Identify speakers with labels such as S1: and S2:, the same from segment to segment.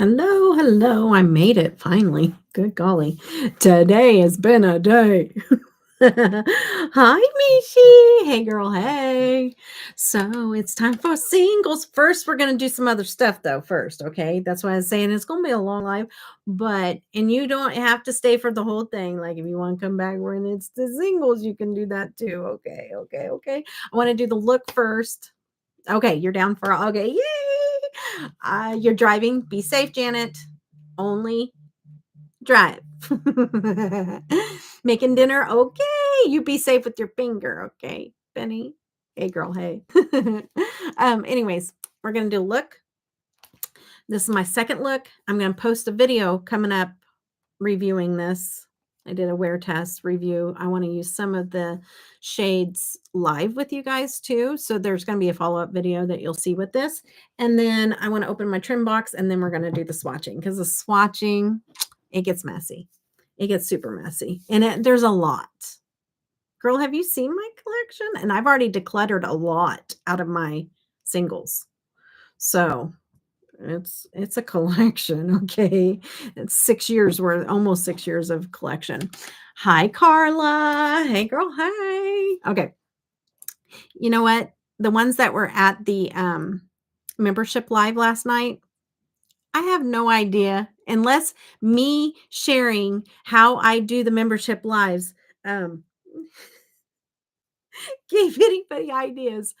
S1: Hello, hello. I made it finally. Good golly. Today has been a day. Hi, Mishi. Hey, girl. Hey. So it's time for singles. First, we're going to do some other stuff, though, first. Okay. That's why I was saying it's going to be a long live, and you don't have to stay for the whole thing. Like, if you want to come back when it's the singles, you can do that too. Okay. Okay. Okay. I want to do the look first. Okay, you're down for okay, yay! You're driving. Be safe, Janet. Only drive. Making dinner. Okay, you be safe with your finger. Okay, Benny. Hey, girl. Hey. Anyways, we're gonna do a look. This is my second look. I'm gonna post a video coming up reviewing this. I did a wear test review. I want to use some of the shades live with you guys too. So there's going to be a follow-up video that you'll see with this. And then I want to open my trim box and then we're going to do the swatching because the swatching, it gets messy. It gets super messy. And there's a lot. Girl, have you seen my collection? And I've already decluttered a lot out of my singles. So it's a collection, okay? It's 6 years worth, almost 6 years of collection. Hi, Carla. Hey, girl. Hi. Okay. You know what? The ones that were at the membership live last night, I have no idea unless me sharing how I do the membership lives gave anybody ideas.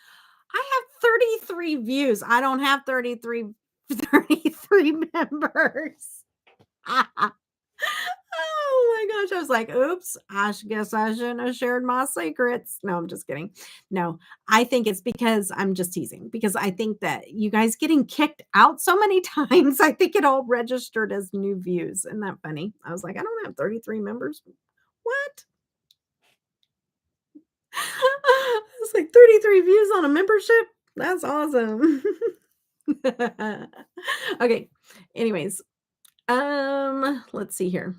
S1: I have 33 views. I don't have 33 members. Oh my gosh. I was like, oops, guess I shouldn't have shared my secrets. No, I'm just kidding. No, I think it's because I'm just teasing because I think that you guys getting kicked out so many times, I think it all registered as new views. Isn't that funny? I was like, I don't have 33 members. What? It's like 33 views on a membership. That's awesome. Okay. Anyways, let's see here.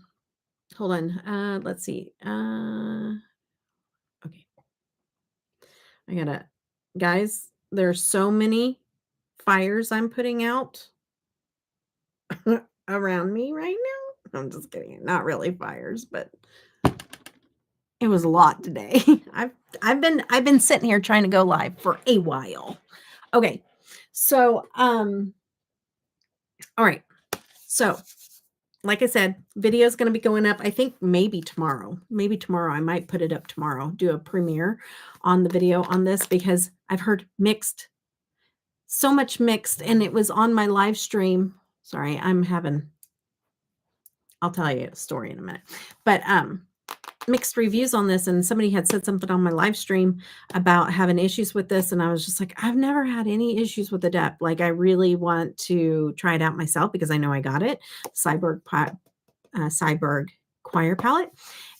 S1: Hold on. Let's see. Okay. I gotta, guys, there's so many fires I'm putting out around me right now. I'm just kidding. Not really fires, but it was a lot today. I've been sitting here trying to go live for a while. Okay. So, all right. So, like I said, video is going to be going up. I think maybe tomorrow. Maybe tomorrow. I might put it up tomorrow. Do a premiere on the video on this because I've heard mixed, so much mixed, and it was on my live stream. Sorry, I'll tell you a story in a minute. But mixed reviews on this, and somebody had said something on my live stream about having issues with this, and I was just like, I've never had any issues with Adept. Like, I really want to try it out myself because I know I got it. Cyborg Choir palette,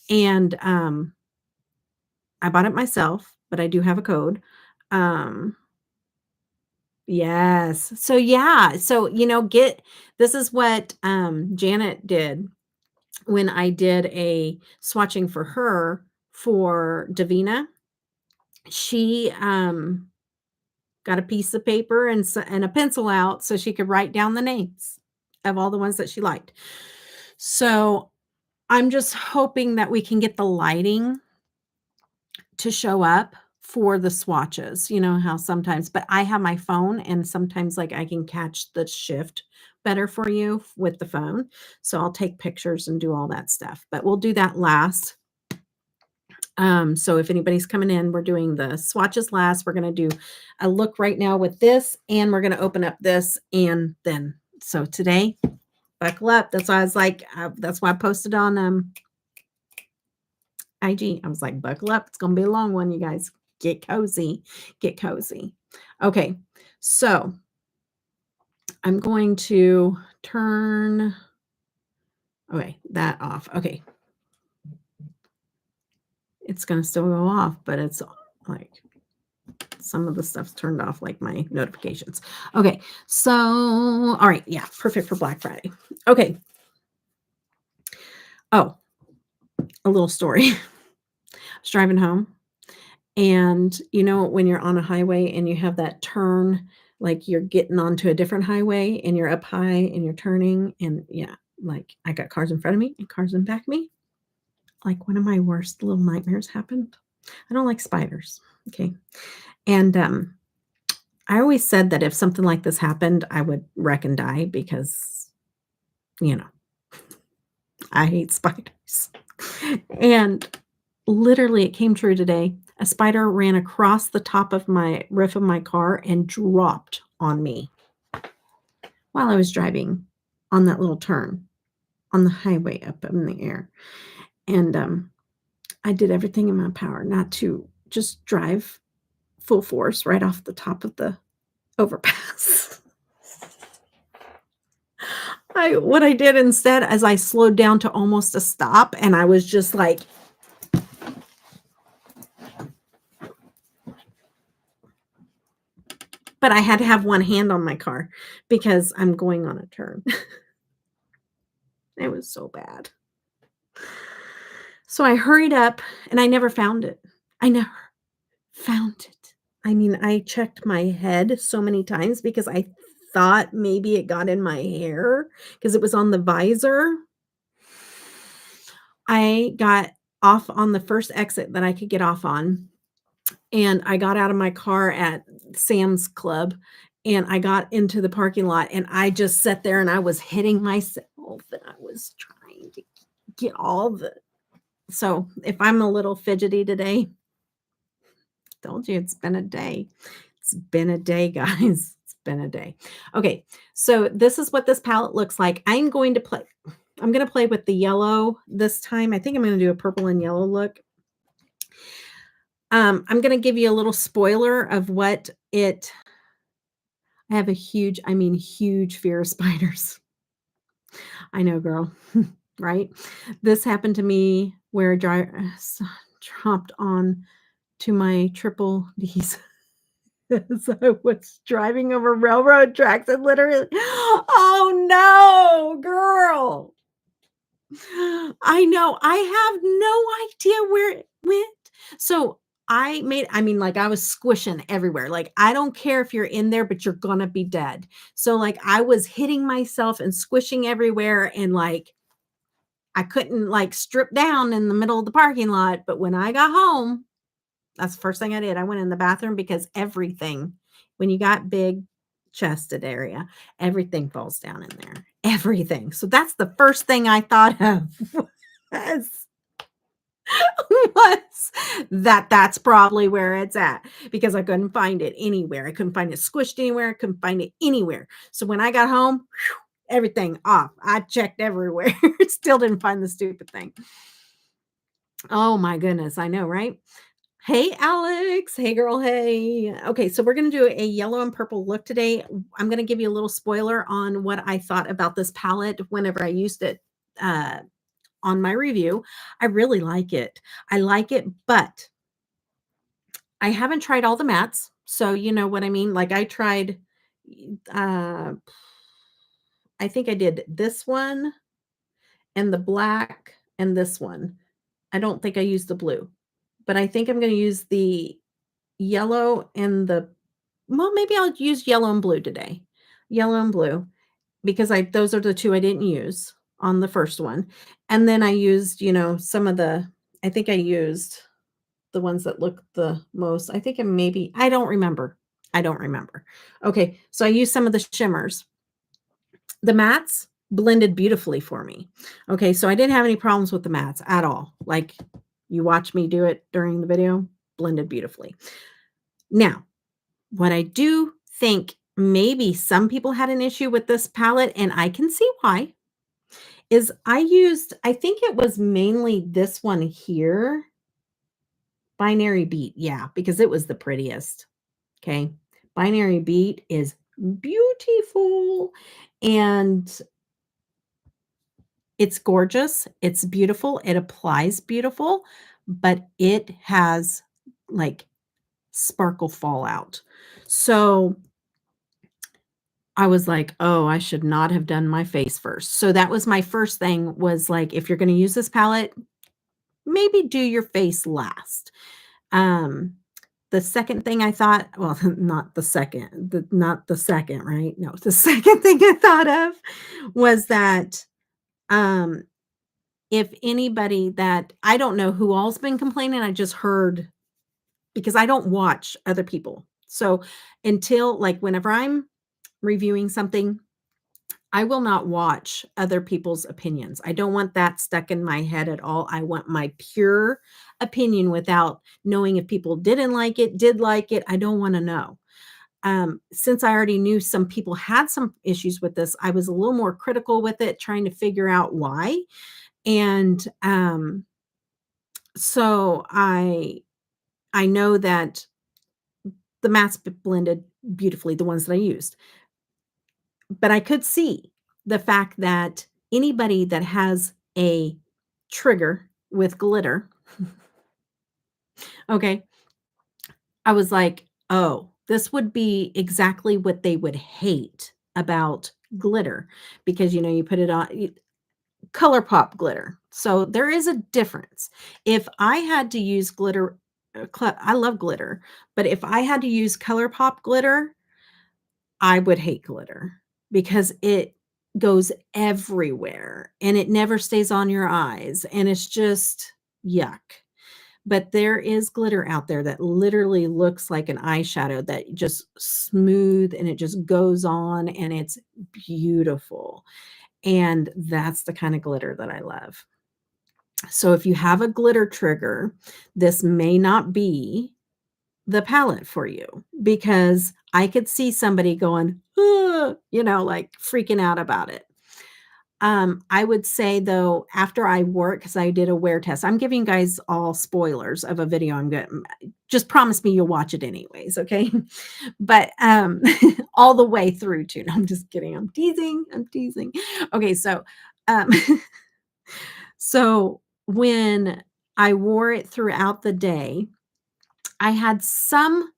S1: and I bought it myself, but I do have a code. Yes. So yeah, so this is what Janet did when I did a swatching for her for Devinah. She got a piece of paper and a pencil out so she could write down the names of all the ones that she liked. So I'm just hoping that we can get the lighting to show up for the swatches. You know how sometimes, but I have my phone and sometimes like I can catch the shift better for you with the phone. So I'll take pictures and do all that stuff, but we'll do that last. So if anybody's coming in, we're doing the swatches last. We're going to do a look right now with this, and we're going to open up this and then. So today, buckle up. That's why I was like, that's why I posted on IG. I was like, buckle up. It's going to be a long one, you guys. Get cozy. Get cozy. Okay. So I'm going to turn that off. Okay. It's going to still go off, but it's like some of the stuff's turned off, like my notifications. Okay. So, all right. Yeah. Perfect for Black Friday. Okay. Oh, a little story. I was driving home, and when you're on a highway and you have that turn like you're getting onto a different highway and you're up high and you're turning and yeah, like I got cars in front of me and cars in back of me. Like one of my worst little nightmares happened. I don't like spiders. Okay. And I always said that if something like this happened, I would wreck and die because, you know, I hate spiders. And literally, it came true today. A spider ran across the top of my roof of my car and dropped on me while I was driving on that little turn on the highway up in the air. And I did everything in my power not to just drive full force right off the top of the overpass. What I did instead is I slowed down to almost a stop, and I was just like, but I had to have one hand on my car because I'm going on a turn. It was so bad. So I hurried up and I never found it. I never found it. I mean, I checked my head so many times because I thought maybe it got in my hair because it was on the visor. I got off on the first exit that I could get off on, and I got out of my car at Sam's Club, and I got into the parking lot, and I just sat there, and I was hitting myself, and I was trying to get all the so if I'm a little fidgety today, told you it's been a day. It's been a day, guys. It's been a day. Okay, so this is what this palette looks like. I'm going to play with the yellow this time. I think I'm going to do a purple and yellow look. I'm going to give you a little spoiler of what it I have a huge, I mean, huge fear of spiders. I know, girl, right? This happened to me where a dropped on to my triple D's. As I was driving over railroad tracks and literally, oh no, girl. I know. I have no idea where it went. So I mean, like I was squishing everywhere. Like, I don't care if you're in there, but you're gonna be dead. So like I was hitting myself and squishing everywhere and like I couldn't like strip down in the middle of the parking lot. But when I got home, that's the first thing I did. I went in the bathroom because everything, when you got big chested area, everything falls down in there. Everything. So that's the first thing I thought of was, was that's probably where it's at because I couldn't find it anywhere. I couldn't find it squished anywhere. I couldn't find it anywhere. So when I got home, whew, everything off. I checked everywhere. Still didn't find the stupid thing. Oh my goodness. I know, right? Hey, Alex. Hey, girl. Hey. Okay, so we're going to do a yellow and purple look today. I'm going to give you a little spoiler on what I thought about this palette whenever I used it on my review. I really like it. I like it, but I haven't tried all the mattes. So you know what I mean? Like I tried, I think I did this one and the black and this one. I don't think I used the blue, but I think I'm going to use the yellow and well, maybe I'll use yellow and blue today. Yellow and blue because those are the two I didn't use on the first one. And then I used, you know, I think I used the ones that look the most. I think I don't remember. I don't remember. Okay, so I used some of the shimmers. The mattes blended beautifully for me. Okay, so I didn't have any problems with the mattes at all. Like you watch me do it during the video, blended beautifully. Now, what I do think maybe some people had an issue with this palette, and I can see why, is I think it was mainly this one here, Binary Beat. Yeah, because it was the prettiest. Okay. Binary Beat is beautiful and it's gorgeous. It's beautiful. It applies beautiful, but it has like sparkle fallout. So I was like, "Oh, I should not have done my face first." So that was my first thing was like, if you're going to use this palette, maybe do your face last. Um, the second thing I thought, well, not the second, right? No, the second thing I thought of was that, um, if anybody that I don't know who all's been complaining, I just heard because I don't watch other people. So until like whenever I'm reviewing something, I will not watch other people's opinions. I don't want that stuck in my head at all. I want my pure opinion without knowing if people didn't like it, did like it. I don't want to know. Since I already knew some people had some issues with this, I was a little more critical with it, trying to figure out why. And so I know that the mattes blended beautifully, the ones that I used. But I could see the fact that anybody that has a trigger with glitter, okay, I was like, "Oh, this would be exactly what they would hate about glitter," because, you put it on ColourPop glitter. So there is a difference. If I had to use glitter, I love glitter, but if I had to use ColourPop glitter, I would hate glitter because it goes everywhere and it never stays on your eyes and it's just yuck. But there is glitter out there that literally looks like an eyeshadow that just smooth and it just goes on and it's beautiful. And that's the kind of glitter that I love. So if you have a glitter trigger, this may not be the palette for you because I could see somebody going, like freaking out about it. I would say though, after I work, because I did a wear test, I'm giving you guys all spoilers of a video I'm going to just promise me you'll watch it anyways, okay? But all the way through to, no, I'm just kidding. I'm teasing. Okay, so um so when I wore it throughout the day, I had some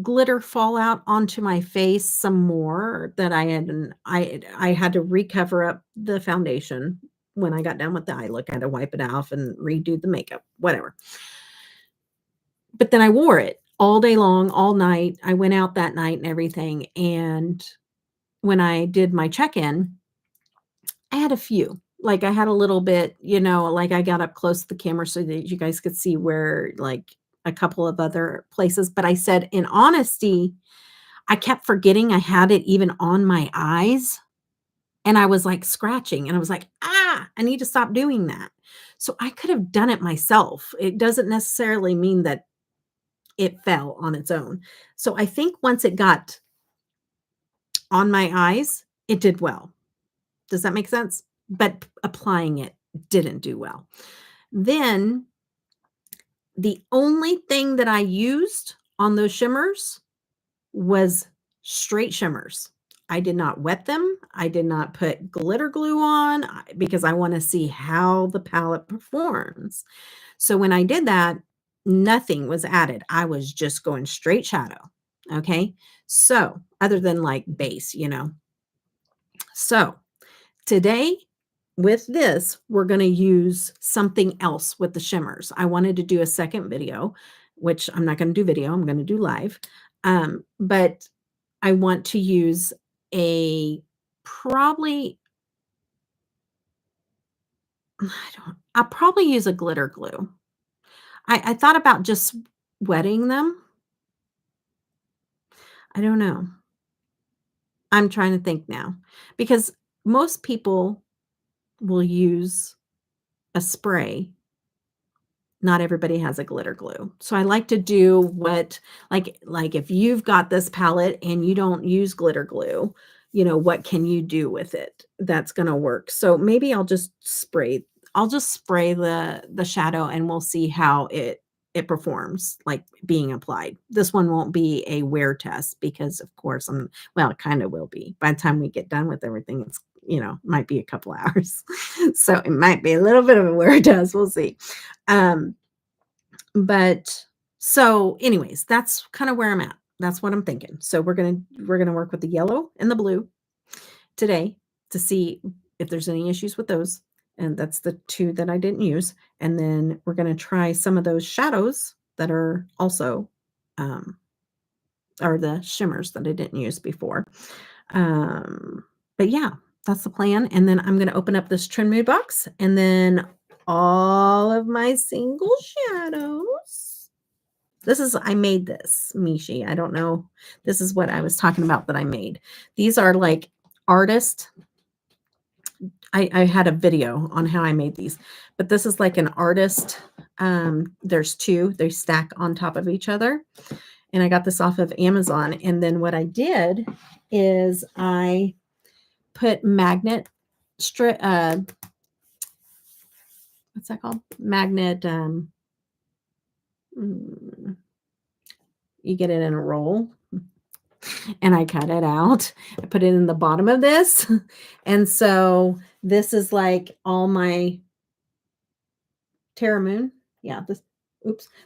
S1: glitter fall out onto my face, some more that I had to recover up the foundation when I got done with the eye look. I had to wipe it off and redo the makeup, whatever. But then I wore it all day long, all night. I went out that night and everything. And when I did my check-in, I had a few. Like I had a little bit, like I got up close to the camera so that you guys could see where like a couple of other places. But I said, in honesty, I kept forgetting I had it even on my eyes, and I was, like, scratching, and I was like, "Ah, I need to stop doing that." So I could have done it myself. It doesn't necessarily mean that it fell on its own. So I think once it got on my eyes, it did well. Does that make sense? But applying it didn't do well. Then the only thing that I used on those shimmers was straight shimmers. I did not wet them. I did not put glitter glue on because I want to see how the palette performs. So when I did that, nothing was added. I was just going straight shadow. Okay. So other than like base. So today with this, we're going to use something else with the shimmers. I wanted to do a second video, which I'm not going to do video. I'm going to do live. But I want to use a probably I'll probably use a glitter glue. I thought about just wetting them. I don't know. I'm trying to think now because most people will use a spray. Not everybody has a glitter glue. So I like to do what like if you've got this palette and you don't use glitter glue, what can you do with it that's going to work? So maybe I'll just spray the shadow and we'll see how it performs like being applied. This one won't be a wear test because of course well, it kind of will be. By the time we get done with everything, it's might be a couple hours. So it might be a little bit of a wear test. We'll see. Um, but so anyways, that's kind of where I'm at. That's what I'm thinking. So we're gonna work with the yellow and the blue today to see if there's any issues with those. And that's the two that I didn't use. And then we're gonna try some of those shadows that are also or the shimmers that I didn't use before. But yeah, that's the plan. And then I'm going to open up this Trendmood box and then all of my single shadows. I made this, Mishi. I don't know. This is what I was talking about that I made. These are like artist. I had a video on how I made these, but this is like an artist. There's two, they stack on top of each other. And I got this off of Amazon. And then what I did is I put magnet strip, what's that called? Magnet, you get it in a roll. And I cut it out. I put it in the bottom of this. And so this is like all my Terra Moon. Yeah, this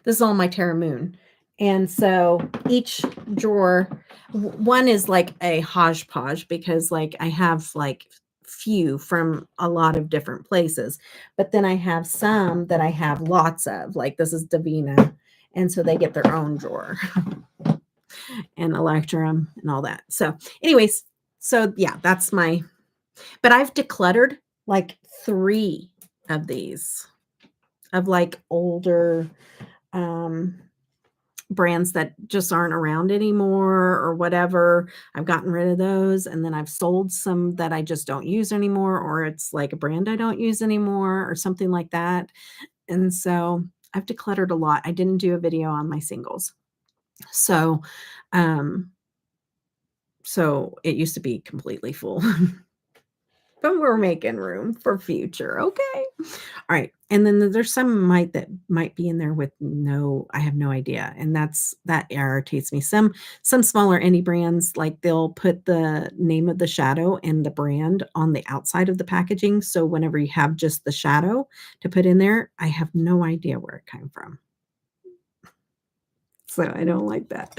S1: is all my Terra Moon. And so each drawer, one is like a hodgepodge because like I have like few from a lot of different places. But then I have some that I have lots of, like this is Devinah. And so they get their own drawer. And Electrum and all that. So anyways, so yeah, that's my, but I've decluttered like 3 of these of like older brands that just aren't around anymore or whatever. I've gotten rid of those. And then I've sold some that I just don't use anymore, or it's like a brand I don't use anymore or something like that. And so I've decluttered a lot. I didn't do a video on my singles. So it used to be completely full, but we're making room for future. Okay. All right. And then there's some that might be in there with I have no idea. And that irritates me. Some smaller indie brands, like they'll put the name of the shadow and the brand on the outside of the packaging. So whenever you have just the shadow to put in there, I have no idea where it came from. So I don't like that.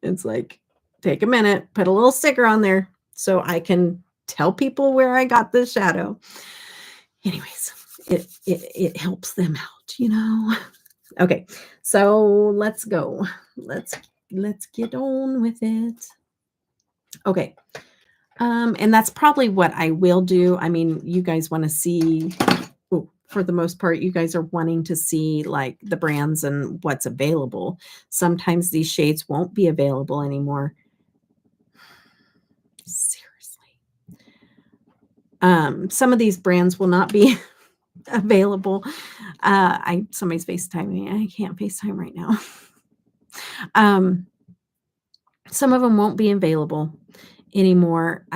S1: It's like, take a minute, put a little sticker on there so I can tell people where I got this shadow. Anyways, it helps them out, you know. Okay, so let's go. Let's get on with it. Okay. And that's probably what I will do. I mean, you guys want to see, for the most part, you guys are wanting to see like the brands and what's available. Sometimes these shades won't be available anymore. Seriously. Some of these brands will not be available. Somebody's FaceTiming me. I can't FaceTime right now. Some of them won't be available anymore,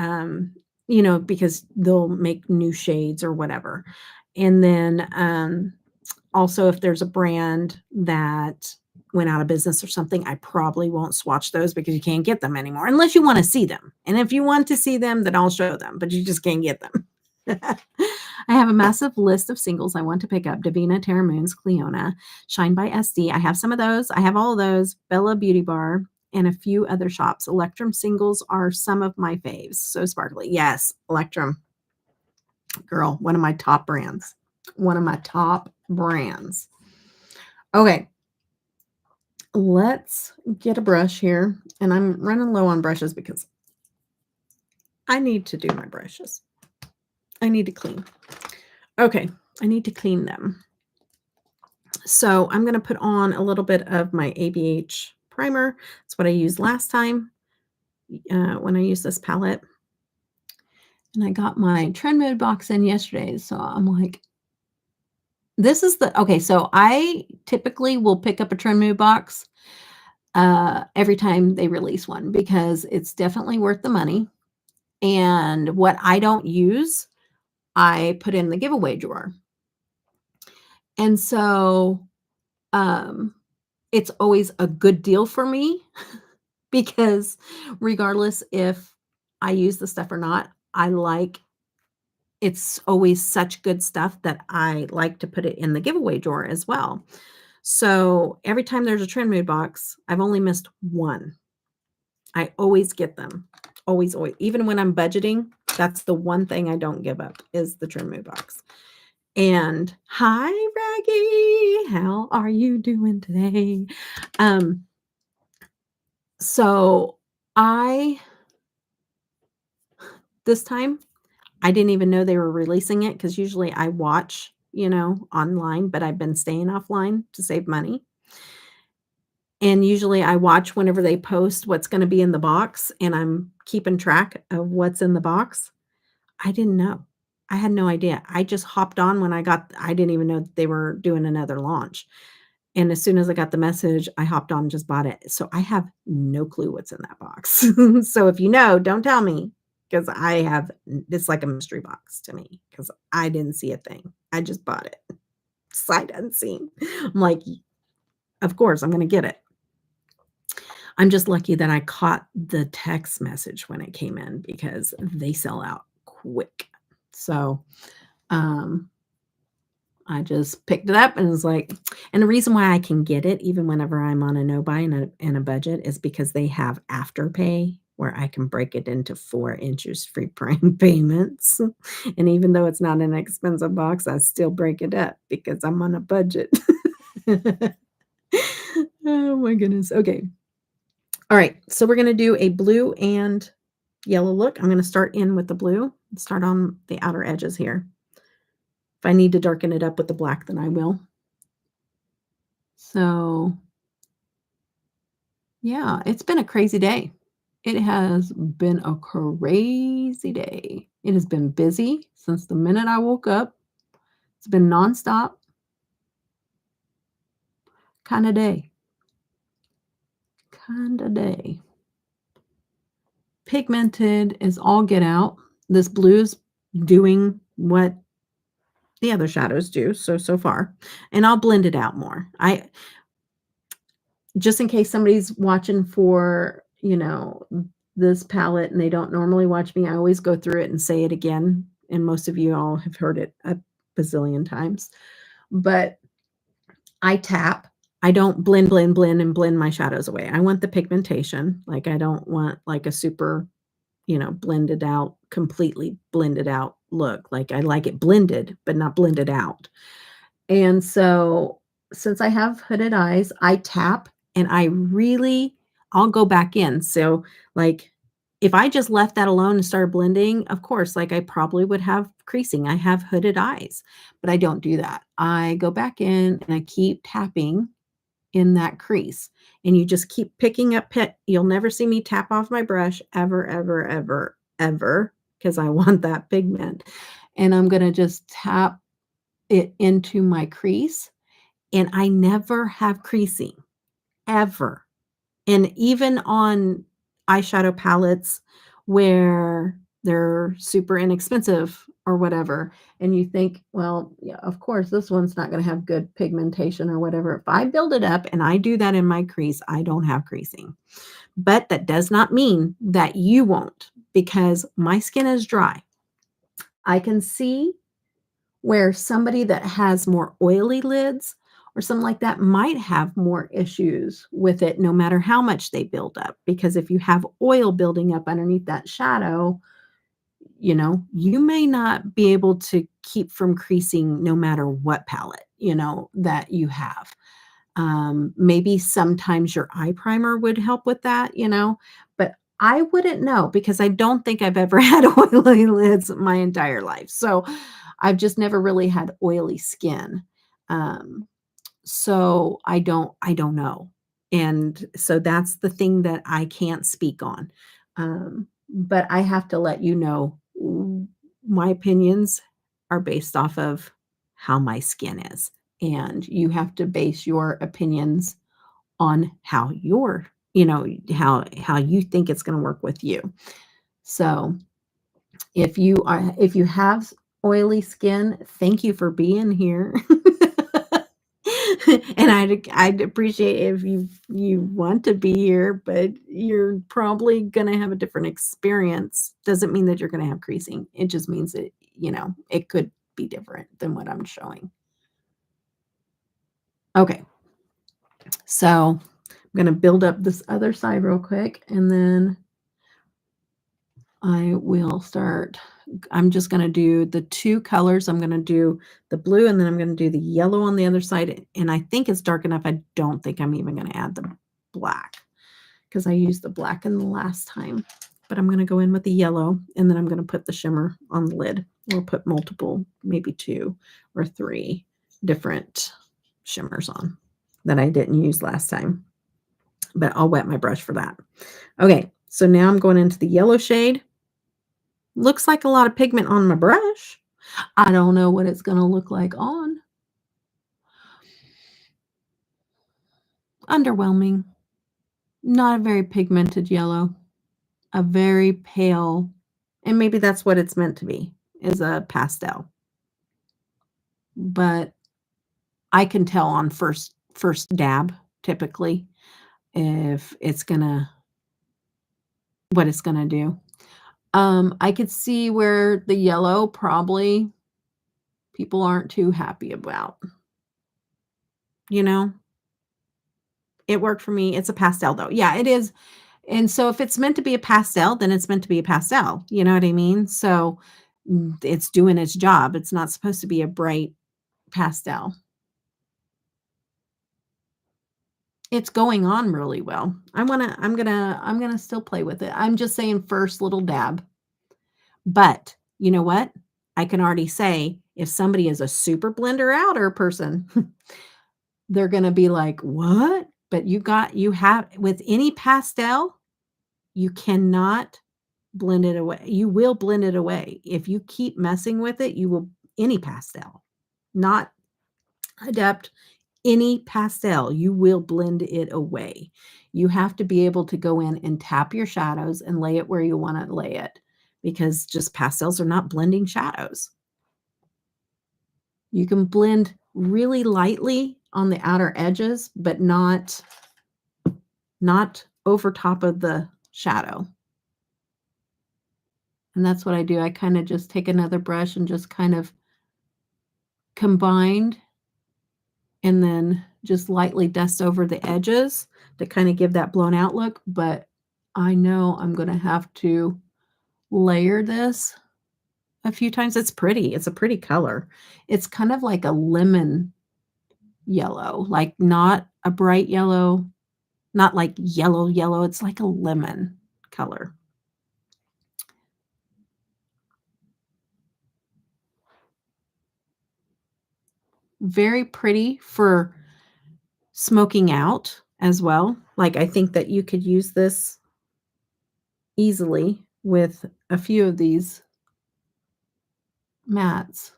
S1: you know, because they'll make new shades or whatever. And then also, if there's a brand that went out of business or something, I probably won't swatch those because you can't get them anymore unless you want to see them. And if you want to see them, then I'll show them, but you just can't get them. I have a massive list of singles I want to pick up. Devinah, Terra Moons, Cleona, Shine by SD. I have some of those. I have all of those. Bella Beauty Bar and a few other shops. Electrum singles are some of my faves. So sparkly. Yes, Electrum. Girl, one of my top brands. One of my top brands. Okay. Let's get a brush here. And I'm running low on brushes because I need to do my brushes. I need to clean. Okay. I need to clean them. So I'm going to put on a little bit of my ABH primer. That's what I used last time when I used this palette. And I got my Trendmood box in yesterday. So I'm like, this is okay. So I typically will pick up a Trendmood box every time they release one because it's definitely worth the money. And what I don't use, I put in the giveaway drawer. And so it's always a good deal for me because regardless if I use the stuff or not, it's always such good stuff that I like to put it in the giveaway drawer as well. So every time there's a Trendmood box, I've only missed one. I always get them. Always. Even when I'm budgeting, that's the one thing I don't give up is the Trendmood box. And hi, Raggy. How are you doing today? So this time, I didn't even know they were releasing it because usually I watch, online, but I've been staying offline to save money. And usually I watch whenever they post what's gonna be in the box, and I'm keeping track of what's in the box. I didn't know. I had no idea. I just hopped on when I didn't even know that they were doing another launch. And as soon as I got the message, I hopped on and just bought it. So I have no clue what's in that box. So if you know, don't tell me because it's like a mystery box to me because I didn't see a thing. I just bought it sight unseen. I'm like, of course, I'm going to get it. I'm just lucky that I caught the text message when it came in because they sell out quick. So, um, I just picked it up and was like and the reason why I can get it even whenever I'm on a no buy and a budget is because they have Afterpay where I can break it into 4 interest-free prime payments. And even though it's not an expensive box, I still break it up because I'm on a budget. Oh my goodness. Okay. All right. So we're gonna do a blue and yellow look. I'm gonna start in with the blue, start on the outer edges here. If I need to darken it up with the black, then I will. So, yeah, it's been a crazy day. It has been a crazy day. It has been busy since the minute I woke up. It's been nonstop kind of day. Kind of day. Pigmented is all get out. This blue's doing what the other shadows do so far, and I'll blend it out more. I just in case somebody's watching for, this palette and they don't normally watch me, I always go through it and say it again, and most of you all have heard it a bazillion times. But I tap. I don't blend, blend, blend, and blend my shadows away. I want the pigmentation. Like, I don't want, like, a super, blended out, completely blended out look. Like, I like it blended, but not blended out. And so, since I have hooded eyes, I tap and I'll go back in. So, like, if I just left that alone and started blending, of course, like, I probably would have creasing. I have hooded eyes, but I don't do that. I go back in and I keep tapping in that crease, and you just keep picking up you'll never see me tap off my brush ever, ever, ever, ever, because I want that pigment. And I'm gonna just tap it into my crease, and I never have creasing, ever. And even on eyeshadow palettes where they're super inexpensive or whatever, and you think, well, yeah, of course, this one's not gonna have good pigmentation or whatever. If I build it up and I do that in my crease, I don't have creasing. But that does not mean that you won't, because my skin is dry. I can see where somebody that has more oily lids or something like that might have more issues with it no matter how much they build up. Because if you have oil building up underneath that shadow, you may not be able to keep from creasing no matter what palette, that you have. Maybe sometimes your eye primer would help with that, but I wouldn't know because I don't think I've ever had oily lids my entire life. So I've just never really had oily skin. Um, so I don't know. And so that's the thing that I can't speak on. But I have to let you know my opinions are based off of how my skin is. And you have to base your opinions on how how you think it's going to work with you. So if you have oily skin, thank you for being here. And I'd appreciate if you want to be here, but you're probably gonna have a different experience. Doesn't mean that you're gonna have creasing. It just means that, it could be different than what I'm showing. Okay. So I'm gonna build up this other side real quick, and then I will start. I'm just going to do the 2 colors. I'm going to do the blue, and then I'm going to do the yellow on the other side. And I think it's dark enough. I don't think I'm even going to add the black because I used the black in the last time. But I'm going to go in with the yellow, and then I'm going to put the shimmer on the lid. We'll put multiple, maybe 2 or 3 different shimmers on that I didn't use last time. But I'll wet my brush for that. Okay, so now I'm going into the yellow shade. Looks like a lot of pigment on my brush. I don't know what it's going to look like on. Underwhelming. Not a very pigmented yellow. A very pale, and maybe that's what it's meant to be, is a pastel. But I can tell on first dab, typically, if it's gonna, what it's gonna do. I could see where the yellow probably people aren't too happy about. You know? It worked for me. It's a pastel though. Yeah, it is. And so if it's meant to be a pastel, then it's meant to be a pastel. You know what I mean? So it's doing its job. It's not supposed to be a bright pastel. It's going on really well. I'm gonna still play with it. I'm just saying first little dab. But you know what? I can already say if somebody is a super blender outer person, they're gonna be like, what? But you have with any pastel, you cannot blend it away. You will blend it away. If you keep messing with it, you will any pastel, not Adept, any pastel, you will blend it away. You have to be able to go in and tap your shadows and lay it where you want to lay it because just pastels are not blending shadows. You can blend really lightly on the outer edges, but not over top of the shadow. And that's what I do. I kind of just take another brush and just kind of combined and then just lightly dust over the edges to kind of give that blown out look. But I know I'm going to have to layer this a few times. It's pretty. It's a pretty color. It's kind of like a lemon yellow, like not a bright yellow, not like yellow. It's like a lemon color. Very pretty for smoking out as well. Like I think that you could use this easily with a few of these mattes.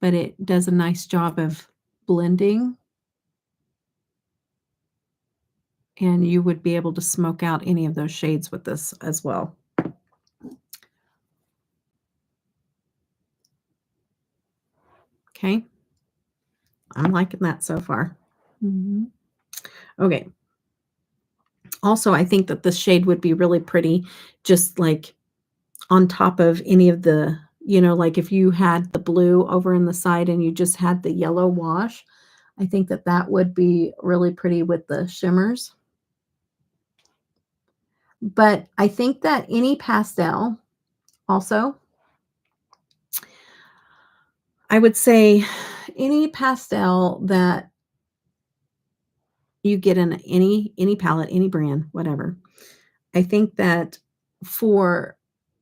S1: But it does a nice job of blending. And you would be able to smoke out any of those shades with this as well. Okay. I'm liking that so far. Mm-hmm. Okay. Also, I think that this shade would be really pretty just like on top of any of the, you know, like if you had the blue over in the side and you just had the yellow wash, I think that that would be really pretty with the shimmers. But I think that any pastel also, I would say any pastel that you get in any palette, any brand, whatever. I think that for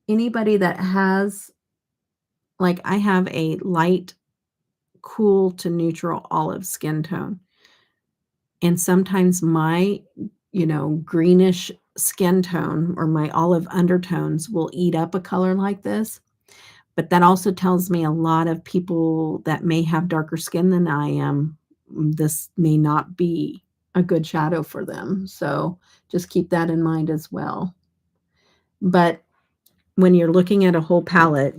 S1: anybody that has, like I have a light, cool to neutral olive skin tone. And sometimes my, you know, greenish skin tone or my olive undertones will eat up a color like this. But that also tells me a lot of people that may have darker skin than I am, this may not be a good shadow for them. So just keep that in mind as well. But when you're looking at a whole palette,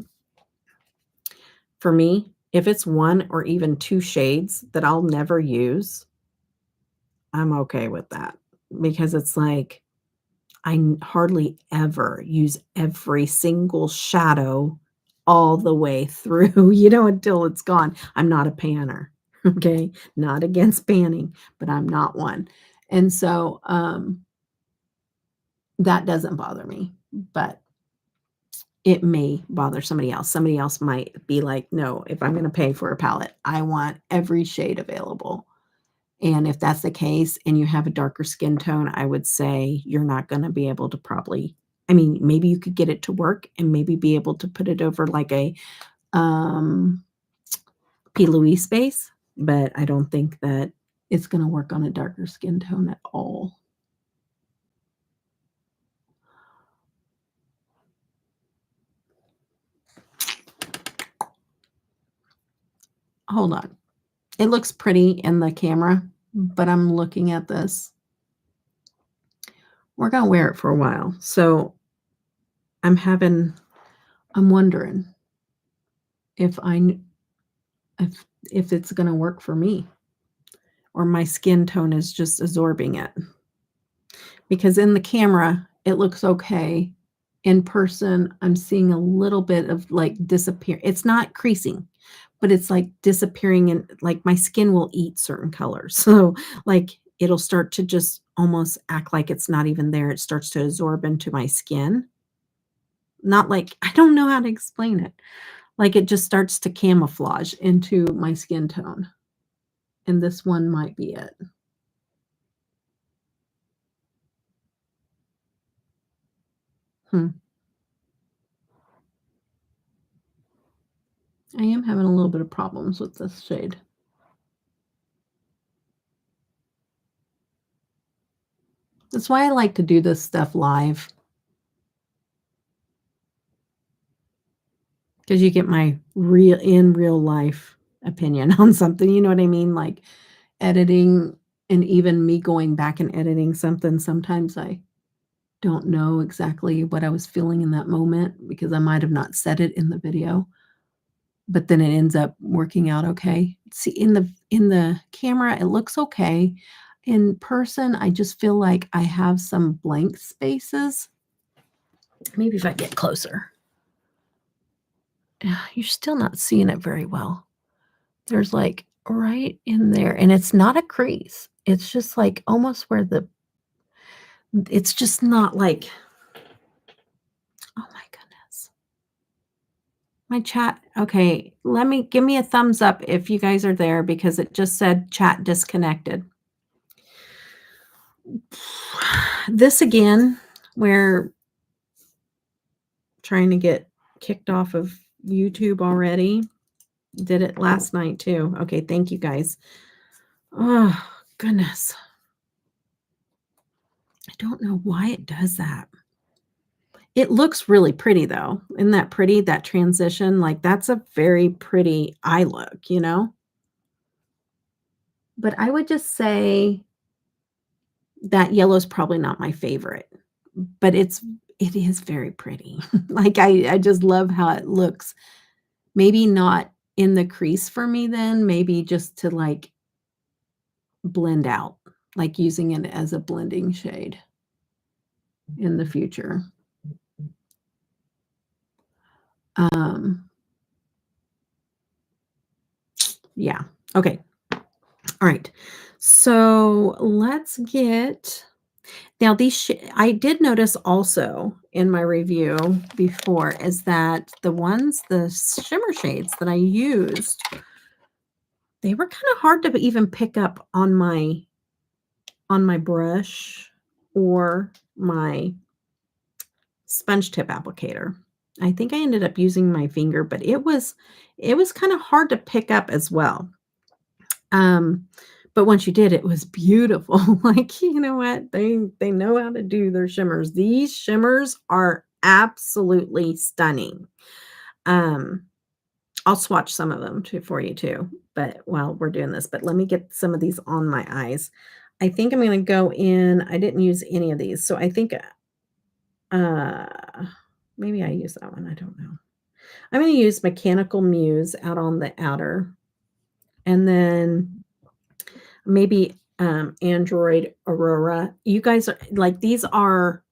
S1: for me, if it's 1 or even 2 shades that I'll never use, I'm okay with that because it's like I hardly ever use every single shadow all the way through, you know, until it's gone. I'm not a panner, okay? Not against panning, but I'm not one. And so that doesn't bother me, but it may bother somebody else. Somebody else might be like, no, if I'm going to pay for a palette, I want every shade available. And if that's the case and you have a darker skin tone, I would say you're not going to be able to probably, I mean, maybe you could get it to work and maybe be able to put it over like a P. Louise base, but I don't think that it's going to work on a darker skin tone at all. Hold on. It looks pretty in the camera, but I'm looking at this. We're going to wear it for a while. So I'm wondering if if it's going to work for me or my skin tone is just absorbing it. Because in the camera, it looks okay. In person, I'm seeing a little bit of like disappear. It's not creasing, but it's like disappearing, and like my skin will eat certain colors. So like it'll start to just almost act like it's not even there. It starts to absorb into my skin. Not like, I don't know how to explain it. Like it just starts to camouflage into my skin tone. And this one might be it. I am having a little bit of problems with this shade. That's why I like to do this stuff live. Because you get my real life opinion on something, you know what I mean? Like editing, and even me going back and editing something, sometimes I don't know exactly what I was feeling in that moment because I might have not said it in the video, but then it ends up working out okay. See, in the camera, it looks okay. In person, I just feel like I have some blank spaces. Maybe if I get closer. You're still not seeing it very well. There's like right in there, and it's not a crease. It's just like almost where it's just not like, oh my goodness. My chat, okay, give me a thumbs up if you guys are there because it just said chat disconnected. This again, we're trying to get kicked off of YouTube already. Did it last night too. Okay, thank you guys. Oh, goodness. I don't know why it does that. It looks really pretty though. Isn't that pretty? That transition, like that's a very pretty eye look, you know? But I would just say that yellow is probably not my favorite, but it is very pretty. Like I just love how it looks. Maybe not in the crease for me then, maybe just to like blend out, like using it as a blending shade in the future. Yeah. Okay. All right. So let's get now these. I did notice also in my review before is that the shimmer shades that I used, they were kind of hard to even pick up on my brush or my sponge tip applicator. I think I ended up using my finger, but it was kind of hard to pick up as well. But once you did, it was beautiful. Like, you know what? They know how to do their shimmers. These shimmers are absolutely stunning. I'll swatch some of them for you too, but while we're doing this, but let me get some of these on my eyes. I think I'm going to go in. I didn't use any of these. So I think, maybe I use that one. I don't know. I'm going to use Mechanical Muse out on the outer, and then maybe Android Aurora. You guys are like, these are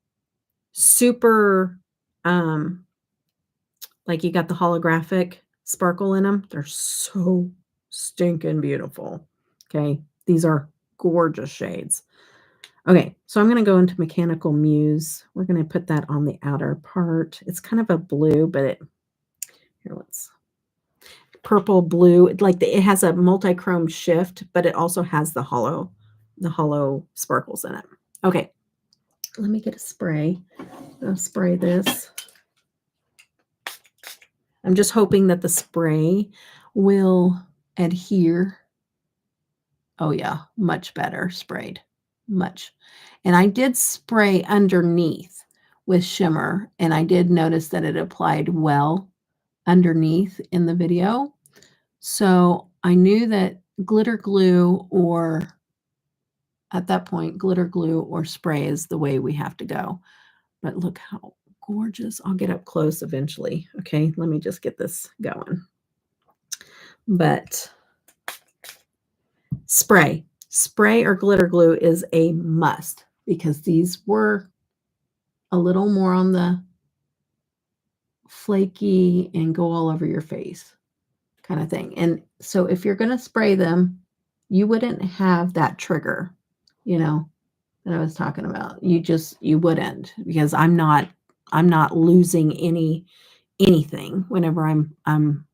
S1: super, like you got the holographic sparkle in them. They're so stinking beautiful. Okay. These are gorgeous shades. Okay. So I'm going to go into Mechanical Muse. We're going to put that on the outer part. It's kind of a blue, but here, purple, blue. Like it has a multi-chrome shift, but it also has the hollow sparkles in it. Okay, let me get a spray. I'll spray this. I'm just hoping that the spray will adhere. Oh yeah, much better sprayed. Much. And I did spray underneath with shimmer, and I did notice that it applied well underneath in the video. So I knew that glitter glue, or at that point, glitter glue or spray is the way we have to go. But look how gorgeous. I'll get up close eventually. Okay, let me just get this going. But spray or glitter glue is a must, because these were a little more on the flaky and go all over your face kind of thing. And so if you're going to spray them, you wouldn't have that trigger, you know, that I was talking about. You wouldn't, because I'm not losing anything whenever I'm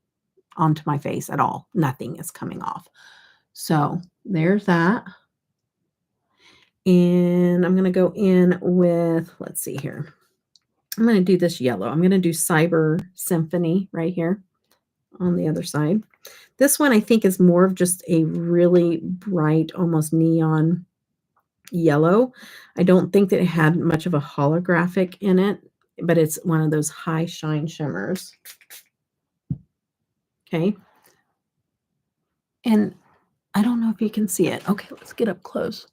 S1: onto my face at all. Nothing is coming off. So there's that. And I'm going to go in with, let's see here. I'm going to do this yellow. I'm going to do Cyber Symphony right here on the other side. This one I think is more of just a really bright, almost neon yellow. I don't think that it had much of a holographic in it, but it's one of those high shine shimmers. Okay. And I don't know if you can see it. Okay, let's get up close.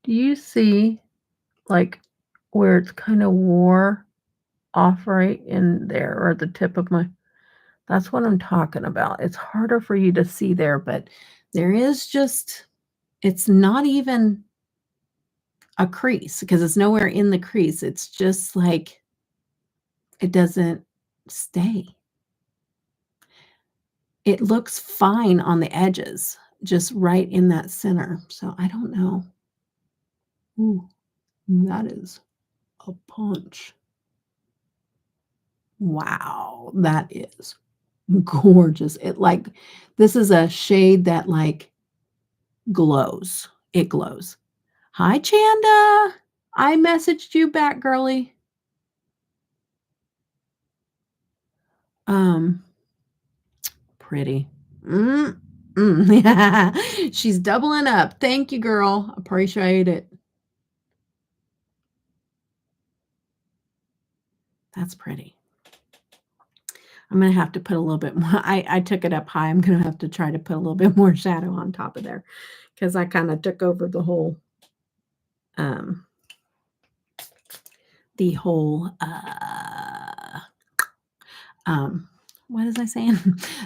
S1: Do you see like where it's kind of wore off right in there, or the tip of my, that's what I'm talking about. It's harder for you to see there, but there is just, it's not even a crease, because it's nowhere in the crease. It's just like, it doesn't stay. It looks fine on the edges, just right in that center. So I don't know. Ooh, that is a punch. Wow, that is gorgeous. It like, this is a shade that like glows. It glows. Hi, Chanda. I messaged you back, girly. Pretty. Yeah. She's doubling up. Thank you, girl. Appreciate it. That's pretty. I'm going to have to put a little bit more. I took it up high. I'm going to have to try to put a little bit more shadow on top of there, because I kind of took over the whole, what was I saying?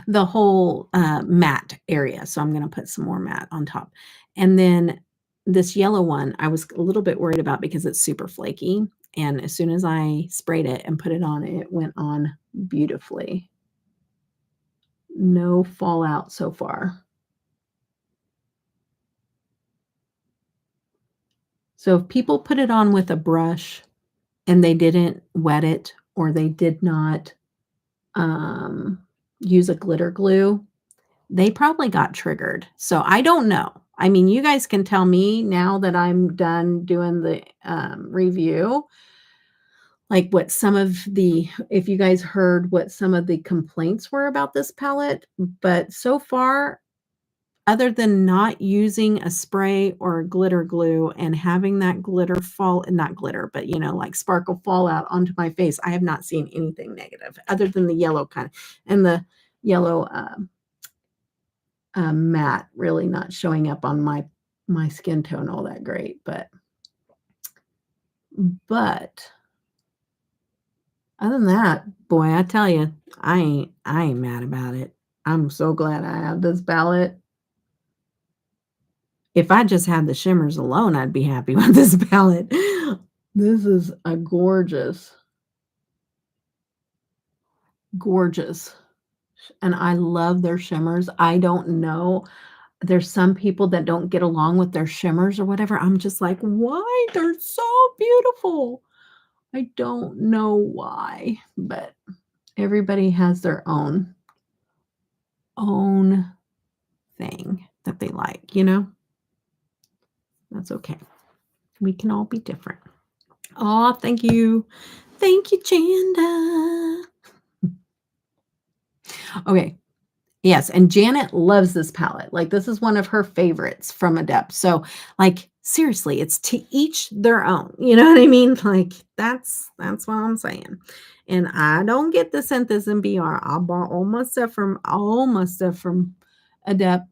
S1: The whole matte area. So I'm going to put some more matte on top. And then this yellow one, I was a little bit worried about because it's super flaky. And as soon as I sprayed it and put it on, it went on beautifully. No fallout so far. So if people put it on with a brush and they didn't wet it, or they did not use a glitter glue, they probably got triggered. So I don't know. I mean, you guys can tell me now that I'm done doing the review, like what some of the, if you guys heard what some of the complaints were about this palette. But so far, other than not using a spray or a glitter glue and having that glitter fall, not glitter, but you know, like sparkle fall out onto my face, I have not seen anything negative other than the yellow kind of, and the yellow matte really not showing up on my skin tone all that great. But other than that, boy, I tell you, I ain't mad about it. I'm so glad I have this palette. If I just had the shimmers alone, I'd be happy with this palette. This is a gorgeous, gorgeous. And I love their shimmers. I don't know. There's some people that don't get along with their shimmers or whatever. I'm just like, why? They're so beautiful. I don't know why, but everybody has their own. own thing that they like, you know? That's okay. We can all be different. Oh, thank you. Thank you, Janda. Okay. Yes, and Janet loves this palette. Like, this is one of her favorites from Adept. So, like, seriously, it's to each their own. You know what I mean? Like, that's what I'm saying. And I don't get the Synthesis and BR. I bought all my stuff from Adept.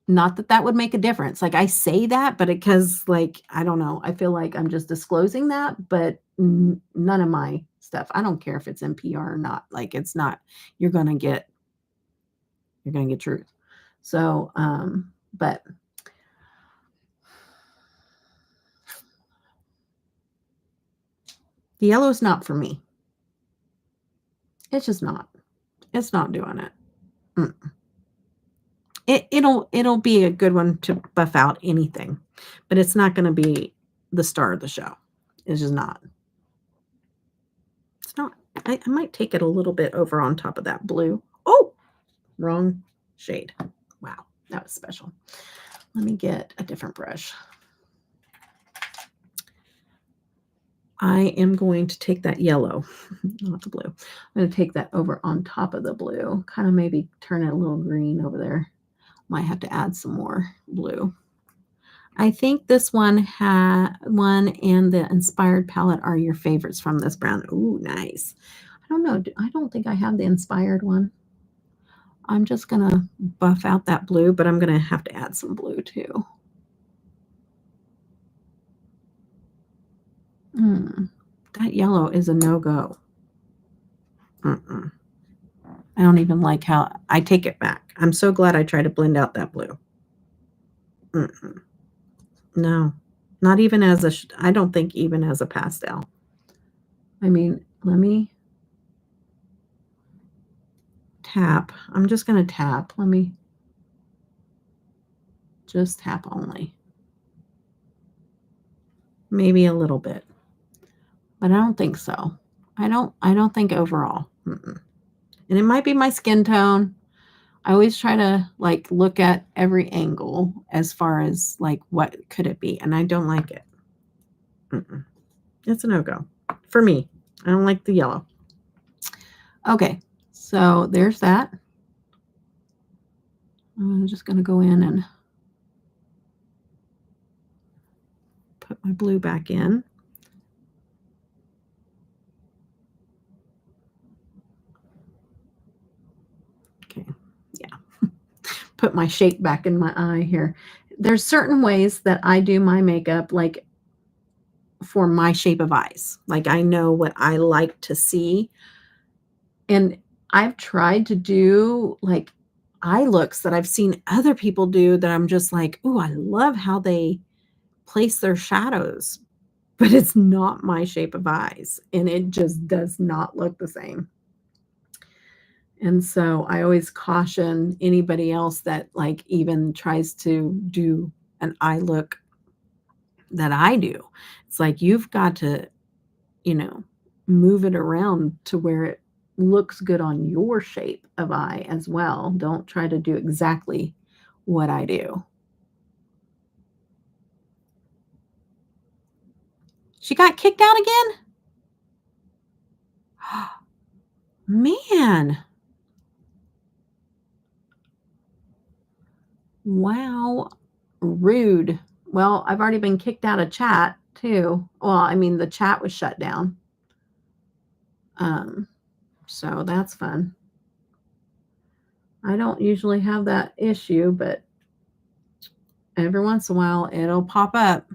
S1: Not that that would make a difference. Like, I say that, but because, like, I don't know. I feel like I'm just disclosing that, but none of my stuff. I don't care if it's NPR or not. Like, it's not. You're gonna get truth. So, but the yellow is not for me. It's just not. It's not doing it. It'll be a good one to buff out anything, but it's not going to be the star of the show. It's just not. It's not. I might take it a little bit over on top of that blue. Oh, wrong shade. Wow, that was special. Let me get a different brush. I am going to take that yellow, not the blue. I'm going to take that over on top of the blue, kind of maybe turn it a little green over there. Might have to add some more blue. I think this one and the Inspired palette are your favorites from this brand. Ooh, nice. I don't know. I don't think I have the Inspired one. I'm just going to buff out that blue, but I'm going to have to add some blue too. That yellow is a no-go. I don't even like how I take it back. I'm so glad I tried to blend out that blue. No, not even as I don't think even as a pastel. I mean, let me tap. I'm just going to tap. Let me just tap only. Maybe a little bit, but I don't think so. I don't think overall. And it might be my skin tone. I always try to like look at every angle as far as like what could it be, and I don't like it. It's a no-go for me. I don't like the yellow. Okay, so there's that. I'm just going to go in and put my blue back in. Okay, yeah. Put my shape back in my eye here. There's certain ways that I do my makeup, like for my shape of eyes. Like I know what I like to see. And I've tried to do like eye looks that I've seen other people do that I'm just like, oh, I love how they place their shadows, but it's not my shape of eyes. And it just does not look the same. And so I always caution anybody else that like even tries to do an eye look that I do. It's like you've got to, move it around to where it looks good on your shape of eye as well. Don't try to do exactly what I do. She got kicked out again? Man. Wow. Rude. Well, I've already been kicked out of chat too. Well, I mean, the chat was shut down. So that's fun. I don't usually have that issue, but every once in a while it'll pop up.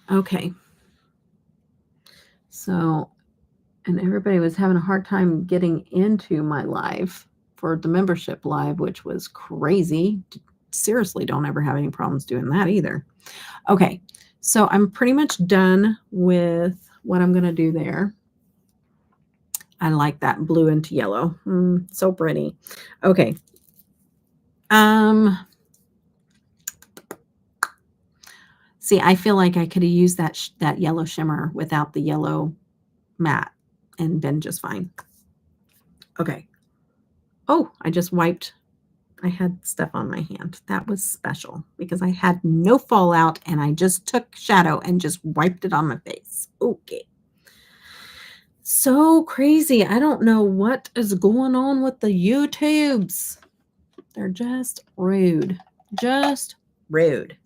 S1: Okay. So, and everybody was having a hard time getting into my live for the membership live, which was crazy. Seriously, don't ever have any problems doing that either. Okay. So I'm pretty much done with what I'm going to do there. I like that blue into yellow. So pretty. Okay. See, I feel like I could have used that yellow shimmer without the yellow matte and been just fine. Okay. Oh, I just wiped. I had stuff on my hand. That was special because I had no fallout and I just took shadow and just wiped it on my face. Okay. So crazy. I don't know what is going on with the YouTubes. They're just rude. Just rude.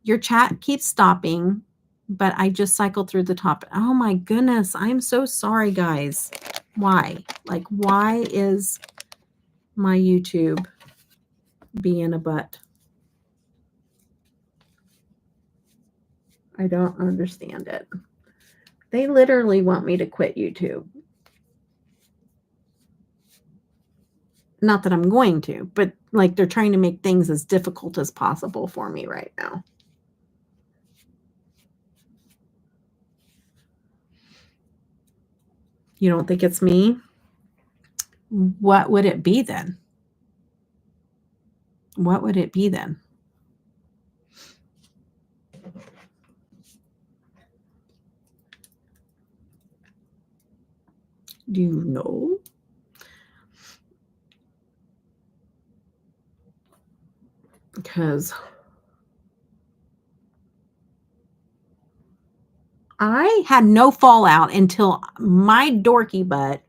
S1: Your chat keeps stopping, but I just cycled through the top. Oh my goodness. I'm so sorry, guys. Why? Like, why is my YouTube being a butt? I don't understand it. They literally want me to quit YouTube. Not that I'm going to, but like they're trying to make things as difficult as possible for me right now. You don't think it's me? What would it be then? What would it be then? Do you know? Because I had no fallout until my dorky butt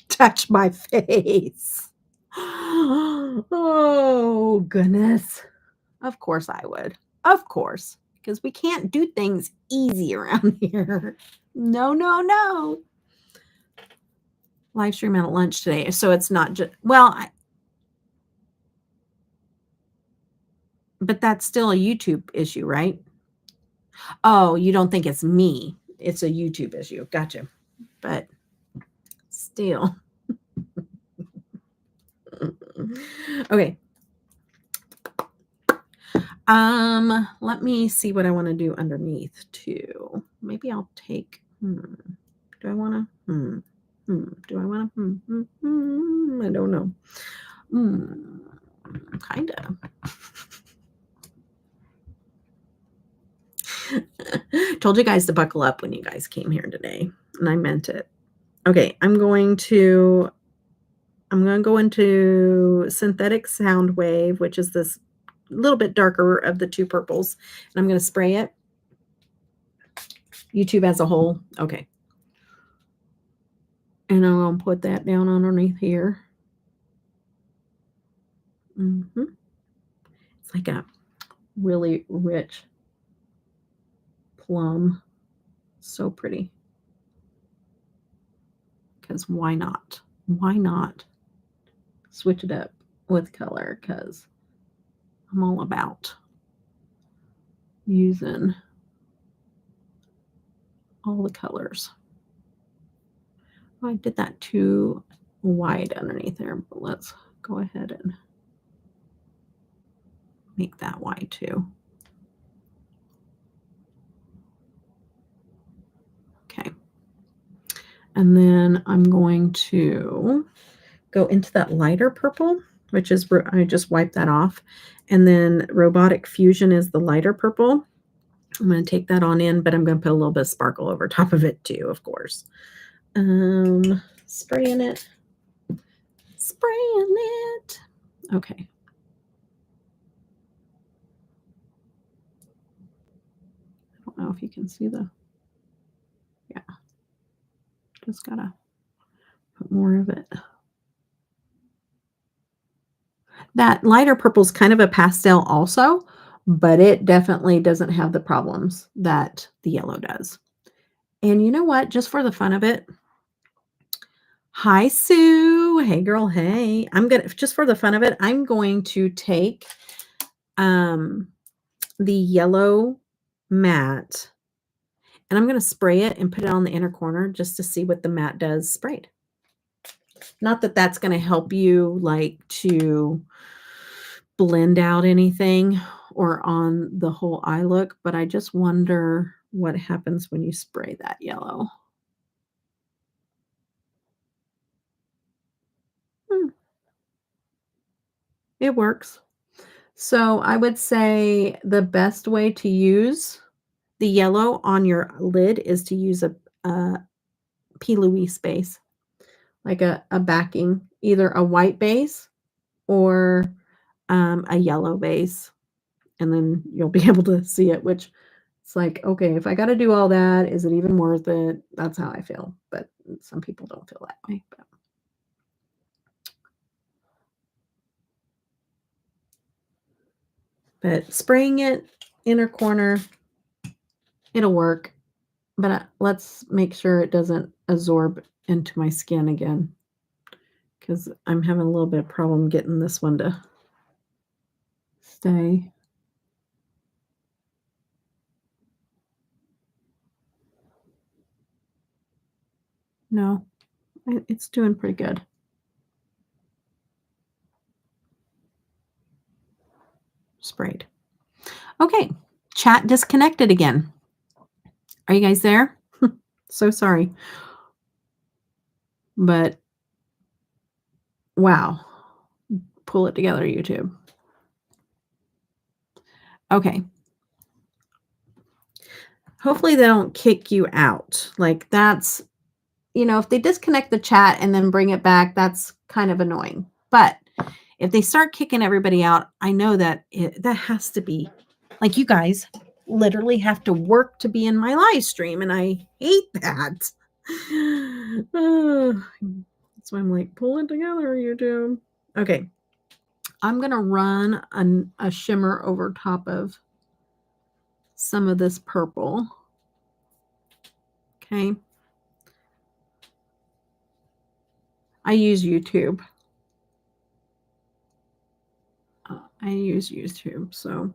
S1: touched my face. Oh, goodness. Of course I would. Of course. Because we can't do things easy around here. No, no, no. Live stream at lunch today. So it's not just, well, but that's still a YouTube issue, right? Oh, you don't think it's me. It's a YouTube issue. Gotcha. But still. Okay. Let me see what I want to do underneath too. Maybe I'll take, do I want to, do I want to, I don't know. Kind of. Told you guys to buckle up when you guys came here today, and I meant it. Okay, I'm going to go into Synthetic Sound Wave, which is this little bit darker of the two purples, and I'm going to spray it. YouTube as a whole. Okay. And I'm going to put that down underneath here. It's like a really rich plum. So pretty. Because why not? Why not switch it up with color? Because I'm all about using all the colors. I did that too wide underneath there, but let's go ahead and make that wide too. Okay. And then I'm going to go into that lighter purple, which is, I just wiped that off. And then Robotic Fusion is the lighter purple. I'm going to take that on in, but I'm going to put a little bit of sparkle over top of it too, of course. Spraying it. Spraying it. Okay. I don't know if you can see the, yeah. Just gotta put more of it. That lighter purple is kind of a pastel also, but it definitely doesn't have the problems that the yellow does. And you know what? Just for the fun of it, hi, Sue. Hey, girl. Hey, just for the fun of it, I'm going to take the yellow matte and I'm going to spray it and put it on the inner corner just to see what the matte does sprayed. Not that that's going to help you like to blend out anything or on the whole eye look, but I just wonder what happens when you spray that yellow. It works. So I would say the best way to use the yellow on your lid is to use a P. Louise space. like a backing, either a white base or a yellow base. And then you'll be able to see it, which it's like, okay, if I got to do all that, is it even worth it? That's how I feel. But some people don't feel that way. But spraying it inner corner, it'll work. But let's make sure it doesn't absorb into my skin again, because I'm having a little bit of problem getting this one to stay. No, it's doing pretty good. Sprayed. Okay, chat disconnected again. Are you guys there? So sorry. But wow. Pull it together, YouTube. Okay. Hopefully they don't kick you out. Like that's, if they disconnect the chat and then bring it back, that's kind of annoying. But if they start kicking everybody out, I know that that has to be, like, you guys literally have to work to be in my live stream, and I hate that. That's why I'm like, pull it together, YouTube. Okay. I'm going to run a shimmer over top of some of this purple. Okay. I use YouTube. I use YouTube. So,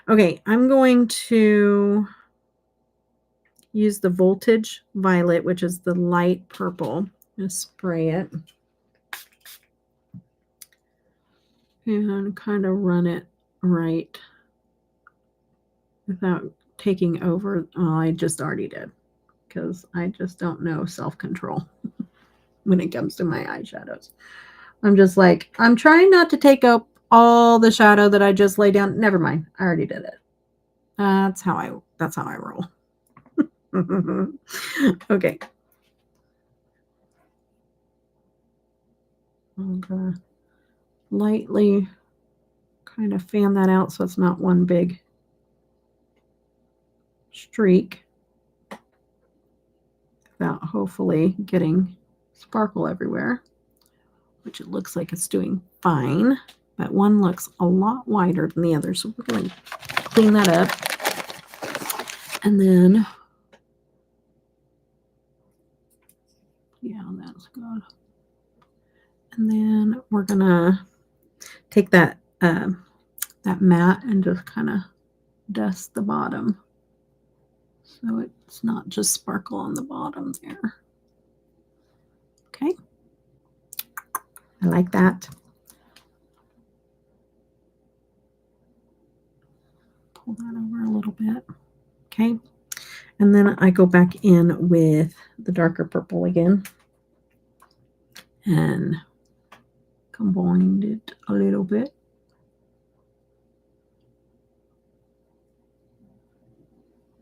S1: okay, I'm going to use the Voltage Violet, which is the light purple. I'm going to spray it and kind of run it right without taking over. Oh, I just already did, because I just don't know self-control when it comes to my eyeshadows. I'm just like, I'm trying not to take up all the shadow that I just laid down. Never mind. I already did it. That's how I roll. Okay. I'm gonna lightly kind of fan that out so it's not one big streak, without hopefully getting sparkle everywhere, which it looks like it's doing fine, but one looks a lot wider than the other. So we're going to clean that up. And then, yeah, that's good. And then we're going to take that matte and just kind of dust the bottom, so it's not just sparkle on the bottom there. Okay. I like that. Pull that over a little bit. Okay. And then I go back in with the darker purple again and combined it a little bit.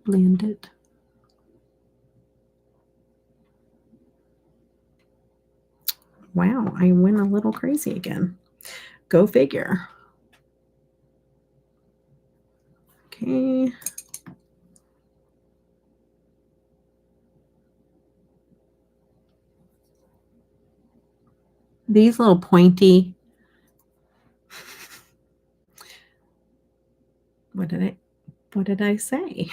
S1: Blend it. Wow, I went a little crazy again. Go figure. Okay. These little pointy, what did I say?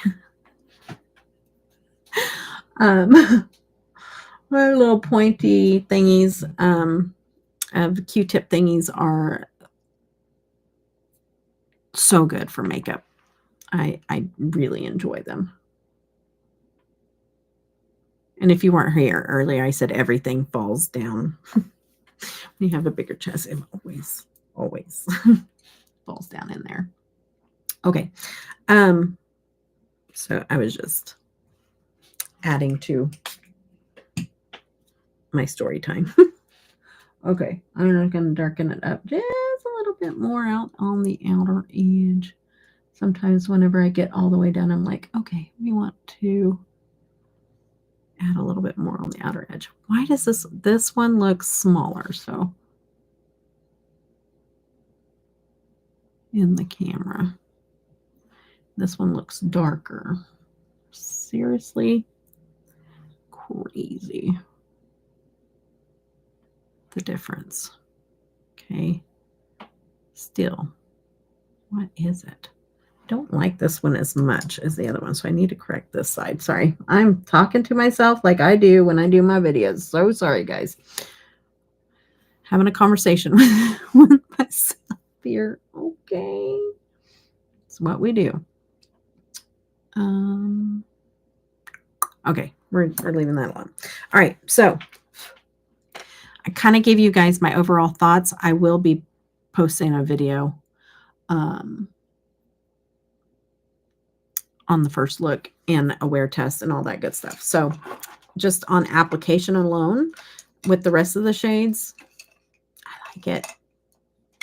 S1: My little pointy thingies of Q-tip thingies are so good for makeup. I really enjoy them. And if you weren't here earlier, I said everything falls down. When you have a bigger chest, it always falls down in there. Okay. So I was just adding to my story time. Okay. I'm going to darken it up just a little bit more out on the outer edge. Sometimes whenever I get all the way down, I'm like, okay, we want to add a little bit more on the outer edge. Why does this one look smaller? So in the camera, this one looks darker. Seriously, crazy. The difference. Okay. Still, what is it? I don't like this one as much as the other one, so I need to correct this side. Sorry, I'm talking to myself like I do when I do my videos. So sorry, guys. Having a conversation with myself here. Okay. It's what we do. Okay, we're leaving that alone. All right, so I kind of gave you guys my overall thoughts. I will be posting a video on the first look and a wear test and all that good stuff. So just on application alone with the rest of the shades, I like it.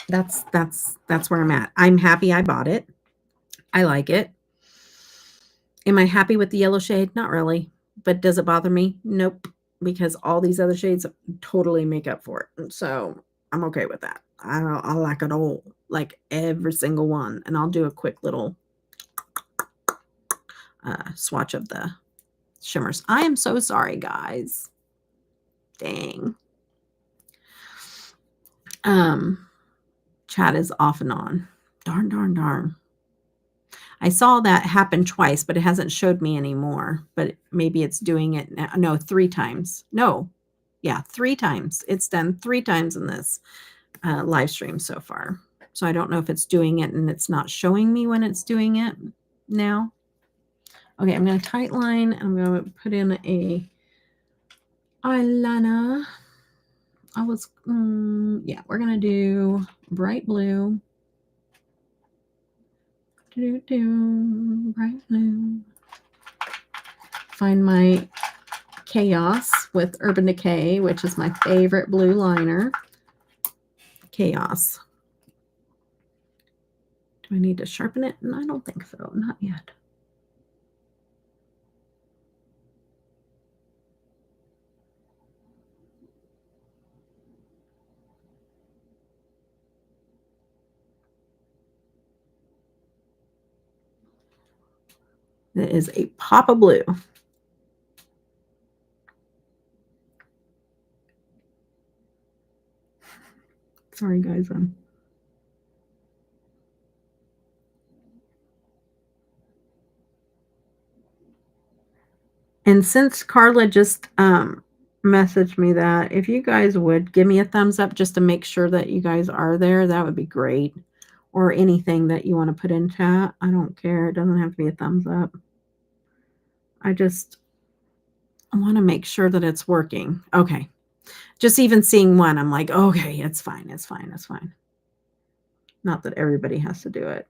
S1: That's where I'm at. I'm happy I bought it. I like it. Am I happy with the yellow shade? Not really. But does it bother me? Nope. Because all these other shades totally make up for it. So I'm okay with that. I like it all. Like every single one. And I'll do a quick little swatch of the shimmers. I am so sorry, guys. Dang. Chat is off and on. Darn. I saw that happen twice, but it hasn't showed me anymore. But maybe it's doing it now. No, 3 times. No. Yeah, 3 times. It's done 3 times in this live stream so far. So I don't know if it's doing it and it's not showing me when it's doing it now. Okay, I'm going to tight line. I'm going to put in a eyeliner. Yeah, we're going to do bright blue. Bright blue. Find my Chaos with Urban Decay, which is my favorite blue liner. Chaos. Do I need to sharpen it? No, I don't think so. Not yet. It is a pop of blue. Sorry, guys. And since Carla just messaged me that, if you guys would give me a thumbs up just to make sure that you guys are there, that would be great. Or anything that you want to put in chat. I don't care. It doesn't have to be a thumbs up. I want to make sure that it's working. Okay. Just even seeing one, I'm like, okay, it's fine. It's fine. It's fine. Not that everybody has to do it.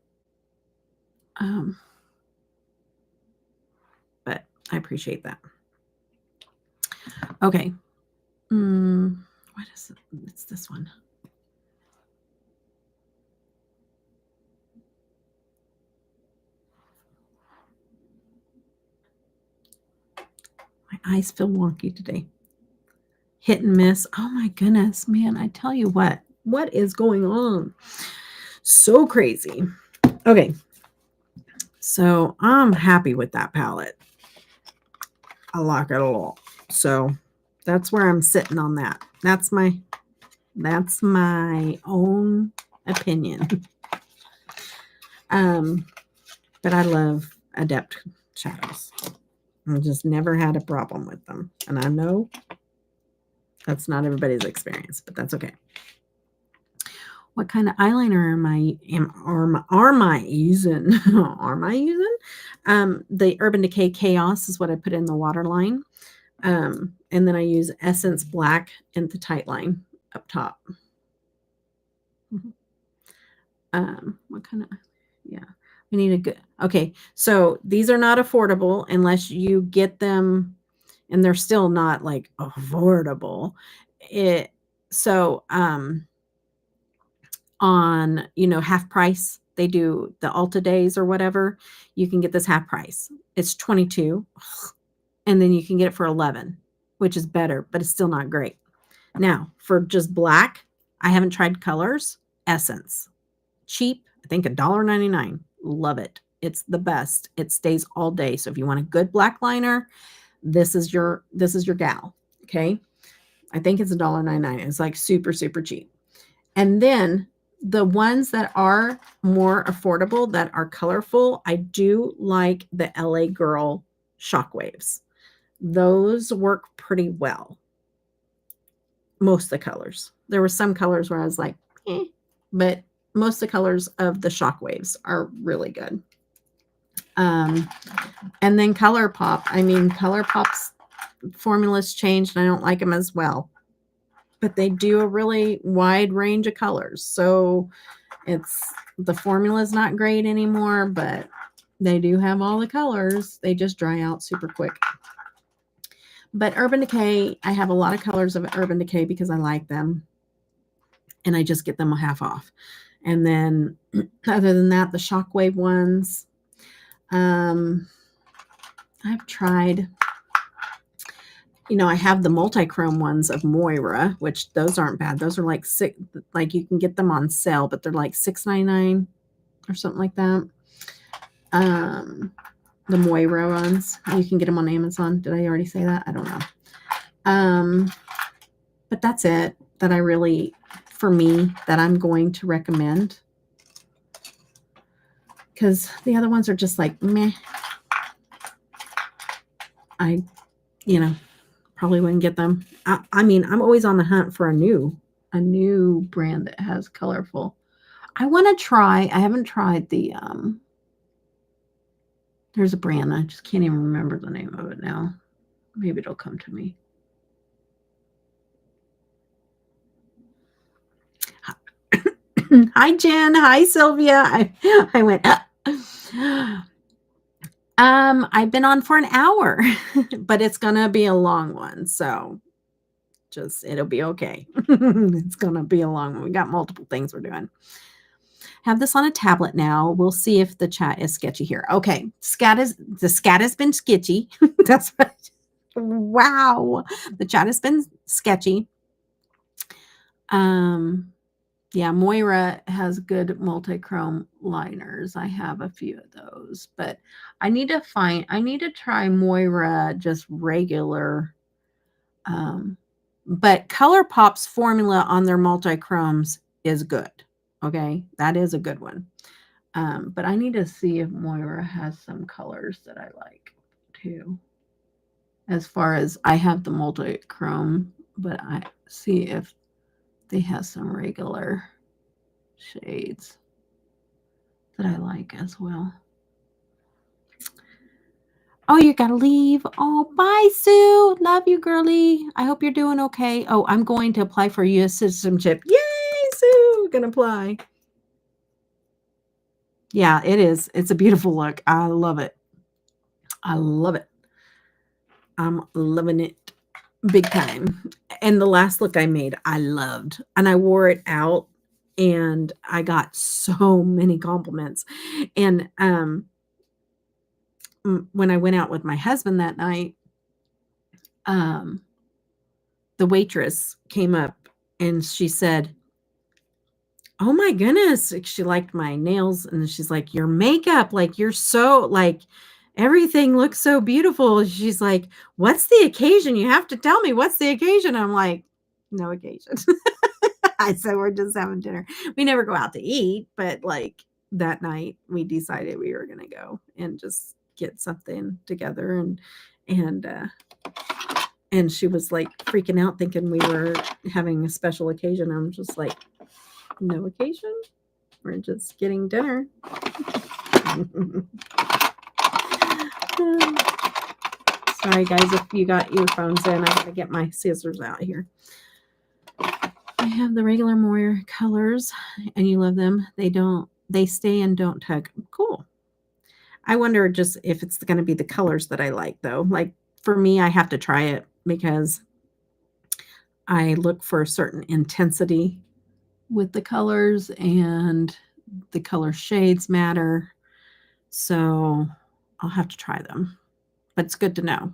S1: But I appreciate that. Okay. What is it? It's this one. My eyes feel wonky today. Hit and miss. Oh my goodness, man. I tell you what is going on? So crazy. Okay. So I'm happy with that palette. I like it a lot. So that's where I'm sitting on that. That's my own opinion. But I love Adept shadows. I just never had a problem with them. And I know that's not everybody's experience, but that's okay. What kind of eyeliner am I using? Am I using? The Urban Decay Chaos is what I put in the waterline. And then I use Essence Black in the tight line up top. What kind of, yeah, we need a good, okay. So these are not affordable unless you get them, and they're still not like affordable. On, half price, they do the Ulta days or whatever, you can get this half price. It's $22. and then you can get it for 11, which is better, but it's still not great. Now, for just black, I haven't tried colors. Essence. Cheap, I think $1.99. Love it. It's the best. It stays all day. So if you want a good black liner, this is your gal. Okay. I think it's $1.99. It's like super, super cheap. And then the ones that are more affordable, that are colorful, I do like the LA Girl Shockwaves. Those work pretty well. Most of the colors. There were some colors where I was like, eh, but most of the colors of the Shockwaves are really good. And then ColourPop. I mean, ColourPop's formulas changed, and I don't like them as well. But they do a really wide range of colors. So the formula is not great anymore, but they do have all the colors. They just dry out super quick. But Urban Decay, I have a lot of colors of Urban Decay because I like them. And I just get them a half off. And then other than that, the Shockwave ones, I've tried, I have the multi-chrome ones of Moira, which those aren't bad. Those are like you can get them on sale, but they're like $6.99 or something like that. The Moira ones, you can get them on Amazon. Did I already say that? I don't know. But that's it that I really, for me, that I'm going to recommend. Because the other ones are just like, meh. I, probably wouldn't get them. I mean, I'm always on the hunt for a new brand that has colorful. I want to try, I haven't tried the, there's a brand, I just can't even remember the name of it now. Maybe it'll come to me. Hi, Jen. Hi, Sylvia. I went, I've been on for an hour, but it's going to be a long one. So it'll be okay. It's going to be a long one. We got multiple things we're doing. Have this on a tablet now. We'll see if the chat is sketchy here. Okay. The scat has been sketchy. That's right. Wow. The chat has been sketchy. Yeah, Moira has good multi-chrome liners. I have a few of those, but I need to try Moira just regular. But ColourPop's formula on their multi-chromes is good. Okay, that is a good one. But I need to see if Moira has some colors that I like too. As far as I have the multi-chrome, but I see if they have some regular shades that I like as well. Oh, you gotta leave. Oh, bye, Sue. Love you, girly. I hope you're doing okay. Oh, I'm going to apply for U.S. citizenship. Yay, Sue. Gonna apply. Yeah, it is. It's a beautiful look. I love it. I love it. I'm loving it big time. And the last look I made, I loved. And I wore it out and I got so many compliments. And when I went out with my husband that night, the waitress came up and she said, "Oh my goodness," she liked my nails, and she's like, "Your makeup, like you're so like everything looks so beautiful." She's like, "What's the occasion? You have to tell me what's the occasion." I'm like, "No occasion." I said, "We're just having dinner. We never go out to eat, but like that night we decided we were going to go and just get something together." And she was like freaking out thinking we were having a special occasion. I'm just like, "No occasion. We're just getting dinner." Sorry, guys, if you got earphones in, I gotta get my scissors out here. I have the regular Moira colors, and you love them. They stay and don't tug. Cool. I wonder just if it's going to be the colors that I like, though. Like, for me, I have to try it because I look for a certain intensity with the colors, and the color shades matter. So I'll have to try them. But it's good to know.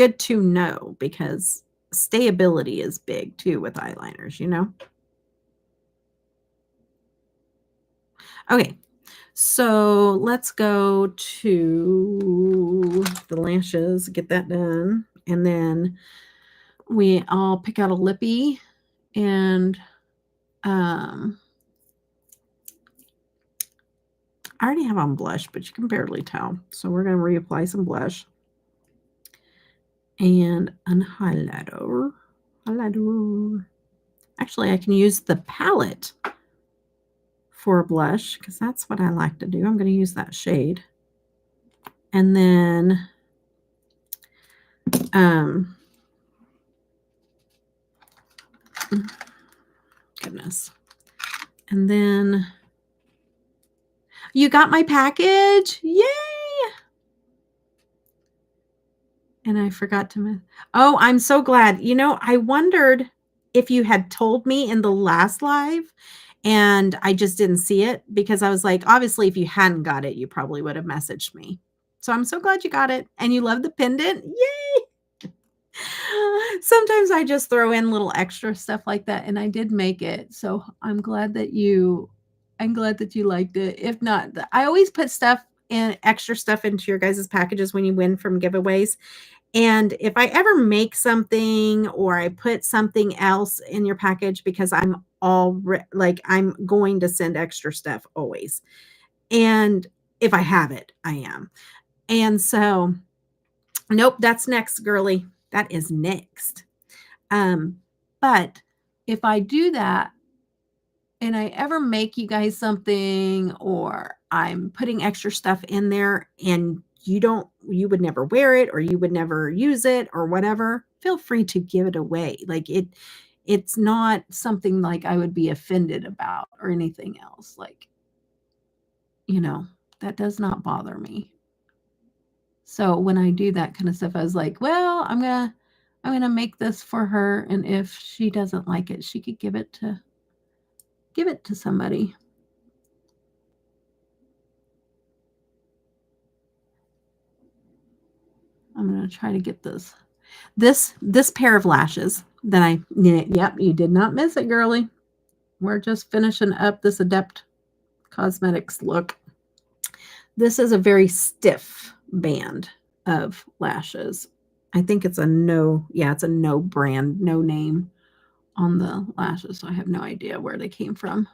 S1: good to know because stayability is big too with eyeliners, you know? Okay, so let's go to the lashes, get that done. And then I'll pick out a lippy and I already have on blush, but you can barely tell. So we're going to reapply some blush and a highlighter. Actually, I can use the palette for a blush because that's what I like to do. I'm going to use that shade. And then goodness. And then you got my package. Yay! And I forgot to oh, I'm so glad. You know, I wondered if you had told me in the last live and I just didn't see it because I was like, obviously, if you hadn't got it, you probably would have messaged me. So I'm so glad you got it and you love the pendant. Yay! Sometimes I just throw in little extra stuff like that, and I did make it. So I'm glad that you liked it. If not, I always put stuff in extra stuff into your guys' packages when you win from giveaways. And if I ever make something or I put something else in your package because I'm I'm going to send extra stuff always. And if I have it, I am. And so, nope, that's next, girly. That is next. But if I do that and I ever make you guys something or I'm putting extra stuff in there and you would never wear it or you would never use it or whatever, feel free to give it away. Like it's not something like I would be offended about or anything else. Like, you know, that does not bother me. So when I do that kind of stuff, I was like, well, I'm gonna make this for her, and if she doesn't like it, she could give it to somebody. I'm gonna try to get this pair of lashes that yep, you did not miss it, girly. We're just finishing up this Adept Cosmetics look. This is a very stiff band of lashes. I think it's it's a no brand, no name on the lashes. So I have no idea where they came from.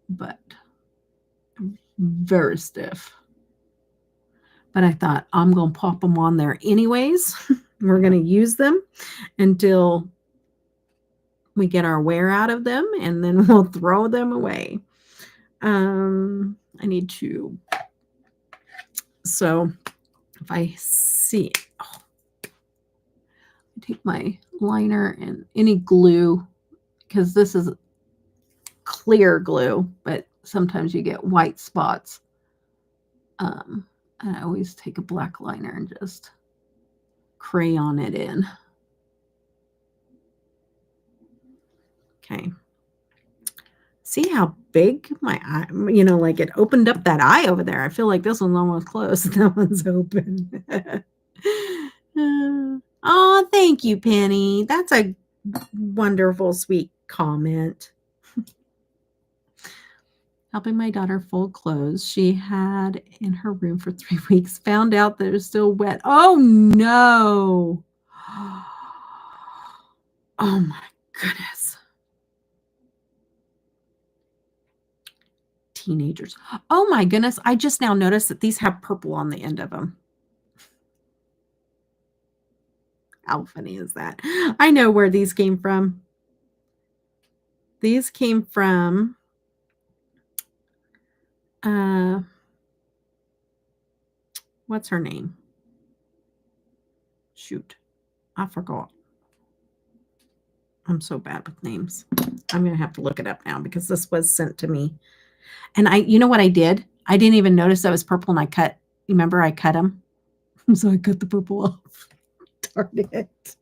S1: But very stiff. But I thought I'm going to pop them on there anyways. We're going to use them until we get our wear out of them, and then we'll throw them away. I need to, so if I see, I take my liner and any glue, because this is clear glue, but sometimes you get white spots. And I always take a black liner and just crayon it in. Okay. See how big my eye, like it opened up that eye over there. I feel like this one's almost closed. That one's open. Oh, thank you, Penny. That's a wonderful, sweet comment. Helping my daughter fold clothes she had in her room for 3 weeks. Found out that it was still wet. Oh, no. Oh, my goodness. Teenagers. Oh, my goodness. I just now noticed that these have purple on the end of them. How funny is that? I know where these came from. These came from what's her name? Shoot. I forgot. I'm so bad with names. I'm going to have to look it up now because this was sent to me. And you know what I did? I didn't even notice that was purple, and remember I cut them? So I cut the purple off. Darn it.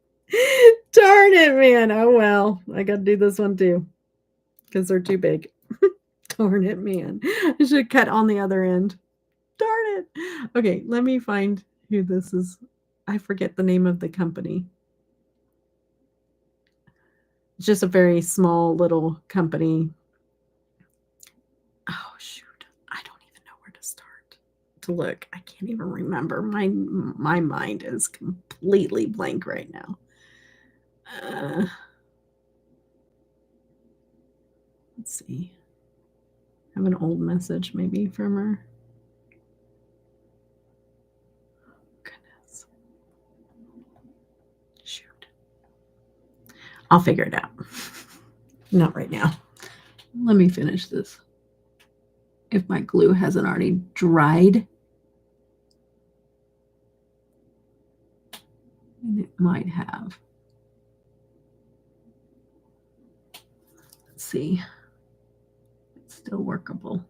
S1: Darn it, man. Oh, well. I got to do this one too because they're too big. Darn it, man. I should cut on the other end. Darn it. Okay, let me find who this is. I forget the name of the company. It's just a very small little company. Oh, shoot. I don't even know where to start to look. I can't even remember. My mind is completely blank right now. Let's see. I have an old message maybe from her. Goodness. Shoot. I'll figure it out. Not right now. Let me finish this. If my glue hasn't already dried. And it might have. Let's see. It's still workable.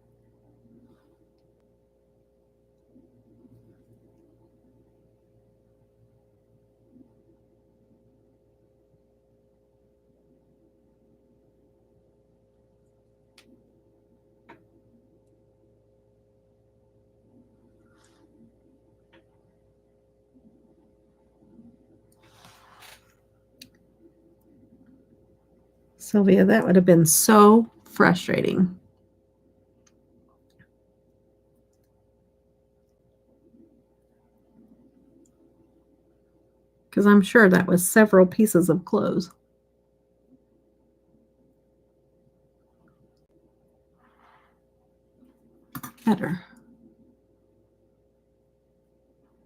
S1: Sylvia, that would have been so frustrating. Because I'm sure that was several pieces of clothes. Better.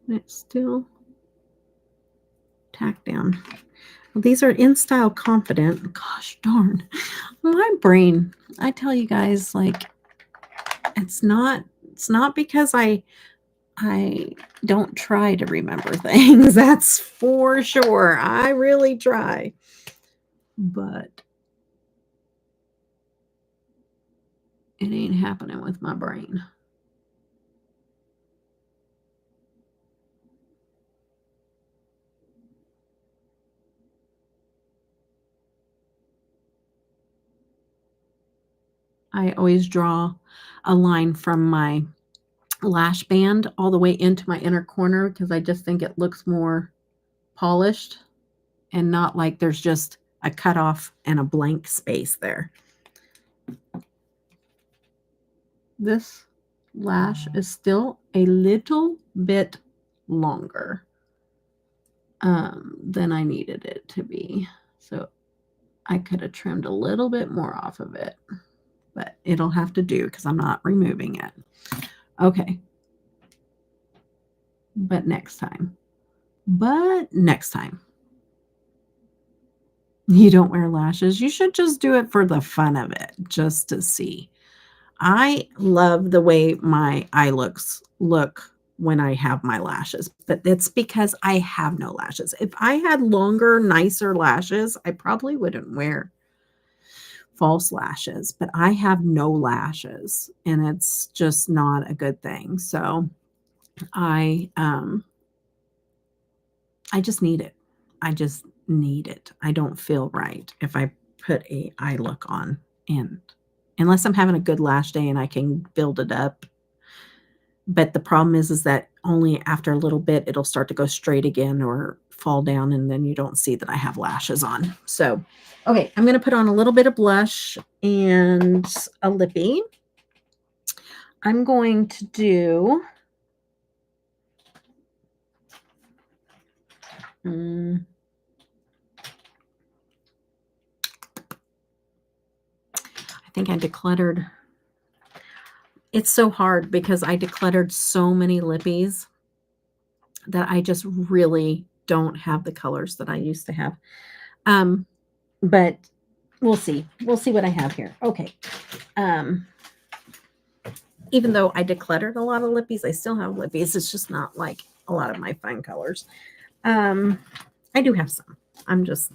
S1: It's still tacked down. Well, these are in style confident. Gosh darn. My brain. I tell you guys, like, it's not because I don't try to remember things. That's for sure. I really try. But it ain't happening with my brain. I always draw a line from my lash band all the way into my inner corner because I just think it looks more polished and not like there's just a cutoff and a blank space there. This lash is still a little bit longer than I needed it to be. So I could have trimmed a little bit more off of it, but it'll have to do because I'm not removing it. Okay. But next time. You don't wear lashes. You should just do it for the fun of it, just to see. I love the way my eye looks look when I have my lashes, but it's because I have no lashes. If I had longer, nicer lashes, I probably wouldn't wear false lashes, but I have no lashes and it's just not a good thing. So I just need it. I just need it. I don't feel right if I put a eye look on, and unless I'm having a good lash day and I can build it up. But the problem is that only after a little bit it'll start to go straight again or fall down, and then you don't see that I have lashes on. So, okay, I'm going to put on a little bit of blush and a lippy. I'm going to do I think I decluttered. It's so hard because I decluttered so many lippies that I just really don't have the colors that I used to have. But we'll see. We'll see what I have here. Okay. Even though I decluttered a lot of lippies, I still have lippies. It's just not like a lot of my fun colors. I do have some. I'm just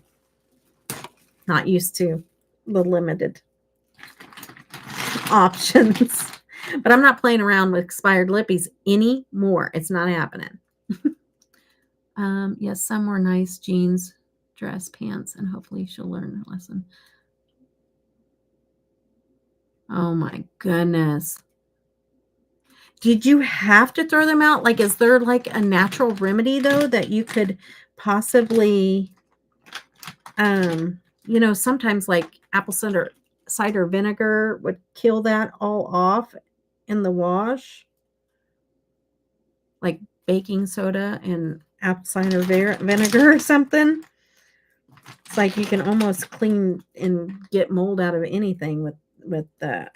S1: not used to the limited options. But I'm not playing around with expired lippies anymore. It's not happening. Yes, some were nice jeans, dress, pants, and hopefully she'll learn her lesson. Oh my goodness. Did you have to throw them out? Like, is there like a natural remedy though that you could possibly, you know, sometimes like apple cider vinegar would kill that all off in the wash, like baking soda and apple cider vinegar or something. It's like you can almost clean and get mold out of anything with that.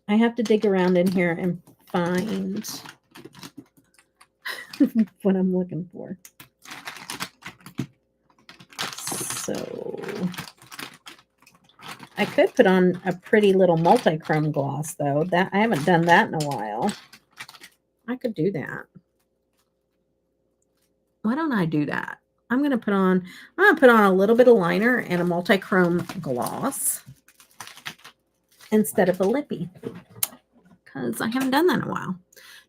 S1: I have to dig around in here and find what I'm looking for. So I could put on a pretty little multi-chrome gloss though. That I haven't done that in a while. I could do that. Why don't I do that? I'm gonna put on a little bit of liner and a multi-chrome gloss instead of a lippy, because I haven't done that in a while.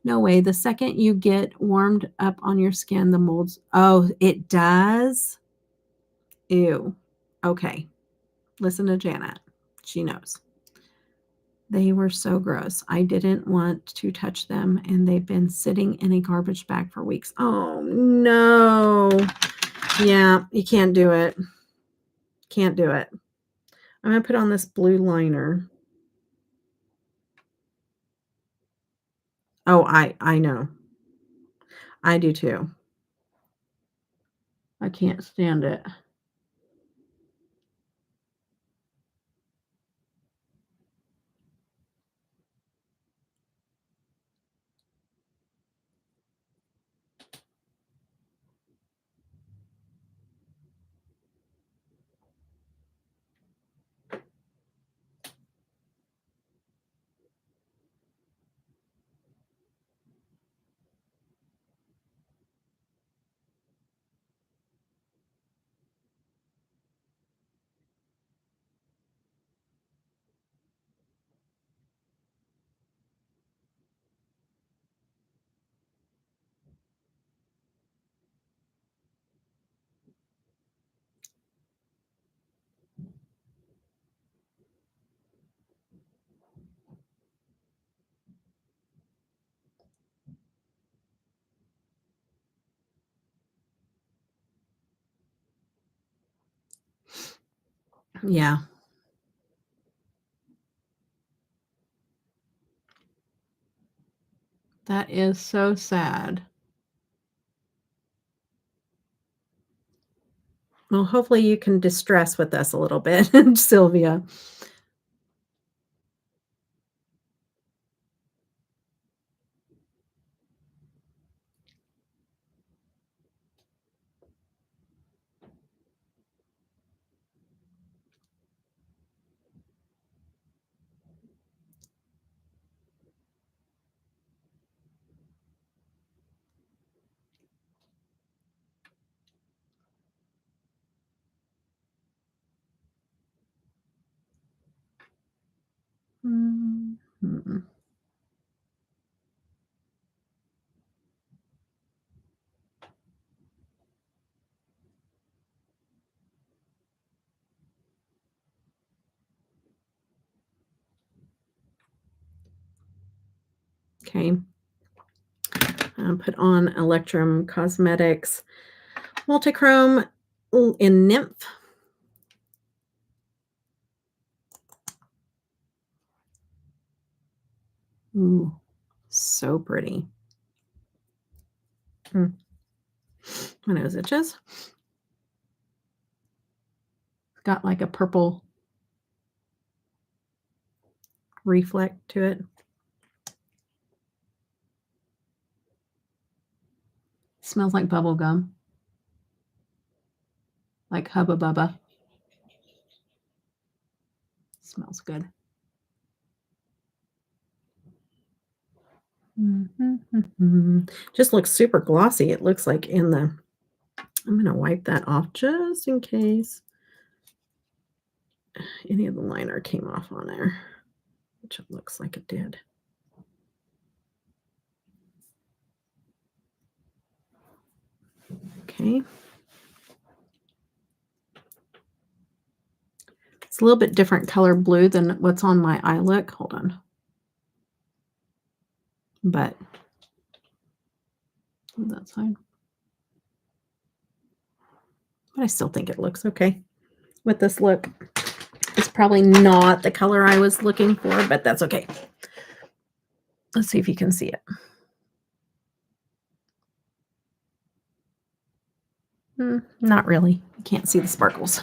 S1: No way. The second you get warmed up on your skin, the molds. Oh, it does? Ew. Okay. Listen to Janet. She knows. They were so gross. I didn't want to touch them, and they've been sitting in a garbage bag for weeks. Oh, no. Yeah, you can't do it. Can't do it. I'm going to put on this blue liner. Oh, I know. I do too. I can't stand it. Yeah. That is so sad. Well, hopefully you can distress with us a little bit, Sylvia. Mhm. Okay. Put on Electrum Cosmetics Multichrome in Nymph. Ooh, so pretty. My nose itches. Got like a purple reflect to it. Smells like bubble gum. Like Hubba Bubba. Smells good. Just looks super glossy. It looks like in the, I'm going to wipe that off just in case any of the liner came off on there, which it looks like it did. Okay. It's a little bit different color blue than what's on my eye look. Hold on. But that side. But I still think it looks okay with this look. It's probably not the color I was looking for, but that's okay. Let's see if you can see it. Not really. You can't see the sparkles.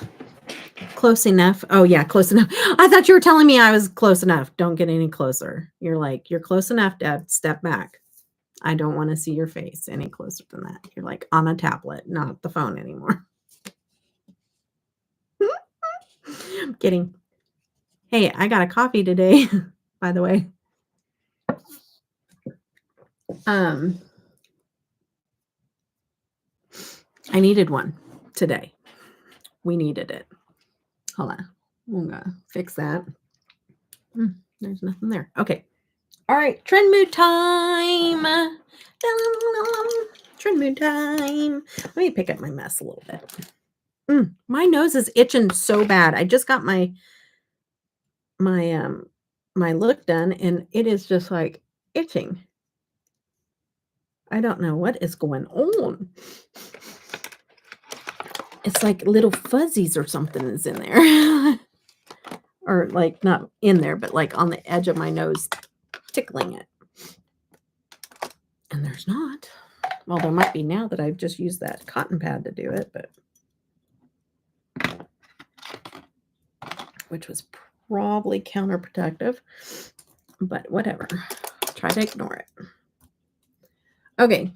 S1: Close enough. Oh, yeah, close enough. I thought you were telling me I was close enough. Don't get any closer. You're like, you're close enough, Deb. Step back. I don't want to see your face any closer than that. You're like on a tablet, not the phone anymore. I'm kidding. Hey, I got a coffee today, by the way. I needed one today. We needed it. Hold on. I'm going to fix that. There's nothing there. Okay. All right. Trendmood time. Trendmood time. Let me pick up my mess a little bit. My nose is itching so bad. I just got my look done and it is just like itching. I don't know what is going on. It's like little fuzzies or something is in there. Or like not in there, but like on the edge of my nose, tickling it. And there's not. Well, there might be now that I've just used that cotton pad to do it, but which was probably counterproductive, but whatever. Try to ignore it. Okay.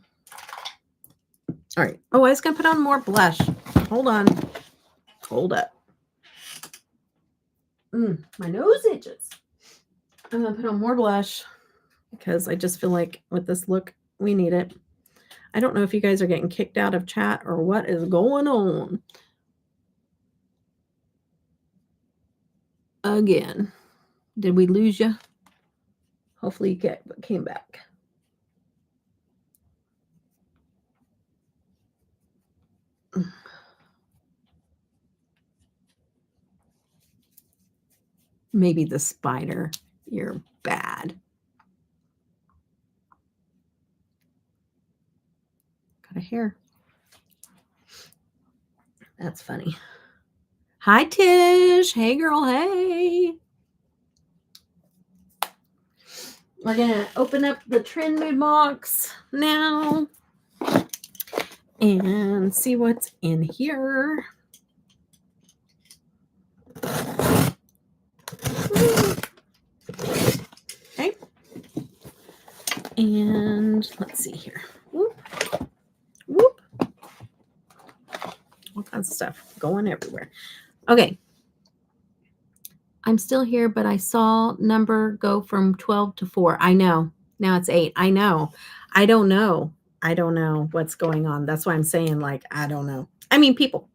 S1: All right. Oh, I was going to put on more blush. Hold on. Hold up. My nose itches. I'm going to put on more blush because I just feel like with this look, we need it. I don't know if you guys are getting kicked out of chat or what is going on. Again. Did we lose you? Hopefully you came back. Maybe the spider. You're bad. Got a hair. That's funny. Hi, Tish. Hey, girl. Hey. We're going to open up the Trendmood box now and see what's in here. Okay. And let's see here. Whoop. Whoop. All kinds of stuff going everywhere. Okay. I'm still here, but I saw number go from 12 to 4. I know. Now it's 8. I know. I don't know. I don't know what's going on. That's why I'm saying, like, I don't know. I mean, people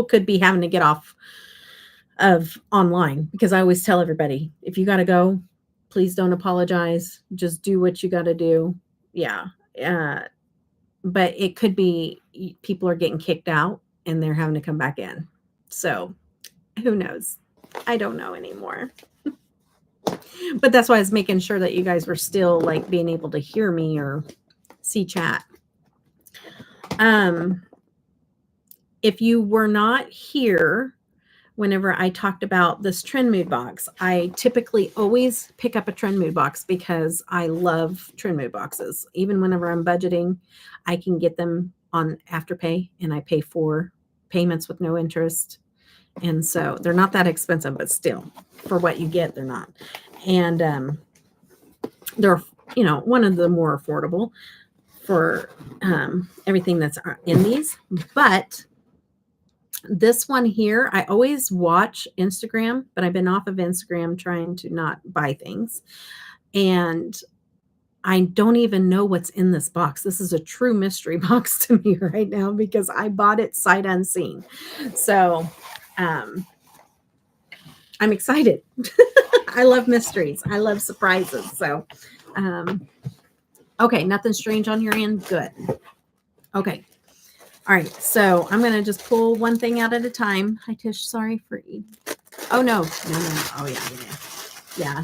S1: could be having to get off of online because I always tell everybody, if you got to go, please don't apologize. Just do what you got to do. Yeah. But it could be people are getting kicked out and they're having to come back in. So who knows? I don't know anymore. But that's why I was making sure that you guys were still like being able to hear me or see chat. If you were not here whenever I talked about this Trendmood box, I typically always pick up a Trendmood box because I love Trendmood boxes. Even whenever I'm budgeting, I can get them on Afterpay and I pay 4 payments with no interest. And so they're not that expensive, but still for what you get, they're not. And they're, you know, one of the more affordable for everything that's in these. But this one here, I always watch Instagram, but I've been off of Instagram trying to not buy things. And I don't even know what's in this box. This is a true mystery box to me right now because I bought it sight unseen. So I'm excited. I love mysteries. I love surprises. So, okay. Nothing strange on your end. Good. Okay. All right. So I'm going to just pull one thing out at a time. Hi, Tish. Sorry for eating. Oh, no. Oh, yeah. Yeah,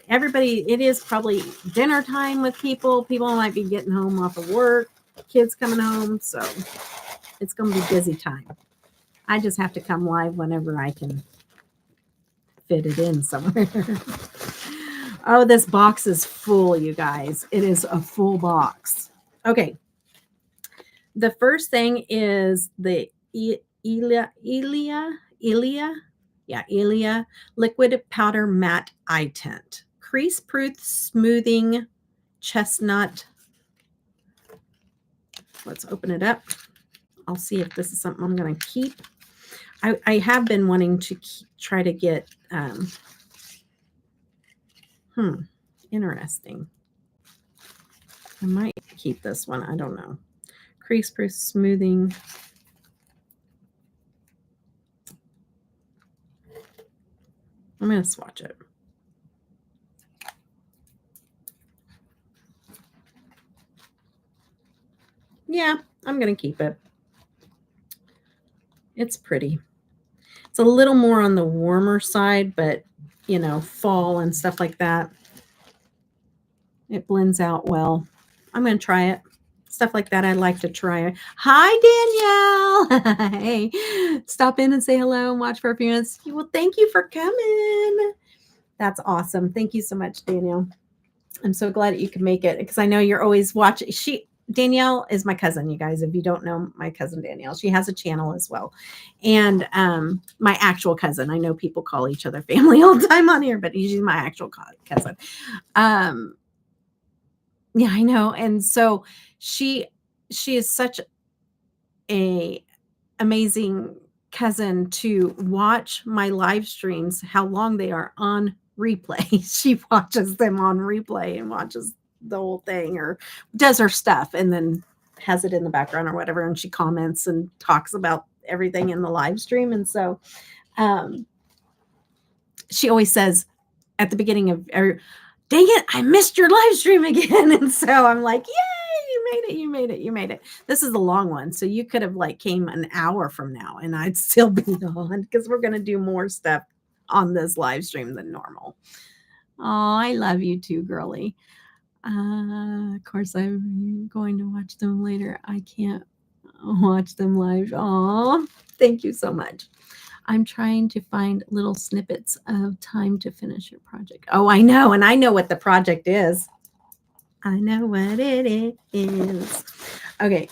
S1: everybody, it is probably dinner time with people. People might be getting home off of work, kids coming home. So it's going to be busy time. I just have to come live whenever I can fit it in somewhere. Oh, this box is full, you guys. It is a full box. Okay. The first thing is the Ilia Liquid Powder Matte Eye Tint. Crease Proof Smoothing Chestnut. Let's open it up. I'll see if this is something I'm going to keep. I have been wanting to try to get, interesting. I might keep this one. I don't know. Crease Proof Smoothing. I'm going to swatch it. Yeah, I'm going to keep it. It's pretty. It's a little more on the warmer side, but, you know, fall and stuff like that. It blends out well. I'm going to try it. Stuff like that, I like to try it. Hi, Danielle. Hey, stop in and say hello and watch for a few minutes. Well, thank you for coming. That's awesome. Thank you so much, Danielle. I'm so glad that you can make it because I know you're always watching. Danielle is my cousin, you guys. If you don't know my cousin Danielle, she has a channel as well. And my actual cousin. I know people call each other family all the time on here, but she's my actual cousin. Yeah, I know. And so she is such a amazing cousin to watch my live streams, how long they are on replay. She watches them on replay and watches the whole thing or does her stuff and then has it in the background or whatever. And she comments and talks about everything in the live stream. And so she always says at the beginning of every, dang it, I missed your live stream again. And so I'm like, yay, you made it. This is a long one. So you could have like came an hour from now and I'd still be on because we're going to do more stuff on this live stream than normal. Oh, I love you too, girly. Of course, I'm going to watch them later. I can't watch them live. Oh, thank you so much. I'm trying to find little snippets of time to finish your project. Oh, I know. And I know what the project is. I know what it is. Okay.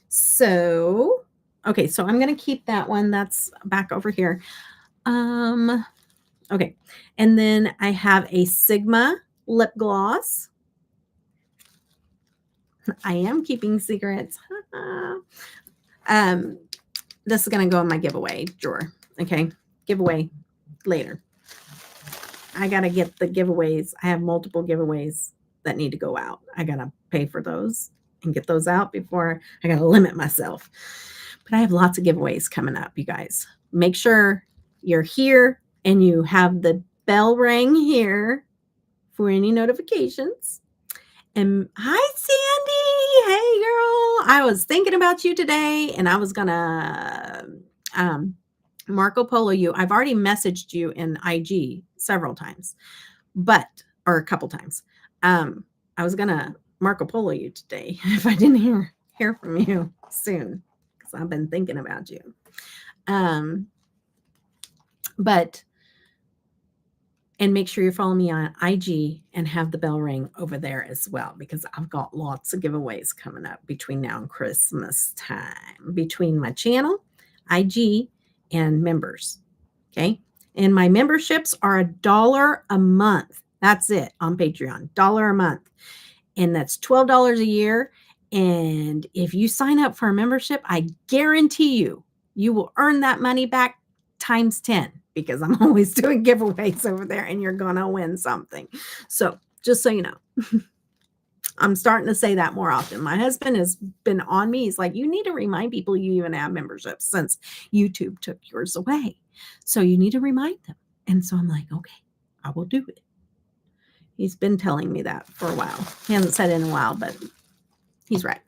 S1: So I'm going to keep that one. That's back over here. Okay. And then I have a Sigma lip gloss. I am keeping secrets. This is going to go in my giveaway drawer. Okay. Giveaway later. I got to get the giveaways. I have multiple giveaways that need to go out. I got to pay for those and get those out before I got to limit myself. But I have lots of giveaways coming up, you guys. Make sure you're here and you have the bell ring here for any notifications. And hi, Sandy. Hey, girl. I was thinking about you today and I was going to Marco Polo you. I've already messaged you in IG several times, or a couple times. I was going to Marco Polo you today if I didn't hear from you soon because I've been thinking about you. And make sure you follow me on IG and have the bell ring over there as well, because I've got lots of giveaways coming up between now and Christmas time, between my channel, IG, and members. Okay. And my memberships are $1 a month. That's it on Patreon, $1 a month. And that's $12 a year. And if you sign up for a membership, I guarantee you will earn that money back times 10. Because I'm always doing giveaways over there and you're going to win something. So just so you know, I'm starting to say that more often. My husband has been on me. He's like, you need to remind people you even have memberships since YouTube took yours away. So you need to remind them. And so I'm like, okay, I will do it. He's been telling me that for a while. He hasn't said it in a while, but he's right.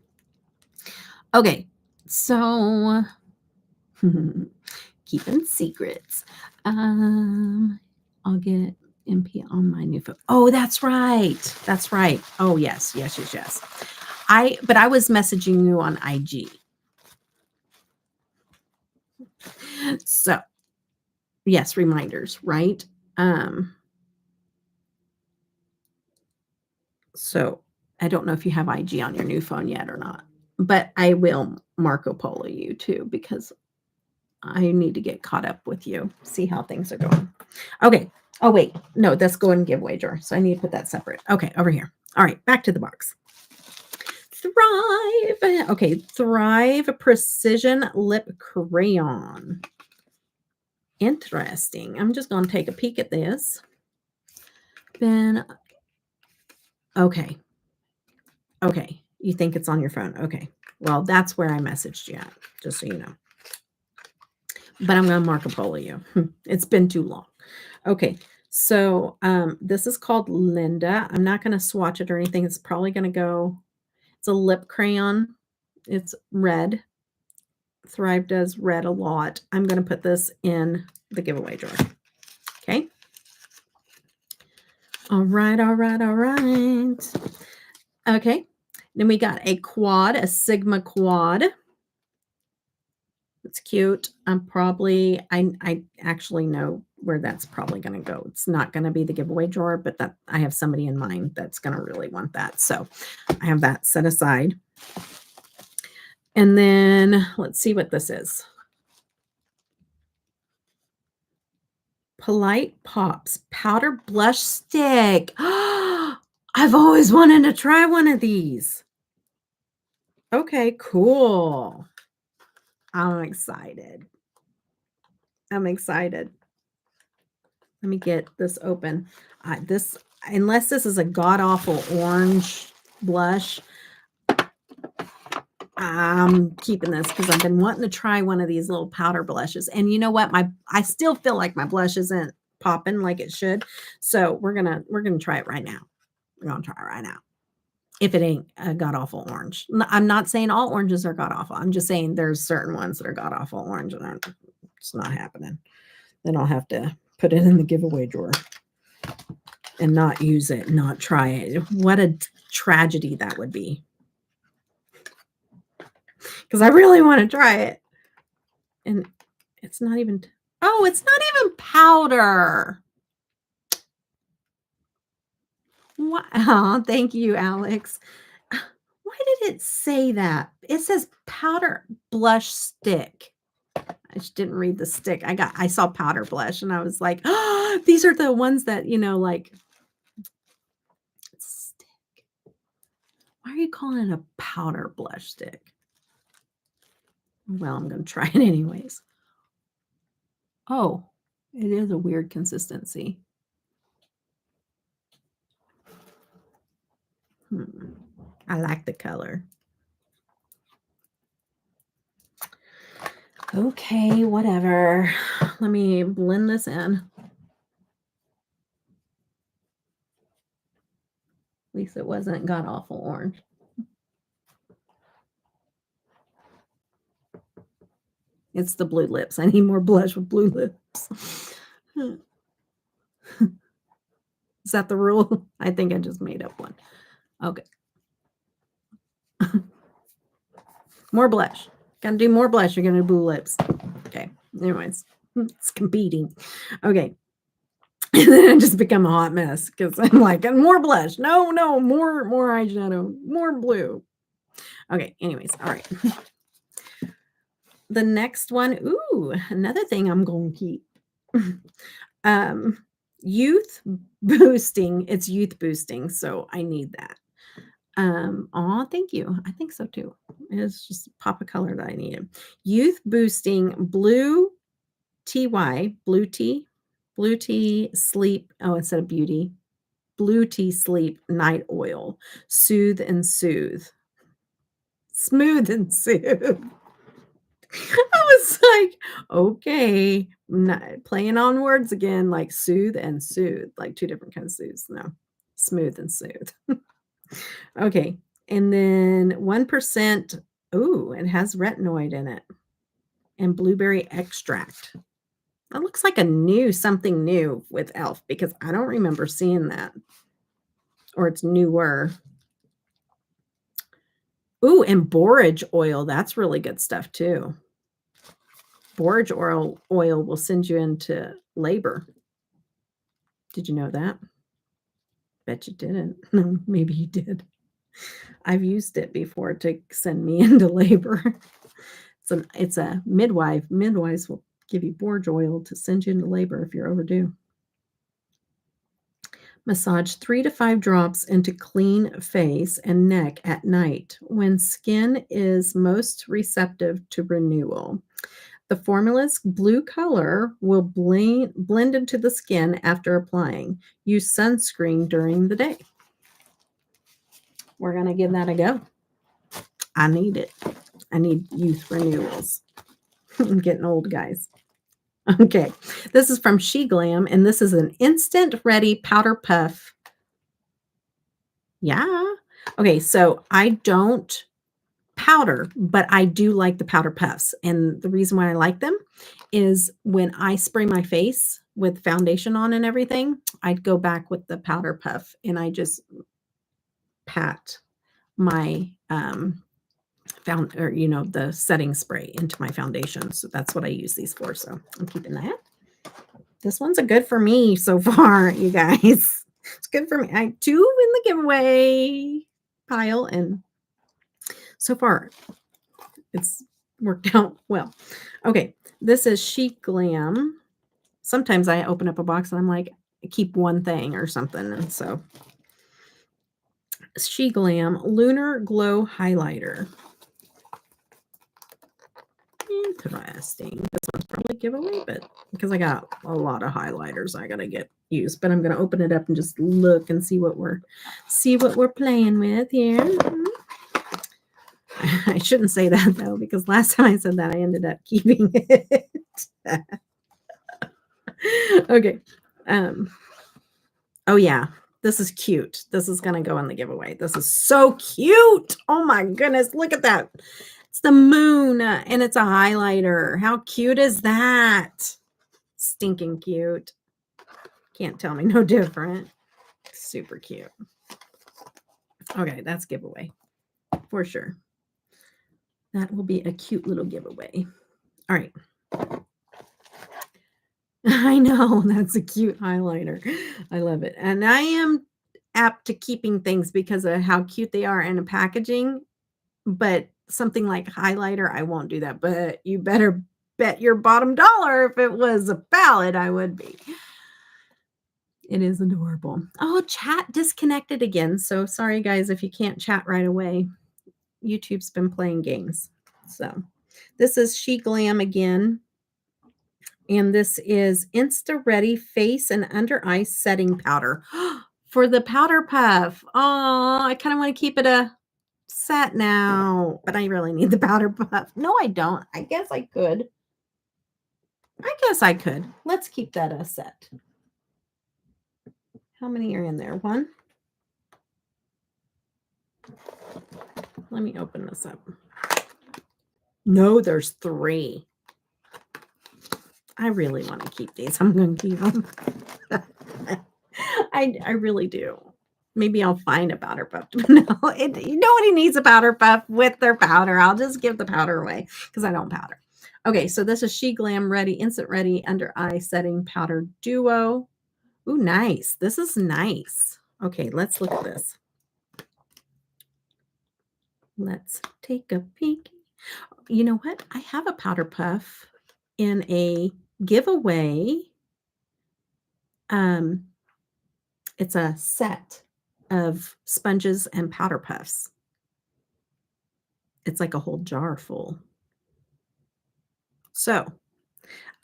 S1: Okay, so Keeping secrets. I'll get MP on my new phone. Oh, that's right. That's right. Oh, yes. But I was messaging you on IG. So, yes, reminders, right? So I don't know if you have IG on your new phone yet or not, but I will Marco Polo you too, because I need to get caught up with you, see how things are going. Okay. Oh, wait. No, that's go in giveaway jar. So I need to put that separate. Okay, over here. All right, back to the box. Thrive. Okay, Thrive Precision Lip Crayon. Interesting. I'm just going to take a peek at this. Then, okay. Okay. You think it's on your phone. Okay. Well, that's where I messaged you at, just so you know. But I'm going to Marco Polo you. It's been too long. Okay. So this is called Linda. I'm not going to swatch it or anything. It's probably going to go, it's a lip crayon. It's red. Thrive does red a lot. I'm going to put this in the giveaway jar. Okay. All right. Okay. Then we got a quad, a Sigma quad. It's cute. I actually know where that's probably going to go. It's not going to be the giveaway drawer, but that I have somebody in mind that's going to really want that. So I have that set aside. And then let's see what this is. Polite Pops powder blush stick. I've always wanted to try one of these. Okay, cool. I'm excited. Let me get this open. Unless this is a god-awful orange blush, I'm keeping this because I've been wanting to try one of these little powder blushes. And you know what? I still feel like my blush isn't popping like it should. So we're gonna try it right now. We're gonna try it right now. If it ain't a god-awful orange. I'm not saying all oranges are god-awful. I'm just saying there's certain ones that are god-awful orange, and it's not happening. Then I'll have to put it in the giveaway drawer and not use it, not try it. What a tragedy that would be. Because I really want to try it. And it's not even, it's not even powder. Wow, thank you, Alex. Why did it say that? It says powder blush stick. I just didn't read the stick. I saw powder blush and I was like, oh, these are the ones that, like stick. Why are you calling it a powder blush stick? Well, I'm going to try it anyways. Oh, it is a weird consistency. I like the color. Okay, whatever. Let me blend this in. At least it wasn't god-awful orange. It's the blue lips. I need more blush with blue lips. Is that the rule? I think I just made up one. Okay. More blush. Gotta do more blush. You're gonna do blue lips. Okay. Anyways, it's competing. Okay. And then I just become a hot mess because I'm like, and more blush. No, more eyeshadow, more blue. Okay. Anyways, all right. The next one, another thing I'm going to keep. Youth boosting. It's youth boosting, so I need that. Thank you. I think so too. It's just a pop of color that I needed. Youth boosting blue blue tea sleep. Oh, instead of beauty, blue tea sleep night oil. Soothe and soothe. Smooth and soothe. I was like, okay, not playing on words again, like soothe and soothe, like two different kinds of soothes. No, smooth and soothe. Okay. And then 1%. Ooh, it has retinoid in it. and blueberry extract. That looks like something new with e.l.f. because I don't remember seeing that. Or it's newer. Ooh, and borage oil. That's really good stuff too. Borage oil will send you into labor. Did you know that? Bet you didn't. No, maybe you did. I've used it before to send me into labor. It's a midwife. Midwives will give you borage oil to send you into labor if you're overdue. Massage 3 to 5 drops into clean face and neck at night when skin is most receptive to renewal. The formula's blue color will blend into the skin after applying. Use sunscreen during the day. We're going to give that a go. I need it. I need youth renewals. I'm getting old, guys. Okay. This is from She Glam, and this is an instant ready powder puff. Yeah. Okay. So I don't powder, but I do like the powder puffs. And the reason why I like them is when I spray my face with foundation on and everything, I'd go back with the powder puff and I just pat my the setting spray into my foundation. So that's what I use these for. So I'm keeping that. This one's a good for me so far, you guys. It's good for me. I have 2 in the giveaway pile, and so far it's worked out well. Okay, this is She Glam. Sometimes I open up a box and I'm like, I keep one thing or something. And so She Glam Lunar Glow Highlighter. Interesting. This one's probably a giveaway, but because I got a lot of highlighters I gotta get used. But I'm gonna open it up and just look and see what we're playing with here. I shouldn't say that though, because last time I said that I ended up keeping it. Okay. Oh yeah, this is cute. This is gonna go in the giveaway. This is so cute. Oh my goodness, look at that. It's the moon and it's a highlighter. How cute is that? Stinking cute. Can't tell me no different. Super cute. Okay, that's giveaway for sure. That will be a cute little giveaway. All right. I know, that's a cute highlighter. I love it. And I am apt to keeping things because of how cute they are in a packaging, but something like highlighter, I won't do that. But you better bet your bottom dollar if it was a palette, I would be. It is adorable. Oh, chat disconnected again. So sorry, guys, if you can't chat right away. YouTube's been playing games. So this is She Glam again. And this is Insta Ready Face and Under Eye Setting Powder for the powder puff. Oh, I kind of want to keep it a set now, but I really need the powder puff. No, I don't. I guess I could. Let's keep that a set. How many are in there? 1. Let me open this up. No, there's 3. I really want to keep these. I'm going to keep them. I really do. Maybe I'll find a powder puff. No, nobody needs a powder puff with their powder. I'll just give the powder away because I don't powder. Okay, so this is She Glam Ready, Instant Ready Under Eye Setting Powder Duo. Ooh, nice. This is nice. Okay, let's look at this. Let's take a peek. You know what? I have a powder puff in a giveaway. It's a set of sponges and powder puffs. It's like a whole jar full. So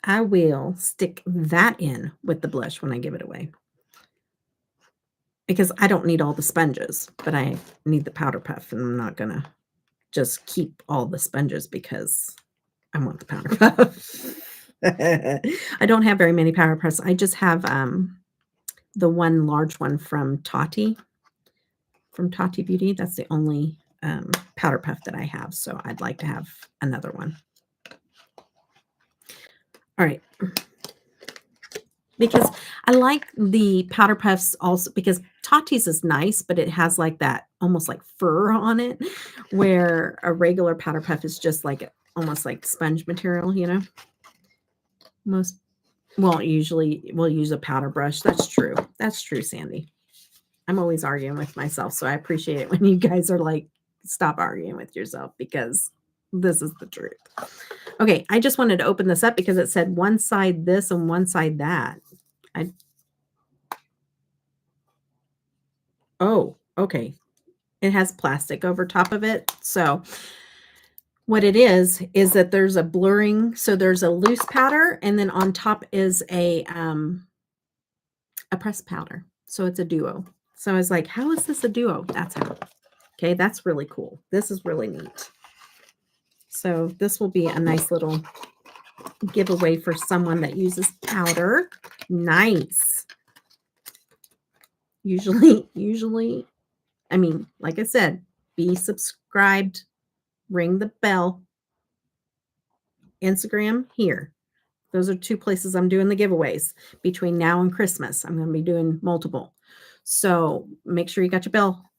S1: I will stick that in with the blush when I give it away. Because I don't need all the sponges, but I need the powder puff, and I'm not going to just keep all the sponges because I want the powder puff. I don't have very many powder puffs. I just have the one large one from Tati Beauty. That's the only powder puff that I have. So I'd like to have another one. All right. Because I like the powder puffs also because Tati's is nice, but it has like that almost like fur on it, where a regular powder puff is just like almost like sponge material, you know? Most well, usually we'll use a powder brush. That's true. That's true, Sandy. I'm always arguing with myself, so I appreciate it when you guys are like, stop arguing with yourself because this is the truth. Okay, I just wanted to open this up because it said one side this and one side that. Oh, okay. It has plastic over top of it. So what it is that there's a blurring. So there's a loose powder, and then on top is a pressed powder. So it's a duo. So I was like, how is this a duo? That's how. Okay, that's really cool. This is really neat. So this will be a nice little giveaway for someone that uses powder. Nice. Usually, I mean, like I said, be subscribed, ring the bell. Instagram here. Those are 2 places I'm doing the giveaways between now and Christmas. I'm going to be doing multiple. So make sure you got your bell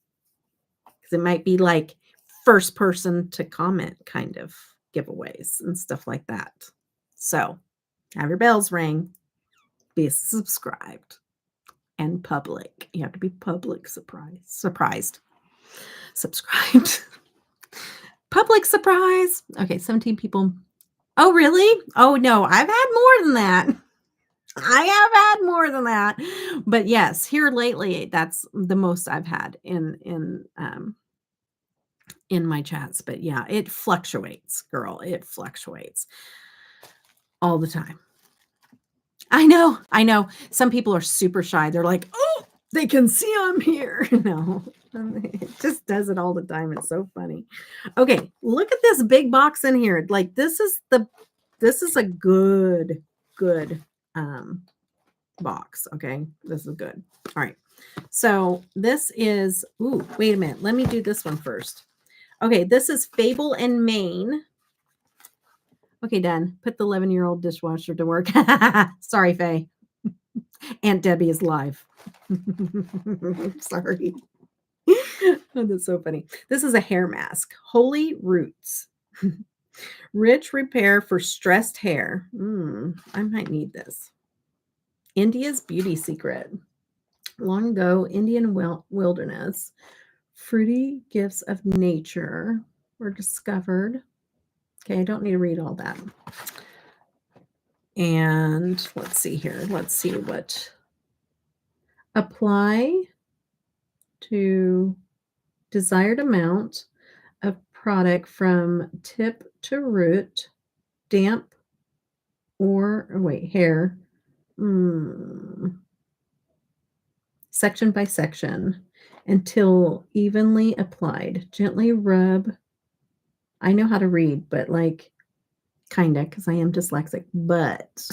S1: because it might be like first person to comment kind of giveaways and stuff like that. So have your bells ring, be subscribed, and public. You have to be public surprised. Subscribed. Public surprise. Okay, 17 people. Oh, really? Oh, no, I've had more than that. I have had more than that. But yes, here lately, that's the most I've had in my chats. But yeah, it fluctuates, girl. It fluctuates all the time. I know. Some people are super shy. They're like, oh, they can see I'm here. No, it just does it all the time. It's so funny. Okay, look at this big box in here. Like this is a good box. Okay, this is good. All right. So this is, ooh, wait a minute. Let me do this one first. Okay, this is Fable and Maine. Okay, done. Put the 11-year-old dishwasher to work. Sorry, Faye. Aunt Debbie is live. Sorry. Oh, that's so funny. This is a hair mask. Holy Roots. Rich repair for stressed hair. I might need this. India's beauty secret. Long ago, Indian wilderness. Fruity gifts of nature were discovered. Okay, I don't need to read all that. And let's see here. Let's see what. Apply to desired amount of product from tip to root, damp or hair, section by section until evenly applied. Gently rub. I know how to read, but like kind of because I am dyslexic, but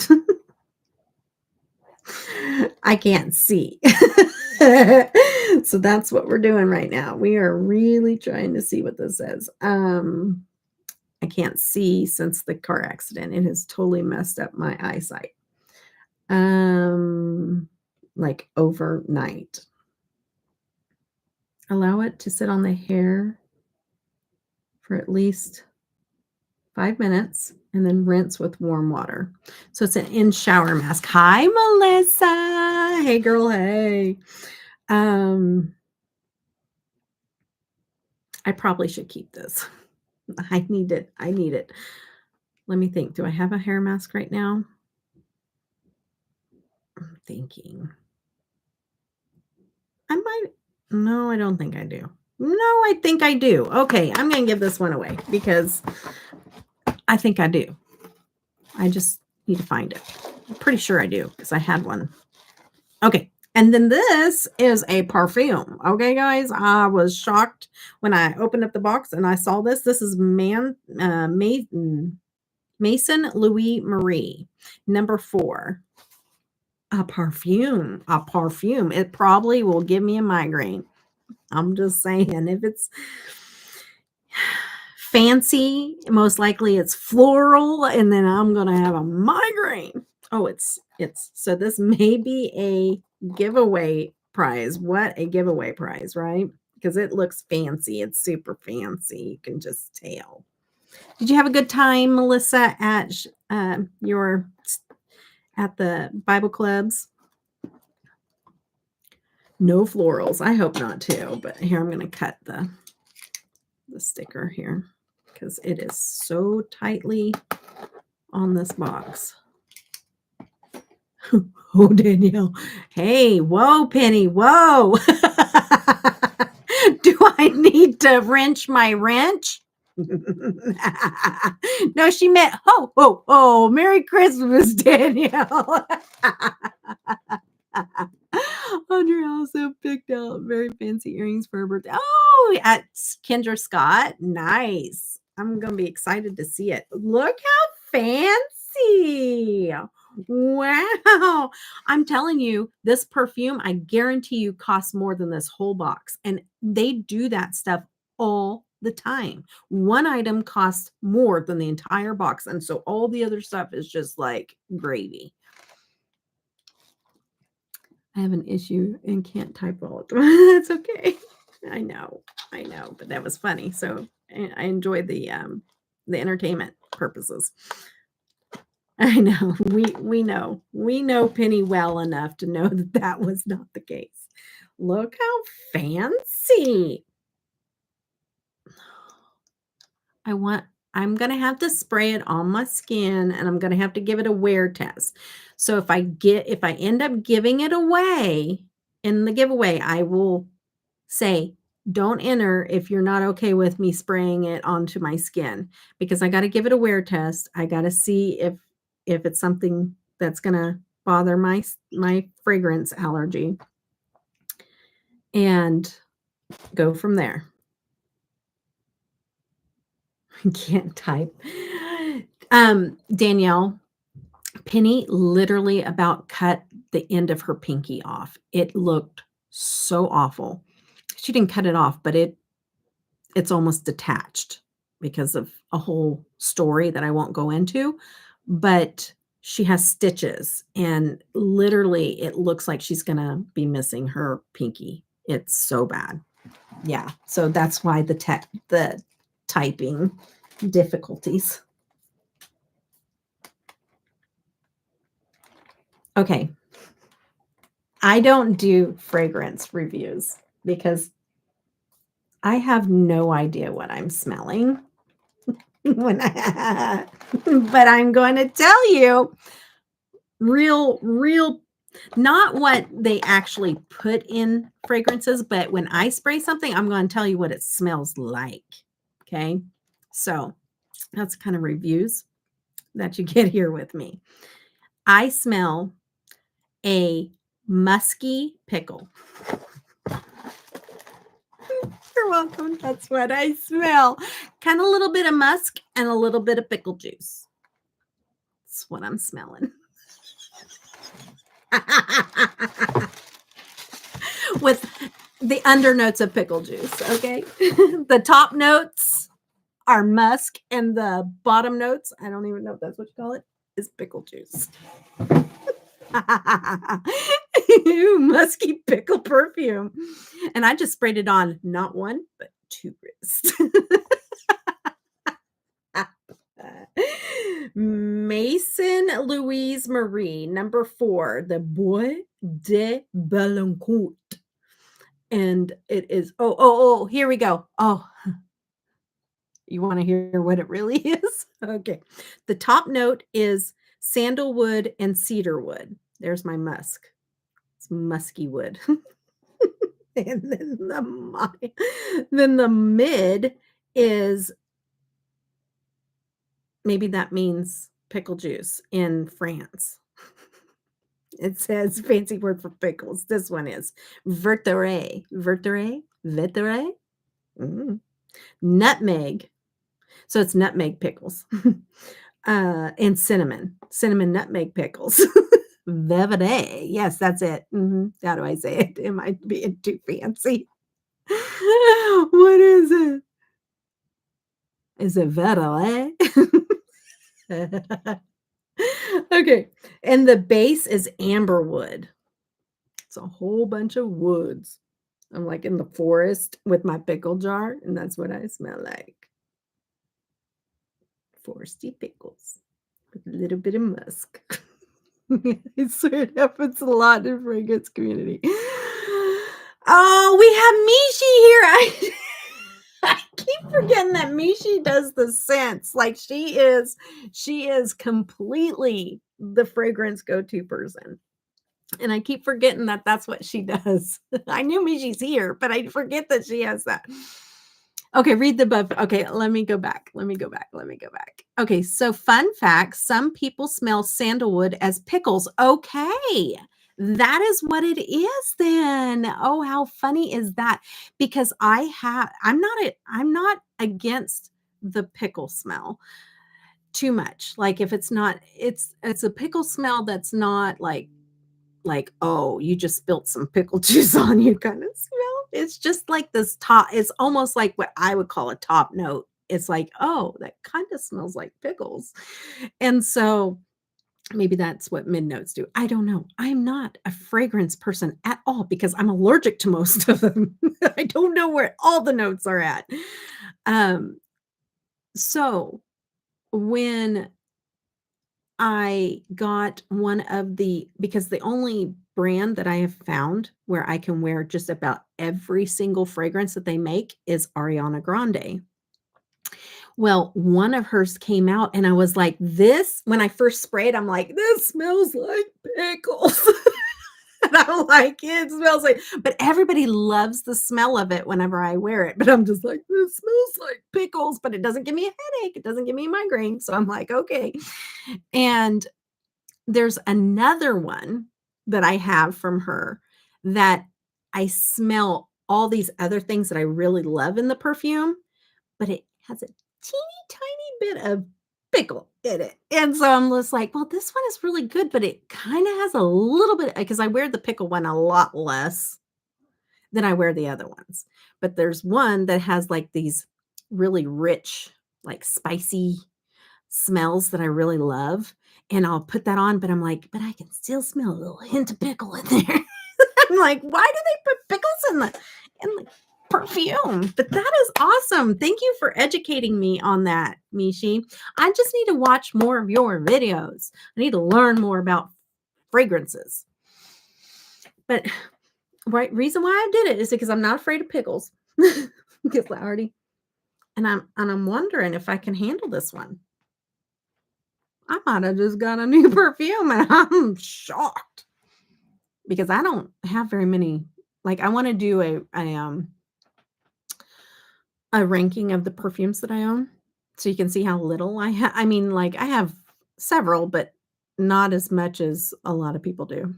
S1: I can't see. So that's what we're doing right now. We are really trying to see what this says. I can't see since the car accident. It has totally messed up my eyesight. Like overnight. Allow it to sit on the hair for at least 5 minutes and then rinse with warm water. So it's an in-shower mask. Hi, Melissa. Hey, girl. Hey. I probably should keep this. I need it. Let me think. Do I have a hair mask right now? I'm thinking. No, I don't think I do. No, I think I do. Okay, I'm going to give this one away because I think I do. I just need to find it. I'm pretty sure I do because I had one. Okay. And then this is a perfume. Okay, guys, I was shocked when I opened up the box and I saw this. This is Maison Louis Marie, number 4. A perfume. It probably will give me a migraine. I'm just saying, if it's fancy. Most likely it's floral, and then I'm going to have a migraine. Oh, it's so this may be a giveaway prize. What a giveaway prize, right? Because it looks fancy. It's super fancy. You can just tell. Did you have a good time, Melissa, at the Bible clubs? No florals. I hope not too. But here, I'm going to cut the sticker here because it is so tightly on this box. Oh, Danielle. Hey, whoa, Penny. Whoa. Do I need to wrench my wrench? No, she meant, oh, Merry Christmas, Danielle. Audrey also picked out very fancy earrings for her birthday. Oh, at Kendra Scott. Nice. I'm going to be excited to see it. Look how fancy. Wow. I'm telling you, this perfume, I guarantee you, costs more than this whole box. And they do that stuff all the time. One item costs more than the entire box. And so all the other stuff is just like gravy. I have an issue and can't type all the time. That's okay. I know, but that was funny. So I enjoyed the entertainment purposes. I know. We know Penny well enough to know that that was not the case. Look how fancy. I'm going to have to spray it on my skin, and I'm going to have to give it a wear test. So if I end up giving it away in the giveaway, I will say, don't enter if you're not okay with me spraying it onto my skin, because I got to give it a wear test. I got to see if it's something that's going to bother my fragrance allergy, and go from there. I can't type. Danielle, Penny literally about cut the end of her pinky off. It looked so awful. She didn't cut it off, but it's almost detached because of a whole story that I won't go into. But she has stitches, and literally it looks like she's going to be missing her pinky. It's so bad. Yeah. So that's why the typing difficulties. Okay. I don't do fragrance reviews because I have no idea what I'm smelling. But I'm going to tell you real, not what they actually put in fragrances, but when I spray something, I'm going to tell you what it smells like. Okay. So that's kind of reviews that you get here with me. I smell a musky pickle. You're welcome. That's what I smell. Kind of a little bit of musk and a little bit of pickle juice. That's what I'm smelling. With the undernotes of pickle juice, okay? The top notes are musk, and the bottom notes, I don't even know if that's what you call it, is pickle juice. Musky pickle perfume. And I just sprayed it on not one, but 2 wrists. Mason Louise Marie, number 4, the Bois de Boulogne. And it is, here we go. Oh, you want to hear what it really is? Okay. The top note is sandalwood and cedarwood. There's my musk. It's musky wood. And then the mid is, maybe that means pickle juice in France. It says fancy word for pickles. This one is vertere. Nutmeg. So it's nutmeg pickles. And cinnamon nutmeg pickles. Vertere. Yes, that's it. How do I say it? Am I being too fancy? What is it? Is it better, eh? Okay, and the base is amber wood. It's a whole bunch of woods. I'm like in the forest with my pickle jar, and that's what I smell like. Foresty pickles with a little bit of musk. I swear it happens a lot in the fragrance community. Oh, we have Mishi here. I keep forgetting that Mishi does the scents. Like she is completely the fragrance go-to person. And I keep forgetting that that's what she does. I knew Mishi's here, but I forget that she has that. Okay, read the above. Okay, let me go back. Okay, so fun fact, some people smell sandalwood as pickles. Okay. That is what it is then. Oh, how funny is that? Because I'm not against the pickle smell too much. Like if it's a pickle smell that's not like, oh, you just spilt some pickle juice on you kind of smell. It's just like this top, it's almost like what I would call a top note. It's like, oh, that kind of smells like pickles. And so maybe that's what mid notes do. I don't know. I'm not a fragrance person at all because I'm allergic to most of them. I don't know where all the notes are at. So when I got one of because the only brand that I have found where I can wear just about every single fragrance that they make is Ariana Grande. Well, one of hers came out and I was like, this, when I first sprayed, I'm like, this smells like pickles. And I'm like, it smells like, but everybody loves the smell of it whenever I wear it. But I'm just like, this smells like pickles, but it doesn't give me a headache. It doesn't give me a migraine. So I'm like, okay. And there's another one that I have from her that I smell all these other things that I really love in the perfume, but it has a teeny tiny bit of pickle in it. And so I'm just like, well, this one is really good, but it kind of has a little bit because I wear the pickle one a lot less than I wear the other ones. But there's one that has like these really rich, like spicy smells that I really love, and I'll put that on, but I'm like, "But I can still smell a little hint of pickle in there." I'm like, "Why do they put pickles in the perfume?" But that is awesome. Thank you for educating me on that, Mishi. I just need to watch more of your videos. I need to learn more about fragrances. But reason why I did it is because I'm not afraid of pickles. Because I already and I'm wondering if I can handle this one. I might have just got a new perfume and I'm shocked because I don't have very many. Like I want to do a ranking of the perfumes that I own so you can see how little I have. I mean, like I have several, but not as much as a lot of people do.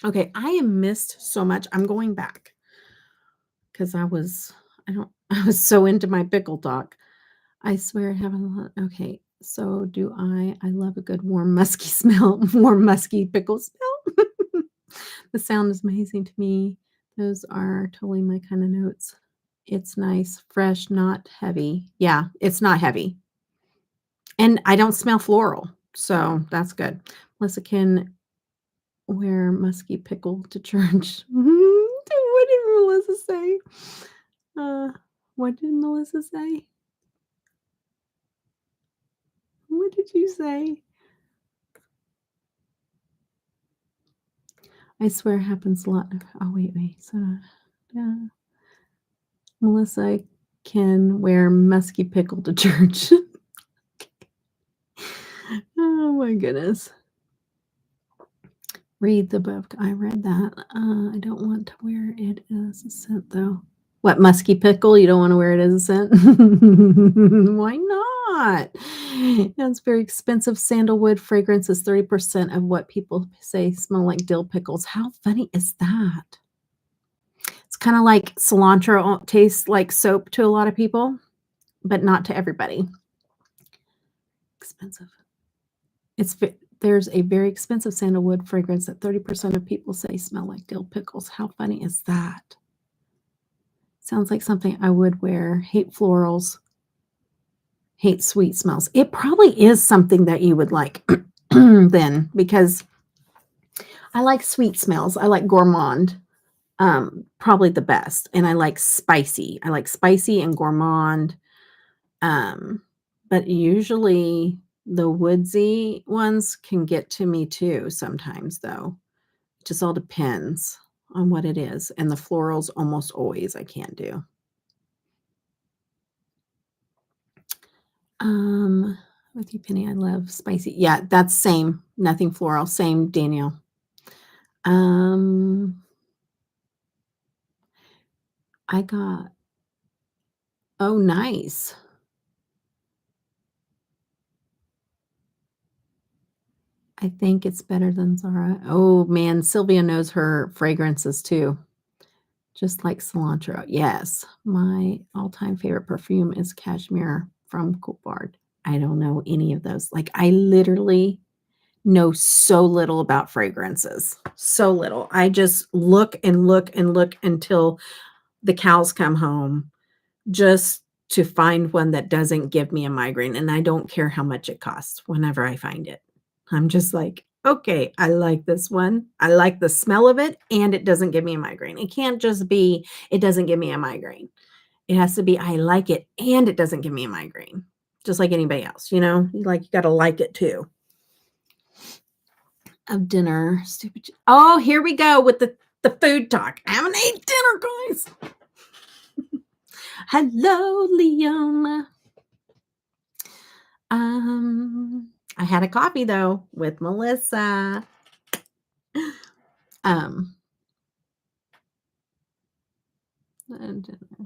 S1: Okay, I am missed so much. I'm going back because I was so into my pickle talk. I swear I have a lot. Okay, so do I love a good warm musky smell, warm musky pickle smell. The sound is amazing to me. Those are totally my kind of notes. It's nice, fresh, not heavy. Yeah, it's not heavy. And I don't smell floral, so that's good. Melissa can wear musky pickle to church. What did Melissa say? What did Melissa say? What did you say? I swear it happens a lot. Oh, wait. So, yeah. Melissa can wear musky pickle to church. Oh, my goodness. Read the book. I read that. I don't want to wear it as a scent, though. What, musky pickle? You don't want to wear it as a scent? Why not? It's very expensive. Sandalwood fragrance is 30% of what people say smell like dill pickles. How funny is that? It's kind of like cilantro tastes like soap to a lot of people, but not to everybody. Expensive. There's a very expensive sandalwood fragrance that 30% of people say smell like dill pickles. How funny is that? Sounds like something I would wear. Hate florals. hate sweet smells. It probably is something that you would like then, because I like sweet smells. I like gourmand, probably the best. And I like spicy. I like spicy and gourmand. But usually the woodsy ones can get to me too sometimes, though. It just all depends on what it is. And the florals almost always I can't do. With you, Penny, I love spicy. Yeah, that's same. Nothing floral. Same, Daniel. I got, oh, nice. I think it's better than Zara. Oh, man, Sylvia knows her fragrances too. Just like cilantro. Yes, my all-time favorite perfume is Cashmere from Goddard. I don't know any of those. Like, I literally know so little about fragrances. So little. I just look and look and look until the cows come home just to find one that doesn't give me a migraine, and I don't care how much it costs whenever I find it. I'm just like, "Okay, I like this one. I like the smell of it, and it doesn't give me a migraine." It can't just be, "It doesn't give me a migraine." It has to be, "I like it, and it doesn't give me a migraine." Just like anybody else, you know? You gotta like it too. Of dinner, stupid oh, here we go with the food talk. I haven't ate dinner, guys. Hello, Leona. I had a coffee though with Melissa. And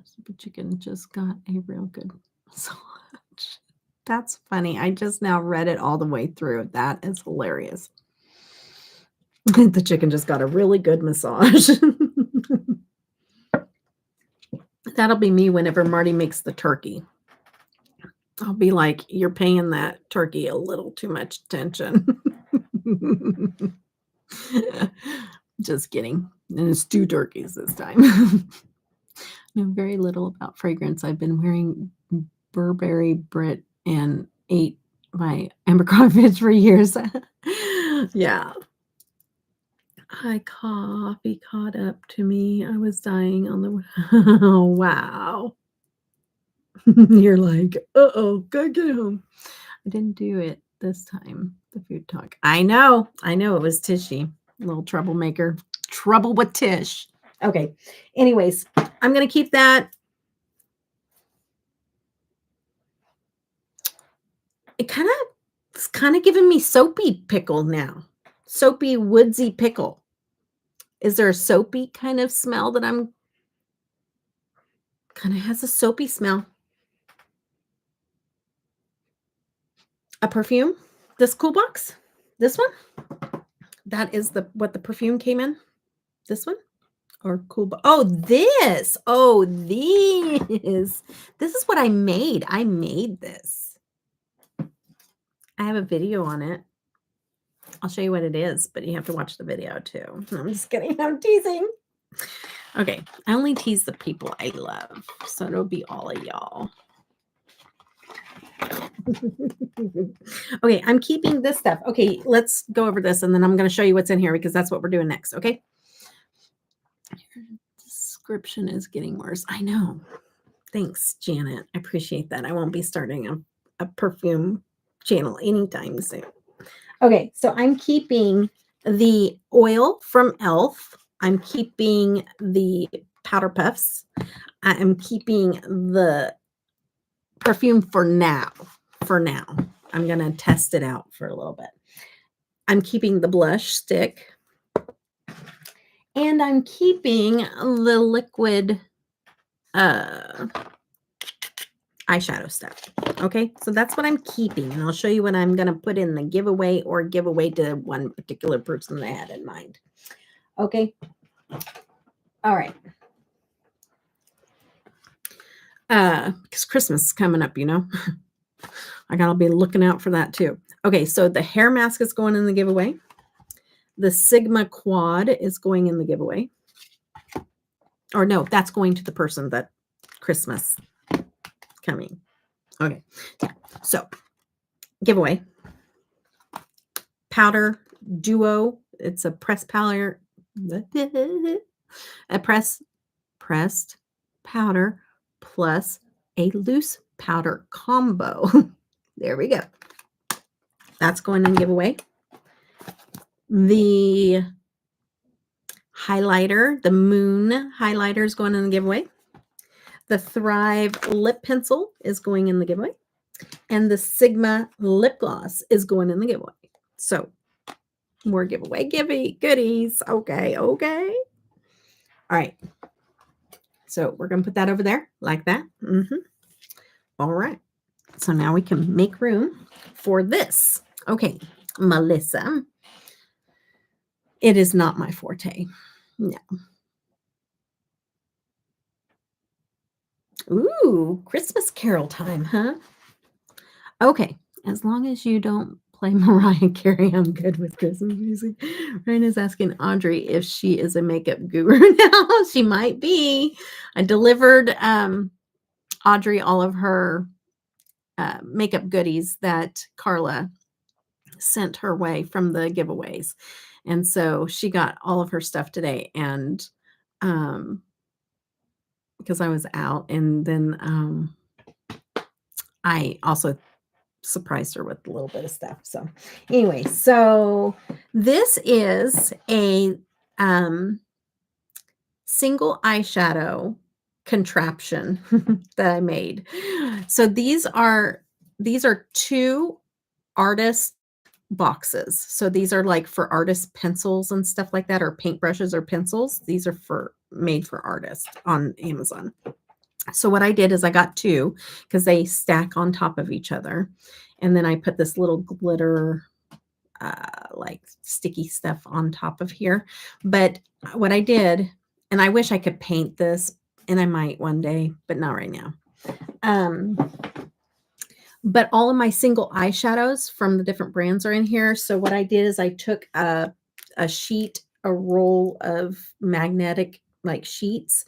S1: Super Chicken just got a real good massage. That's funny. I just now read it all the way through. That is hilarious. The chicken just got a really good massage. That'll be me whenever Marty makes the turkey. I'll be like, "You're paying that turkey a little too much attention." Just kidding. And it's 2 turkeys this time. Know very little about fragrance. I've been wearing Burberry Brit and ate my Abercrombie for years. Yeah. Hi, coffee caught up to me. I was dying on the oh, wow. You're like, "Uh-oh, gotta get home." I didn't do it this time, the food talk. I know, it was Tishy, little troublemaker. Trouble with Tish. Okay, anyways, I'm gonna keep that. It's kind of giving me soapy pickle now. Soapy, woodsy pickle. Is there a soapy kind of smell that I'm kind of has a soapy smell? A perfume? This cool box? This one? That is what the perfume came in? This one? Or cool oh, this. Oh, these. This is what I made. I made this. I have a video on it. I'll show you what it is, but you have to watch the video too. I'm just kidding. I'm teasing. Okay, I only tease the people I love, so it'll be all of y'all. Okay, I'm keeping this stuff. Okay, let's go over this, and then I'm going to show you what's in here because that's what we're doing next, okay? Your description is getting worse. I know. Thanks, Janet. I appreciate that. I won't be starting a perfume channel anytime soon. Okay, so I'm keeping the oil from e.l.f. I'm keeping the powder puffs. I am keeping the perfume for now. For now. I'm going to test it out for a little bit. I'm keeping the blush stick. And I'm keeping the liquid eyeshadow stuff. Okay, so that's what I'm keeping. And I'll show you what I'm going to put in the giveaway or give away to one particular person I had in mind. Okay. All right. Because Christmas is coming up, you know. I got to be looking out for that too. Okay, so the hair mask is going in the giveaway. The Sigma Quad is going in the giveaway. Or no, that's going to the person that Christmas coming. Okay. Yeah. So giveaway. Powder Duo. It's a pressed powder. A pressed powder plus a loose powder combo. There we go. That's going in giveaway. The highlighter, the Moon highlighter is going in the giveaway. The Thrive lip pencil is going in the giveaway. And the Sigma lip gloss is going in the giveaway. So more giveaway goodies. Okay. All right. So we're going to put that over there like that. All right. So now we can make room for this. Okay, Melissa. It is not my forte. No. Ooh, Christmas Carol time, huh? Okay, as long as you don't play Mariah Carey, I'm good with Christmas music. Ryan is asking Audrey if she is a makeup guru now. She might be. I delivered Audrey all of her makeup goodies that Carla sent her way from the giveaways. And so she got all of her stuff today. And because I was out, and then I also surprised her with a little bit of stuff. So anyway, so this is a single eyeshadow contraption that I made. So these are 2 artist boxes. So these are like for artist pencils and stuff like that, or paintbrushes or pencils. These are made for artists on Amazon. So what I did is I got 2 because they stack on top of each other. And then I put this little glitter like sticky stuff on top of here. But what I did, and I wish I could paint this, and I might one day, but not right now. But all of my single eyeshadows from the different brands are in here. So what I did is I took a roll of magnetic like sheets,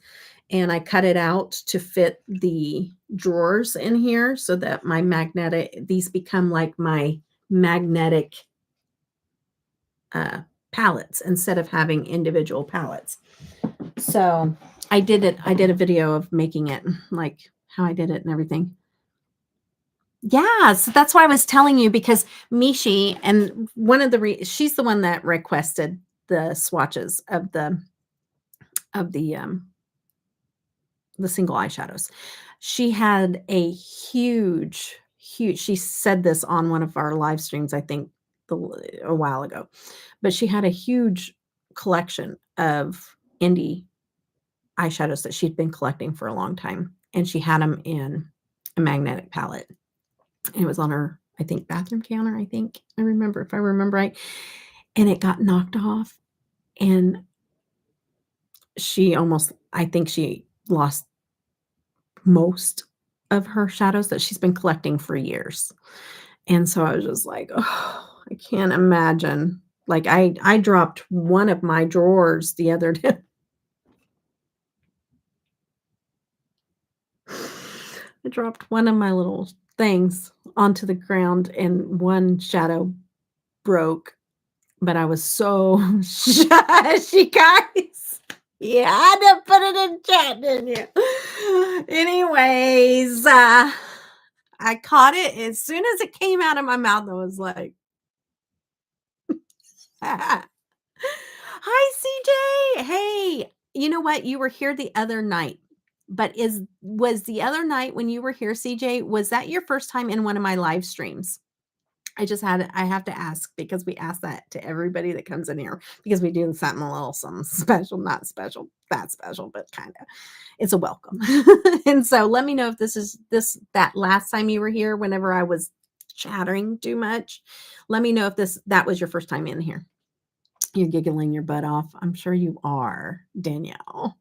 S1: and I cut it out to fit the drawers in here so that these become like my magnetic palettes instead of having individual palettes. So I did a video of making it, like how I did it and everything. Yeah, so that's why I was telling you, because Mishi, and she's the one that requested the swatches of the single eyeshadows. She had a huge, she said this on one of our live streams, I think a while ago, but she had a huge collection of indie eyeshadows that she'd been collecting for a long time. And she had them in a magnetic palette. And it was on her, I think, bathroom counter, if I remember right. And it got knocked off. And I think she lost most of her shadows that she's been collecting for years. And so I was just like, oh, I can't imagine. Like I dropped one of my drawers the other day. I dropped one of my little things onto the ground, and one shadow broke. But I was so shush, you guys. Yeah, I had to put it in chat, didn't you? Anyways, I caught it as soon as it came out of my mouth. I was like, hi, CJ. Hey, you know what? You were here the other night. But was the other night when you were here, CJ, was that your first time in one of my live streams? I have to ask, because we ask that to everybody that comes in here, because we do something a little something special, not special, that special, but kind of, it's a welcome. And so let me know if that last time you were here, whenever I was chattering too much, let me know if that was your first time in here. You're giggling your butt off. I'm sure you are, Danielle.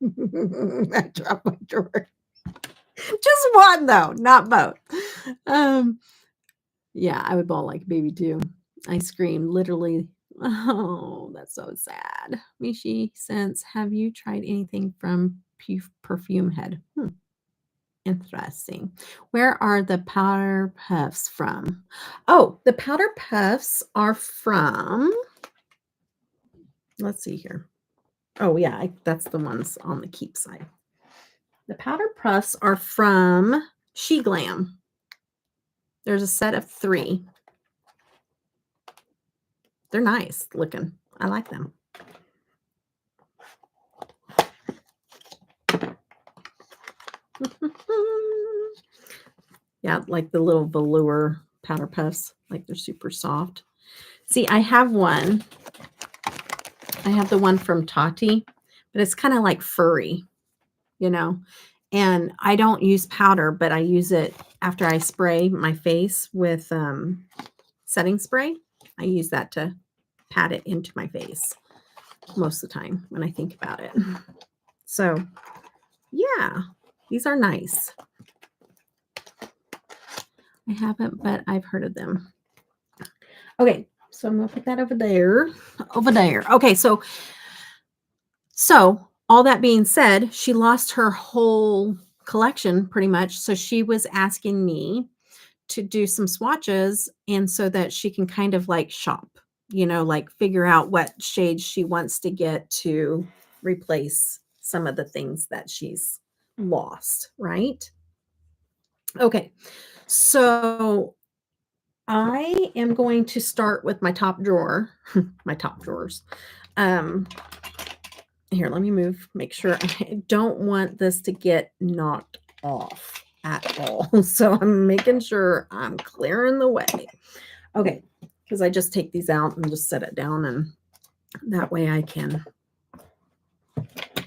S1: I dropped my drawer. Just one though, not both. Yeah, I would bawl like a baby too. I screamed literally. Oh, that's so sad. Mishi, have you tried anything from Perfume Head? Interesting. Where are the powder puffs from? Oh, the powder puffs are from, let's see here. Oh, yeah, that's the ones on the Keep side. The powder puffs are from She Glam. There's a set of 3. They're nice looking. I like them. Yeah, like the little velour powder puffs, like they're super soft. See, I have one. I have the one from Tati, but it's kind of like furry, you know, and I don't use powder, but I use it after I spray my face with setting spray. I use that to pat it into my face most of the time when I think about it. So yeah, these are nice. I haven't, but I've heard of them. Okay, so I'm gonna put that over there. Over there. Okay, so all that being said, she lost her whole collection pretty much. So she was asking me to do some swatches, and so that she can kind of like shop, you know, like figure out what shades she wants to get to replace some of the things that she's lost, right? Okay, so I am going to start with my top drawer, my top drawers. Here, let me move, make sure. I don't want this to get knocked off at all. So I'm making sure I'm clearing the way. Okay, because I just take these out and just set it down, and that way I can,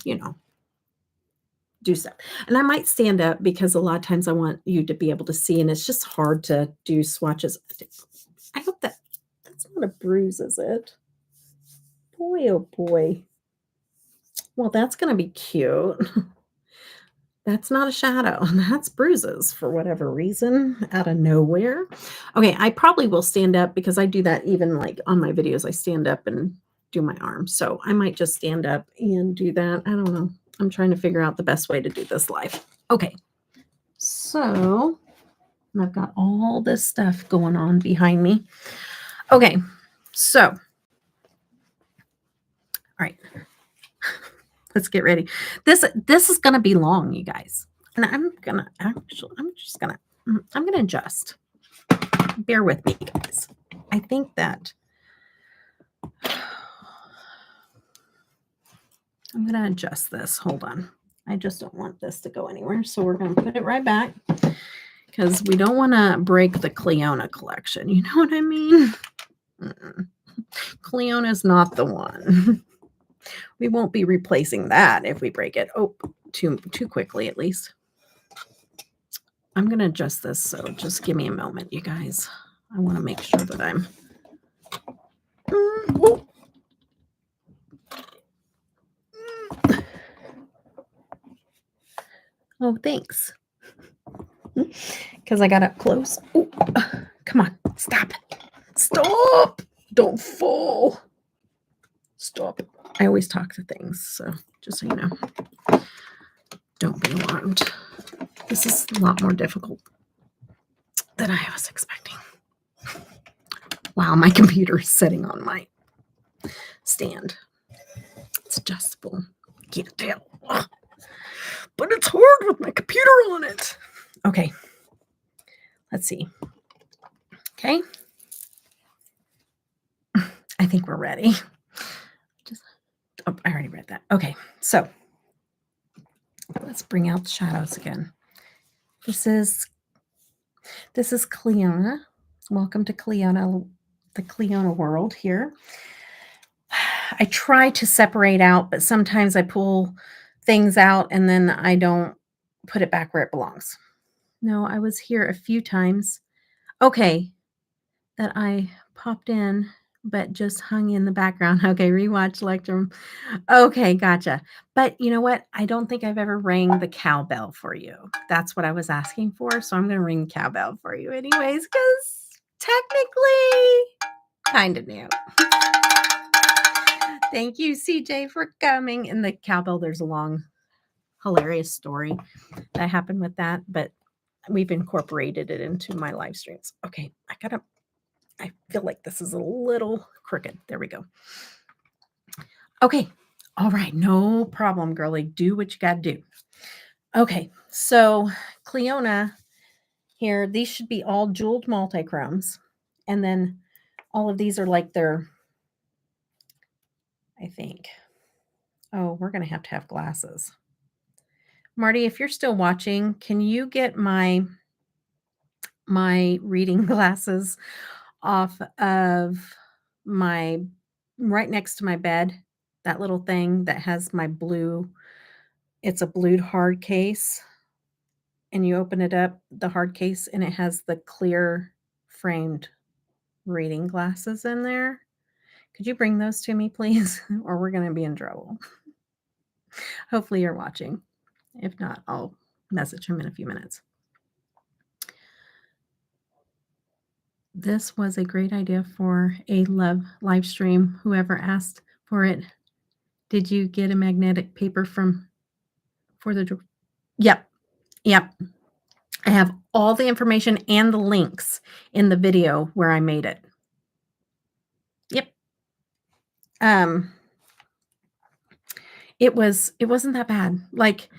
S1: you know, do stuff. And I might stand up because a lot of times I want you to be able to see, and it's just hard to do swatches. I hope that's not a bruise, is it? Boy, oh boy. Well, that's going to be cute. That's not a shadow. That's bruises for whatever reason out of nowhere. Okay, I probably will stand up because I do that even like on my videos. I stand up and do my arms. So I might just stand up and do that. I don't know. I'm trying to figure out the best way to do this live. Okay, so I've got all this stuff going on behind me. Okay, so, all right. Let's get ready. This is going to be long, you guys. And I'm going to adjust. Bear with me, guys. I think that I'm going to adjust this. Hold on. I just don't want this to go anywhere. So we're going to put it right back because we don't want to break the Cleona collection. You know what I mean? Cleona's not the one. We won't be replacing that if we break it. Oh, too quickly at least. I'm going to adjust this, so just give me a moment, you guys. I want to make sure that I'm... Oh, thanks. Because I got up close. Ooh, come on, stop. Stop. Don't fall. Stop. I always talk to things, so just so you know. Don't be alarmed. This is a lot more difficult than I was expecting. Wow, my computer is sitting on my stand. It's adjustable. Can't tell. But it's hard with my computer on it. Okay. Let's see. Okay. I think we're ready. I already read that. Okay. So let's bring out the shadows again. This is Cleona. Welcome to Cleona, the Cleona world here. I try to separate out, but sometimes I pull things out and then I don't put it back where it belongs. No, I was here a few times. Okay, that I popped in, but just hung in the background. Okay, rewatch Lectrum. Okay, gotcha. But you know what? I don't think I've ever rang the cowbell for you. That's what I was asking for. So I'm going to ring the cowbell for you anyways, because technically, kind of new. Thank you, CJ, for coming. In the cowbell, there's a long hilarious story that happened with that, but we've incorporated it into my live streams. Okay, I feel like this is a little crooked. There we go. Okay. All right. No problem, girly. Do what you got to do. Okay. So Cleona here, these should be all jeweled multi-chromes. And then all of these are like their, I think. Oh, we're going to have glasses. Marty, if you're still watching, can you get my reading glasses off of my right next to my bed? That little thing that has my blue, it's a blued hard case. And you open it up, the hard case, and it has the clear framed reading glasses in there. Could you bring those to me, please? Or we're going to be in trouble. Hopefully you're watching. If not, I'll message him in a few minutes. This was a great idea for a live stream. Whoever asked for it, did you get a magnetic paper for the? Yep. I have all the information and the links in the video where I made it. Yep. It wasn't that bad. Like,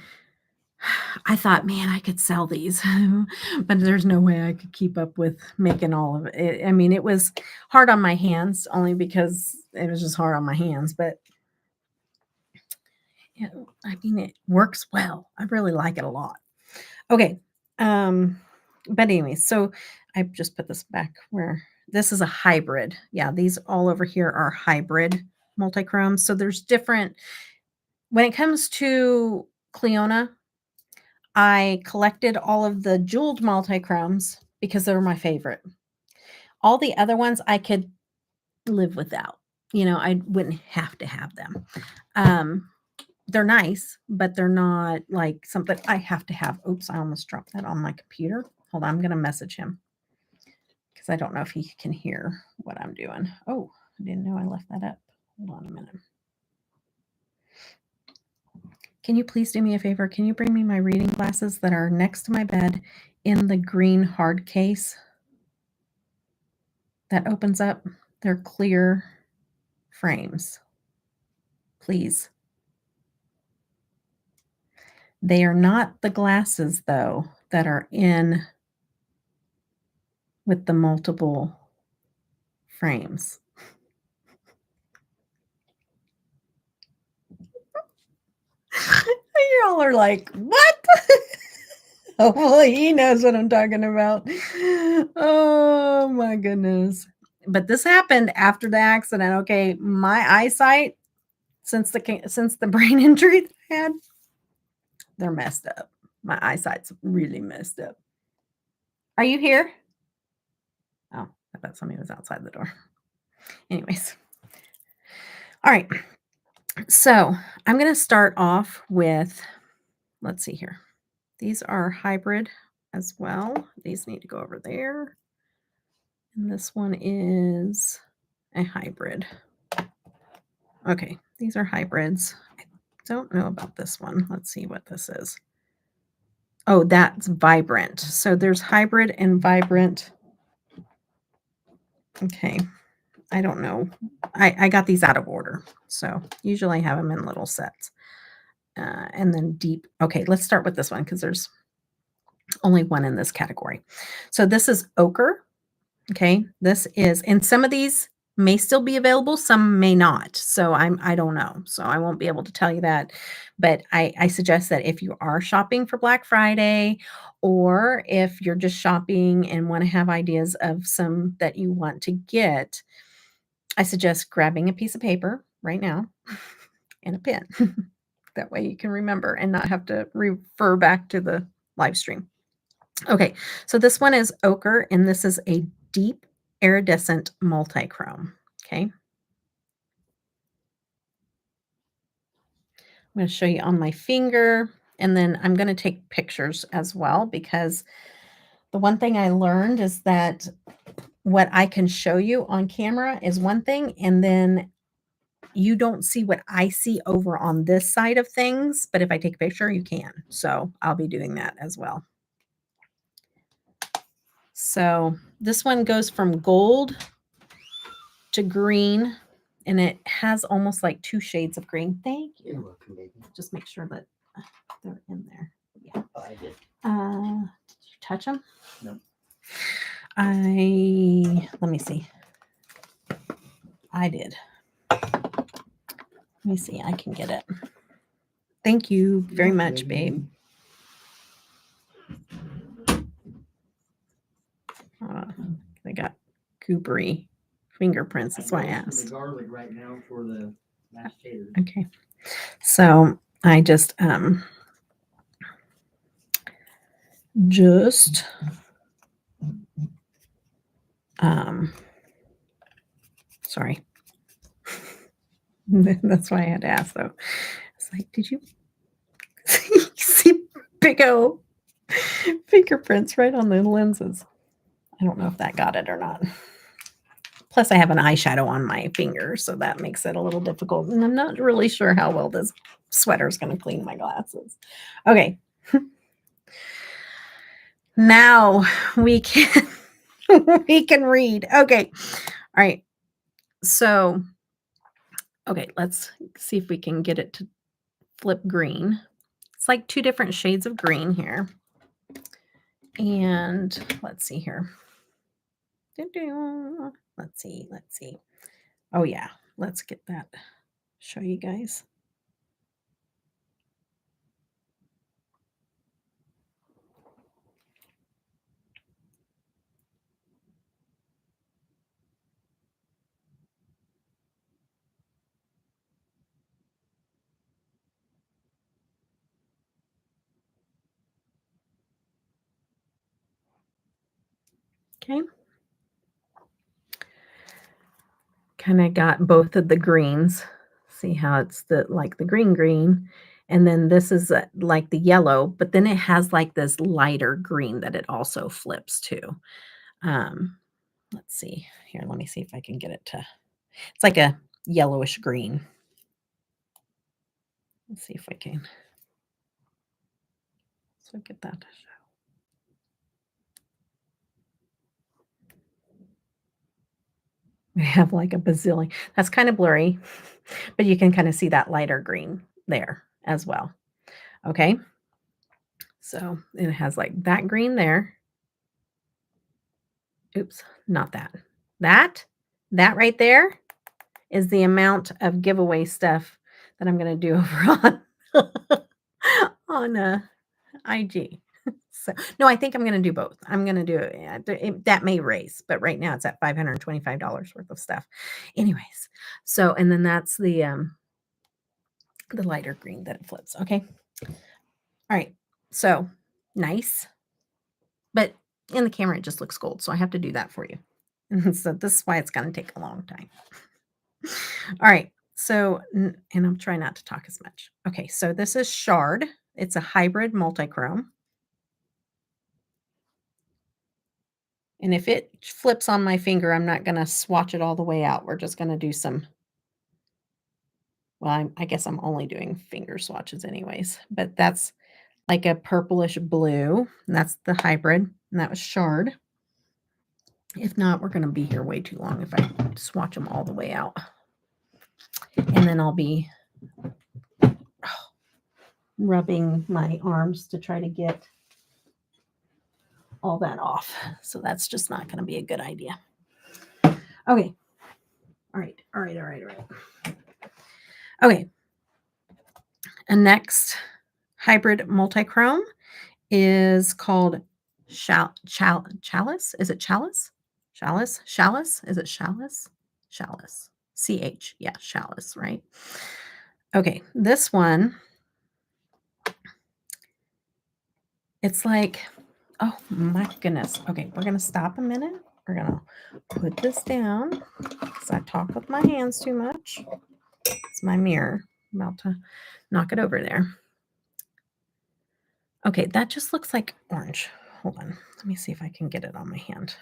S1: I thought, man, I could sell these, but there's no way I could keep up with making all of it. I mean, it was hard on my hands only because it was just hard on my hands, but yeah, I mean, it works well. I really like it a lot. Okay. But anyway, so I just put this back where this is a hybrid. Yeah, these all over here are hybrid multi-chromes. So there's different, when it comes to Cleona, I collected all of the jeweled multi-chromes because they were my favorite. All the other ones I could live without. You know, I wouldn't have to have them. They're nice, but they're not like something I have to have. Oops, I almost dropped that on my computer. Hold on, I'm going to message him because I don't know if he can hear what I'm doing. Oh, I didn't know I left that up. Hold on a minute. Can you please do me a favor? Can you bring me my reading glasses that are next to my bed in the green hard case that opens up? They're clear frames. Please. They are not the glasses, though, that are in with the multiple frames. Y'all are like, what? Hopefully he knows what I'm talking about. Oh my goodness. But this happened after the accident. Okay, my eyesight since the brain injury I had, they're messed up. My eyesight's really messed up. Are you here? Oh, I thought somebody was outside the door. Anyways. All right. So I'm going to start off with, let's see here. These are hybrid as well. These need to go over there. And this one is a hybrid. Okay, these are hybrids. I don't know about this one. Let's see what this is. Oh, that's vibrant. So there's hybrid and vibrant. Okay, I don't know. I got these out of order. So usually I have them in little sets. And then deep. Okay, let's start with this one because there's only one in this category. So this is ochre. Okay, this is, and some of these may still be available, some may not. So I don't know. So I won't be able to tell you that. But I suggest that if you are shopping for Black Friday, or if you're just shopping and want to have ideas of some that you want to get, I suggest grabbing a piece of paper right now and a pen. That way you can remember and not have to refer back to the live stream. Okay, so this one is ochre, and this is a deep iridescent multi-chrome. Okay. I'm going to show you on my finger, and then I'm going to take pictures as well, because the one thing I learned is that what I can show you on camera is one thing, and then you don't see what I see over on this side of things, but if I take a picture, you can. So I'll be doing that as well. So this one goes from gold to green, and it has almost like 2 shades of green. Thank you.
S2: You're welcome, baby.
S1: Just make sure that they're in there. Yeah.
S2: Oh, I did.
S1: Did you touch them?
S2: No.
S1: Let me see. I did. Let me see. I can get it. Thank you very much, babe. They got goobery fingerprints. That's why I asked.
S2: The garlic right now for the mashed taters.
S1: Okay. So I just sorry. That's why I had to ask though. It's like, did you see big old fingerprints right on the lenses? I don't know if that got it or not. Plus, I have an eyeshadow on my finger, so that makes it a little difficult. And I'm not really sure how well this sweater is going to clean my glasses. Okay. Now we can we can read. Okay. All right. So, okay, let's see if we can get it to flip green. It's like 2 different shades of green here. And let's see here. Let's see. Oh yeah, let's get that. Show you guys. Okay. Kind of got both of the greens. See how it's like the green, and then this is like the yellow, but then it has like this lighter green that it also flips to. Let's see here. Let me see if I can get it to. It's like a yellowish green. Let's see if I can. So get that to show. We have like a bazillion. That's kind of blurry, but you can kind of see that lighter green there as well. Okay. So it has like that green there. Oops, not that. That right there is the amount of giveaway stuff that I'm going to do over on IG. So no, I think I'm going to do both. I'm going to do it. That may raise, but right now it's at $525 worth of stuff. Anyways, so and then that's the lighter green that it flips. Okay. All right. So nice, but in the camera it just looks gold, so I have to do that for you. And so this is why it's going to take a long time. All right. So, and I'm trying not to talk as much. Okay. So this is Shard. It's a hybrid multi-chrome. And if it flips on my finger, I'm not going to swatch it all the way out. We're just going to do some, well, I guess I'm only doing finger swatches anyways, but that's like a purplish blue. And that's the hybrid. And that was Shard. If not, we're going to be here way too long if I swatch them all the way out. And then I'll be rubbing my arms to try to get all that off. So that's just not going to be a good idea. Okay. All right. Okay. And next hybrid multi-chrome is called Chalice. Is it Chalice? Chalice? Is it Chalice? Chalice. CH. Yeah, Chalice, right? Okay. This one, it's like, oh my goodness. Okay, we're going to stop a minute. We're going to put this down because I talk with my hands too much. It's my mirror. I'm about to knock it over there. Okay, that just looks like orange. Hold on. Let me see if I can get it on my hand.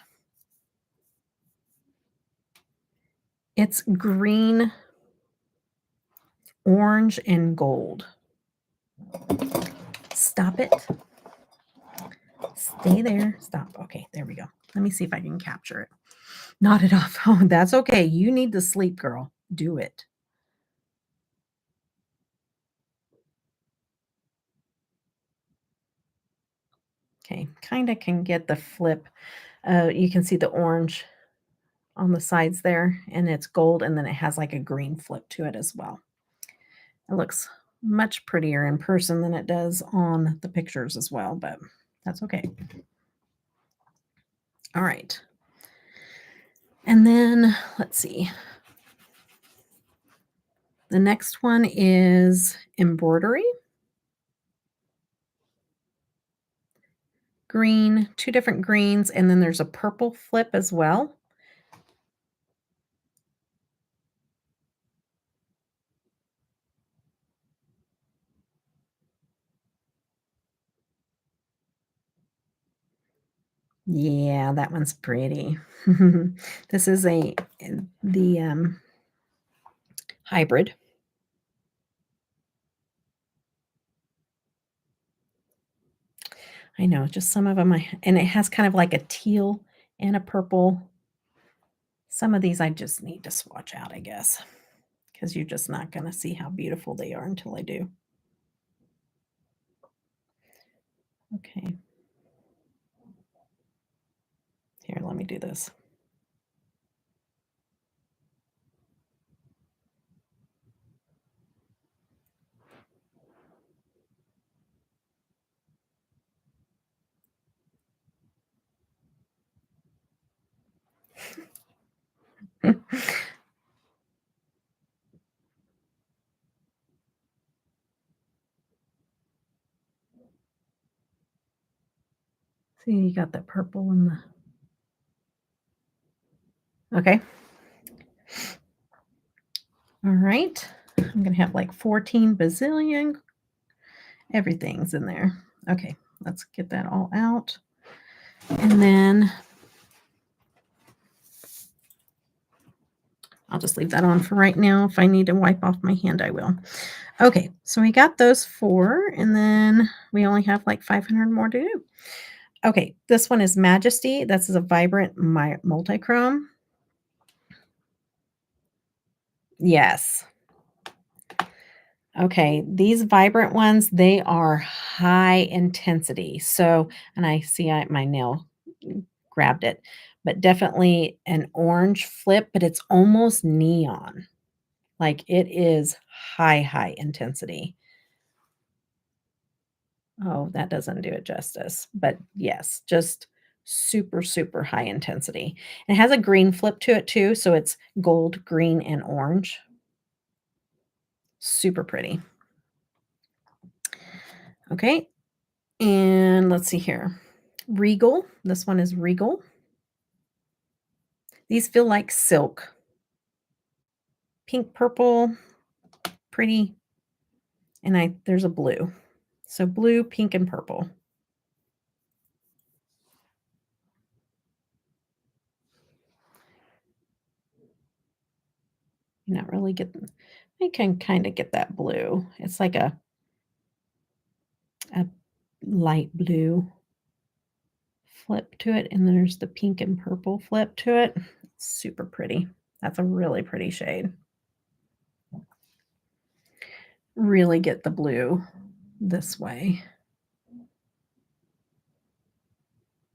S1: It's green orange and gold. Stop it. Stay there. Stop. Okay, there we go. Let me see if I can capture it. Not it off. Oh, that's okay. You need to sleep, girl. Do it. Okay, kind of can get the flip. You can see the orange on the sides there, and it's gold, and then it has like a green flip to it as well. It looks much prettier in person than it does on the pictures as well, but that's okay. All right. And then let's see. The next one is embroidery. Green, 2 different greens, and then there's a purple flip as well. Yeah, that one's pretty. This is the hybrid. I know, just some of them, and it has kind of like a teal and a purple. Some of these I just need to swatch out, I guess, because you're just not gonna see how beautiful they are until I do. Okay. Here, let me do this. See, you got the purple and the okay. All right. I'm gonna have like 14 bazillion. Everything's in there. Okay, let's get that all out. And then I'll just leave that on for right now. If I need to wipe off my hand, I will. Okay, so we got those 4, and then we only have like 500 more to do. Okay, this one is Majesty. This is a vibrant multi-chrome. Yes. Okay, these vibrant ones, they are high intensity. So, and I see my nail grabbed it, but definitely an orange flip, but it's almost neon. Like it is high intensity. Oh, that doesn't do it justice, but yes, just super, super high intensity. It has a green flip to it too, so it's gold, green, and orange. Super pretty. Okay, and let's see here. Regal. This one is Regal. These feel like silk. Pink, purple, pretty. And there's a blue. So blue, pink, and purple. You're not really getting, I can kind of get that blue. It's like a light blue flip to it, and there's the pink and purple flip to it. Super pretty. That's a really pretty shade. Really get the blue this way.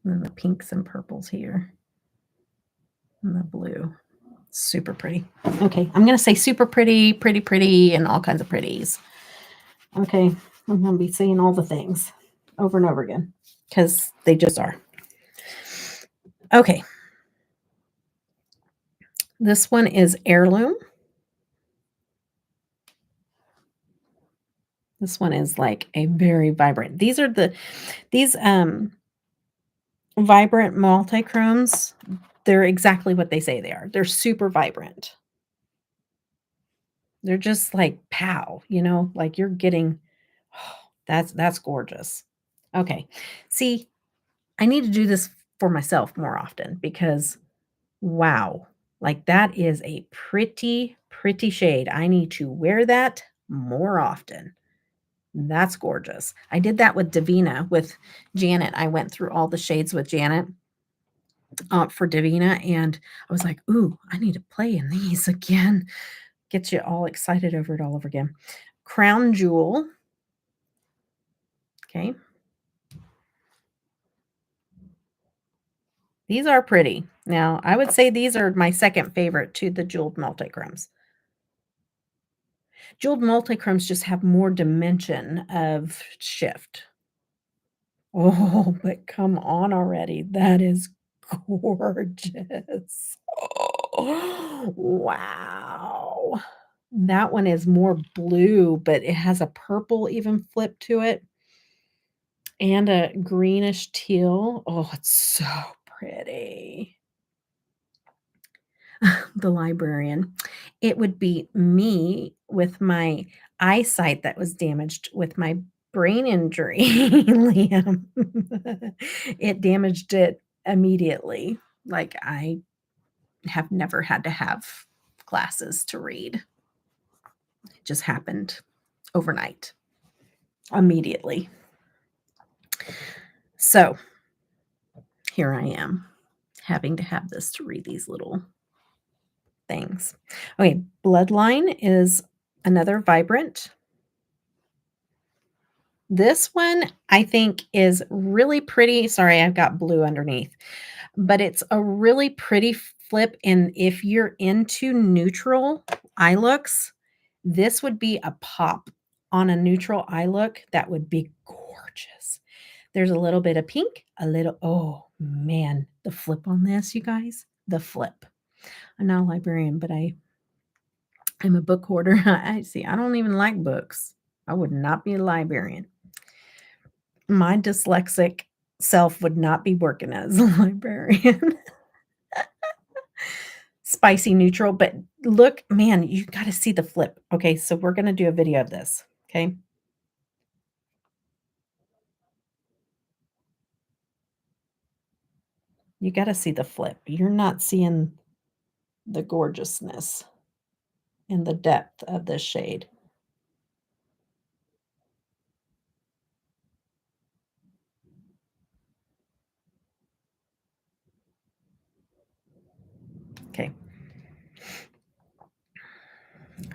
S1: And then the pinks and purples here. And the blue. Super pretty. Okay, I'm going to say super pretty, pretty, pretty, and all kinds of pretties. Okay, I'm going to be saying all the things over and over again because they just are. Okay. This one is Heirloom. This one is like a very vibrant. These are these vibrant multi-chromes. They're exactly what they say they are. They're super vibrant. They're just like pow, like you're getting, oh, that's gorgeous. Okay. See, I need to do this for myself more often because wow, like that is a pretty, pretty shade. I need to wear that more often. That's gorgeous. I did that with Devinah, with Janet. I went through all the shades with Janet for Devinah, and I was like, ooh, I need to play in these again. Get you all excited over it all over again. Crown Jewel. Okay. These are pretty. Now, I would say these are my second favorite to the jeweled multichromes. Jeweled multichromes just have more dimension of shift. Oh, but come on already. That is gorgeous. Oh, wow. That one is more blue, but it has a purple even flip to it and a greenish teal. Oh, it's so pretty. The librarian. It would be me with my eyesight that was damaged with my brain injury, Liam. It damaged it immediately. Like, I have never had to have glasses to read. It just happened overnight, immediately. So here I am having to have this to read these little things. Okay, Bloodline is another vibrant. This one I think is really pretty. Sorry, I've got blue underneath, but it's a really pretty flip. And if you're into neutral eye looks, this would be a pop on a neutral eye look. That would be gorgeous. There's a little bit of pink, oh man, the flip on this, you guys, the flip. I'm not a librarian, but I'm a book hoarder. I see. I don't even like books. I would not be a librarian. My dyslexic self would not be working as a librarian. Spicy neutral, but look, man, you got to see the flip. Okay, so we're going to do a video of this. Okay. You got to see the flip. You're not seeing the gorgeousness and the depth of this shade. Okay.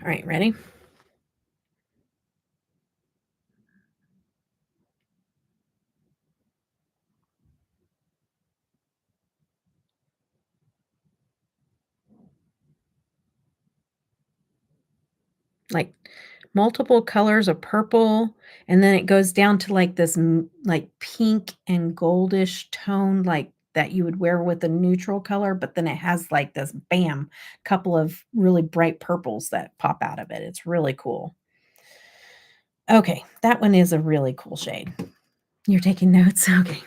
S1: All right, ready? Like multiple colors of purple, and then it goes down to like this like pink and goldish tone, like that you would wear with a neutral color, but then it has like this bam, couple of really bright purples that pop out of it. It's really cool. Okay, that one is a really cool shade. You're taking notes? Okay,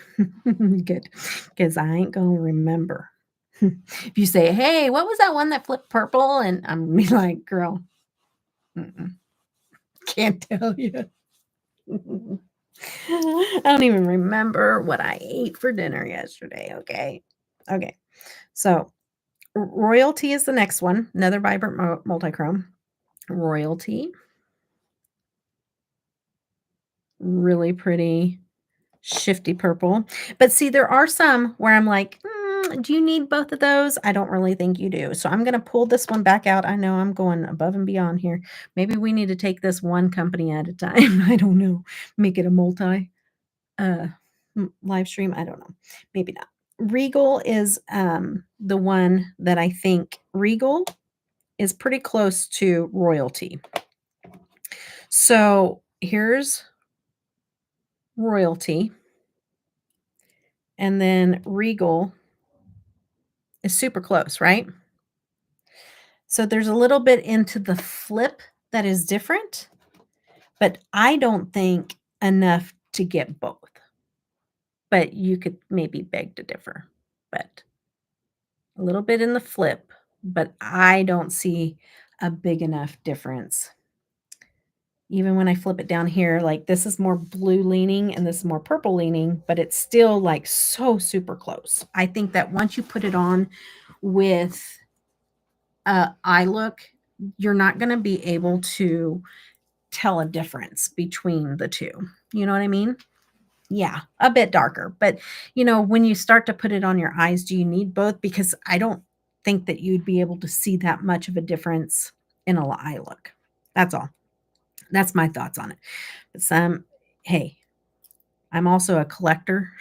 S1: good, because I ain't gonna remember. If you say, hey, what was that one that flipped purple? And I'm gonna be like, girl, can't tell you. I don't even remember what I ate for dinner yesterday. Okay. Okay. So, Royalty is the next one. Another vibrant multichrome. Royalty. Really pretty, shifty purple. But see, there are some where I'm like, do you need both of those? I don't really think you do. So I'm going to pull this one back out. I know I'm going above and beyond here. Maybe we need to take this one company at a time. I don't know. Make it a multi live stream. I don't know. Maybe not. Regal is the one that I think Regal is pretty close to Royalty. So here's Royalty. And then Regal is super close, right? So there's a little bit into the flip that is different, but I don't think enough to get both. But you could maybe beg to differ. But a little bit in the flip, but I don't see a big enough difference. Even when I flip it down here, like this is more blue leaning and this is more purple leaning, but it's still like so super close. I think that once you put it on with eye look, you're not going to be able to tell a difference between the two. You know what I mean? Yeah, a bit darker. But, you know, when you start to put it on your eyes, do you need both? Because I don't think that you'd be able to see that much of a difference in a eye look. That's all. That's my thoughts on it. But hey, I'm also a collector.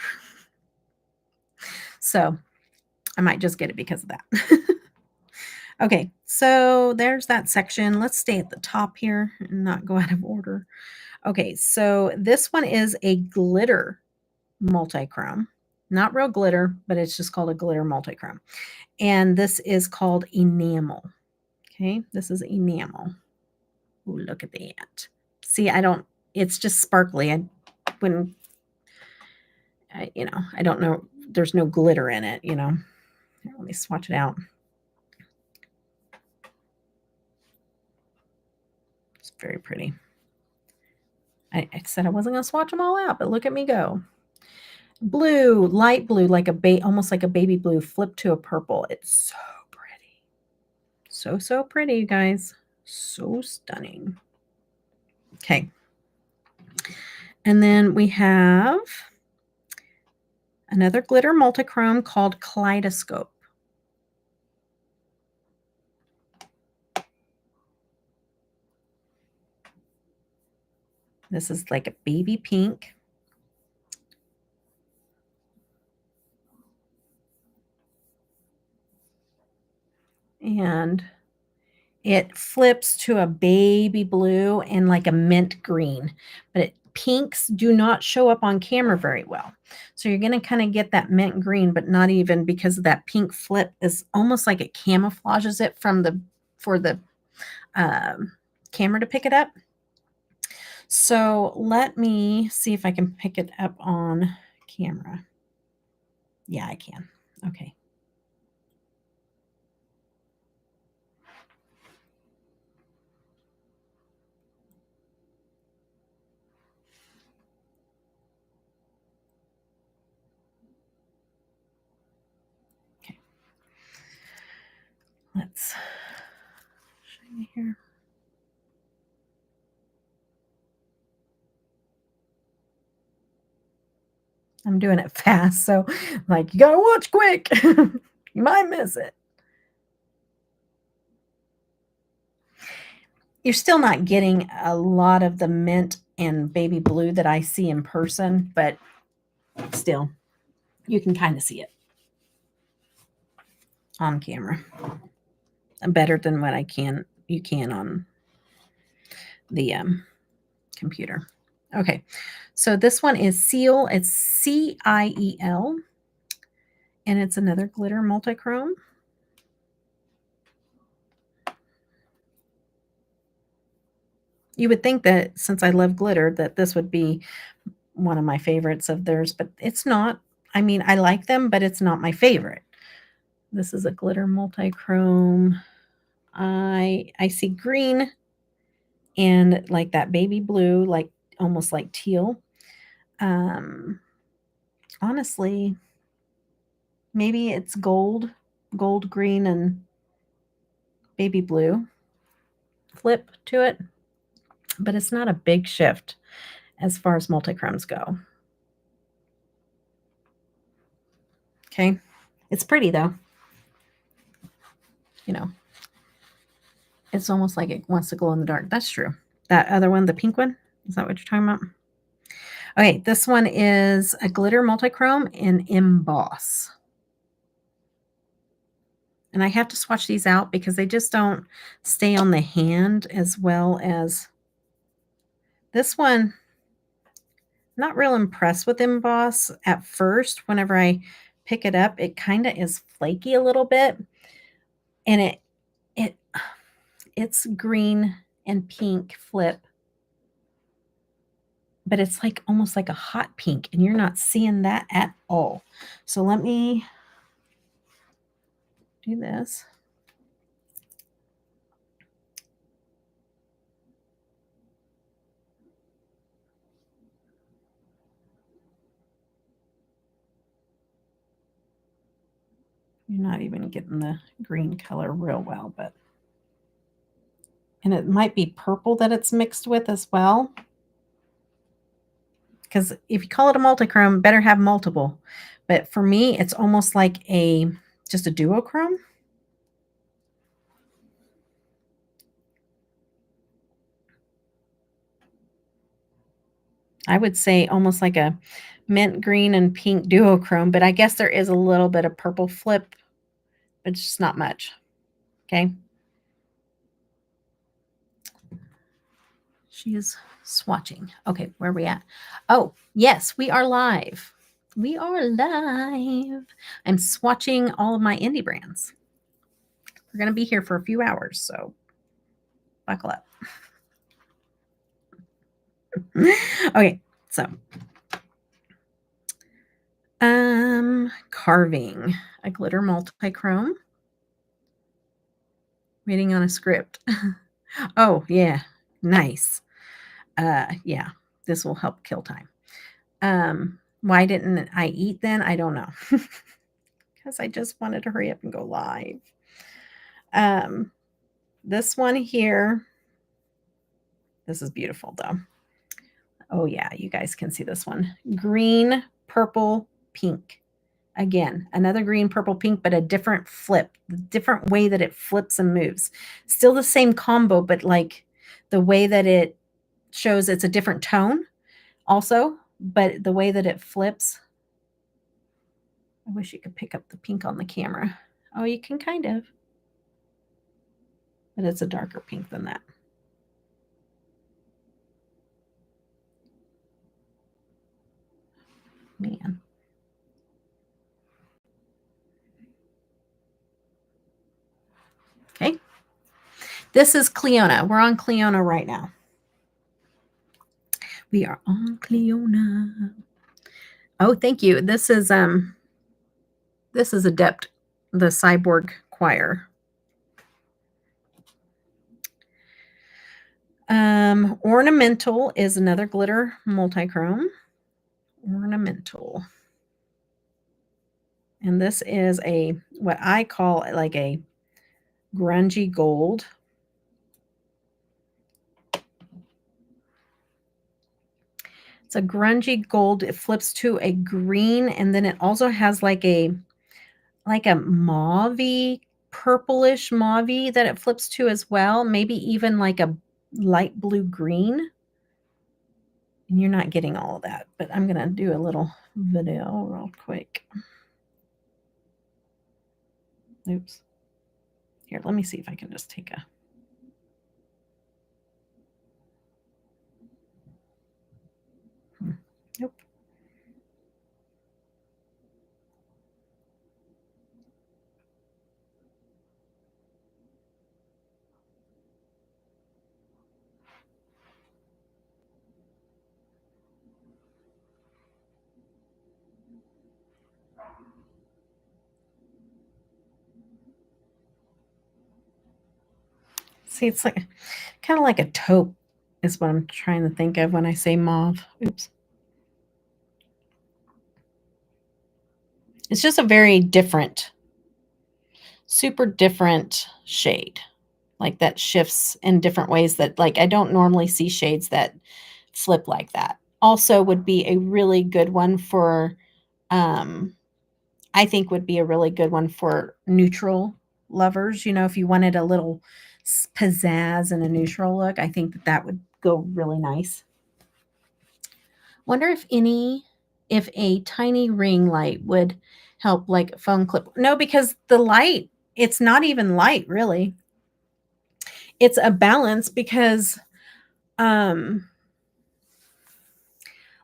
S1: So I might just get it because of that. Okay, so there's that section. Let's stay at the top here and not go out of order. Okay, so this one is a glitter multi-chrome. Not real glitter, but it's just called a glitter multi-chrome. And this is called enamel. Okay, this is enamel. Ooh, look at that. See, it's just sparkly. I don't know. There's no glitter in it, you know. Here, let me swatch it out. It's very pretty. I said I wasn't going to swatch them all out, but look at me go. Blue, light blue, like almost like a baby blue, flipped to a purple. It's so pretty. So pretty, you guys. So stunning. Okay. And then we have another glitter multichrome called Kaleidoscope. This is like a baby pink. And it flips to a baby blue and like a mint green, but pinks do not show up on camera very well. So you're going to kind of get that mint green, but not even, because of that pink flip is almost like it camouflages it for the camera to pick it up. So let me see if I can pick it up on camera. Yeah, I can. Okay. Okay. Let's shine it here. I'm doing it fast, so like, you gotta watch quick. You might miss it. You're still not getting a lot of the mint and baby blue that I see in person, but still, you can kind of see it on camera. Better than what you can on the computer. Okay, so this one is Ciel. It's Ciel, and it's another glitter multichrome. You would think that since I love glitter that this would be one of my favorites of theirs, but it's not. I mean, I like them, but it's not my favorite. This is a glitter multichrome. I see green and like that baby blue, like almost like teal. Honestly, maybe it's gold, green, and baby blue flip to it, but it's not a big shift as far as multichromes go. Okay. It's pretty though. You know, it's almost like it wants to glow in the dark. That's true. That other one, the pink one, is that what you're talking about? Okay, this one is a glitter multichrome in Emboss. And I have to swatch these out because they just don't stay on the hand as well as this one. Not real impressed with Emboss at first. Whenever I pick it up, it kind of is flaky a little bit. And it's green and pink flip, but it's like almost like a hot pink, and you're not seeing that at all. So let me do this. You're not even getting the green color real well, but And it might be purple that it's mixed with as well. Because if you call it a multichrome, better have multiple. But for me, it's almost like just a duochrome. I would say almost like a mint green and pink duochrome, but I guess there is a little bit of purple flip, but it's just not much. Okay. She is swatching. Okay, where are we at? Oh, yes, we are live. We are live. I'm swatching all of my indie brands. We're going to be here for a few hours, so buckle up. Okay, so carving a glitter multichrome. Waiting on a script. Oh, yeah, nice. Yeah, this will help kill time. Why didn't I eat then? I don't know. Because I just wanted to hurry up and go live. This one here, this is beautiful though. Oh yeah, you guys can see this one. Green, purple, pink. Again, another green, purple, pink, but a different flip, the different way that it flips and moves. Still the same combo, but like the way that it shows it's a different tone also, but the way that it flips. I wish you could pick up the pink on the camera. Oh, you can kind of. But it's a darker pink than that. Man. Okay. This is Cleona. We're on Cleona right now. We are on Cleona. Oh, thank you. This is Adept, the Cyborg choir. Ornamental is another glitter multichrome. Ornamental. And this is what I call like a grungy gold. It's a grungy gold. It flips to a green, and then it also has like a mauve-y, purplish mauve that it flips to as well. Maybe even like a light blue green. And you're not getting all of that, but I'm going to do a little video real quick. Oops. Here, let me see if I can just take a... Nope. See, it's like kind of like a taupe is what I'm trying to think of when I say mauve. Oops. It's just a very different, super different shade. Like that shifts in different ways that like I don't normally see shades that flip like that. Also would be a really good one for I think would be a really good one for neutral lovers. You know, if you wanted a little pizzazz and a neutral look, I think that would go really nice. Wonder if a tiny ring light would help like phone clip. No, because the light, it's not even light really. It's a balance because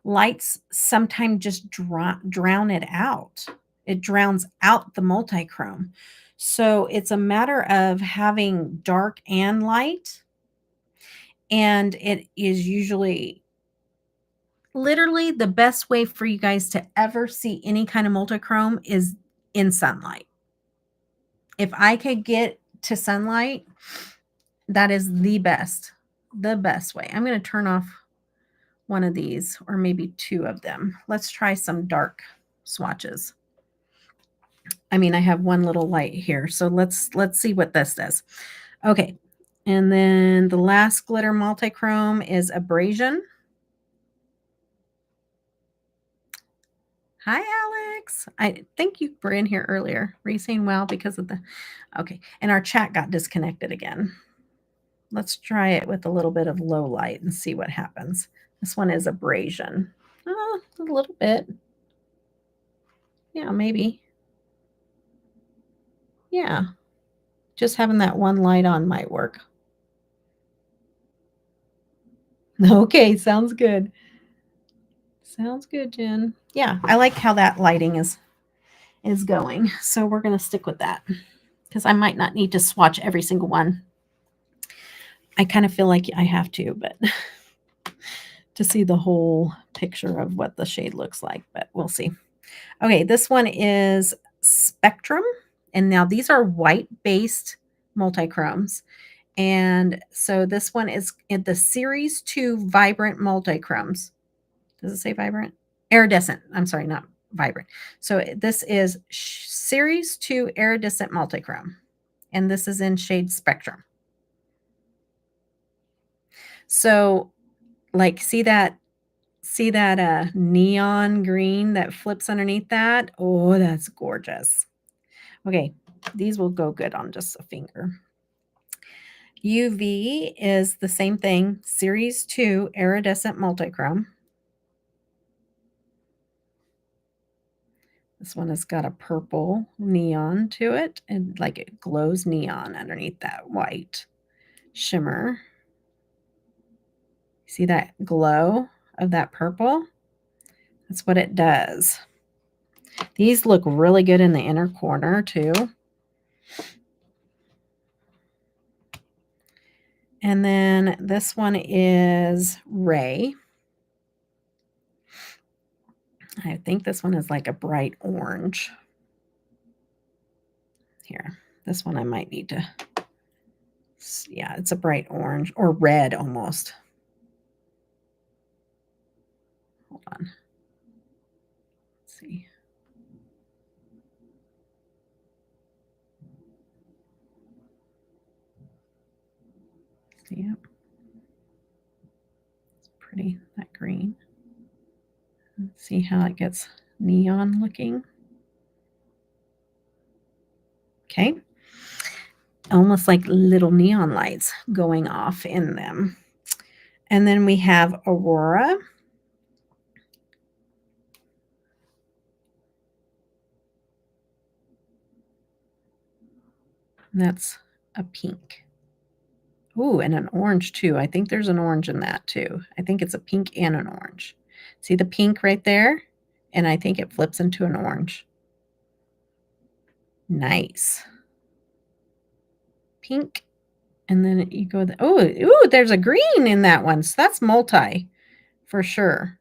S1: lights sometimes just drown it out. It drowns out the multichrome. So it's a matter of having dark and light. And it is usually literally the best way for you guys to ever see any kind of multichrome is in sunlight. If I could get to sunlight, that is the best way. I'm going to turn off one of these or maybe two of them. Let's try some dark swatches. I mean, I have one little light here, so let's see what this does. Okay, And then the last glitter multichrome is Abrasion. Hi, Alex. I think you were in here earlier. Were you saying well because of the... Okay. And our chat got disconnected again. Let's try it with a little bit of low light and see what happens. This one is Abrasion. A little bit. Yeah, maybe. Yeah. Just having that one light on might work. Okay, sounds good. Sounds good, Jen. Yeah, I like how that lighting is going. So we're going to stick with that because I might not need to swatch every single one. I kind of feel like I have to, but to see the whole picture of what the shade looks like, but we'll see. Okay, this one is Spectrum. And now these are white-based multichromes. And so this one is in the Series 2 Vibrant Multichromes. Does it say Vibrant? Iridescent. I'm sorry, not Vibrant. So this is Series 2 Iridescent Multichrome. And this is in shade Spectrum. So like see that neon green that flips underneath that? Oh, that's gorgeous. Okay, these will go good on just a finger. UV is the same thing, Series 2 Iridescent Multichrome. This one has got a purple neon to it, and like it glows neon underneath that white shimmer. See that glow of that purple? That's what it does. These look really good in the inner corner too. And then this one is Ray. I think this one is like a bright orange. Here, this one I might need to, yeah, it's a bright orange or red almost. Hold on. Let's see. Yep. It's pretty, that green. Let's see how it gets neon looking. Okay. Almost like little neon lights going off in them. And then we have Aurora. And that's a pink. Ooh, and an orange too. I think there's an orange in that too. I think it's a pink and an orange. See the pink right there? And I think it flips into an orange. Nice. Pink. And then you go, ooh, there's a green in that one. So that's multi for sure.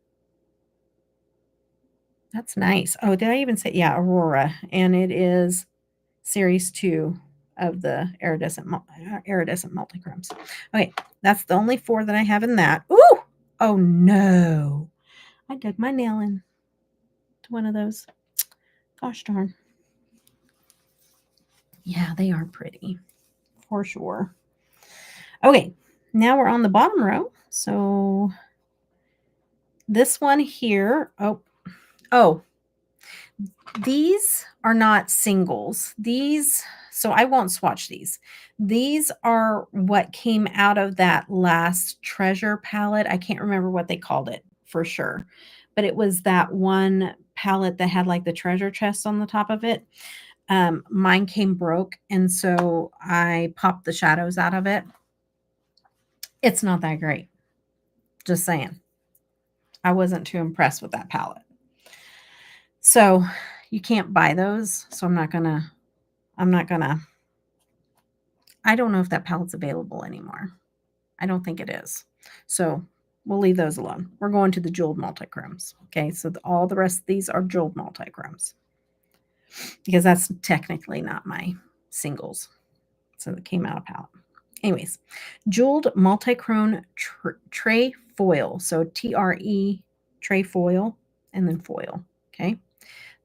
S1: That's nice. Oh, did I even say, yeah, Aurora. And it is Series 2 of the iridescent multichromes. Okay, that's the only 4 that I have in that. Ooh! Oh, no. I dug my nail in to one of those. Gosh darn. Yeah, they are pretty. For sure. Okay, now we're on the bottom row. So this one here, oh, these are not singles. These, so I won't swatch these. These are what came out of that last treasure palette. I can't remember what they called it for sure, but it was that one palette that had like the treasure chest on the top of it. Mine came broke, and so I popped the shadows out of it. It's not that great. Just saying. I wasn't too impressed with that palette. So you can't buy those. So I don't know if that palette's available anymore. I don't think it is. So we'll leave those alone. We're going to the jeweled multichromes. Okay. So all the rest of these are jeweled multichromes because that's technically not my singles. So it came out of palette. Anyways, jeweled multichrome tray foil. So TRE tray foil and then foil. Okay.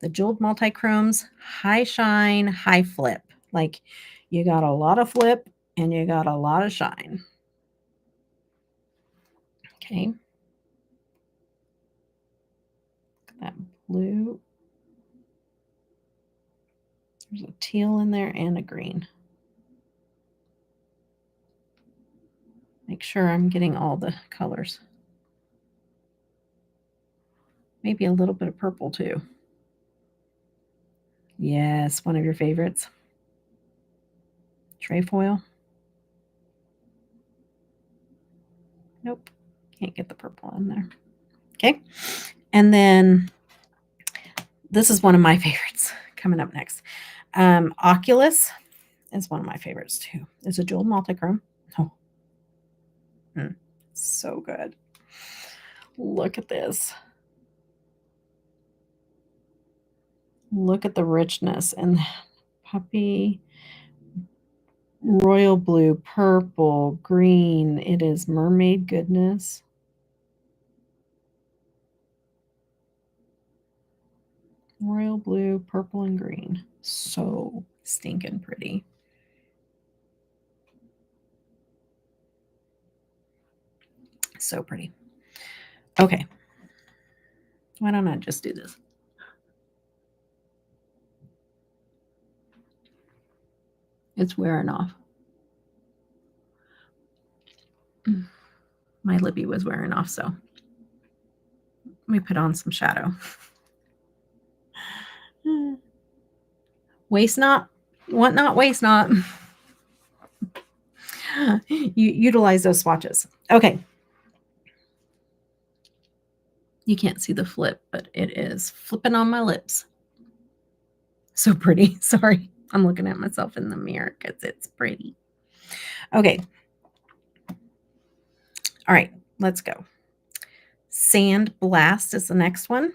S1: The jeweled multichromes, high shine, high flip. Like you got a lot of flip and you got a lot of shine. Okay. That blue. There's a teal in there and a green. Make sure I'm getting all the colors. Maybe a little bit of purple too. Yes, one of your favorites. Trefoil. Nope, can't get the purple in there. Okay, and then this is one of my favorites coming up next. Oculus is one of my favorites too. It's a jeweled multichrome. Oh, so good. Look at this. Look at the richness and puppy, royal blue, purple, green. It is mermaid goodness. Royal blue, purple, and green. So stinking pretty. So pretty. Okay. Why don't I just do this? It's wearing off. My lippy was wearing off, so let me put on some shadow. Waste not, want not, waste not. You utilize those swatches. Okay. You can't see the flip, but it is flipping on my lips. So pretty. Sorry. I'm looking at myself in the mirror because it's pretty. Okay. All right. Let's go. Sand Blast is the next one.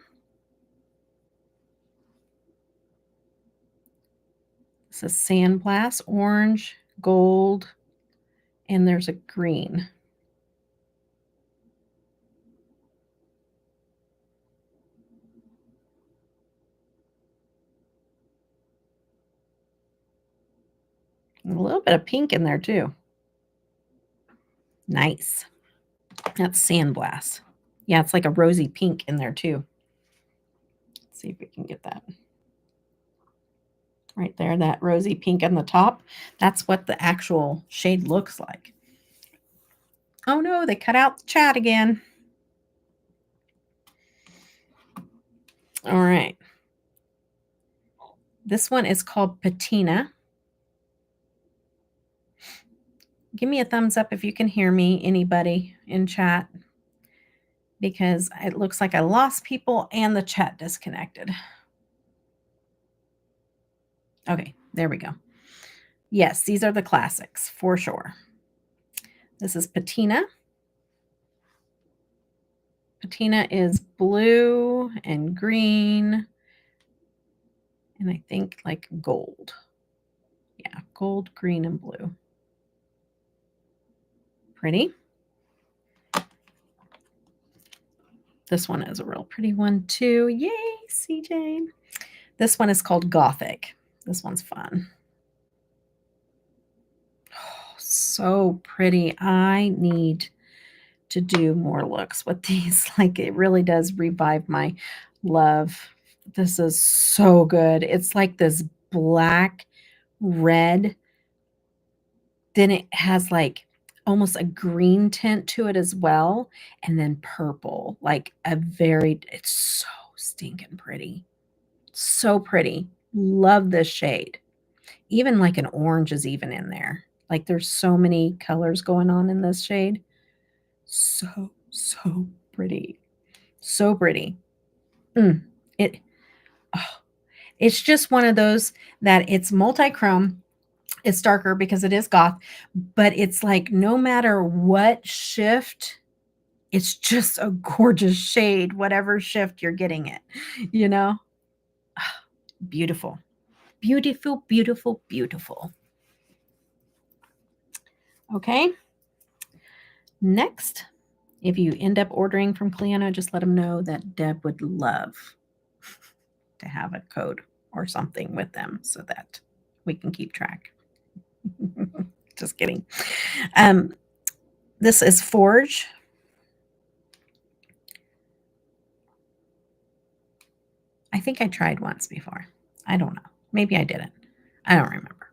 S1: This is Sand Blast, orange, gold, and there's a green. And a little bit of pink in there too. Nice. That's Sand Blast. Yeah, it's like a rosy pink in there too. Let's see if we can get that. Right there, that rosy pink on the top. That's what the actual shade looks like. Oh no, they cut out the chat again. All right. This one is called Patina. Give me a thumbs up if you can hear me, anybody in chat, because it looks like I lost people and the chat disconnected. Okay, there we go. Yes, these are the classics for sure. This is Patina. Patina is blue and green, and I think like gold. Yeah, gold, green, and blue. Pretty. This one is a real pretty one too. Yay, CJ. This one is called Gothic. This one's fun. Oh, so pretty. I need to do more looks with these. Like, it really does revive my love. This is so good. It's like this black red. Then it has like almost a green tint to it as well. And then purple, like it's so stinking pretty. So pretty. Love this shade. Even like an orange is even in there. Like, there's so many colors going on in this shade. So pretty. So pretty. It's just one of those that it's multi-chrome. It's darker because it is goth, but it's like no matter what shift, it's just a gorgeous shade, whatever shift you're getting it, you know? Beautiful. Beautiful, beautiful, beautiful. Okay. Next, if you end up ordering from Cliona, just let them know that Deb would love to have a code or something with them so that we can keep track. Just kidding. This is Forge. I think I tried once before. I don't know. Maybe I didn't. I don't remember.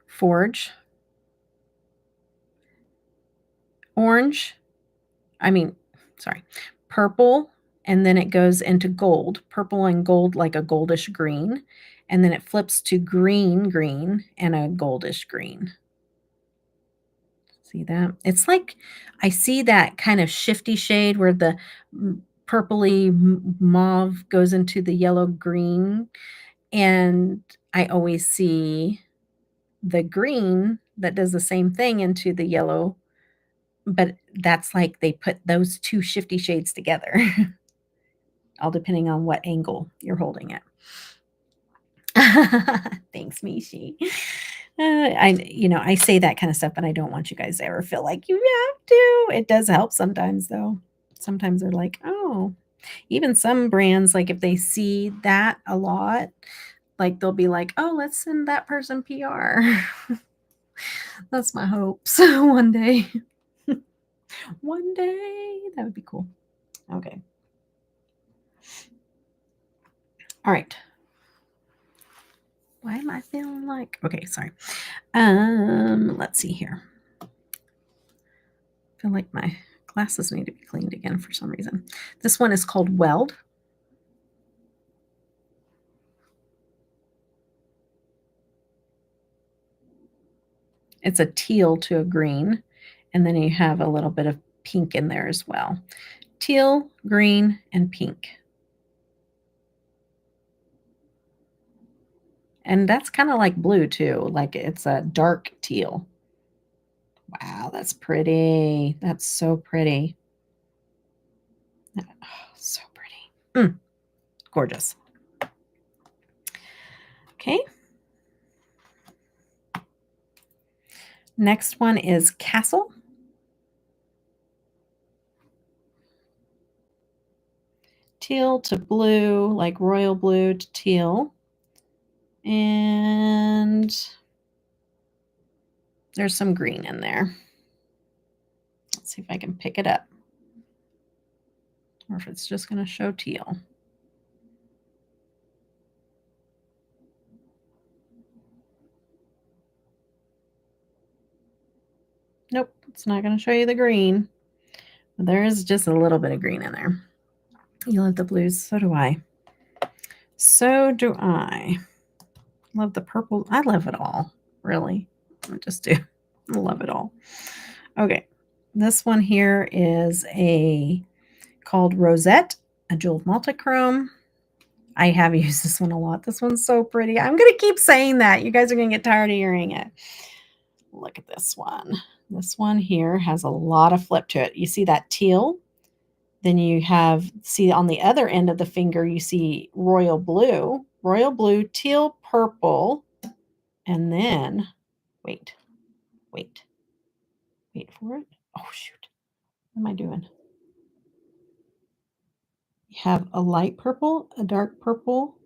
S1: Forge. Orange. Sorry. Purple. And then it goes into gold. Purple and gold, like a goldish green. And then it flips to green, and a goldish green. See that? It's like I see that kind of shifty shade where the purpley mauve goes into the yellow green. And I always see the green that does the same thing into the yellow. But that's like they put those two shifty shades together, all depending on what angle you're holding it. Thanks, Mishi. I say that kind of stuff, but I don't want you guys to ever feel like you have to. It does help sometimes, though. Sometimes they're like, oh, even some brands, like if they see that a lot, like they'll be like, oh, let's send that person PR. That's my hopes. One day. One day. That would be cool. Okay. All right. Why am I feeling like, okay, sorry. Let's see here. I feel like my glasses need to be cleaned again for some reason. This one is called Weld. It's a teal to a green, and then you have a little bit of pink in there as well. Teal, green, and pink. And that's kind of like blue too, like it's a dark teal. Wow, that's pretty. That's so pretty. Oh, so pretty. Gorgeous. Okay. Next one is Castle. Teal to blue, like royal blue to teal. And there's some green in there. Let's see if I can pick it up. Or if it's just going to show teal. Nope, it's not going to show you the green. But there is just a little bit of green in there. You love the blues. So do I. So do I. Love the purple. I love it all, really. I just do. I love it all. Okay. This one here is called Rosette, a jeweled multichrome. I have used this one a lot. This one's so pretty. I'm going to keep saying that. You guys are going to get tired of hearing it. Look at this one. This one here has a lot of flip to it. You see that teal? Then you see on the other end of the finger, you see royal blue, teal, purple, and then, wait for it. Oh, shoot. What am I doing? You have a light purple, a dark purple,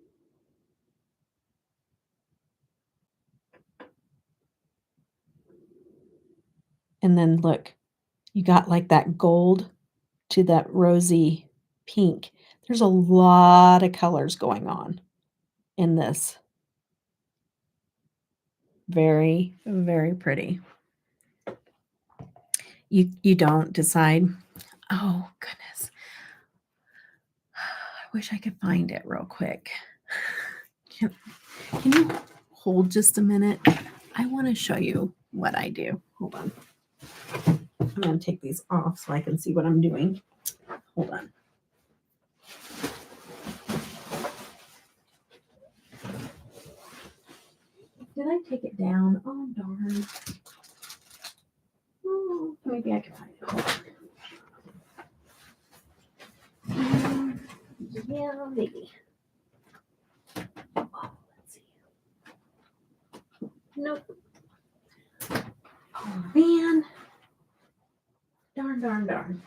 S1: and then look, you got like that gold to that rosy pink. There's a lot of colors going on in this. Very, very pretty. You don't decide. Oh, goodness. I wish I could find it real quick. Can you hold just a minute? I want to show you what I do. Hold on. I'm going to take these off so I can see what I'm doing. Hold on. Did I take it down? Oh, darn. Oh, maybe I can find it. Hold on. Yeah, maybe. Oh, let's see. Nope. Oh, man. Darn.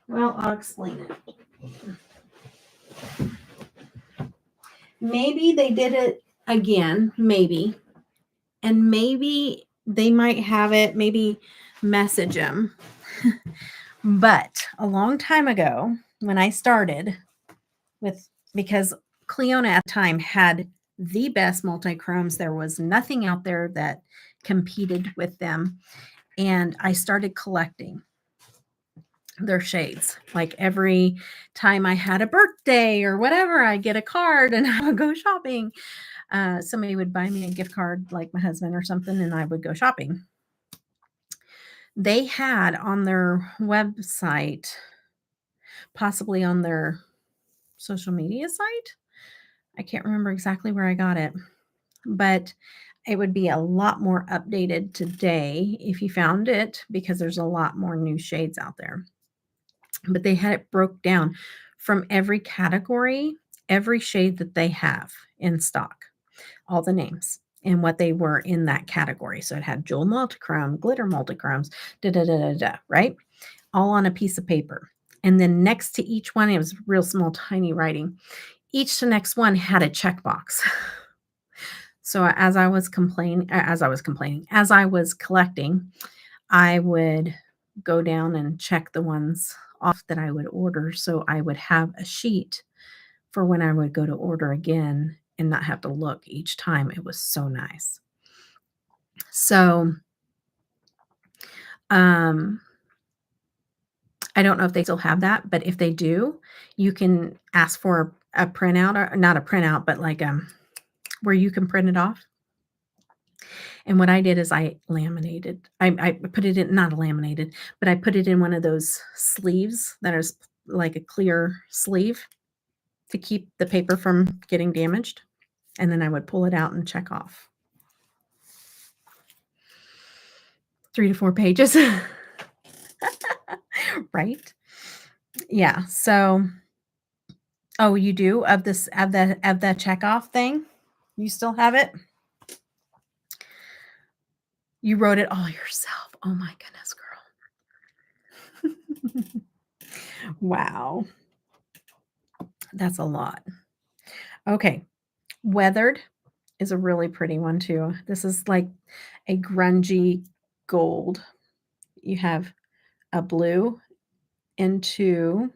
S1: Well, I'll explain it. Maybe they did it again, maybe. And maybe they might have it, maybe message them. But a long time ago, when I started with, because Cleona at the time had the best multi-chromes, there was nothing out there that competed with them. And I started collecting their shades. Like every time I had a birthday or whatever, I'd get a card and I would go shopping. Somebody would buy me a gift card, like my husband or something, and I would go shopping. They had on their website, possibly on their social media site, I can't remember exactly where I got it, but it would be a lot more updated today if you found it, because there's a lot more new shades out there. But they had it broke down from every category, every shade that they have in stock, all the names and what they were in that category. So it had jewel multichrome, glitter multichromes, right? All on a piece of paper. And then next to each one, it was real small, tiny writing. Each to next one had a checkbox. So as I was collecting, I would go down and check the ones off that I would order. So I would have a sheet for when I would go to order again and not have to look each time. It was so nice. So, I don't know if they still have that, but if they do, you can ask for a printout, or not a printout, but like, where you can print it off. And what I did is I put it in, not laminated, but I put it in one of those sleeves that is like a clear sleeve to keep the paper from getting damaged. And then I would pull it out and check off 3 to 4 pages. Right? Yeah. So, oh, you do of this, of that check off thing? You still have it? You wrote it all yourself. Oh my goodness, girl. Wow. That's a lot. Okay. Weathered is a really pretty one too. This is like a grungy gold. You have a blue into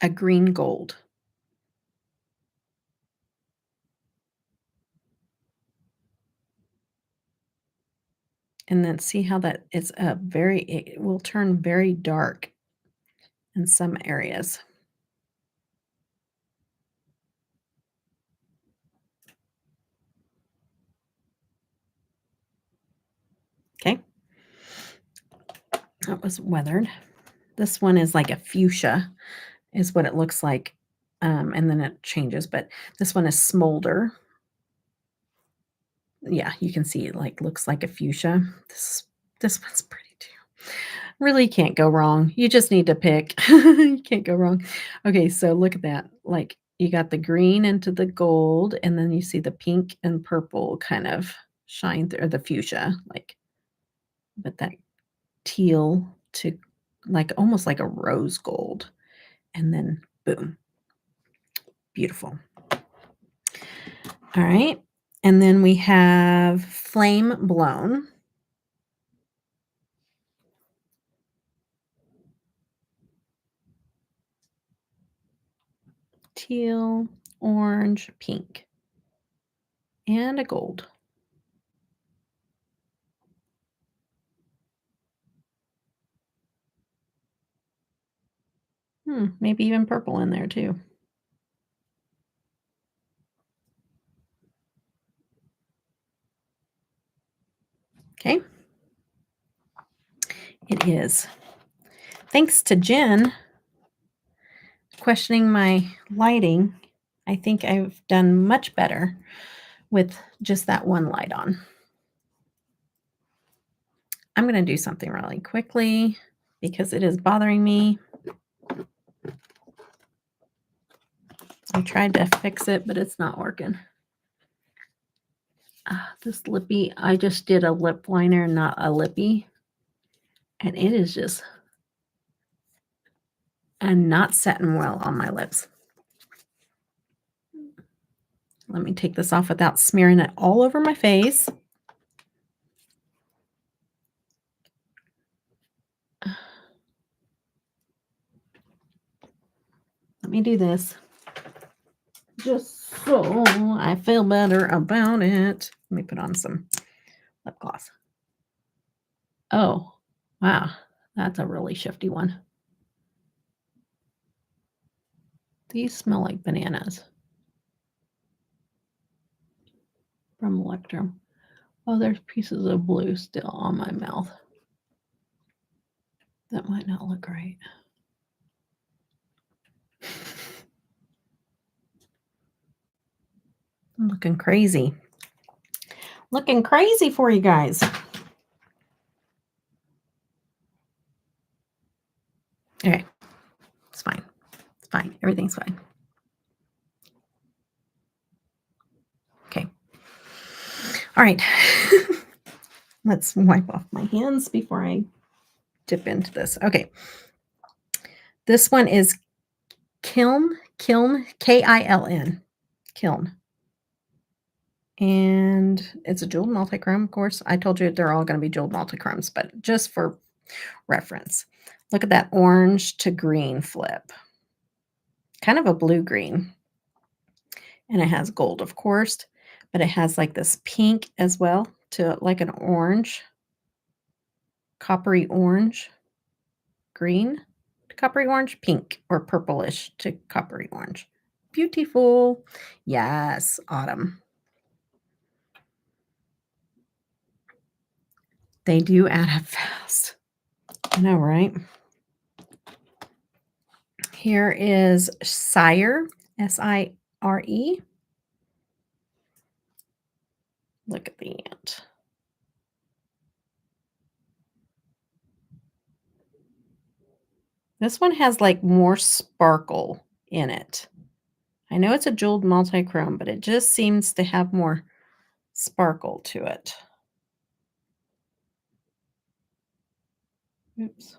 S1: a green gold. And then see how that it's it will turn very dark in some areas. Okay. That was weathered. This one is like a fuchsia is what it looks like. And then it changes, but this one is smolder. Yeah, you can see it like looks like a fuchsia. This one's pretty too. Really can't go wrong. You just need to pick. You can't go wrong. Okay, so look at that. Like you got the green into the gold, and then you see the pink and purple kind of shine through, or the fuchsia, like, but that teal to like almost like a rose gold. And then boom. Beautiful. All right. And then we have Flame Blown. Teal, orange, pink, and a gold. Maybe even purple in there too. Okay. It is. Thanks to Jen questioning my lighting, I think I've done much better with just that one light on. I'm going to do something really quickly because it is bothering me. I tried to fix it, but it's not working. This lippy, I just did a lip liner, not a lippy. And it is just not setting well on my lips. Let me take this off without smearing it all over my face. Let me do this. Just so I feel better about it. Let me put on some lip gloss. Oh, wow. That's a really shifty one. These smell like bananas. From Electrum. Oh, there's pieces of blue still on my mouth. That might not look right. I'm looking crazy. Looking crazy for you guys. Okay. It's fine. It's fine. Everything's fine. Okay. All right. Let's wipe off my hands before I dip into this. Okay. This one is Kiln, K-I-L-N. Kiln. And it's a jeweled multichrome, of course. I told you they're all going to be jeweled multichromes, but just for reference. Look at that orange to green flip. Kind of a blue-green. And it has gold, of course, but it has like this pink as well to like an orange, coppery orange, green to coppery orange, pink, or purplish to coppery orange. Beautiful. Yes, autumn. They do add up fast. I know, right? Here is Sire, S-I-R-E. Look at the ant. This one has like more sparkle in it. I know it's a jeweled multichrome, but it just seems to have more sparkle to it. Oops.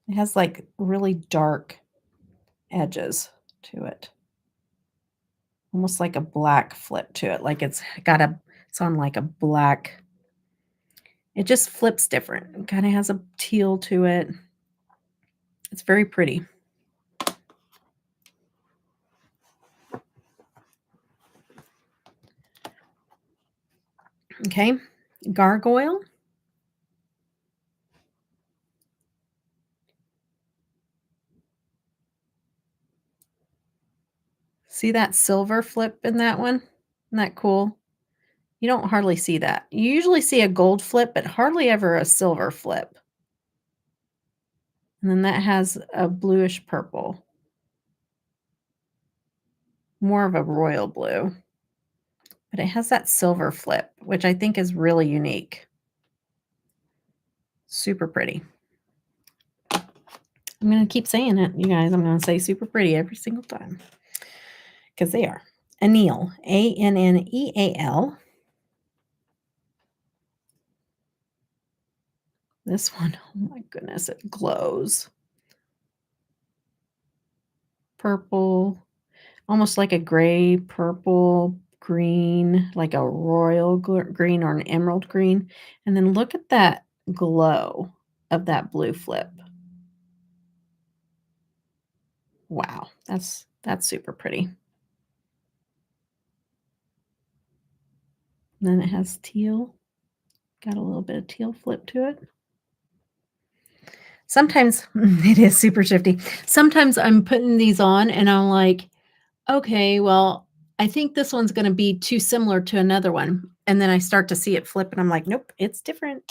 S1: It has like really dark edges to it. Almost like a black flip to it. Like it's on like a black. It just flips different. It kind of has a teal to it. It's very pretty. Okay, Gargoyle. See that silver flip in that one? Isn't that cool? You don't hardly see that. You usually see a gold flip, but hardly ever a silver flip. And then that has a bluish purple. More of a royal blue. But it has that silver flip, which I think is really unique. Super pretty. I'm going to keep saying it, you guys. I'm going to say super pretty every single time. Because they are. Anneal. A-N-N-E-A-L. This one, oh my goodness, it glows. Purple. Almost like a gray, purple, green, like a royal green or an emerald green. And then look at that glow of that blue flip. Wow, that's super pretty. And then it has teal. Got a little bit of teal flip to it. Sometimes it is super shifty. Sometimes I'm putting these on and I'm like, okay, well, I think this one's going to be too similar to another one. And then I start to see it flip and I'm like, nope, it's different.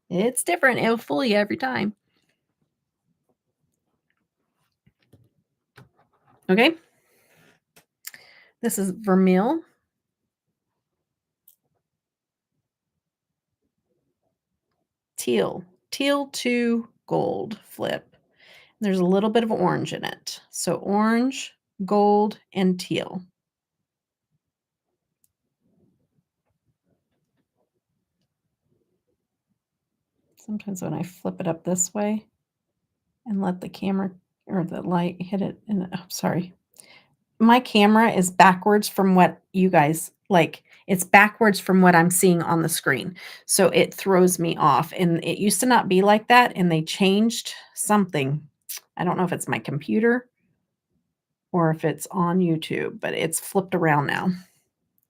S1: It's different. It'll fool you every time. Okay. This is Vermeil. Teal to gold flip. There's a little bit of orange in it. So orange, gold, and teal. Sometimes when I flip it up this way and let the camera or the light hit it, and oh, sorry. My camera is backwards from what you guys like. It's backwards from what I'm seeing on the screen. So it throws me off. And it used to not be like that. And they changed something. I don't know if it's my computer or if it's on YouTube, but it's flipped around now.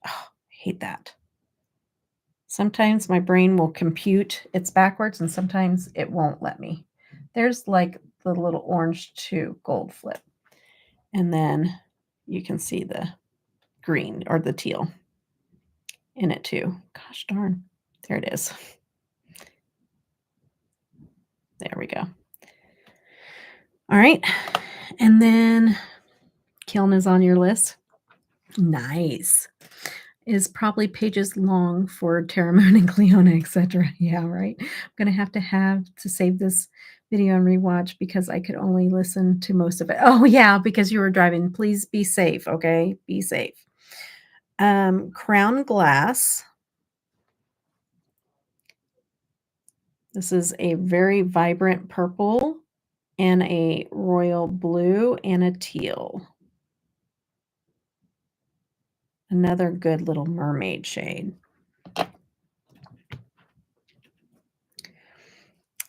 S1: Oh, I hate that. Sometimes my brain will compute it's backwards and sometimes it won't let me. There's like the little orange to gold flip. And then you can see the green or the teal in it too. Gosh darn. There it is. There we go. All right. And then Kiln is on your list. Nice. Is probably pages long for Terra Moon and Cleona, etc. Yeah, right. I'm going to have to save this video and rewatch because I could only listen to most of it. Oh, yeah, because you were driving. Please be safe, okay? Be safe. Crown Glass. This is a very vibrant purple and a royal blue and a teal. Another good little mermaid shade.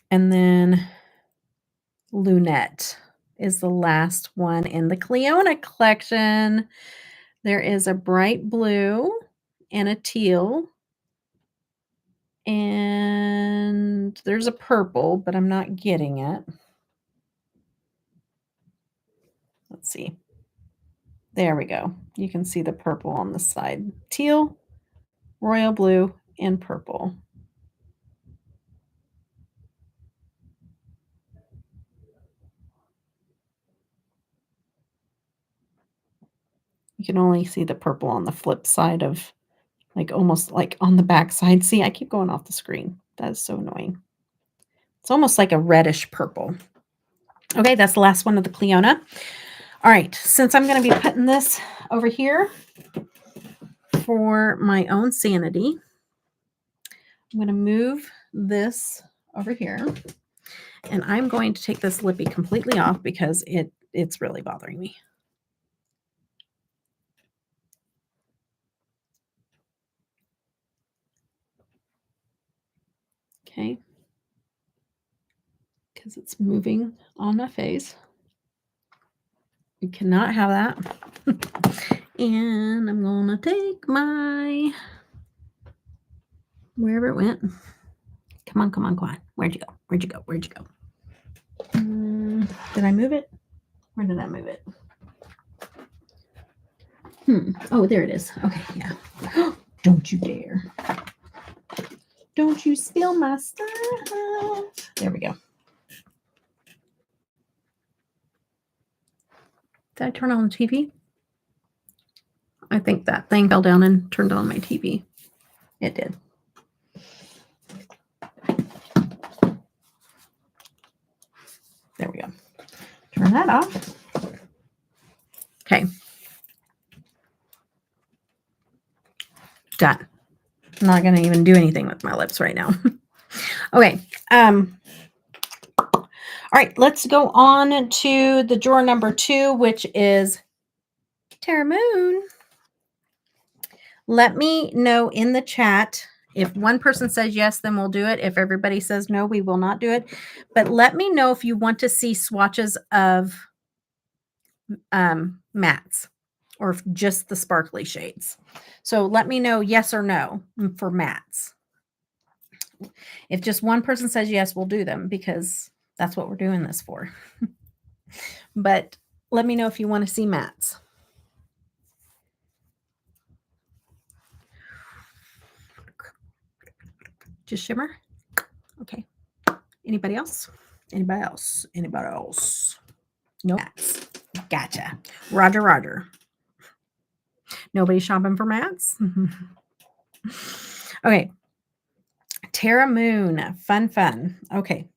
S1: And then Lunette is the last one in the Cleona collection. There is a bright blue and a teal. And there's a purple, but I'm not getting it. Let's see. There we go. You can see the purple on the side. Teal, royal blue, and purple. You can only see the purple on the flip side of, like, almost like on the back side. See, I keep going off the screen. That is so annoying. It's almost like a reddish purple. Okay, that's the last one of the Cleona. All right, since I'm going to be putting this over here for my own sanity, I'm going to move this over here. And I'm going to take this lippy completely off because it's really bothering me. Okay. Because it's moving on my face. You cannot have that. And I'm going to take my, wherever it went. Come on, come on, come on. Where'd you go? Where'd you go? Where'd you go? Did I move it? Where did I move it? Oh, there it is. Okay, yeah. Don't you dare. Don't you steal my stuff. There we go. Did I turn on the TV? I think that thing fell down and turned on my TV. It did. There we go. Turn that off. Okay. Done. I'm not going to even do anything with my lips right now. Okay. All right. Let's go on to the drawer number 2, which is Terra Moon. Let me know in the chat. If one person says yes, then we'll do it. If everybody says no, we will not do it. But let me know if you want to see swatches of mattes or just the sparkly shades. So let me know yes or no for mattes. If just one person says yes, we'll do them because that's what we're doing this for. But let me know if you want to see mattes. Just shimmer. Okay. Anybody else? Anybody else? Anybody else? No mattes. Gotcha. Roger, Roger. Nobody shopping for mattes? Okay. Terra Moon. Fun, fun. Okay.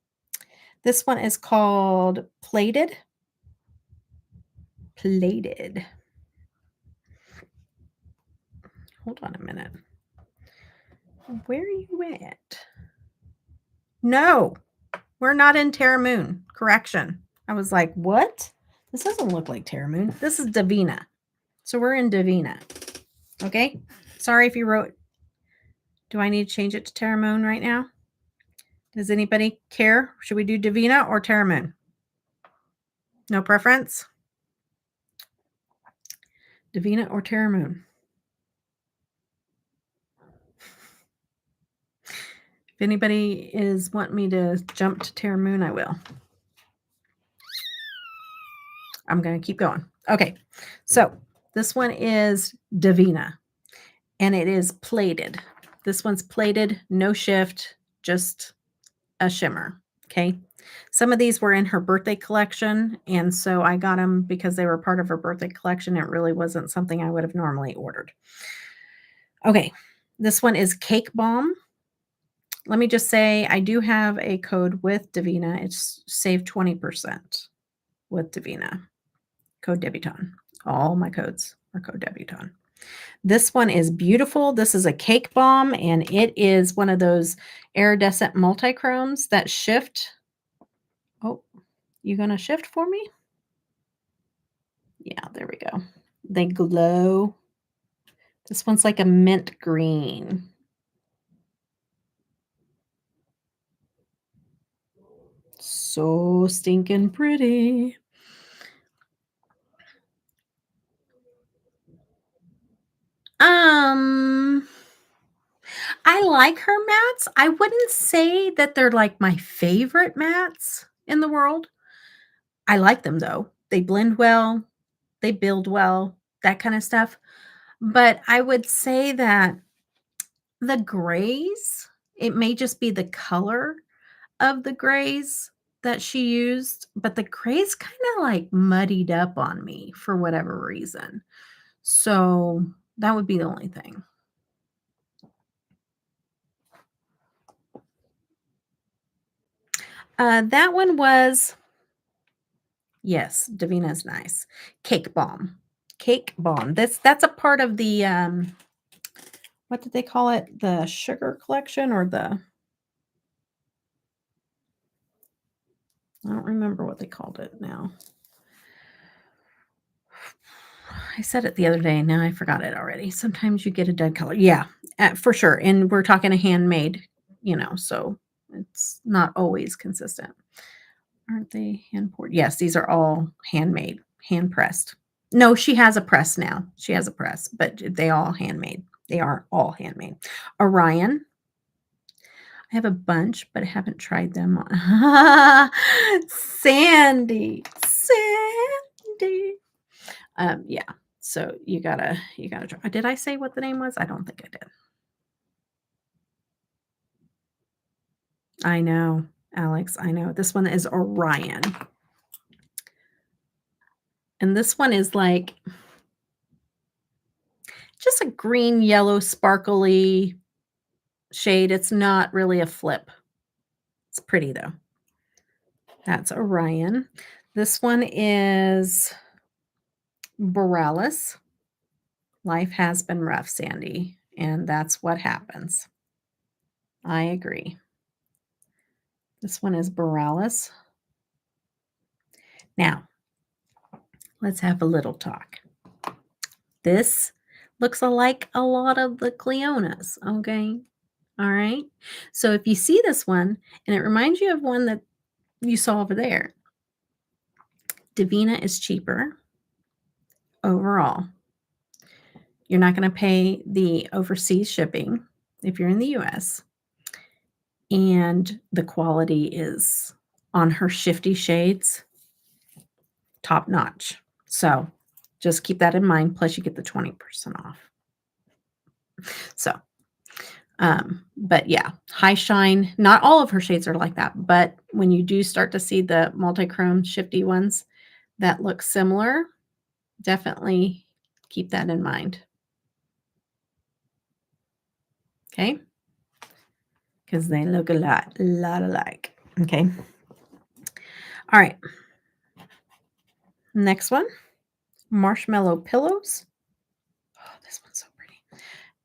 S1: This one is called Plated. Plated. Hold on a minute. Where are you at? No, we're not in Terra Moon. Correction. I was like, what? This doesn't look like Terra Moon. This is Devinah. So we're in Devinah. Okay. Sorry if you wrote. Do I need to change it to Terra Moon right now? Does anybody care? Should we do Devinah or Terra Moon? No preference? Devinah or Terra Moon? If anybody is wanting me to jump to Terra Moon, I will. I'm going to keep going. Okay, so this one is Devinah, and it is plated. This one's plated, no shift, just a shimmer. Okay. Some of these were in her birthday collection, and so I got them because they were part of her birthday collection. It really wasn't something I would have normally ordered. Okay, this one is Cake Bomb. Let me just say I do have a code with Devinah. It's save 20% with Devinah. Code Debutawn. All my codes are code Debutawn. This one is beautiful. This is a Cake Bomb, and it is one of those iridescent multi-chromes that shift. Oh, you going to shift for me? Yeah, there we go. They glow. This one's like a mint green. So stinking pretty. I like her mattes. I wouldn't say that they're like my favorite mattes in the world. I like them though. They blend well, they build well, that kind of stuff. But I would say that the grays, it may just be the color of the grays that she used, but the grays kind of like muddied up on me for whatever reason. So that would be the only thing. That one was, yes, Davina's nice. Cake Bomb. Cake Bomb. That's a part of the what did they call it? The sugar collection or the I don't remember what they called it now. I said it the other day. Now I forgot it already. Sometimes you get a dead color. Yeah, for sure. And we're talking a handmade, so it's not always consistent. Aren't they hand poured? Yes, these are all handmade, hand pressed. No, she has a press now. She has a press, but they all handmade. They are all handmade. Orion. I have a bunch, but I haven't tried them on. Sandy. Sandy. Yeah. So you gotta try. Did I say what the name was? I don't think I did. I know, Alex. I know. This one is Orion. And this one is like just a green, yellow, sparkly shade. It's not really a flip. It's pretty though. That's Orion. This one is Borealis. Life has been rough, Sandy, and that's what happens. I agree. This one is Borealis. Now, let's have a little talk. This looks like a lot of the Cleonas, okay? All right. So if you see this one and it reminds you of one that you saw over there, Devinah is cheaper overall. You're not going to pay the overseas shipping if you're in the US. And the quality is on her shifty shades top notch. So just keep that in mind. Plus, you get the 20% off. So, but yeah, high shine. Not all of her shades are like that, but when you do start to see the multi-chrome shifty ones that look similar, definitely keep that in mind. Okay. Because they look a lot alike. Okay. All right. Next one, Marshmallow Pillows. Oh, this one's so pretty.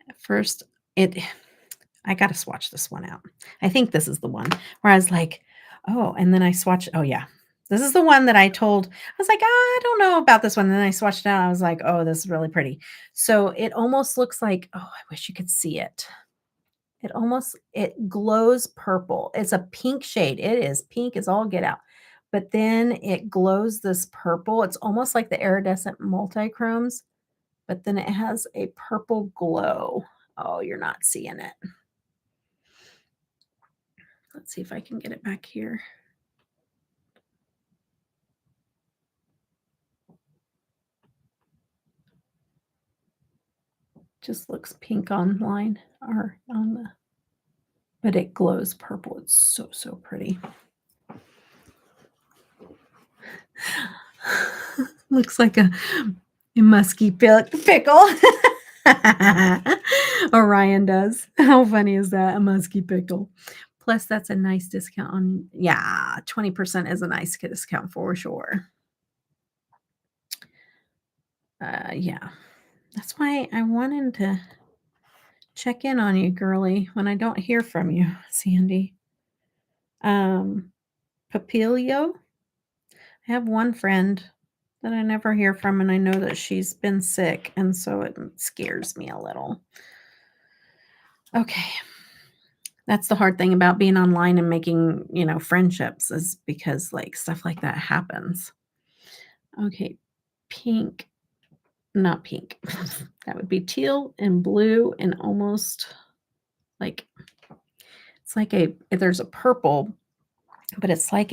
S1: At first, I got to swatch this one out. I think this is the one where I was like, oh, and then I swatched. Oh, yeah. This is the one that I told. I was like, I don't know about this one. And then I swatched it out. I was like, oh, this is really pretty. So it almost looks like, oh, I wish you could see it. It glows purple. It's a pink shade. It is pink as all get out. but then it glows this purple. It's almost like the iridescent multi-chromes, but then it has a purple glow. Oh, you're not seeing it. Let's see if I can get it back here. Just looks pink online or on the, but it glows purple. It's so, so pretty. Looks like a musky pickle. Orion does. How funny is that? A musky pickle. Plus, that's a nice discount on, yeah, 20% is a nice discount for sure. Yeah, that's why I wanted to check in on you, girly, when I don't hear from you, Sandy. Papilio. I have one friend that I never hear from, and I know that she's been sick, and so it scares me a little. Okay. That's the hard thing about being online and making, friendships, is because like stuff like that happens. Okay. Pink, not pink. That would be teal and blue and almost like, it's like there's a purple, but it's like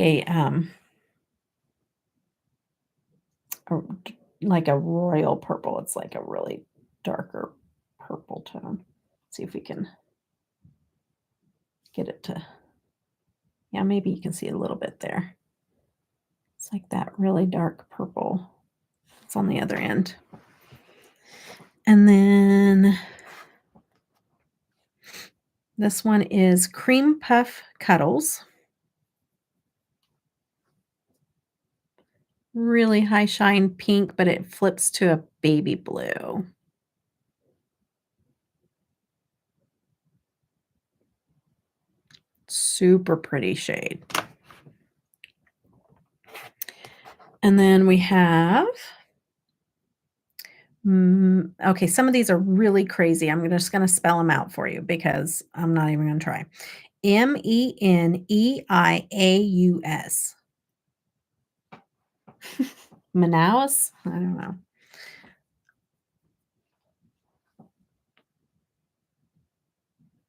S1: like a royal purple. It's like a really darker purple tone. Let's see if we can get it to, yeah, maybe you can see a little bit there. It's like that really dark purple. It's on the other end. And then this one is Cream Puff Cuddles. Really high shine pink, but it flips to a baby blue. Super pretty shade. And then we have, okay, some of these are really crazy. I'm just going to spell them out for you because I'm not even going to try. MENEIAUS. Manaus? I don't know.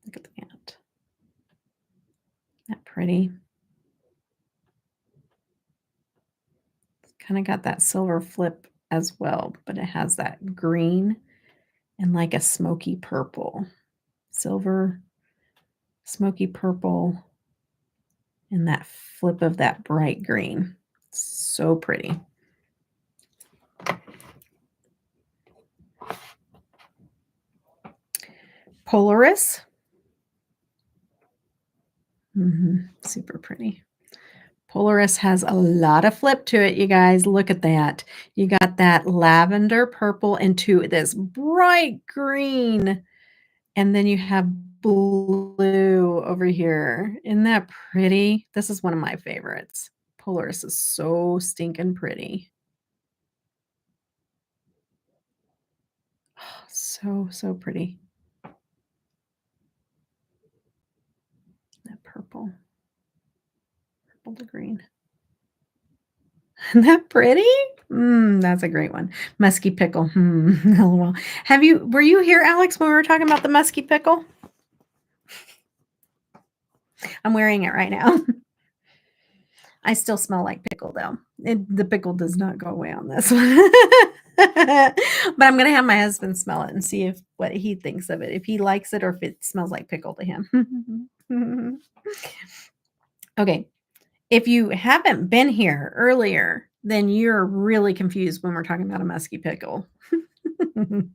S1: Look at that. Isn't that pretty? It's kind of got that silver flip as well, but it has that green and like a smoky purple. Silver, smoky purple, and that flip of that bright green. So pretty. Polaris. Super pretty. Polaris has a lot of flip to it, you guys. Look at that. You got that lavender purple into this bright green. And then you have blue over here. Isn't that pretty? This is one of my favorites. Polaris is so stinking pretty. Oh, so, so pretty. That purple. Purple to green. Isn't that pretty? That's a great one. Musky pickle. LOL. Were you here, Alex, when we were talking about the musky pickle? I'm wearing it right now. I still smell like pickle, though. The pickle does not go away on this one. But I'm going to have my husband smell it and see what he thinks of it. If he likes it or if it smells like pickle to him. Okay. If you haven't been here earlier, then you're really confused when we're talking about a musky pickle. And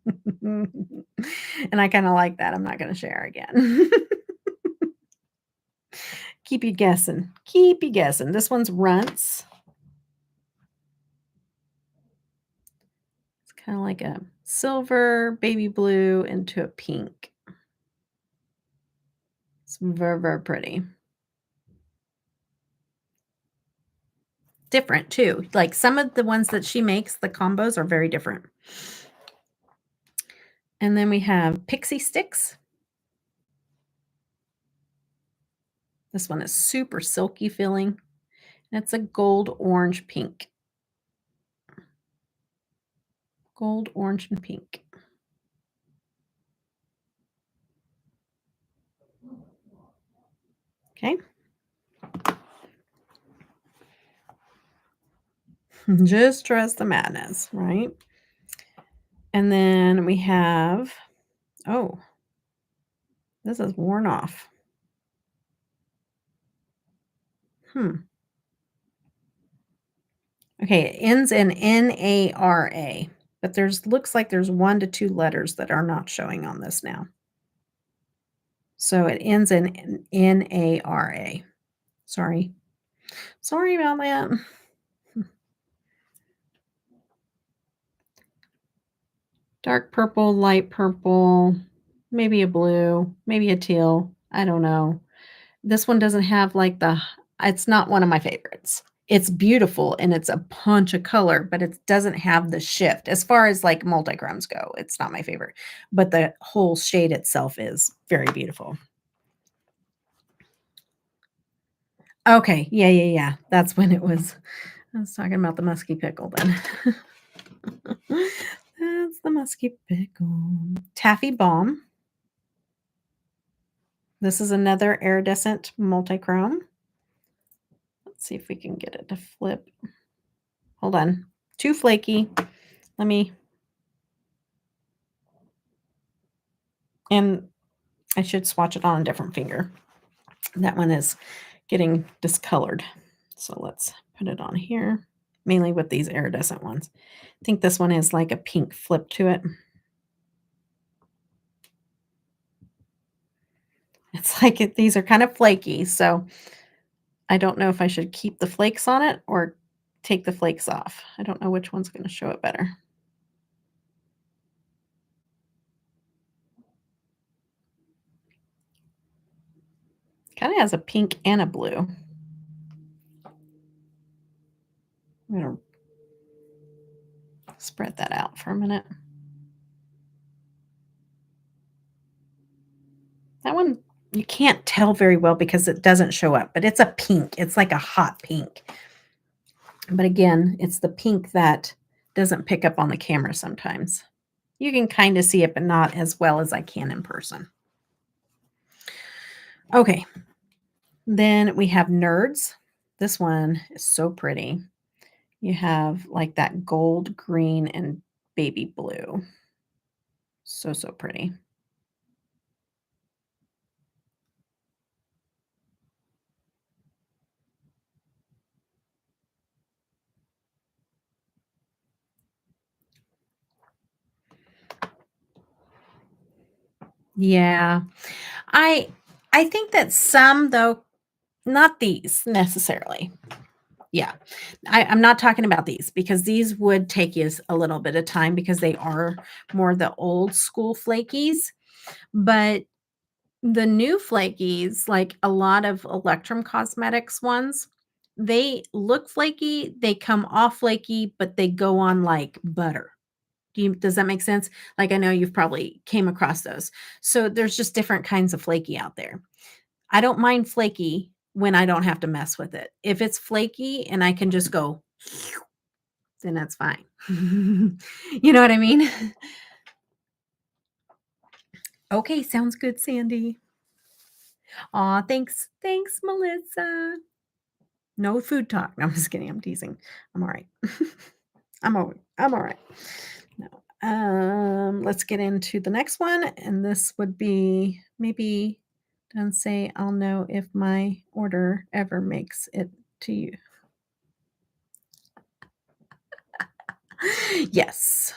S1: I kind of like that. I'm not going to share again. Keep you guessing. Keep you guessing. This one's Runts. It's kind of like a silver, baby blue into a pink. It's very, very pretty. Different too. Like some of the ones that she makes, the combos are very different. And then we have Pixie Sticks. This one is super silky feeling. It's a gold, orange, pink. Gold, orange, and pink. Okay. Just trust the madness, right? And then we have, oh, this is worn off. Okay, it ends in NARA, but looks like there's 1 to 2 letters that are not showing on this now. So it ends in NARA. Sorry. Sorry about that. Dark purple, light purple, maybe a blue, maybe a teal. I don't know. This one doesn't have like it's not one of my favorites. It's beautiful and it's a punch of color, but it doesn't have the shift. As far as like multi-chromes go, it's not my favorite, but the whole shade itself is very beautiful. Okay. Yeah. That's when I was talking about the musky pickle then. That's the musky pickle. Taffy Balm. This is another iridescent multi-chrome. Let's see if we can get it to flip. Hold on. Too flaky. And I should swatch it on a different finger. That one is getting discolored. So let's put it on here, mainly with these iridescent ones. I think this one is like a pink flip to it. It's like these are kind of flaky, so I don't know if I should keep the flakes on it or take the flakes off. I don't know which one's going to show it better. Kind of has a pink and a blue. I'm going to spread that out for a minute. That one, you can't tell very well because it doesn't show up, but it's a pink. It's like a hot pink. But again, it's the pink that doesn't pick up on the camera sometimes. You can kind of see it, but not as well as I can in person. Okay. Then we have Nerds. This one is so pretty. You have like that gold, green, and baby blue. So pretty. Yeah. I think that some, though, not these necessarily. Yeah. I'm not talking about these because these would take you a little bit of time because they are more the old school flakies. But the new flakies, like a lot of Electrum Cosmetics ones, they look flaky, they come off flaky, but they go on like butter. Does that make sense? Like I know you've probably came across those. So there's just different kinds of flaky out there. I don't mind flaky when I don't have to mess with it. If it's flaky and I can just go, then that's fine. You know what I mean? Okay, sounds good, Sandy. Aw, thanks. Thanks, Melissa. No food talk. No, I'm just kidding. I'm teasing. I'm all right. I'm all right. No. Let's get into the next one. And this would be maybe don't say I'll know if my order ever makes it to you. Yes.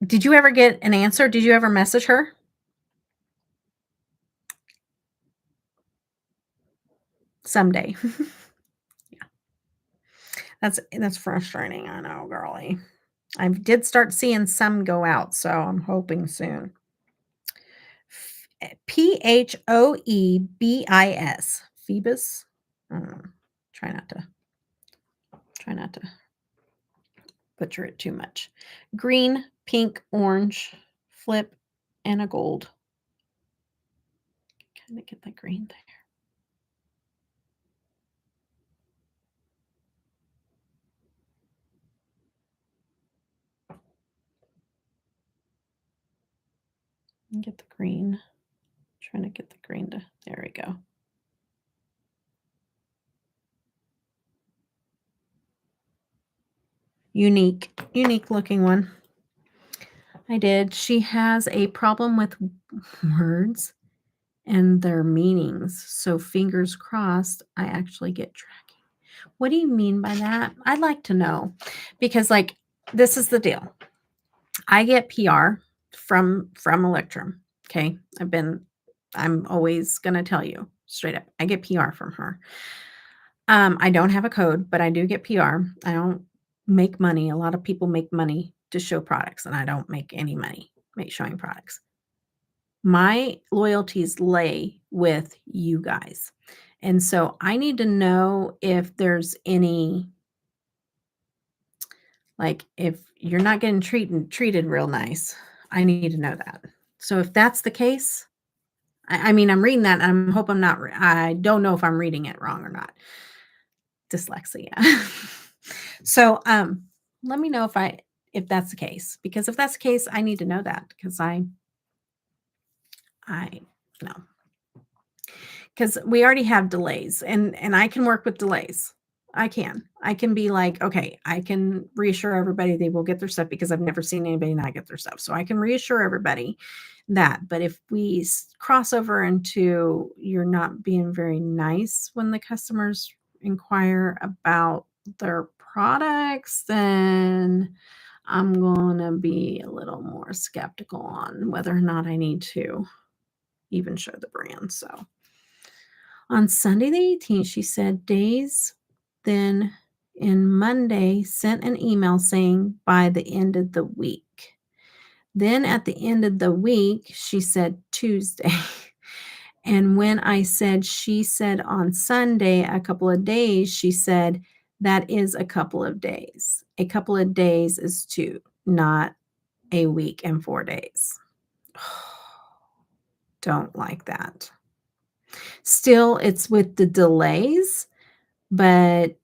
S1: Did you ever get an answer? Did you ever message her? Someday. Yeah. That's frustrating. I know, girly. I did start seeing some go out, so I'm hoping soon. Phoebis. Phoebus. Try not to butcher it too much. Green, pink, orange, flip, and a gold. Kind of get the green there. Get the green. Trying to get the green to, there we go. Unique looking one. I did. She has a problem with words and their meanings. So fingers crossed, I actually get tracking. What do you mean by that? I'd like to know, because like, this is the deal. I get PR from Electrum. Okay. I'm always going to tell you straight up. I get PR from her. I don't have a code, but I do get PR. I don't make money. A lot of people make money to show products, and I don't make any money showing products. My loyalties lay with you guys. And so I need to know if there's any, like, if you're not getting treated real nice, I need to know that. So if that's the case, I mean, I'm reading that and I hope I'm not, I don't know if I'm reading it wrong or not. Dyslexia. So, let me know if that's the case, because if that's the case, I need to know that, because I know, because we already have delays, and I can work with delays. I can be like, okay, I can reassure everybody they will get their stuff, because I've never seen anybody not get their stuff. So I can reassure everybody that. But if we cross over into you're not being very nice when the customers inquire about their products, then I'm going to be a little more skeptical on whether or not I need to even show the brand. So on Sunday the 18th, she said days. Then in Monday, sent an email saying by the end of the week. Then at the end of the week, she said Tuesday. And when I said, she said on Sunday, a couple of days, she said, that is a couple of days. A couple of days is 2, not a week and 4 days. Don't like that. Still, it's with the delays, but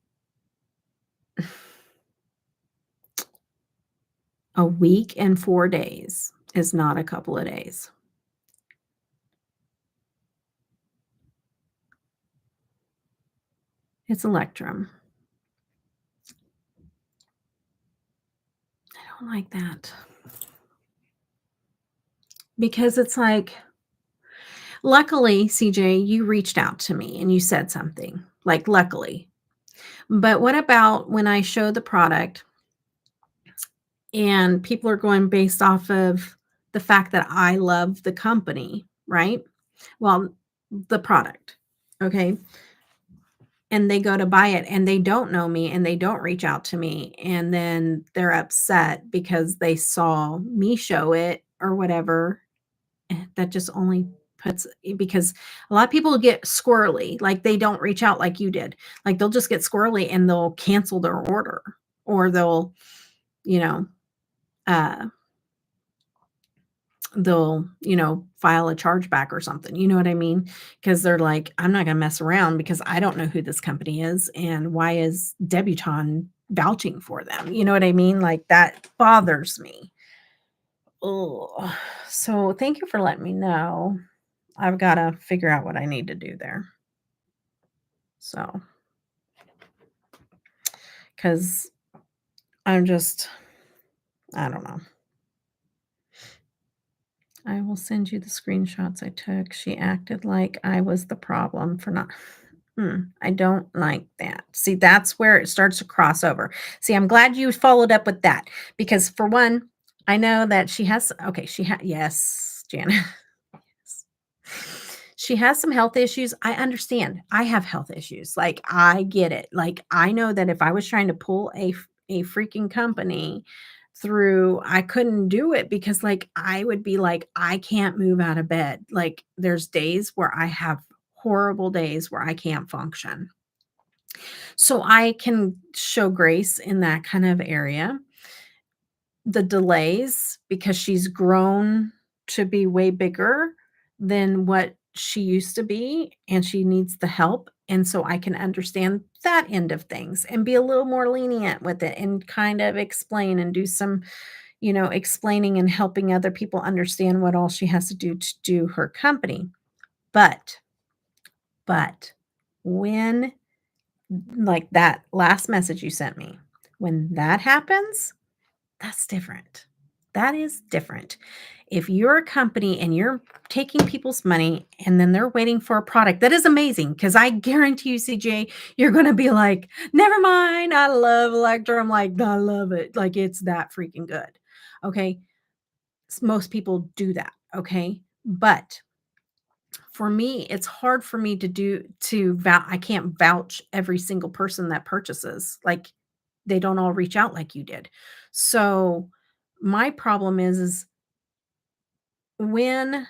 S1: a week and 4 days is not a couple of days. It's Electrum. I don't like that. Because it's like, luckily, CJ, you reached out to me and you said something. Like, luckily. But what about when I show the product and people are going based off of the fact that I love the company, right? Well, the product, okay? And they go to buy it and they don't know me and they don't reach out to me, and then they're upset because they saw me show it or whatever. That just only puts, because a lot of people get squirrely, like they don't reach out like you did. Like they'll just get squirrely and they'll cancel their order, or they'll, you know, file a chargeback or something. You know what I mean? Because they're like, I'm not going to mess around because I don't know who this company is and why is Debutawn vouching for them? You know what I mean? Like that bothers me. Oh, so thank you for letting me know. I've got to figure out what I need to do there. So, because I don't know. I will send you the screenshots I took. She acted like I was the problem for not. I don't like that. See, that's where it starts to cross over. See, I'm glad you followed up with that, because for one, I know that she has, yes, Janet. She has some health issues. I understand. I have health issues. Like, I get it. Like, I know that if I was trying to pull a freaking company through, I couldn't do it, because like I would be like, I can't move out of bed. Like there's days where I have horrible days where I can't function. So I can show grace in that kind of area. The delays, because she's grown to be way bigger than what she used to be, and she needs the help. And so I can understand that end of things and be a little more lenient with it and kind of explain and do some, explaining and helping other people understand what all she has to do her company. But when, like that last message you sent me, when that happens, that's different. That is different. If you're a company and you're taking people's money and then they're waiting for a product, that is amazing, because I guarantee you, CJ, you're going to be like, never mind. I love Electra. I'm like, I love it. Like, it's that freaking good. Okay. Most people do that. Okay. But for me, it's hard for me I can't vouch every single person that purchases. Like, they don't all reach out like you did. So my problem is when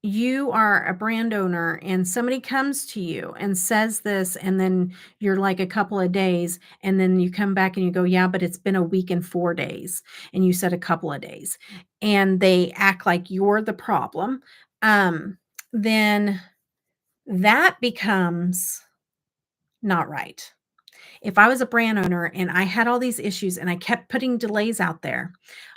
S1: you are a brand owner and somebody comes to you and says this, and then you're like a couple of days, and then you come back and you go, yeah, but it's been a week and 4 days, and you said a couple of days, and they act like you're the problem, then that becomes not right. If I was a brand owner and I had all these issues and I kept putting delays out there,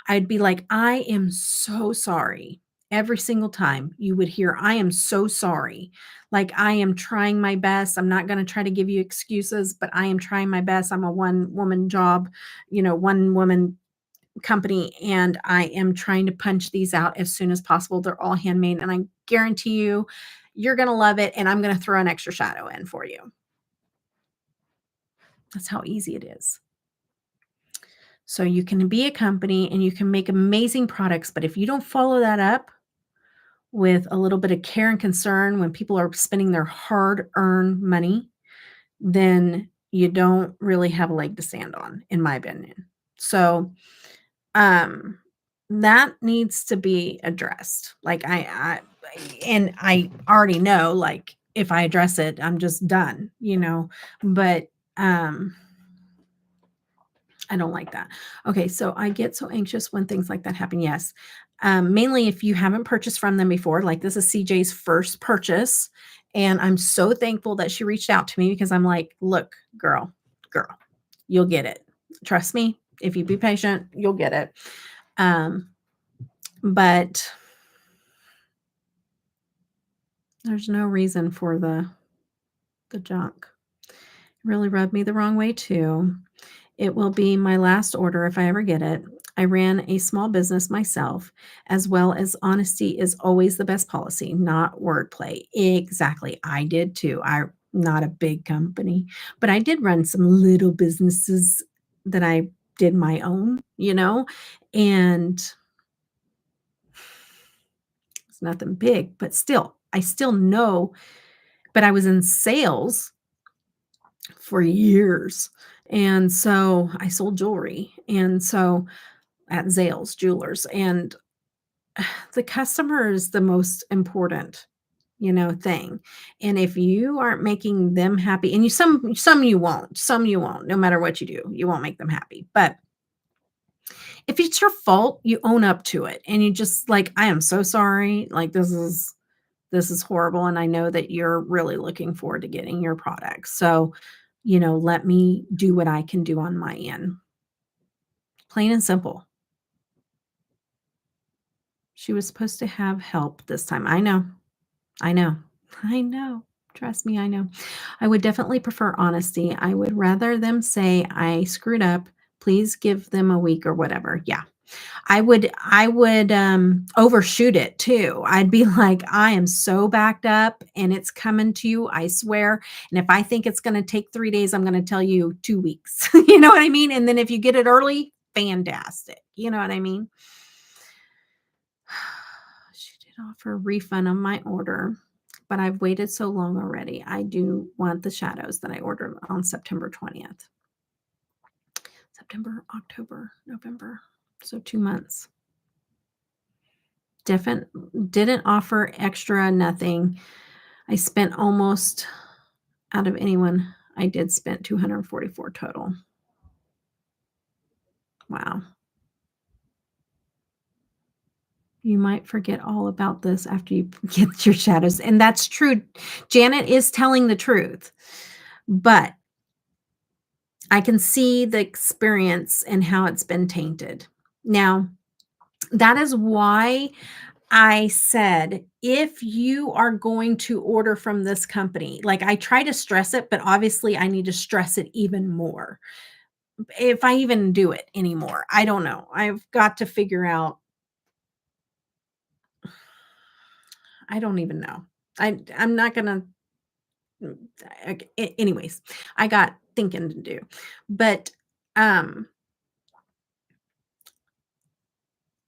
S1: I'd be like, I am so sorry. Every single time you would hear, I am so sorry. Like, I am trying my best. I'm not going to try to give you excuses, but I am trying my best. I'm a one woman job, one woman company, and I am trying to punch these out as soon as possible. They're all handmade, and I guarantee you, you're going to love it. And I'm going to throw an extra shadow in for you. That's how easy it is. So you can be a company and you can make amazing products, but if you don't follow that up with a little bit of care and concern when people are spending their hard-earned money, then you don't really have a leg to stand on, in my opinion. So, that needs to be addressed. Like, and I already know, like, if I address it, I'm just done, but, I don't like that. Okay, so I get so anxious when things like that happen. Yes. Mainly if you haven't purchased from them before, like this is CJ's first purchase. And I'm so thankful that she reached out to me, because I'm like, look, girl, you'll get it. Trust me. If you be patient, you'll get it. But there's no reason for the junk. It really rubbed me the wrong way too. It will be my last order if I ever get it. I ran a small business myself, as well as honesty is always the best policy, not wordplay. Exactly. I did too. I'm not a big company, but I did run some little businesses that I did my own, and it's nothing big, but still, I still know, but I was in sales for years. And so I sold jewelry. And so at Zales Jewelers, and the customer is the most important, thing. And if you aren't making them happy, and some you won't, no matter what you do, you won't make them happy. But if it's your fault, you own up to it, and you just like, I am so sorry. Like, this is horrible. And I know that you're really looking forward to getting your product. So, let me do what I can do on my end. Plain and simple. She was supposed to have help this time. I know. I know. I know. Trust me, I know. I would definitely prefer honesty. I would rather them say, I screwed up. Please give them a week or whatever. Yeah. I would overshoot it too. I'd be like, I am so backed up and it's coming to you, I swear. And if I think it's going to take 3 days, I'm going to tell you 2 weeks. You know what I mean? And then if you get it early, fantastic. You know what I mean? She did offer a refund on my order, but I've waited so long already. I do want the shadows that I ordered on September 20th. September, October, November. So 2 months. Didn't offer extra, nothing. I spent almost, out of anyone I did, spent $244 total. Wow. You might forget all about this after you get your shadows. And that's true. Janet is telling the truth. But I can see the experience and how it's been tainted. Now, that is why I said, if you are going to order from this company, like I try to stress it, but obviously I need to stress it even more. If I even do it anymore, I don't know. I've got to figure out, I don't even know. I'm not gonna. Anyways, I got thinking to do, but um,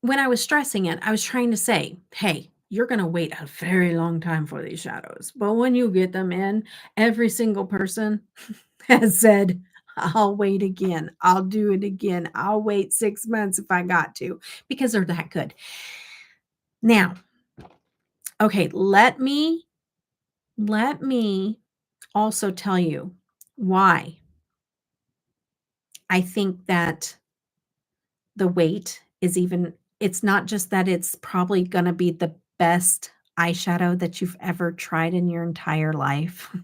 S1: when I was stressing it, I was trying to say, hey, you're going to wait a very long time for these shadows. But when you get them in, every single person has said, I'll wait again. I'll do it again. I'll wait 6 months if I got to, because they're that good. Now, okay, let me also tell you why I think that the wait is even, it's not just that it's probably gonna be the best eyeshadow that you've ever tried in your entire life,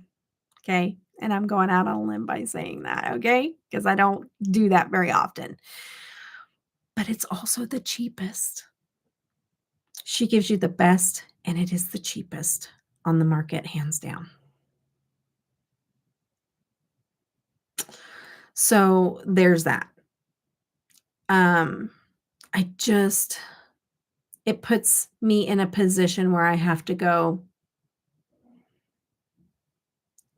S1: okay? And I'm going out on a limb by saying that, okay? Because I don't do that very often. But it's also the cheapest. She gives you the best, and it is the cheapest on the market, hands down. So, there's that. Um, I just it puts me in a position where I have to go,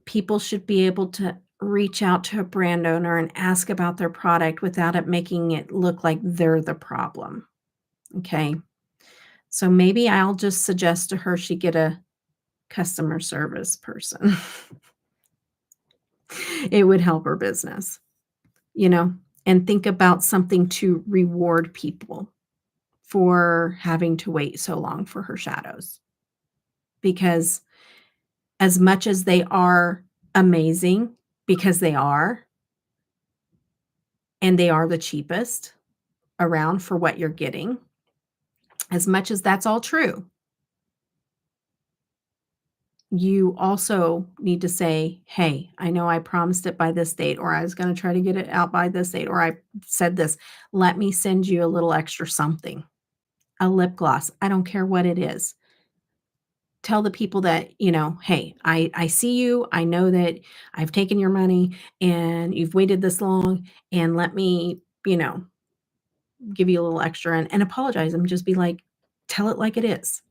S1: people should be able to reach out to a brand owner and ask about their product without it making it look like they're the problem. Okay. So maybe I'll just suggest to her she get a customer service person. It would help her business, you know, and think about something to reward people for having to wait so long for her shadows. Because as much as they are amazing, because they are, and they are the cheapest around for what you're getting, as much as that's all true, you also need to say, hey, I know I promised it by this date, or I was going to try to get it out by this date, or I said this. Let me send you a little extra something, a lip gloss. I don't care what it is. Tell the people that, hey, I see you. I know that I've taken your money and you've waited this long, and let me, give you a little extra, and apologize, and just be like, tell it like it is,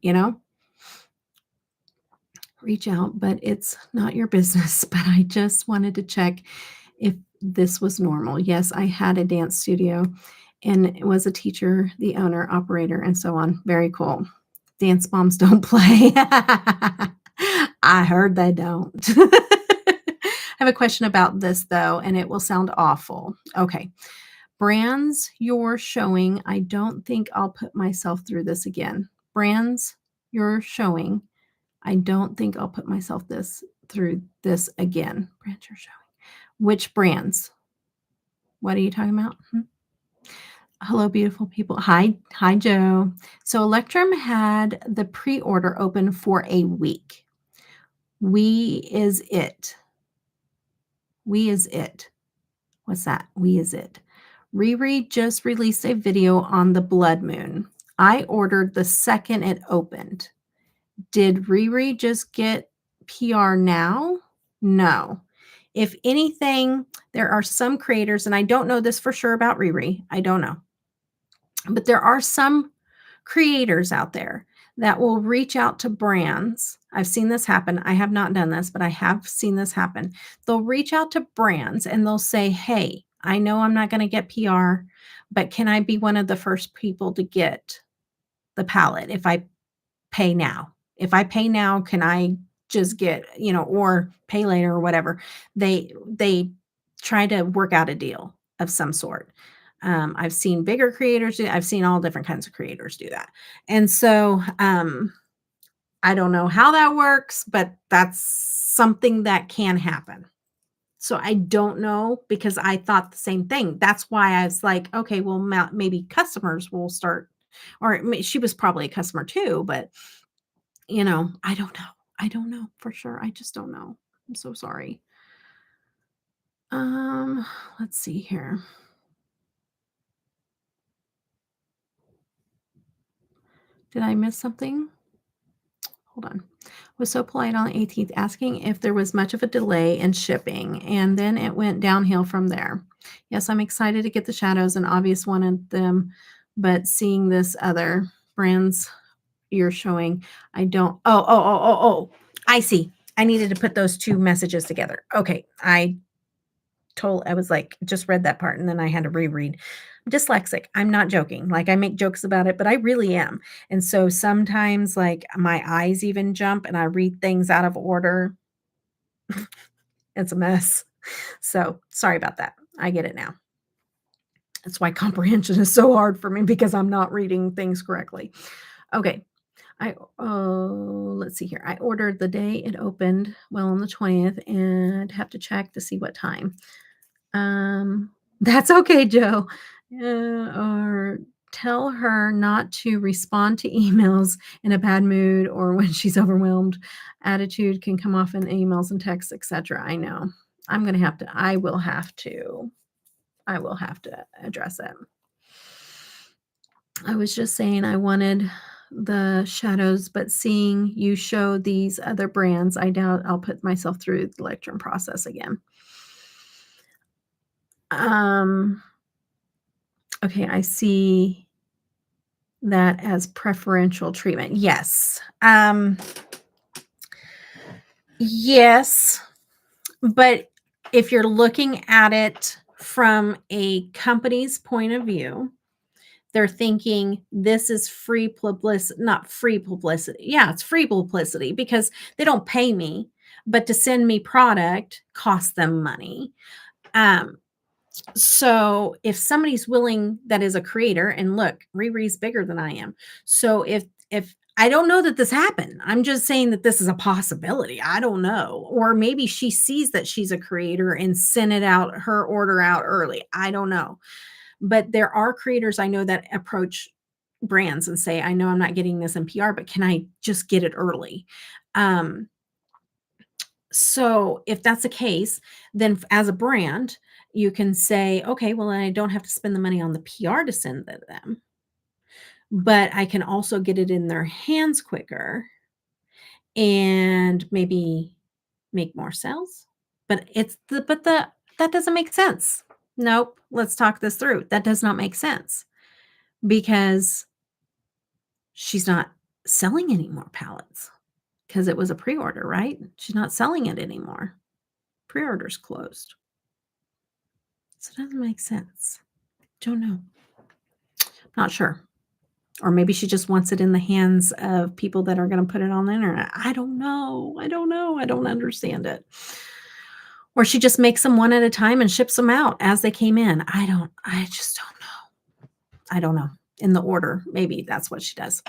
S1: reach out, but it's not your business. But I just wanted to check if this was normal. Yes, I had a dance studio and it was a teacher, the owner, operator, and so on. Very cool. Dance moms don't play. I heard they don't. I have a question about this though, and it will sound awful. Okay. Brands you're showing, I don't think I'll put myself through this again. Brands you're showing, I don't think I'll put myself through this again. Brands you're showing. Which brands? What are you talking about? Hello, beautiful people. Hi, Joe. So Electrum had the pre-order open for a week. We is it. We is it. What's that? We is it. Riri just released a video on the blood moon. I ordered the second it opened. Did Riri just get PR now? No. If anything, there are some creators, and I don't know this for sure about Riri. I don't know. But there are some creators out there that will reach out to brands. I've seen this happen. I have not done this, but I have seen this happen. They'll reach out to brands and they'll say, hey, I know I'm not going to get PR, but can I be one of the first people to get the palette if I pay now? If I pay now, can I just get, or pay later or whatever? They try to work out a deal of some sort. I've seen bigger creators I've seen all different kinds of creators do that. And so I don't know how that works, but that's something that can happen. So I don't know, because I thought the same thing. That's why I was like, okay, well, maybe customers will start, or she was probably a customer too, but I don't know. I don't know for sure. I just don't know. I'm so sorry. Let's see here. Did I miss something? Hold on. Was so polite on the 18th, asking if there was much of a delay in shipping, and then it went downhill from there. Yes, I'm excited to get the shadows and obvious wanted them, but seeing this other brands you're showing, I don't. Oh. I see. I needed to put those two messages together. Okay. I was like, just read that part and then I had to reread. I'm dyslexic. I'm not joking. Like I make jokes about it, but I really am. And so sometimes like my eyes even jump and I read things out of order. It's a mess. So sorry about that. I get it now. That's why comprehension is so hard for me because I'm not reading things correctly. Okay. Let's see here. I ordered the day it opened, well, on the 20th, and have to check to see what time. That's okay, Joe. Or tell her not to respond to emails in a bad mood or when she's overwhelmed. Attitude can come off in emails and texts, etc. I know. I will have to address it. I was just saying I wanted the shadows, but seeing you show these other brands, I doubt I'll put myself through the lecturing process again. Okay, I see that as preferential treatment. Yes. Yes, but if you're looking at it from a company's point of view, they're thinking this is free publicity, not free publicity. Yeah, it's free publicity because they don't pay me, but to send me product costs them money. So if somebody's willing, that is a creator, and look, Riri's bigger than I am. So if I don't know that this happened, I'm just saying that this is a possibility. I don't know. Or maybe she sees that she's a creator and sent her order out early. I don't know. But there are creators I know that approach brands and say, I know I'm not getting this in PR, but can I just get it early? So if that's the case, then as a brand, you can say, okay, well, I don't have to spend the money on the PR to send it to them, but I can also get it in their hands quicker and maybe make more sales. But that doesn't make sense. Nope. Let's talk this through. That does not make sense because she's not selling any more palettes because it was a pre-order, right? She's not selling it anymore. Pre-order's closed. So it doesn't make sense. Don't know. Not sure. Or maybe she just wants it in the hands of people that are going to put it on the internet. I don't know. I don't understand it. Or she just makes them one at a time and ships them out as they came in. I just don't know. I don't know. In the order. Maybe that's what she does.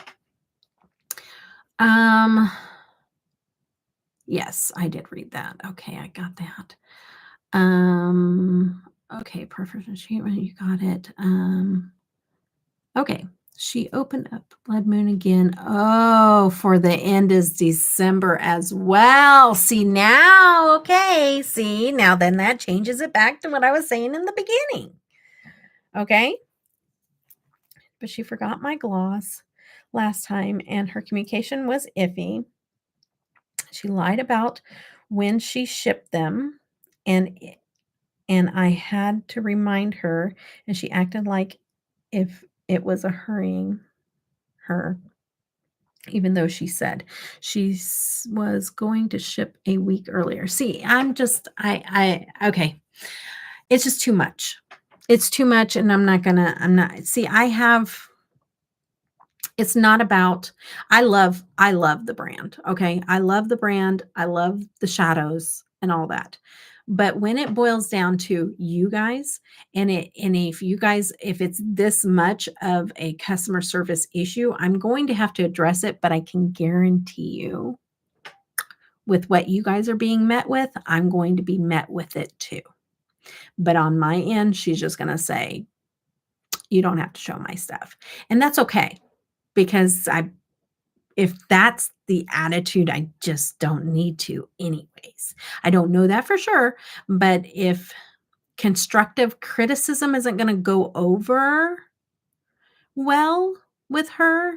S1: Yes, I did read that. Okay, I got that. Okay, perfect treatment. You got it. Okay. She opened up Blood Moon again. Oh, for the end is December as well. See now, okay. See, now then that changes it back to what I was saying in the beginning. Okay. But she forgot my gloss last time and her communication was iffy. She lied about when she shipped them and I had to remind her and she acted like if it was a hurrying her, even though she said she was going to ship a week earlier. See, okay. It's just too much. It's too much. And it's not about, I love the brand. Okay. I love the brand. I love the shadows and all that. But when it boils down to you guys, and if it's this much of a customer service issue, I'm going to have to address it, but I can guarantee you with what you guys are being met with, I'm going to be met with it too. But on my end, she's just going to say, you don't have to show my stuff. And that's okay because if that's the attitude, I just don't need to anyways. I don't know that for sure, but if constructive criticism isn't gonna go over well with her,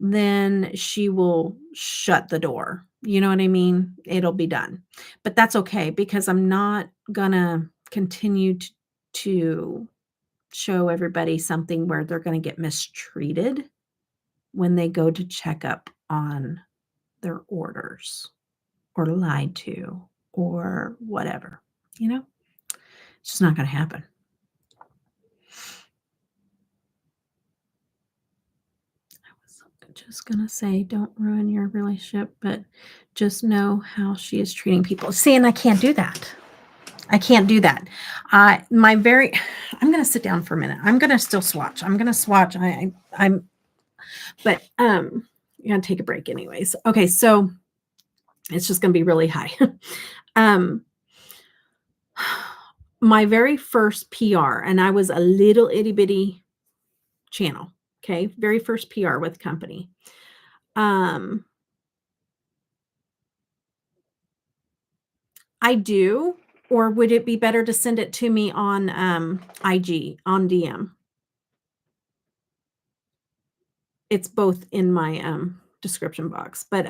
S1: then she will shut the door. You know what I mean? It'll be done. But that's okay because I'm not gonna continue to show everybody something where they're gonna get mistreated when they go to check up on their orders or lied to or whatever, you know? It's just not gonna happen. I was just gonna say, don't ruin your relationship, but just know how she is treating people. See, and I can't do that. I can't do that. My very I'm gonna sit down for a minute. I'm gonna still swatch. I'm gonna swatch. I'm but I'm gonna take a break anyways. Okay, so it's just gonna be really high. um my very first PR, and I was a little itty bitty channel. Okay, very first PR with company. Um I do, or would it be better to send it to me on IG on DM? It's both in my description box. But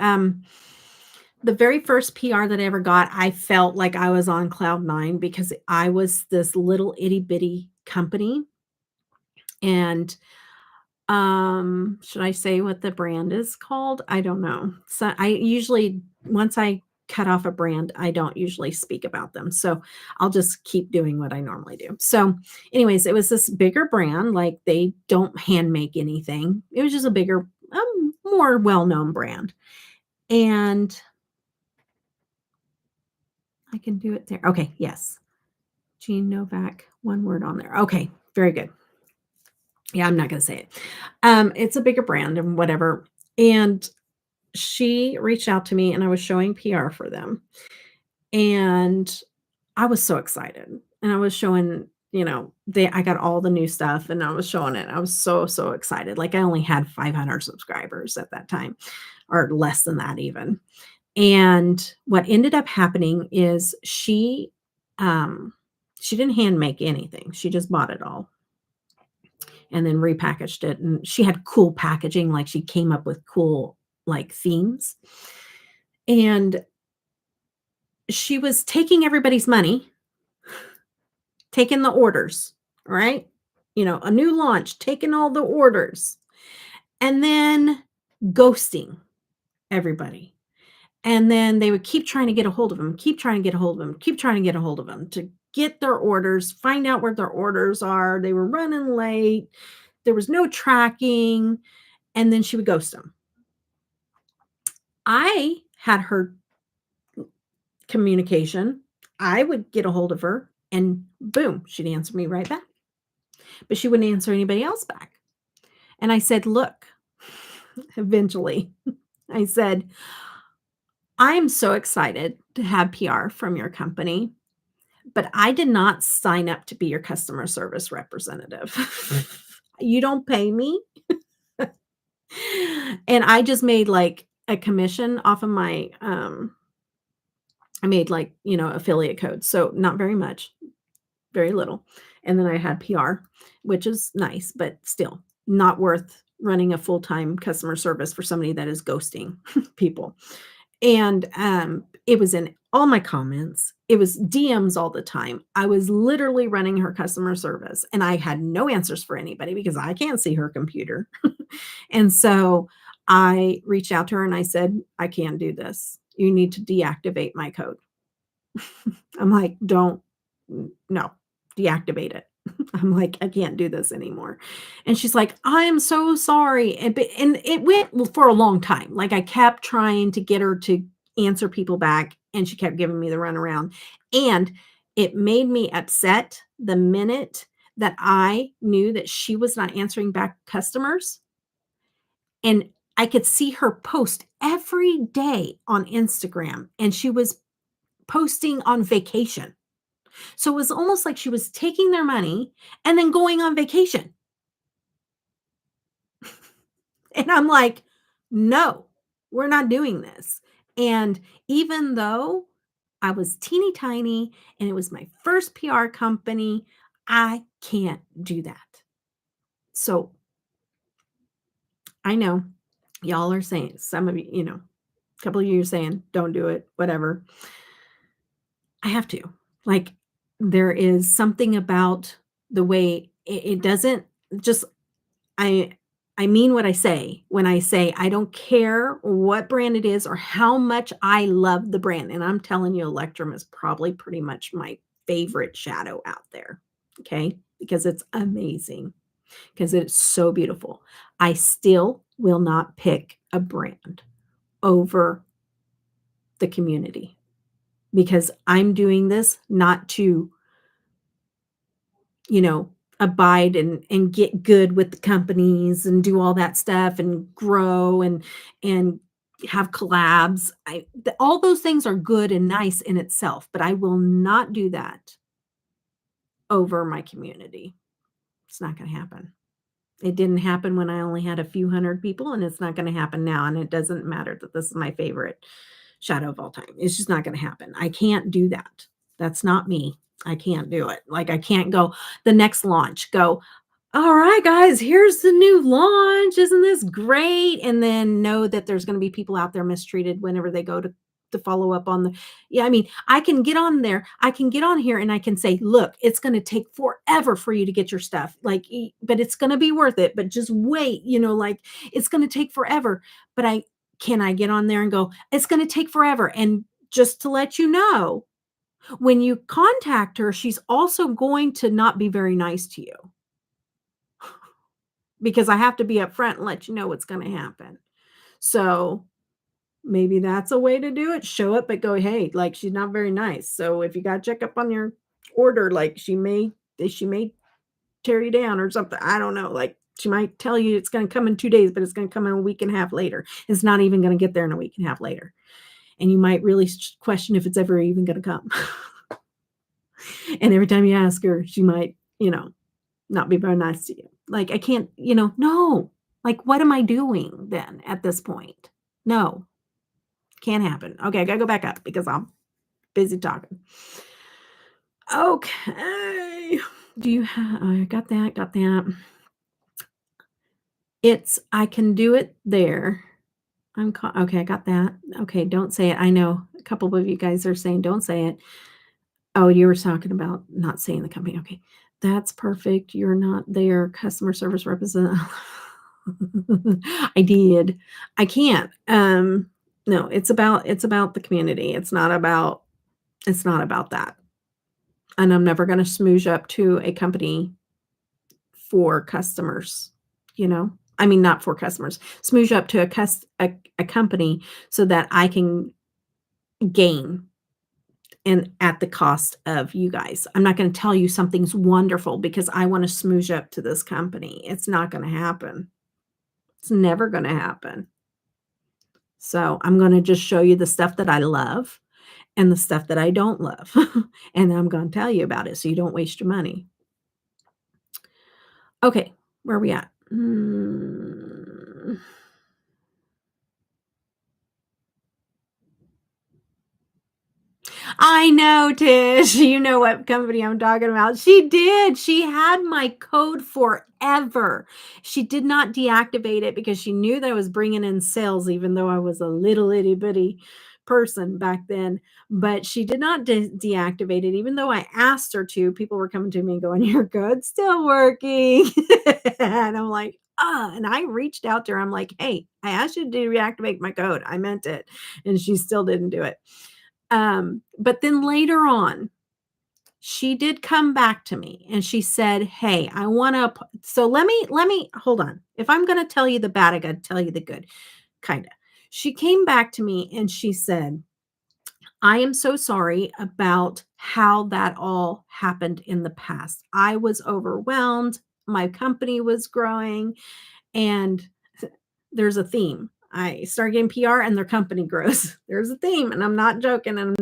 S1: the very first PR that I ever got, I felt like I was on cloud 9 because I was this little itty bitty company. And should I say what the brand is called? I don't know. So I usually, once I cut off a brand, I don't usually speak about them. So I'll just keep doing what I normally do. So anyways, it was this bigger brand, like they don't hand make anything. It was just a bigger, more well-known brand. And I can do it there. Okay, yes. Jean Novak, one word on there. Okay, very good. Yeah, I'm not gonna say it. It's a bigger brand and whatever. And she reached out to me and I was showing PR for them. And I was so excited. And I was showing, I got all the new stuff and I was showing it. I was so, so excited. Like I only had 500 subscribers at that time, or less than that even. And what ended up happening is she didn't hand make anything. She just bought it all and then repackaged it. And she had cool packaging, like she came up with cool like themes. And she was taking everybody's money, taking the orders, right? A new launch, taking all the orders, and then ghosting everybody. And then they would keep trying to get a hold of them, keep trying to get a hold of them, keep trying to get a hold of them to get their orders, find out where their orders are. They were running late. There was no tracking. And then she would ghost them. I had her communication. I would get a hold of her and boom, she'd answer me right back. But she wouldn't answer anybody else back. And I said, look, eventually, I said, I'm so excited to have PR from your company, but I did not sign up to be your customer service representative. You don't pay me. And I just made like a commission off of my, I made like, affiliate codes. So not very much, very little. And then I had PR, which is nice, but still not worth running a full-time customer service for somebody that is ghosting people. And it was in all my comments. It was DMs all the time. I was literally running her customer service and I had no answers for anybody because I can't see her computer. And so I reached out to her and I said, I can't do this. You need to deactivate my code. I'm like, no, deactivate it. I'm like, I can't do this anymore. And she's like, I am so sorry. And it went for a long time. Like I kept trying to get her to answer people back and she kept giving me the runaround. And it made me upset the minute that I knew that she was not answering back customers. And I could see her post every day on Instagram and she was posting on vacation. So it was almost like she was taking their money and then going on vacation. And I'm like, no, we're not doing this. And even though I was teeny tiny and it was my first PR company. I can't do that. So I know y'all are saying, some of you, a couple of you are saying, don't do it, whatever. I have to. Like, there is something about the way it doesn't just, I I mean what I say when I say I don't care what brand it is or how much I love the brand. And I'm telling you, Electrum is probably pretty much my favorite shadow out there. Okay. Because it's amazing, because it's so beautiful. I still will not pick a brand over the community, because I'm doing this not to, abide and get good with the companies and do all that stuff and grow and have collabs. All those things are good and nice in itself, but I will not do that over my community. It's not going to happen. It didn't happen when I only had a few hundred people, and it's not going to happen now. And it doesn't matter that this is my favorite shadow of all time. It's just not going to happen. I can't do that. That's not me. I can't do it. Like, I can't go the next launch, go, all right, guys, here's the new launch. Isn't this great? And then know that there's going to be people out there mistreated whenever they go to follow up on the, yeah, I mean, I can get on there, I can get on here and I can say, look, it's going to take forever for you to get your stuff. Like, but it's going to be worth it. But just wait, like, it's going to take forever. But can I get on there and go, it's going to take forever? And just to let you know, when you contact her, she's also going to not be very nice to you, because I have to be upfront and let you know what's going to happen. So maybe that's a way to do it. Show up, but go, hey, like, she's not very nice. So if you got to check up on your order, like, she may tear you down or something. I don't know. Like, she might tell you it's going to come in 2 days, but it's going to come in a week and a half later. It's not even going to get there in a week and a half later. And you might really question if it's ever even going to come. And every time you ask her, she might, not be very nice to you. Like, I can't, no. Like, what am I doing then at this point? No, can't happen. Okay, I gotta go back up because I'm busy talking. Okay. Do you have, I got that. I can do it there. Okay, I got that. Okay, don't say it. I know a couple of you guys are saying don't say it. Oh, you were talking about not saying the company. Okay. That's perfect. You're not their customer service representative. I did. I can't. No, it's about the community. It's not about that. And I'm never going to smooge up to a company for customers, I mean, not for customers. Smooge up to a company so that I can gain, and at the cost of you guys. I'm not going to tell you something's wonderful because I want to smooge up to this company. It's not going to happen. It's never going to happen. So I'm going to just show you the stuff that I love and the stuff that I don't love. And I'm going to tell you about it so you don't waste your money. Okay, where are we at? I know, Tish. You know what company I'm talking about. She did. She had my code forever. She did not deactivate it because she knew that I was bringing in sales, even though I was a little itty bitty person back then. But she did not deactivate it, even though I asked her to. People were coming to me and going, your code's still working. And I'm like, and I reached out to her. I'm like, hey, I asked you to reactivate my code. I meant it. And she still didn't do it. But then later on, she did come back to me and she said, hey, I want to, so let me hold on. If I'm going to tell you the bad, I got to tell you the good, kind of. She came back to me and she said, I am so sorry about how that all happened in the past. I was overwhelmed. My company was growing, and there's a theme. I start getting PR and their company grows. There's a theme, and I'm not joking. And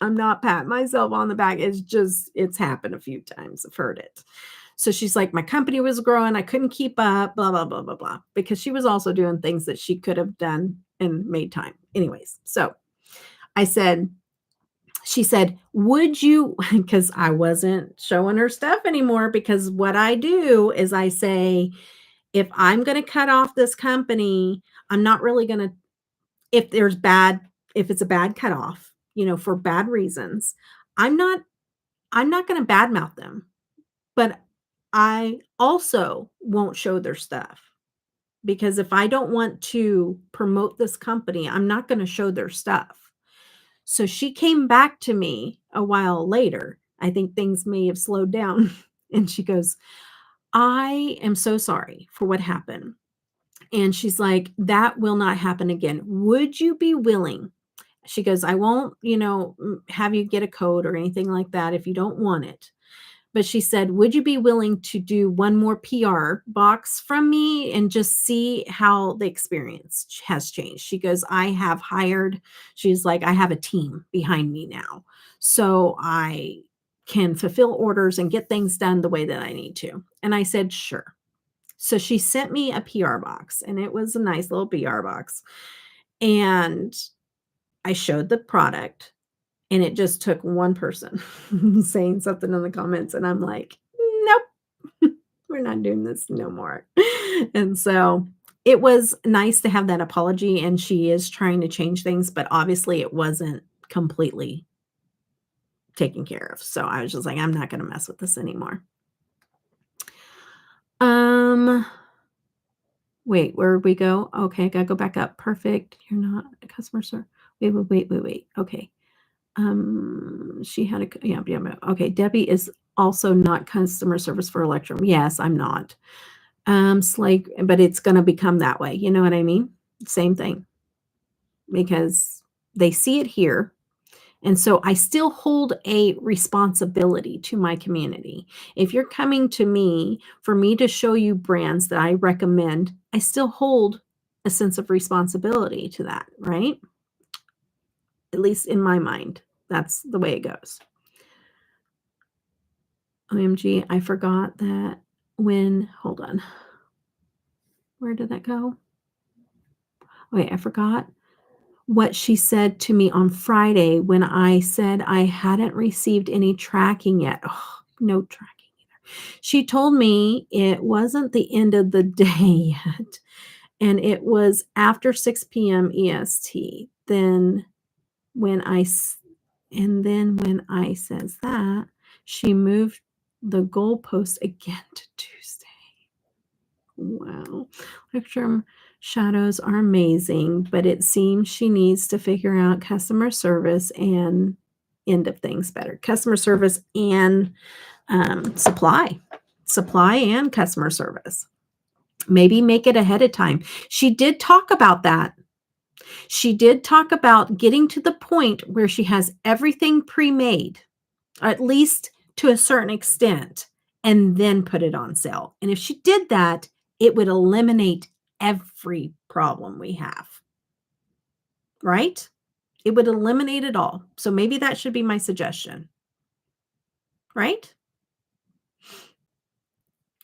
S1: I'm not patting myself on the back. It's happened a few times. I've heard it. So she's like, my company was growing. I couldn't keep up, blah, blah, blah, blah, blah, because she was also doing things that she could have done and made time. Anyways, so I said, She said, "Would you," because I wasn't showing her stuff anymore, because what I do is I say, "If I'm gonna cut off this company, I'm not really gonna if there's bad if it's a bad cutoff, for bad reasons, I'm not I'm not gonna badmouth them, but I also won't show their stuff, because if I don't want to promote this company, I'm not gonna show their stuff." So she came back to me a while later. I think things may have slowed down. And she goes, "I am so sorry for what happened." And she's like, "That will not happen again. Would you be willing?" She goes, "I won't, have you get a code or anything like that if you don't want it." But she said, "Would you be willing to do one more PR box from me and just see how the experience has changed?" She goes, she's like, "I have a team behind me now, so I can fulfill orders and get things done the way that I need to." And I said, "Sure." So she sent me a PR box, and it was a nice little PR box. And I showed the product, and it just took one person saying something in the comments, and I'm like, "Nope, we're not doing this no more." And so it was nice to have that apology, and she is trying to change things, but obviously it wasn't completely taken care of. So I was just like, I'm not gonna mess with this anymore. Um, Wait, where did we go? Okay, I gotta go back up. Perfect. You're not a customer service. Wait. Okay. She had yeah. Okay, Debbie is also not customer service for Electrum. Yes, I'm not. Slay, but it's gonna become that way. You know what I mean? Same thing, because they see it here. And so I still hold a responsibility to my community. If you're coming to me for me to show you brands that I recommend, I still hold a sense of responsibility to that, right? At least in my mind, that's the way it goes. OMG, I forgot that hold on. Where did that go? Wait, I forgot what she said to me on Friday when I said I hadn't received any tracking yet. Oh, no tracking either. She told me it wasn't the end of the day yet, and it was after 6 p.m. EST. When I when I says that, she moved the goalpost again to Tuesday. Wow. Electrum shadows are amazing, but it seems she needs to figure out customer service and end of things better. Customer service and supply and customer service. Maybe make it ahead of time. She did talk about that. She did talk about getting to the point where she has everything pre-made, at least to a certain extent, and then put it on sale. And if she did that, it would eliminate every problem we have, right? It would eliminate it all. So maybe that should be my suggestion, right?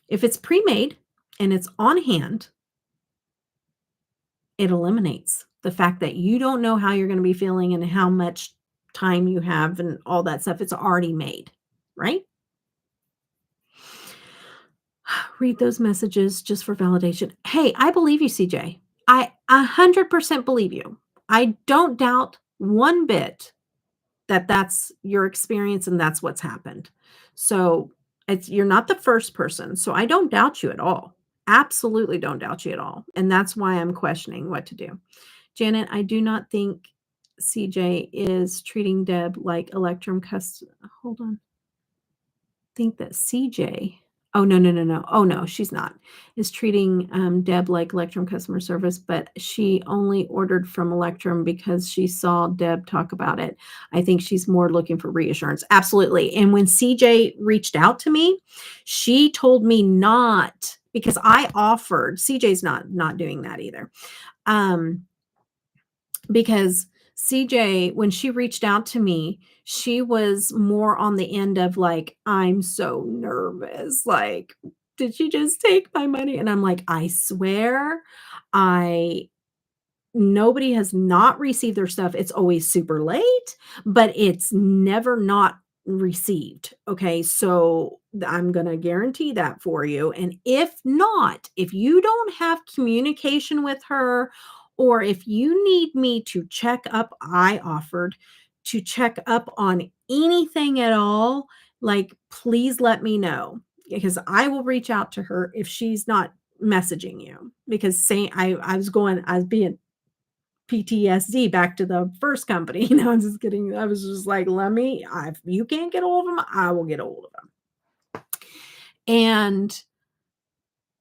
S1: If it's pre-made and it's on hand, it eliminates the fact that you don't know how you're going to be feeling and how much time you have and all that stuff. It's already made, right? Read those messages just for validation. Hey, I believe you, CJ. I 100% believe you. I don't doubt one bit that that's your experience and that's what's happened. So you're not the first person. So I don't doubt you at all. Absolutely don't doubt you at all. And that's why I'm questioning what to do. Janet, I do not think CJ is treating Deb like Electrum custom. Hold on. Think that CJ. Oh, no. Oh, no, she's not. Is treating Deb like Electrum customer service, but she only ordered from Electrum because she saw Deb talk about it. I think she's more looking for reassurance. Absolutely. And when CJ reached out to me, she told me not, because I offered. CJ's not doing that either. Because CJ, when she reached out to me, she was more on the end of like, I'm so nervous. Like, did she just take my money? And I'm like, I swear, I nobody has not received their stuff. It's always super late, but it's never not received. Okay. So I'm going to guarantee that for you. And if not, if you don't have communication with her, or if you need me to check up, I offered to check up on anything at all, like, please let me know, because I will reach out to her if she's not messaging you. Because saying I was being PTSD back to the first company. No, I'm just kidding. I was just like, let me, if you can't get a hold of them, I will get a hold of them. And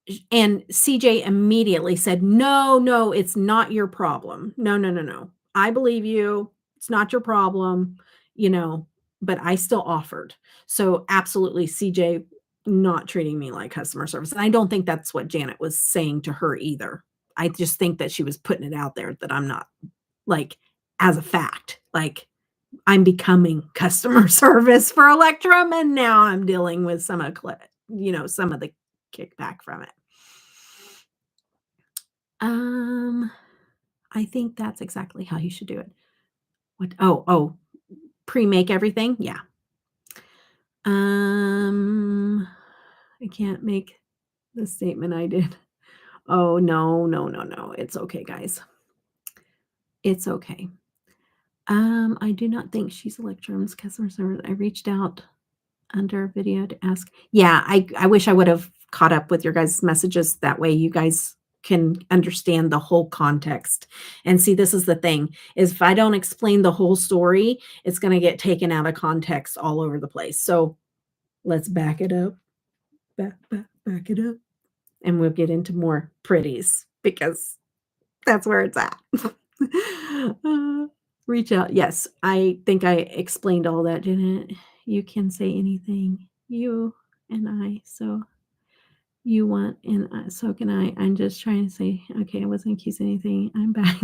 S1: CJ immediately said, no, no, it's not your problem. No, no, no, no. I believe you. It's not your problem, but I still offered. So absolutely, CJ not treating me like customer service. And I don't think that's what Janet was saying to her either. I just think that she was putting it out there that I'm not, like, as a fact, like, I'm becoming customer service for Electrum, and now I'm dealing with some of the kickback from it. I think that's exactly how you should do it. Pre-make everything? Yeah. I can't make the statement I did. Oh, no, no, no, no. It's okay, guys. It's okay. I do not think she's Electrum's customer service. I reached out under a video to ask. Yeah, I wish I would have caught up with your guys' messages. That way you guys can understand the whole context. And see, this is the thing, is if I don't explain the whole story, it's going to get taken out of context all over the place. So let's back it up, back it up. And we'll get into more pretties, because that's where it's at. Reach out. Yes, I think I explained all that, didn't it? You can say anything, you and I. So you want, and so can I. I'm just trying to say, okay, I wasn't accusing anything. I'm back.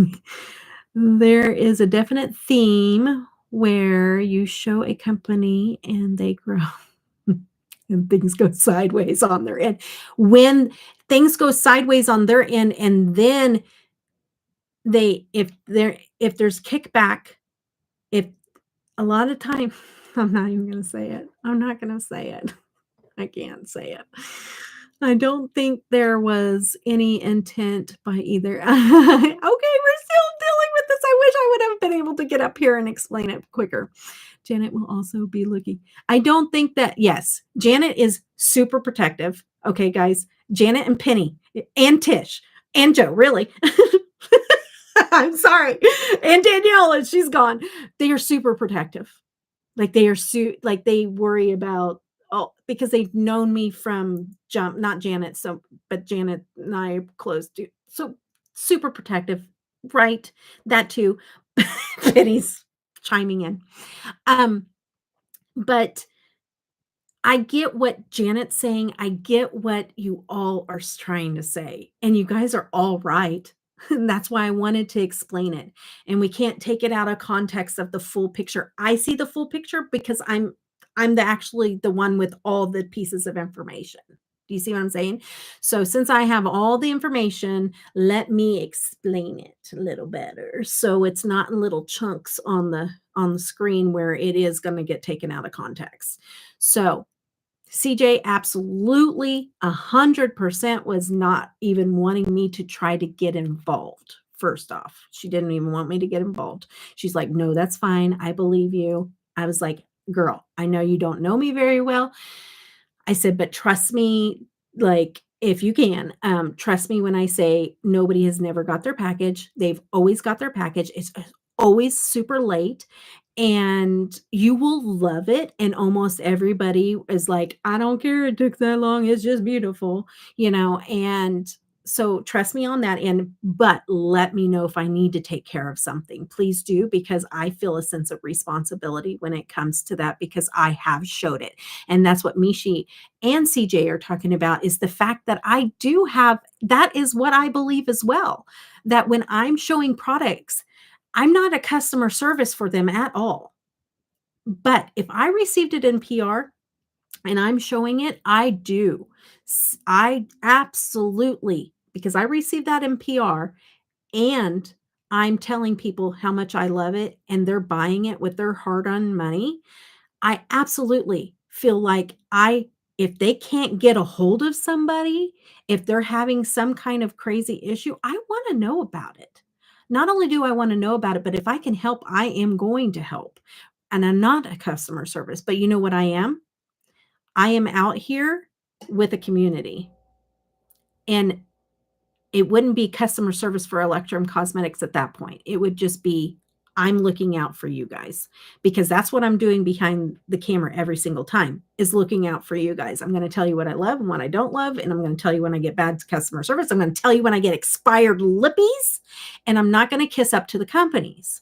S1: There is a definite theme where you show a company and they grow and things go sideways on their end. When things go sideways on their end, and then if there's kickback, if a lot of time, I'm not even going to say it. I'm not going to say it. I can't say it. I don't think there was any intent by either. Okay, we're still dealing with this. I wish I would have been able to get up here and explain it quicker. Janet will also be looking. I don't think that, yes, Janet is super protective. Okay, guys, Janet and Penny and Tish and Joe, really. I'm sorry. And Danielle, and she's gone. They are super protective. Like, they are like, they worry about, because they've known me from jump, not Janet, but Janet and I are close to, so super protective, right? That too. Penny's chiming in. But I get what Janet's saying. I get what you all are trying to say. And you guys are all right. And that's why I wanted to explain it. And we can't take it out of context of the full picture. I see the full picture because I'm actually the one with all the pieces of information. Do you see what I'm saying? So since I have all the information, let me explain it a little better. So it's not in little chunks on the screen where it is going to get taken out of context. So CJ absolutely 100% was not even wanting me to try to get involved. First off, she didn't even want me to get involved. She's like, no, that's fine. I believe you. I was like, girl, I know you don't know me very well. I said, but trust me, like, if you can, trust me when I say nobody has never got their package. They've always got their package. It's always super late, and you will love it. And almost everybody is like, I don't care, it took that long, it's just beautiful, and so trust me on that end. But let me know if I need to take care of something. Please do, because I feel a sense of responsibility when it comes to that, because I have showed it. And that's what Mishi and CJ are talking about, is the fact that I do have, that is what I believe as well, that when I'm showing products, I'm not a customer service for them at all. But if I received it in PR and I'm showing it, I do. I absolutely, because I received that in PR and I'm telling people how much I love it and they're buying it with their hard-earned money, I absolutely feel like if they can't get a hold of somebody, if they're having some kind of crazy issue, I wanna know about it. Not only do I wanna know about it, but if I can help, I am going to help. And I'm not a customer service, but you know what I am? I am out here with a community. And it wouldn't be customer service for Electrum Cosmetics at that point. It would just be, I'm looking out for you guys because that's what I'm doing behind the camera every single time is looking out for you guys. I'm going to tell you what I love and what I don't love. And I'm going to tell you when I get bad customer service. I'm going to tell you when I get expired lippies, and I'm not going to kiss up to the companies.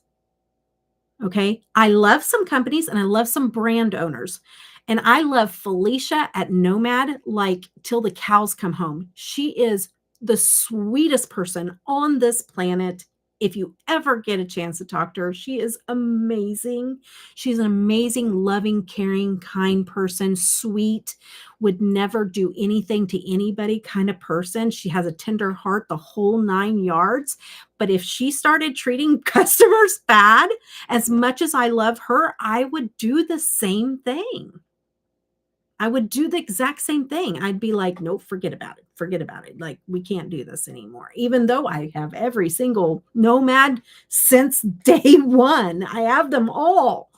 S1: Okay. I love some companies and I love some brand owners. And I love Felicia at Nomad like till the cows come home. She is the sweetest person on this planet. If you ever get a chance to talk to her, she is amazing. She's an amazing, loving, caring, kind person, sweet, would never do anything to anybody kind of person. She has a tender heart, the whole 9 yards. But if she started treating customers bad, as much as I love her, I would do the same thing. I would do the exact same thing. I'd be like, nope, forget about it. Forget about it. Like, we can't do this anymore. Even though I have every single Nomad since day one. I have them all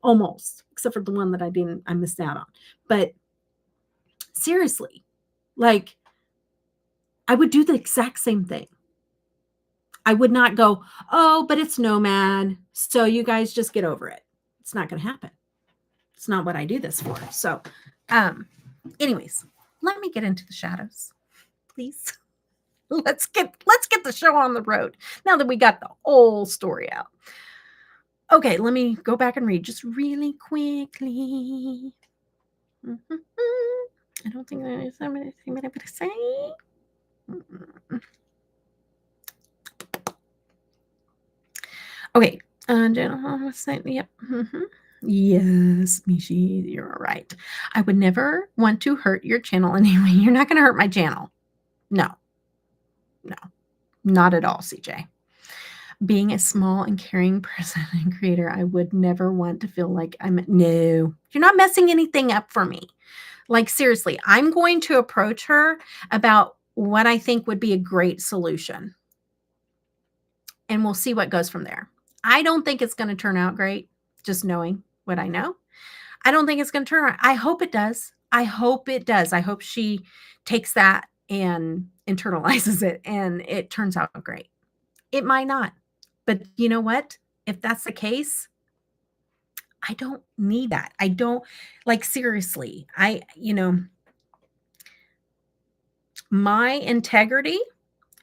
S1: almost, except for the one that I missed out on. But seriously, like, I would do the exact same thing. I would not go, oh, but it's Nomad, so you guys just get over it. It's not going to happen. It's not what I do this for. So, anyways, let me get into the shadows, please. Let's get the show on the road now that we got the whole story out. Okay, let me go back and read just really quickly. I don't think there's anything that I'm going to say. Okay. Yep. Yes, Mishi, you're right. I would never want to hurt your channel anyway. You're not going to hurt my channel. No, not at all, CJ. Being a small and caring person and creator, I would never want to feel like no, you're not messing anything up for me. Like, seriously, I'm going to approach her about what I think would be a great solution. And we'll see what goes from there. I don't think it's going to turn out great, just knowing what I know. I don't think it's going to turn out. I hope it does. I hope it does. I hope she takes that and internalizes it and it turns out great. It might not. But you know what? If that's the case, I don't need that. I don't, like, seriously. My integrity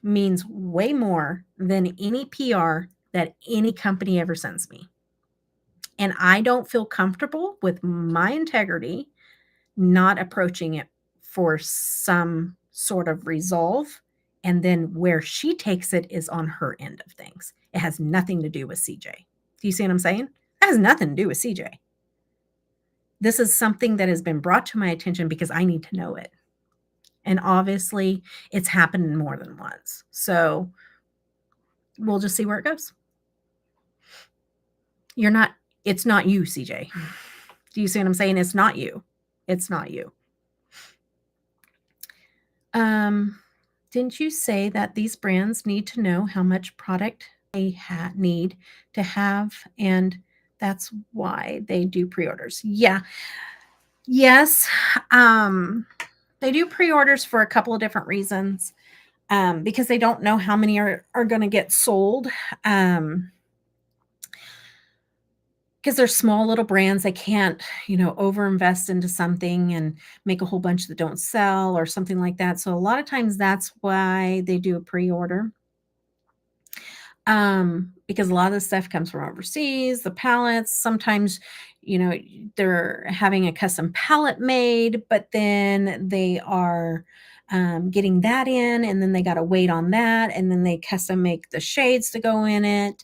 S1: means way more than any PR that any company ever sends me. And I don't feel comfortable with my integrity not approaching it for some sort of resolve. And then where she takes it is on her end of things. It has nothing to do with CJ. Do you see what I'm saying? That has nothing to do with CJ. This is something that has been brought to my attention because I need to know it. And obviously, it's happened more than once. So we'll just see where it goes. It's not you, CJ. Do you see what I'm saying? It's not you. It's not you. Didn't you say that these brands need to know how much product they need to have, and that's why they do pre-orders? Yeah. Yes. They do pre-orders for a couple of different reasons. Because they don't know how many are going to get sold. Because they're small little brands, they can't, overinvest into something and make a whole bunch that don't sell or something like that. So a lot of times that's why they do a pre-order. Because a lot of the stuff comes from overseas, the palettes. Sometimes, they're having a custom palette made, but then they are getting that in, and then they got to wait on that, and then they custom make the shades to go in it.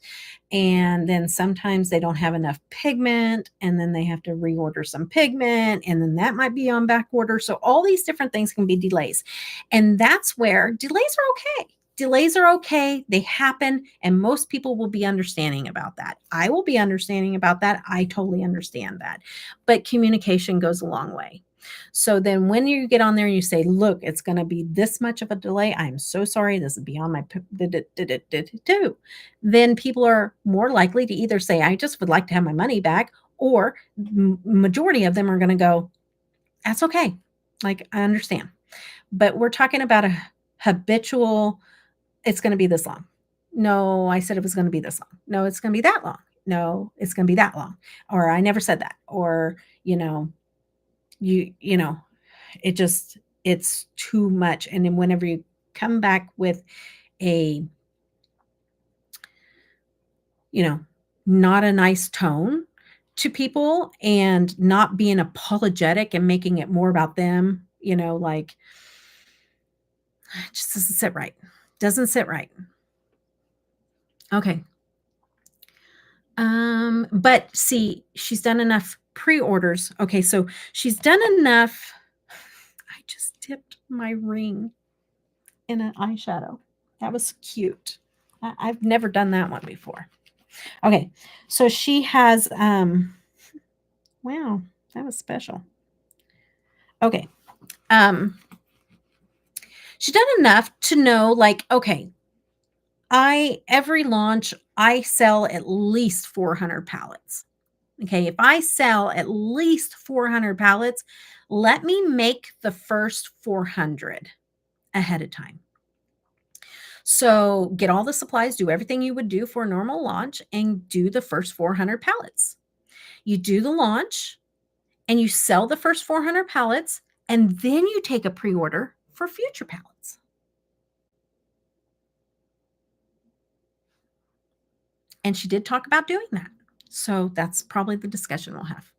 S1: And then sometimes they don't have enough pigment, and then they have to reorder some pigment, and then that might be on back order. So all these different things can be delays. And that's where delays are okay. Delays are okay. They happen, and most people will be understanding about that. I will be understanding about that. I totally understand that. But communication goes a long way. So then when you get on there and you say, look, it's going to be this much of a delay. I'm so sorry. This is beyond my do. Then people are more likely to either say, I just would like to have my money back, or majority of them are going to go, that's okay. Like, I understand. But we're talking about a habitual, it's going to be this long. No, I said it was going to be this long. No, it's going to be that long. No, it's going to be that long. Or I never said that. Or, you know, it's too much. And then whenever you come back with a, not a nice tone to people and not being apologetic and making it more about them, like, it just doesn't sit right. Doesn't sit right. Okay. But see, she's done enough pre-orders. Okay, so she's done enough. I just dipped my ring in an eyeshadow. That was cute. I've never done that one before. Okay, so she has, wow, that was special. Okay, she's done enough to know, like, okay, every launch, I sell at least 400 palettes. Okay, if I sell at least 400 palettes, let me make the first 400 ahead of time. So get all the supplies, do everything you would do for a normal launch, and do the first 400 palettes. You do the launch and you sell the first 400 palettes, and then you take a pre-order for future palettes. And she did talk about doing that. So that's probably the discussion we'll have.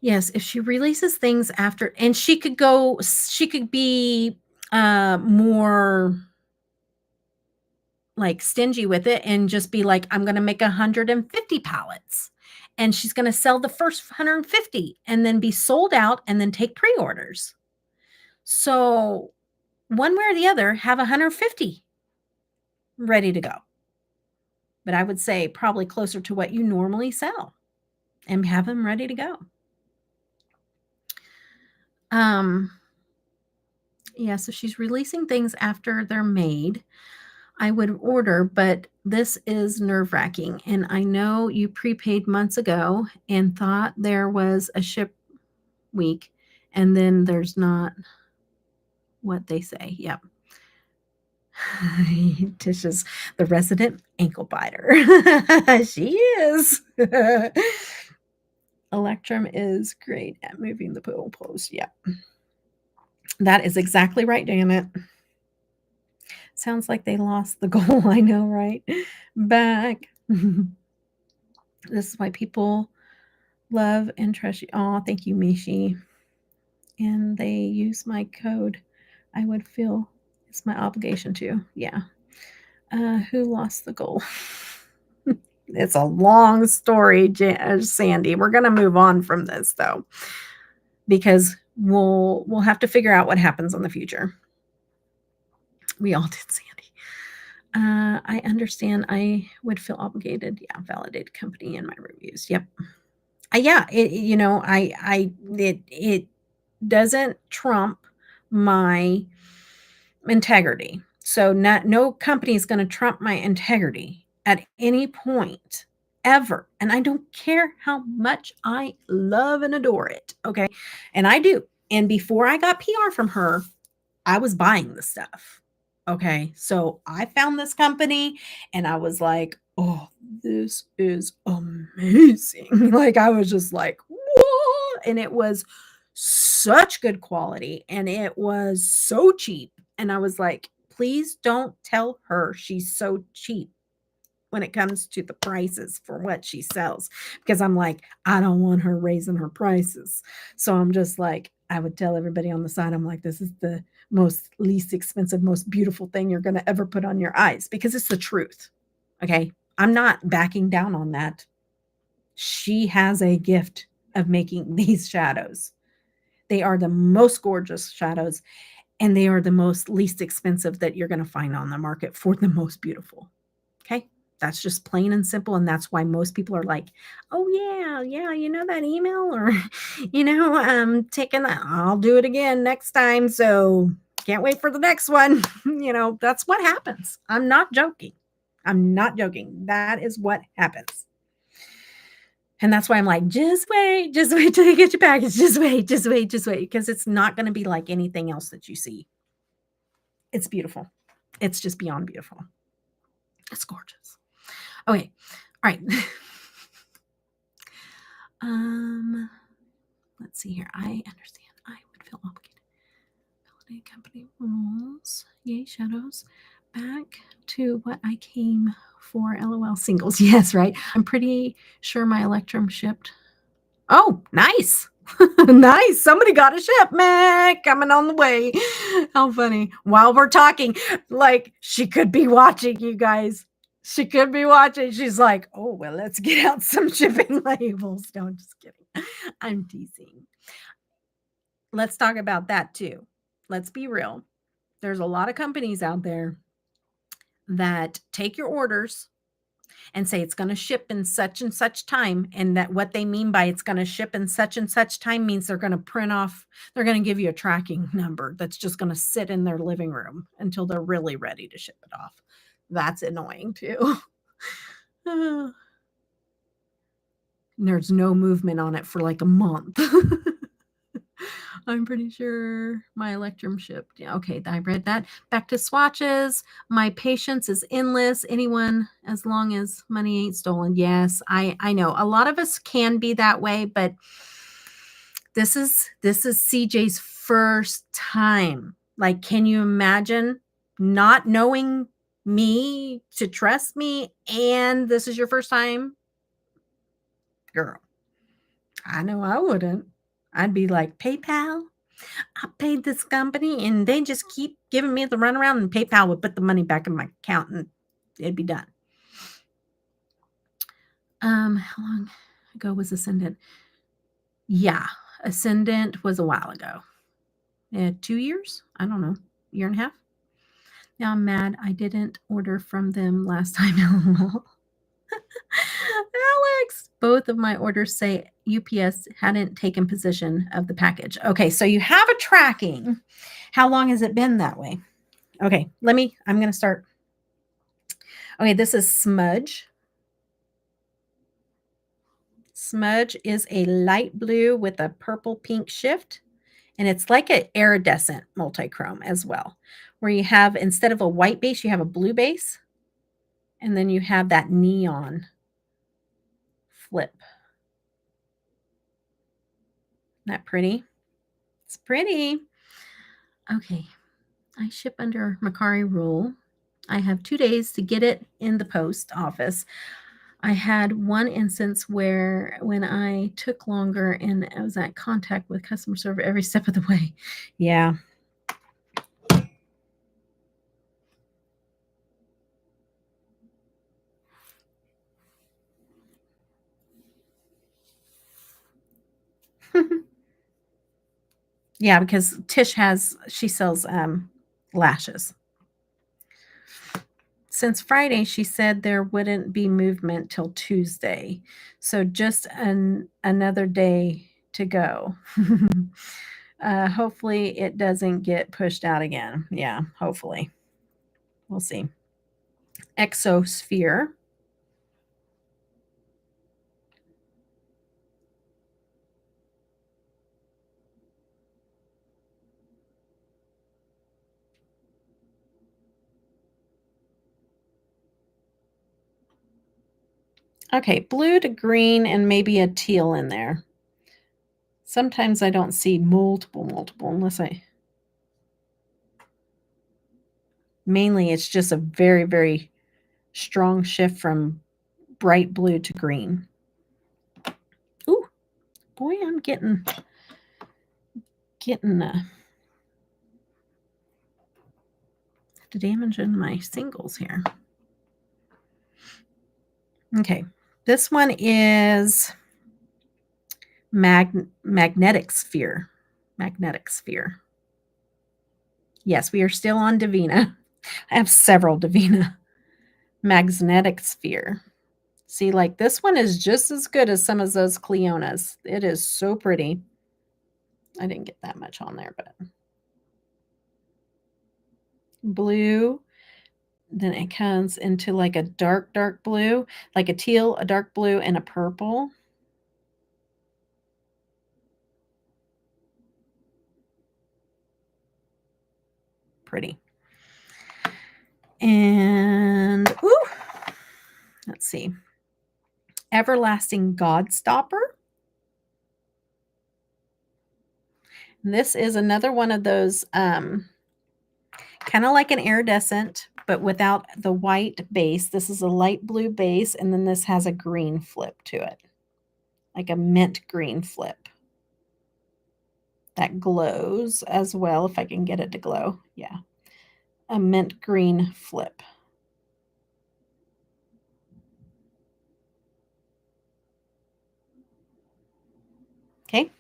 S1: Yes, if she releases things after, and she could be more like stingy with it and just be like, I'm going to make 150 palettes, and she's going to sell the first 150 and then be sold out and then take pre-orders. So one way or the other, have 150 ready to go. But I would say probably closer to what you normally sell and have them ready to go. Yeah, so she's releasing things after they're made. I would order, but this is nerve-wracking. And I know you prepaid months ago and thought there was a ship week, and then there's not what they say. Yep. Tisha's the resident ankle biter. She is. Electrum is great at moving the pool post. Yep. That is exactly right, Janet. Sounds like they lost the goal. I know, right? Back. This is why people love and trust you. Oh, thank you, Mishi. And they use my code. I would feel it's my obligation to. Yeah. Who lost the goal? It's a long story, Sandy. We're going to move on from this, though, because we'll have to figure out what happens in the future. We all did, Sandy. I understand. I would feel obligated. Yeah, validated company in my reviews. Yep. Yeah. It doesn't trump my integrity. So no company is going to trump my integrity at any point ever. And I don't care how much I love and adore it. Okay. And I do. And before I got PR from her, I was buying the stuff. Okay. So I found this company and I was like, oh, this is amazing. Like, I was just like, what? And it was such good quality and it was so cheap. And I was like, please don't tell her she's so cheap when it comes to the prices for what she sells, because I'm like, I don't want her raising her prices. So I'm just like, I would tell everybody on the side, I'm like, this is the most least expensive, most beautiful thing you're going to ever put on your eyes, because it's the truth. Okay. I'm not backing down on that. She has a gift of making these shadows. They are the most gorgeous shadows, and they are the most least expensive that you're going to find on the market for the most beautiful. Okay. That's just plain and simple. And that's why most people are like, oh yeah, you know that email or, taking that, I'll do it again next time. So can't wait for the next one. That's what happens. I'm not joking. That is what happens. And that's why I'm like, just wait till you get your package. Just wait. Because it's not going to be like anything else that you see. It's beautiful. It's just beyond beautiful. It's gorgeous. Okay. All right. Let's see here. I understand. I would feel obligated. Holiday company rules. Yay, shadows. Back to what I came for. LOL singles. Yes, right. I'm pretty sure my Electrum shipped. Oh, nice. Nice. Somebody got a shipment coming on the way. How funny. While we're talking, like she could be watching, you guys. She could be watching. She's like, oh, well, let's get out some shipping labels. No, I'm just kidding. I'm teasing. Let's talk about that too. Let's be real. There's a lot of companies out there that take your orders and say it's going to ship in such and such time. And that what they mean by it's going to ship in such and such time means they're going to print off, they're going to give you a tracking number that's just going to sit in their living room until they're really ready to ship it off. That's annoying too. There's no movement on it for like a month. I'm pretty sure my Electrum shipped. Yeah, okay, I read that. Back to swatches. My patience is endless. Anyone, as long as money ain't stolen. Yes, I know. A lot of us can be that way, but this is CJ's first time. Like, can you imagine not knowing me to trust me, and this is your first time? Girl, I know I wouldn't. I'd be like, PayPal? I paid this company and they just keep giving me the runaround, and PayPal would put the money back in my account and it'd be done. How long ago was Ascendant? Yeah, Ascendant was a while ago. 2 years? I don't know. Year and a half? Now I'm mad I didn't order from them last time. LOL. Alex, both of my orders say UPS hadn't taken possession of the package. Okay, so you have a tracking. How long has it been that way? Okay, I'm going to start. Okay, this is Smudge. Smudge is a light blue with a purple pink shift, and it's like an iridescent multi-chrome as well, where you have, instead of a white base, you have a blue base, and then you have that neon flip. Isn't that pretty? It's pretty. Okay, I ship under Macari rule. I have 2 days to get it in the post office. I had one instance where when I took longer and I was at contact with customer service every step of the way. Yeah. Yeah, because Tish she sells lashes. Since Friday, she said there wouldn't be movement till Tuesday. So just another day to go. Hopefully it doesn't get pushed out again. Yeah, hopefully. We'll see. Exosphere. Okay, blue to green and maybe a teal in there. Sometimes I don't see multiple unless mainly it's just a very, very strong shift from bright blue to green. Ooh, boy, I'm getting the damage in my singles here. Okay, this one is Magnetic Sphere. Magnetic sphere. Yes, we are still on Devinah. I have several Devinah. Magnetic sphere. See, like this one is just as good as some of those Cleonas. It is so pretty. I didn't get that much on there, but blue. Then it comes into like a dark, dark blue, like a teal, a dark blue, and a purple. Pretty. And, ooh, let's see. Everlasting Godstopper. This is another one of those kind of like an iridescent, but without the white base. This is a light blue base, and then this has a green flip to it, like a mint green flip that glows as well, if I can get it to glow. Yeah, a mint green flip. Okay.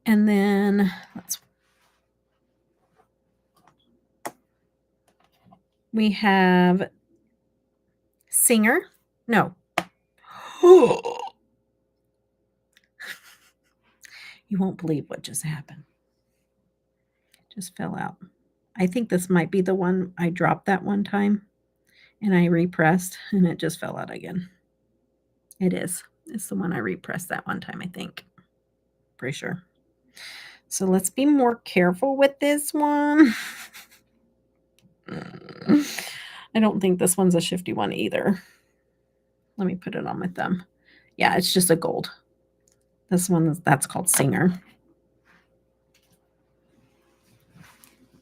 S1: And then we have Singer. No. You won't believe what just happened. Just fell out. I think this might be the one I dropped that one time and I repressed and it just fell out again. It is. It's the one I repressed that one time, I think. Pretty sure. So let's be more careful with this one. I don't think this one's a shifty one either. Let me put it on my thumb. Yeah, it's just a gold. This one, that's called Singer.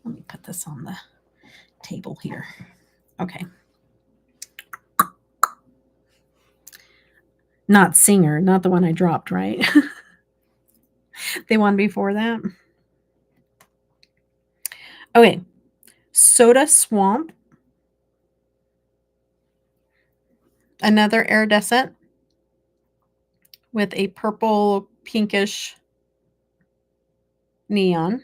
S1: Let me put this on the table here. Okay. Not Singer, not the one I dropped, right? The one before that. Okay. Soda Swamp. Another iridescent with a purple pinkish neon.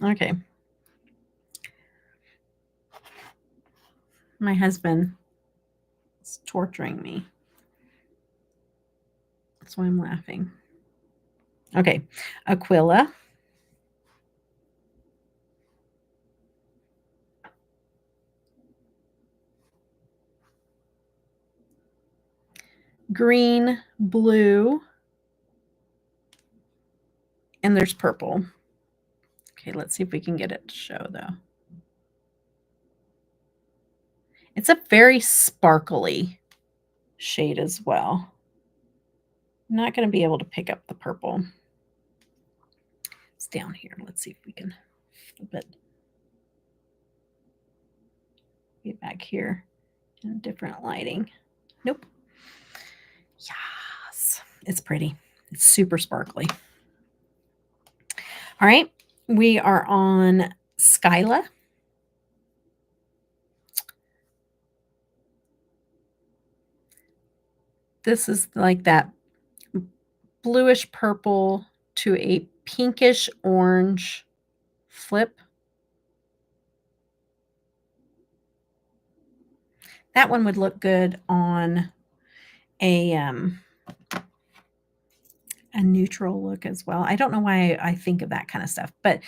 S1: Okay. My husband is torturing me. That's why I'm laughing. Okay. Aquila. Green, blue, and there's purple. Okay, let's see if we can get it to show though. It's a very sparkly shade as well. I'm not going to be able to pick up the purple. It's down here. Let's see if we can flip it. Get back here in a different lighting. Nope. Yes, it's pretty. It's super sparkly. All right, we are on Skyla. This is like that bluish purple to a pinkish orange flip. That one would look good on a neutral look as well. I don't know why I think of that kind of stuff, but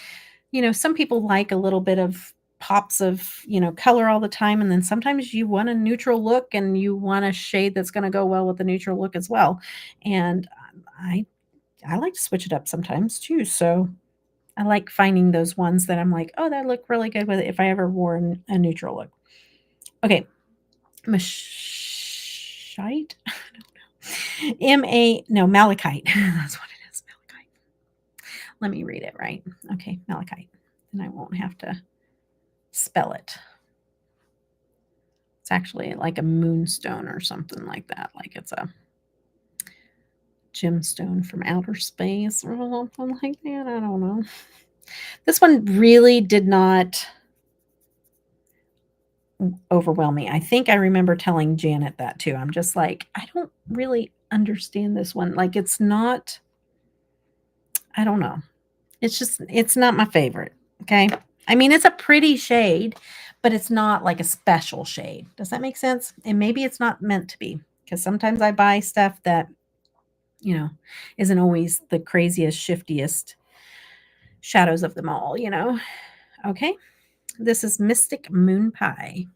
S1: you know, some people like a little bit of pops of, you know, color all the time. And then sometimes you want a neutral look and you want a shade that's going to go well with the neutral look as well. And I like to switch it up sometimes too. So I like finding those ones that I'm like, oh, that look really good with it if I ever wore a neutral look. Okay. Mashite? I don't know. Malachite. That's what it is. Malachite. Let me read it right. Okay. Malachite. And I won't have to spell it. It's actually like a moonstone or something like that. Like it's a gemstone from outer space or something like that. I don't know. This one really did not overwhelm me. I think I remember telling Janet that too. I'm just like, I don't really understand this one. Like, it's not, I don't know. It's not my favorite. Okay. I mean, it's a pretty shade, but it's not like a special shade. Does that make sense? And maybe it's not meant to be, because sometimes I buy stuff that, isn't always the craziest, shiftiest shadows of them all, Okay. This is Mystic Moon Pie.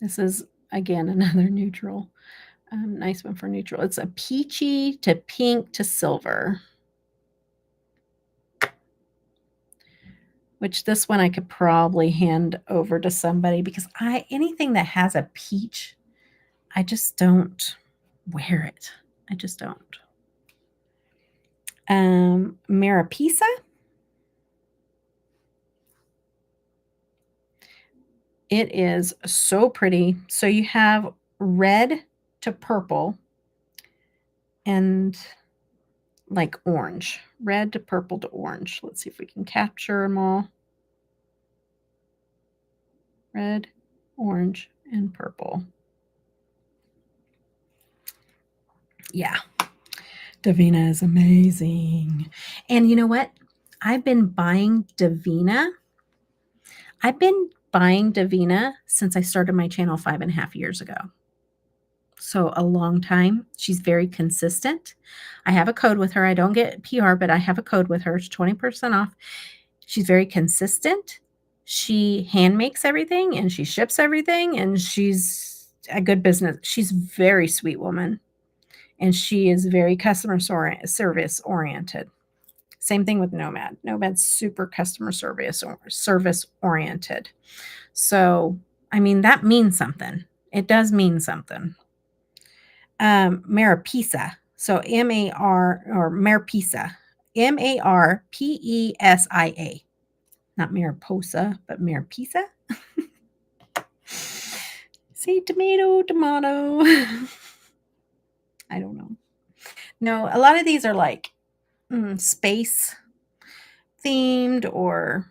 S1: This is, again, another neutral. Nice one for neutral. It's a peachy to pink to silver. Which this one I could probably hand over to somebody, because anything that has a peach, I just don't wear it. I just don't. Maripisa. It is so pretty. So you have red to purple and like orange. Red to purple to orange. Let's see if we can capture them all. Red, orange, and purple. Yeah. Devinah is amazing. And you know what? I've been buying Devinah since I started my channel 5.5 years ago. So a long time. She's very consistent. I have a code with her. I don't get PR, but I have a code with her. It's 20% off. She's very consistent. She hand makes everything and she ships everything, and she's a good business. She's a very sweet woman, and she is very customer service oriented. Same thing with Nomad. Nomad's super customer service oriented. So, I mean, that means something. It does mean something. Maripisa. So M-A-R or Maripisa. Marpesa. Not Mariposa, but Maripisa. Say tomato. I don't know. No, a lot of these are like space themed or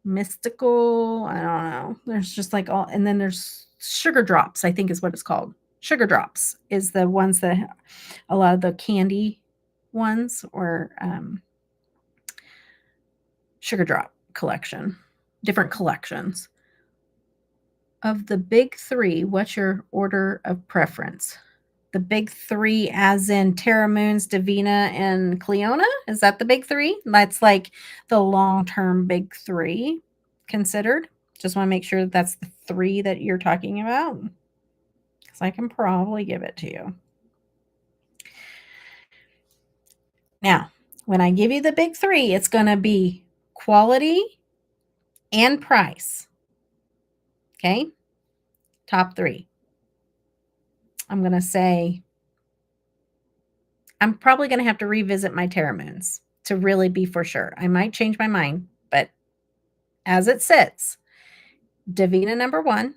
S1: mystical. I don't know. There's just like all, and then there's sugar drops, I think is what it's called. Sugar drops is the ones that a lot of the candy ones, or sugar drop collection, different collections. Of the big three, what's your order of preference? The big three, as in Terra Moons, Devinah, and Cleona? Is that the big three? That's like the long-term big three considered. Just want to make sure that that's the three that you're talking about, because I can probably give it to you. Now, when I give you the big three, it's going to be quality and price. Okay? Top three. I'm going to say, I'm probably going to have to revisit my Terra Moons to really be for sure. I might change my mind, but as it sits, Devinah number 1,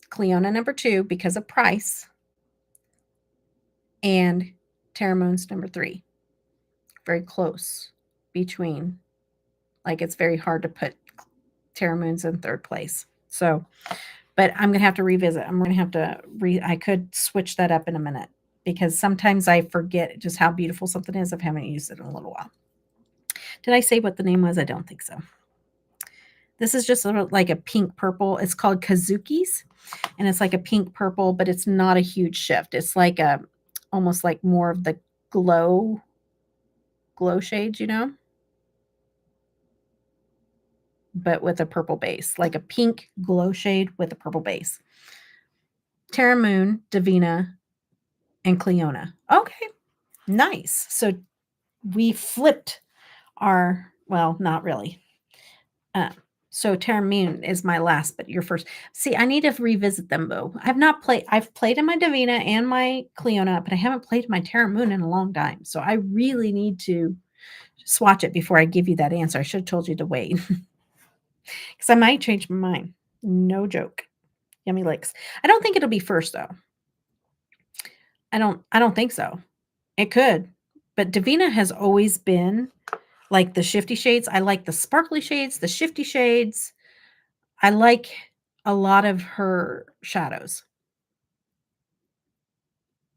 S1: Cleona number 2 because of price, and Terra Moons number 3. Very close between. Like, it's very hard to put Terra Moons in third place. So, but I'm going to have to revisit. I'm going to have to I could switch that up in a minute, because sometimes I forget just how beautiful something is if I haven't used it in a little while. Did I say what the name was? I don't think so. This is just like a pink purple. It's called Kazuki's, and it's like a pink purple, but it's not a huge shift. It's like almost like more of the glow shades, but with a purple base, like a pink glow shade with a purple base. Terra Moon, Devinah, and Cleona. Okay, nice. So we flipped our, well, not really. So Terra Moon is my last, but your first. See, I need to revisit them, Bo. I've played in my Devinah and my Cleona, but I haven't played my Terra Moon in a long time. So I really need to swatch it before I give you that answer. I should have told you to wait, because I might change my mind. No joke. Yummy Licks. I don't think it'll be first though. I don't think so. It could. But Devinah has always been like the shifty shades. I like the sparkly shades, the shifty shades. I like a lot of her shadows.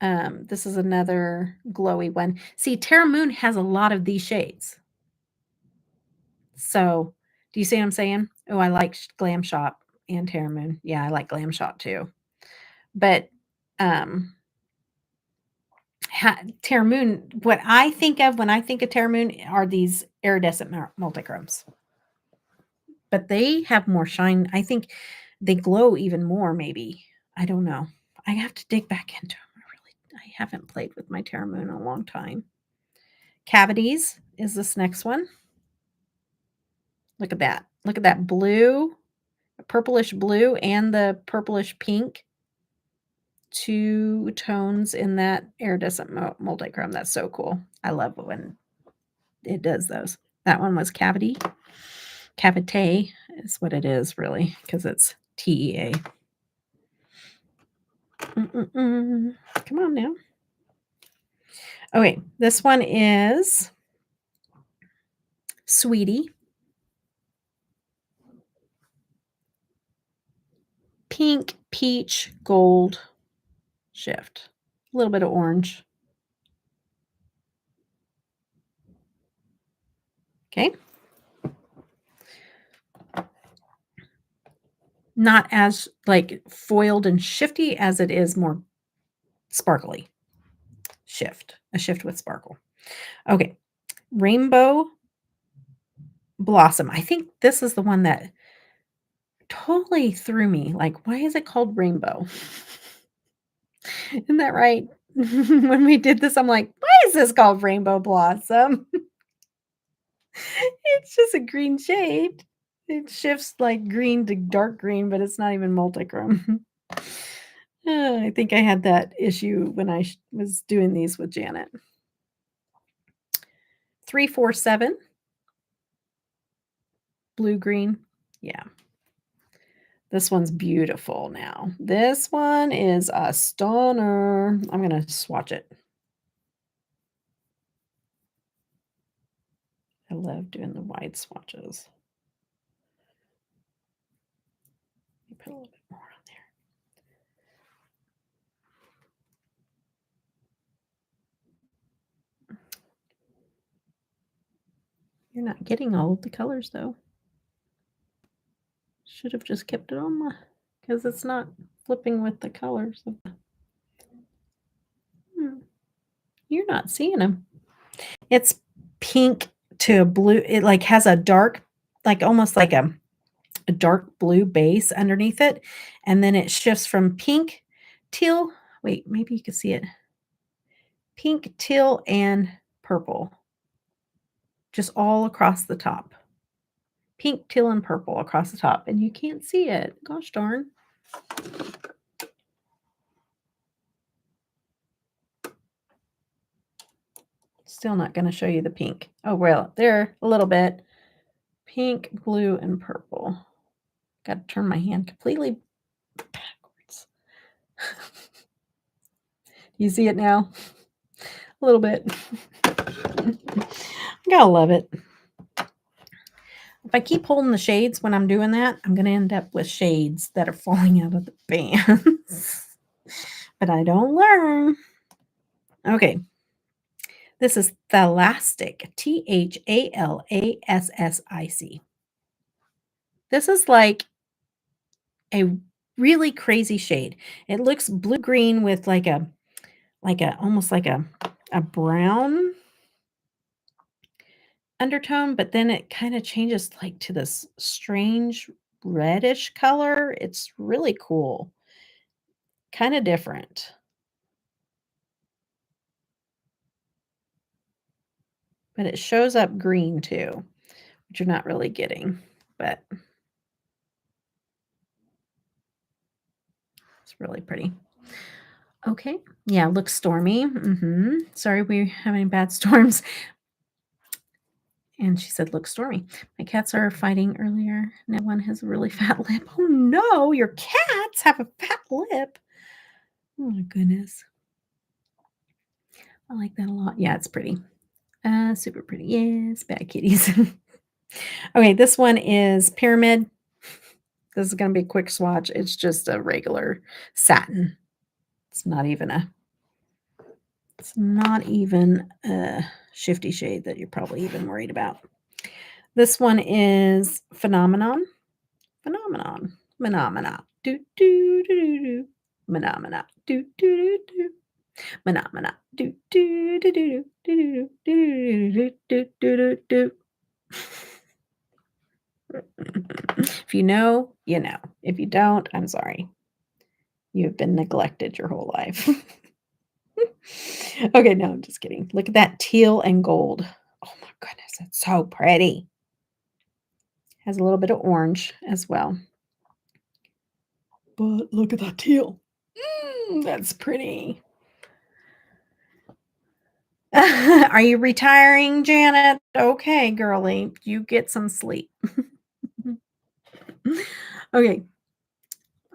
S1: This is another glowy one. See, Terra Moon has a lot of these shades. So, do you see what I'm saying? Oh, I like Glam Shop and Terra Moon. Yeah, I like Glam Shop too. But Terra Moon, what I think of when I think of Terra Moon are these iridescent multichromes. But they have more shine. I think they glow even more, maybe. I don't know. I have to dig back into them. I haven't played with my Terra Moon in a long time. Cavities is this next one. Look at that. Look at that blue, purplish blue, and the purplish pink. 2 tones in that iridescent multichrome. That's so cool. I love when it does those. That one was Cavity. Cavite is what it is, really, because it's TEA. Come on now. Okay, this one is Sweetie. Pink, peach, gold shift. A little bit of orange. Okay. Not as like foiled and shifty as it is more sparkly. A shift with sparkle. Okay. Rainbow Blossom. I think this is the one that totally threw me. Like, why is it called Rainbow? Isn't that right? When we did this, I'm like, why is this called Rainbow Blossom? It's just a green shade. It shifts like green to dark green, but it's not even multichrome. I think I had that issue when I was doing these with Janet. 347. Blue green. Yeah. This one's beautiful now. This one is a stunner. I'm going to swatch it. I love doing the wide swatches. Let me put a little bit more on there. You're not getting all of the colors, though. Should have just kept it on because it's not flipping with the colors. You're not seeing them. It's pink to blue. It like has a dark, like almost like a dark blue base underneath it. And then it shifts from pink, teal. Wait, maybe you can see it. Pink, teal, and purple. Just all across the top. Pink, teal, and purple across the top. And you can't see it. Gosh darn. Still not going to show you the pink. Oh, well, there, a little bit. Pink, blue, and purple. Got to turn my hand completely backwards. You see it now? A little bit. I gotta love it. If I keep holding the shades when I'm doing that, I'm going to end up with shades that are falling out of the bands. But I don't learn. Okay. This is Thalastic. THALASSIC. This is like a really crazy shade. It looks blue-green with like a almost like a brown undertone, but then it kind of changes like to this strange reddish color. It's really cool. Kind of different. But it shows up green too, which you're not really getting, but it's really pretty. Okay. Yeah, looks stormy. Sorry, we're having bad storms. And she said, looks stormy. My cats are fighting earlier. Now one has a really fat lip. Oh no, your cats? cats have a fat lip. Oh my goodness. I like that a lot. Yeah, it's pretty. Super pretty. Yes, bad kitties. Okay, this one is Pyramid. This is going to be a quick swatch. It's just a regular satin. It's not even a shifty shade that you're probably even worried about. This one is Phenomenon. Phenomena. Do do do do do. Phenomena. Do do do do. Phenomena. Do do do do do do do do do do do. If you know, you know. If you don't, I'm sorry. You have been neglected your whole life. Okay, no, I'm just kidding. Look at that teal and gold. Oh my goodness, it's so pretty. Has a little bit of orange as well. But look at that teal. That's pretty. Are you retiring, Janet? Okay, girly, you get some sleep. Okay,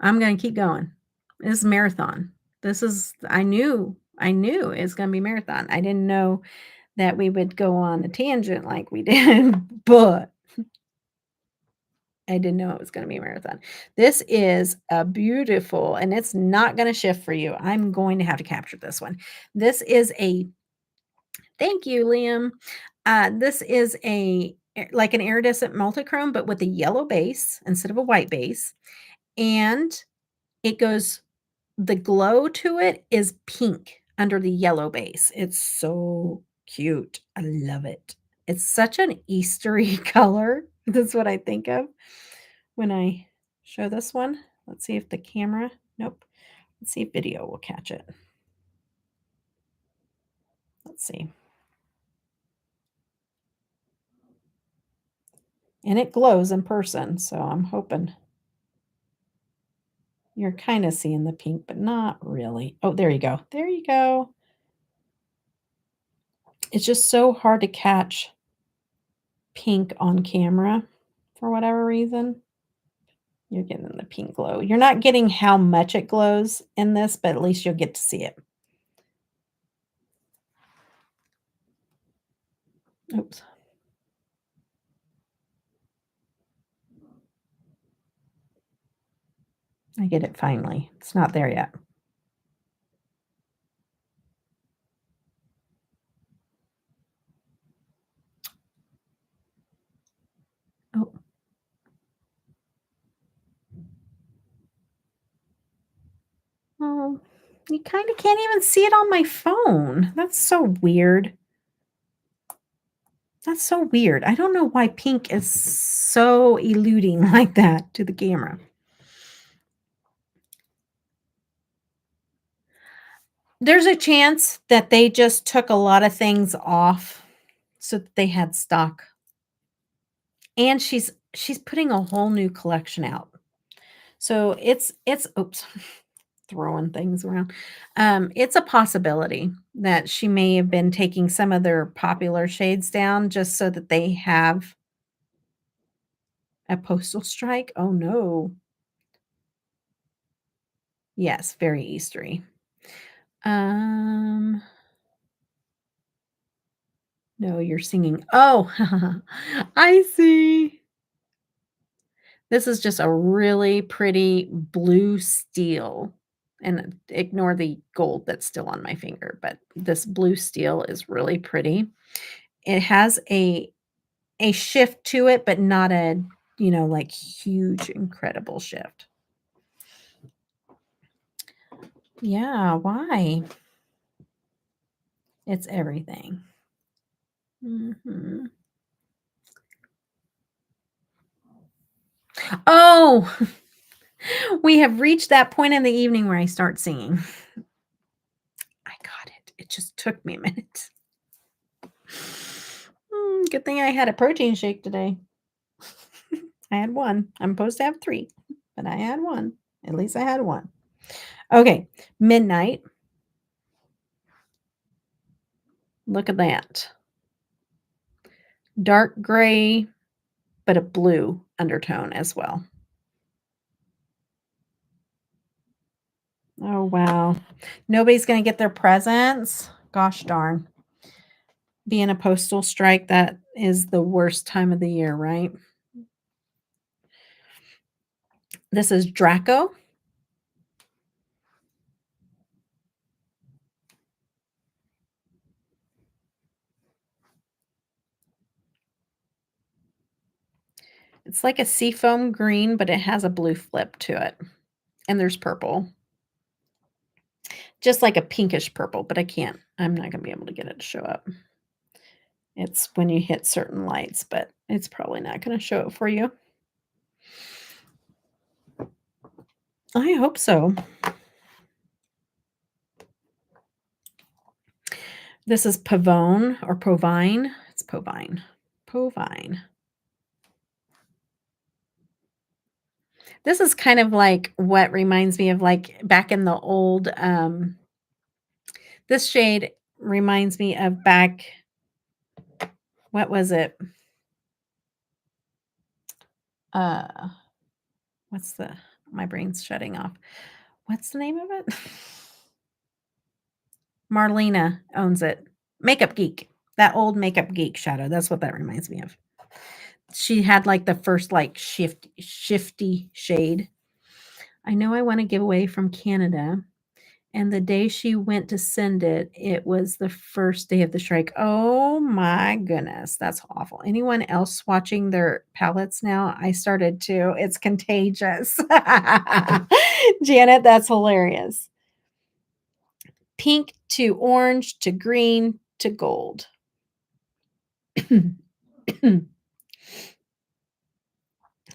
S1: I'm going to keep going. This is marathon. I knew it's going to be marathon. I didn't know that we would go on a tangent like we did, but I didn't know it was going to be a marathon. This is a beautiful, and it's not going to shift for you. I'm going to have to capture this one. This is thank you, Liam. This is like an iridescent multichrome, but with a yellow base instead of a white base. And the glow to it is pink under the yellow base. It's so cute. I love it. It's such an Eastery color. That's what I think of when I show this one. Let's see if the camera, nope. Let's see if video will catch it. Let's see. And it glows in person, so I'm hoping you're kind of seeing the pink, but not really. Oh, there you go. There you go. It's just so hard to catch pink on camera for whatever reason. You're getting the pink glow. You're not getting how much it glows in this, but at least you'll get to see it. Oops. I get it finally. It's not there yet. Oh. Oh, you kind of can't even see it on my phone. That's so weird. That's so weird. I don't know why pink is so eluding like that to the camera. There's a chance that they just took a lot of things off so that they had stock. And she's putting a whole new collection out. So it's oops, throwing things around. It's a possibility that she may have been taking some of their popular shades down just so that they have a postal strike. Oh no. Yes, very Eastery. No, you're singing. Oh, I see. This is just a really pretty blue steel. And ignore the gold that's still on my finger, but this blue steel is really pretty. It has a shift to it, but not a, like huge, incredible shift. Yeah, why? It's everything. Mhm. Oh, we have reached that point in the evening where I start singing. I got it. It just took me a minute. Good thing I had a protein shake today. I had one. I'm supposed to have 3, but I had one. At least I had one. Okay, Midnight. Look at that. Dark gray, but a blue undertone as well. Oh, wow. Nobody's going to get their presents. Gosh darn. Being a postal strike, that is the worst time of the year, right? This is Draco. It's like a seafoam green, but it has a blue flip to it. And there's purple. Just like a pinkish purple, but I'm not going to be able to get it to show up. It's when you hit certain lights, but it's probably not going to show it for you. I hope so. This is Pavone or Povine. It's Povine. Povine. This is kind of like what reminds me of like back in the old, this shade reminds me of back, what was it? My brain's shutting off. What's the name of it? Marlena owns it. Makeup Geek. That old Makeup Geek shadow. That's what that reminds me of. She had like the first like shifty shade. I know I want to give away from Canada. And the day she went to send it, it was the first day of the strike. Oh my goodness. That's awful. Anyone else swatching their palettes now? I started to. It's contagious. Janet, that's hilarious. Pink to orange to green to gold.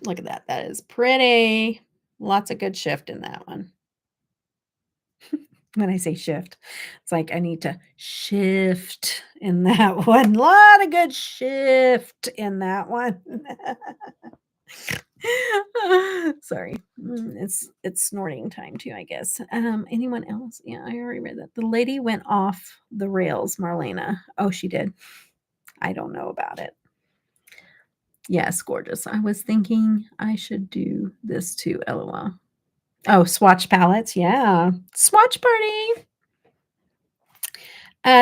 S1: Look at that. That is pretty. Lots of good shift in that one. When I say shift, it's like I need to shift in that one. A lot of good shift in that one. Sorry. It's snorting time too, I guess. Anyone else? Yeah, I already read that. The lady went off the rails, Marlena. Oh, she did. I don't know about it. Yes, gorgeous. I was thinking I should do this too, LOL. Oh, swatch palettes. Yeah. Swatch party.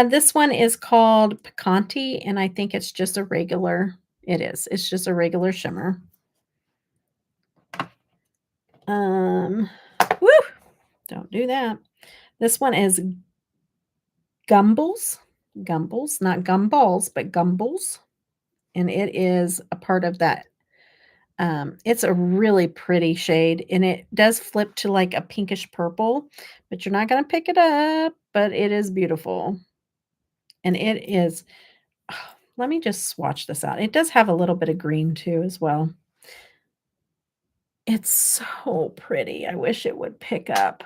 S1: This one is called Picanti, and I think it's just a regular. It is. It's just a regular shimmer. Woo! Don't do that. This one is Gumballs. Gumballs, not gumballs, but Gumballs. And it is a part of that. It's a really pretty shade, and it does flip to like a pinkish purple, but you're not going to pick it up, but it is beautiful. And it is, let me just swatch this out. It does have a little bit of green too as well. It's so pretty. I wish it would pick up.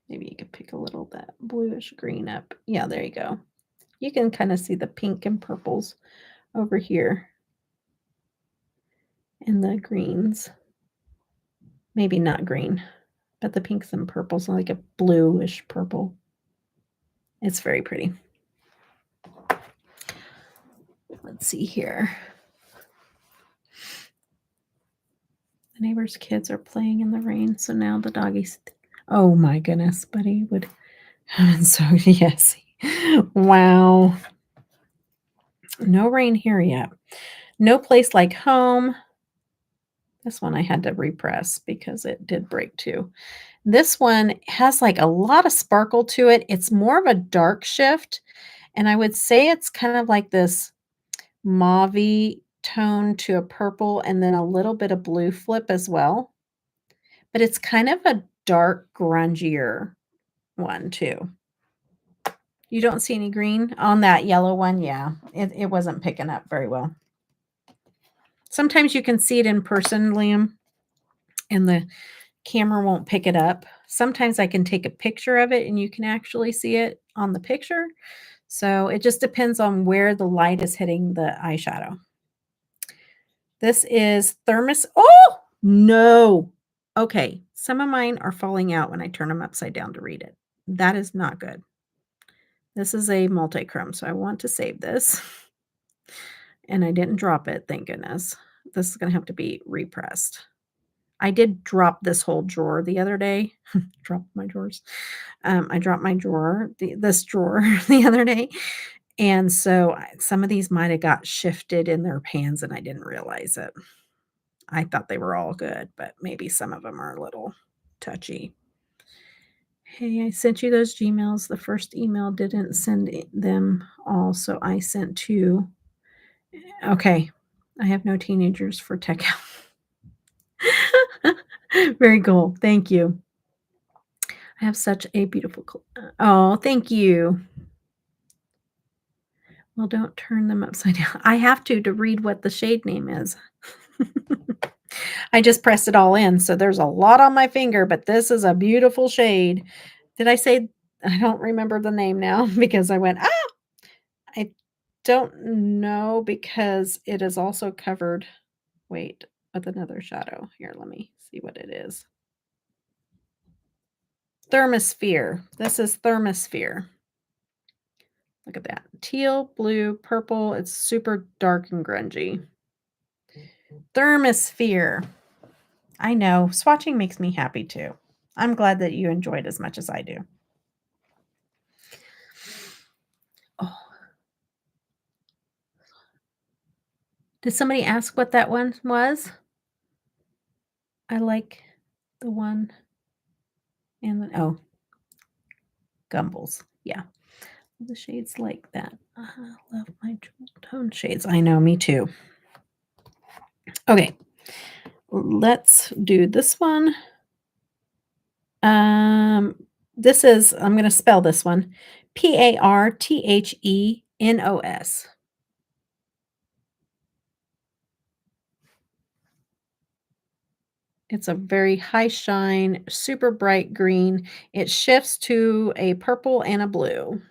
S1: Maybe you could pick a little that bluish green up. Yeah, there you go. You can kind of see the pink and purples over here. And the greens. Maybe not green, but the pinks and purples are like a bluish purple. It's very pretty. Let's see here. The neighbor's kids are playing in the rain, so now the doggies. Oh my goodness, buddy would. So yes. Wow. No rain here yet. No Place Like Home. This one I had to repress because it did break too. This one has like a lot of sparkle to it. It's more of a dark shift. And I would say it's kind of like this mauve tone to a purple and then a little bit of blue flip as well. But it's kind of a dark, grungier one too. You don't see any green on that yellow one? Yeah, it wasn't picking up very well. Sometimes you can see it in person, Liam, and the camera won't pick it up. Sometimes I can take a picture of it and you can actually see it on the picture. So it just depends on where the light is hitting the eyeshadow. This is Thermos. Oh, no. Okay. Some of mine are falling out when I turn them upside down to read it. That is not good. This is a multi-chrome, so I want to save this. And I didn't drop it, thank goodness. This is going to have to be repressed. I did drop this whole drawer the other day. Dropped my drawers. I dropped my drawer, this drawer the other day. And so some of these might have got shifted in their pans and I didn't realize it. I thought they were all good, but maybe some of them are a little touchy. Hey, I sent you those Gmails. The first email didn't send them all, so I sent 2. Okay. I have no teenagers for tech help. Very cool. Thank you. I have such a beautiful oh, thank you. Well, don't turn them upside down. I have to read what the shade name is. I just pressed it all in, so there's a lot on my finger, but this is a beautiful shade. Did I say I don't remember the name now because I went, I don't know because it is also covered, wait, with another shadow. Here, let me see what it is. Thermosphere. This is Thermosphere. Look at that. Teal, blue, purple. It's super dark and grungy. Thermosphere. I know. Swatching makes me happy too. I'm glad that you enjoyed as much as I do. Oh. Did somebody ask what that one was? I like the one and the, oh, Gumbles. Yeah. The shades like that. I love my jewel tone shades. I know, me too. Okay. Let's do this one. This is, I'm going to spell this one. Parthenos. It's a very high shine, super bright green. It shifts to a purple and a blue.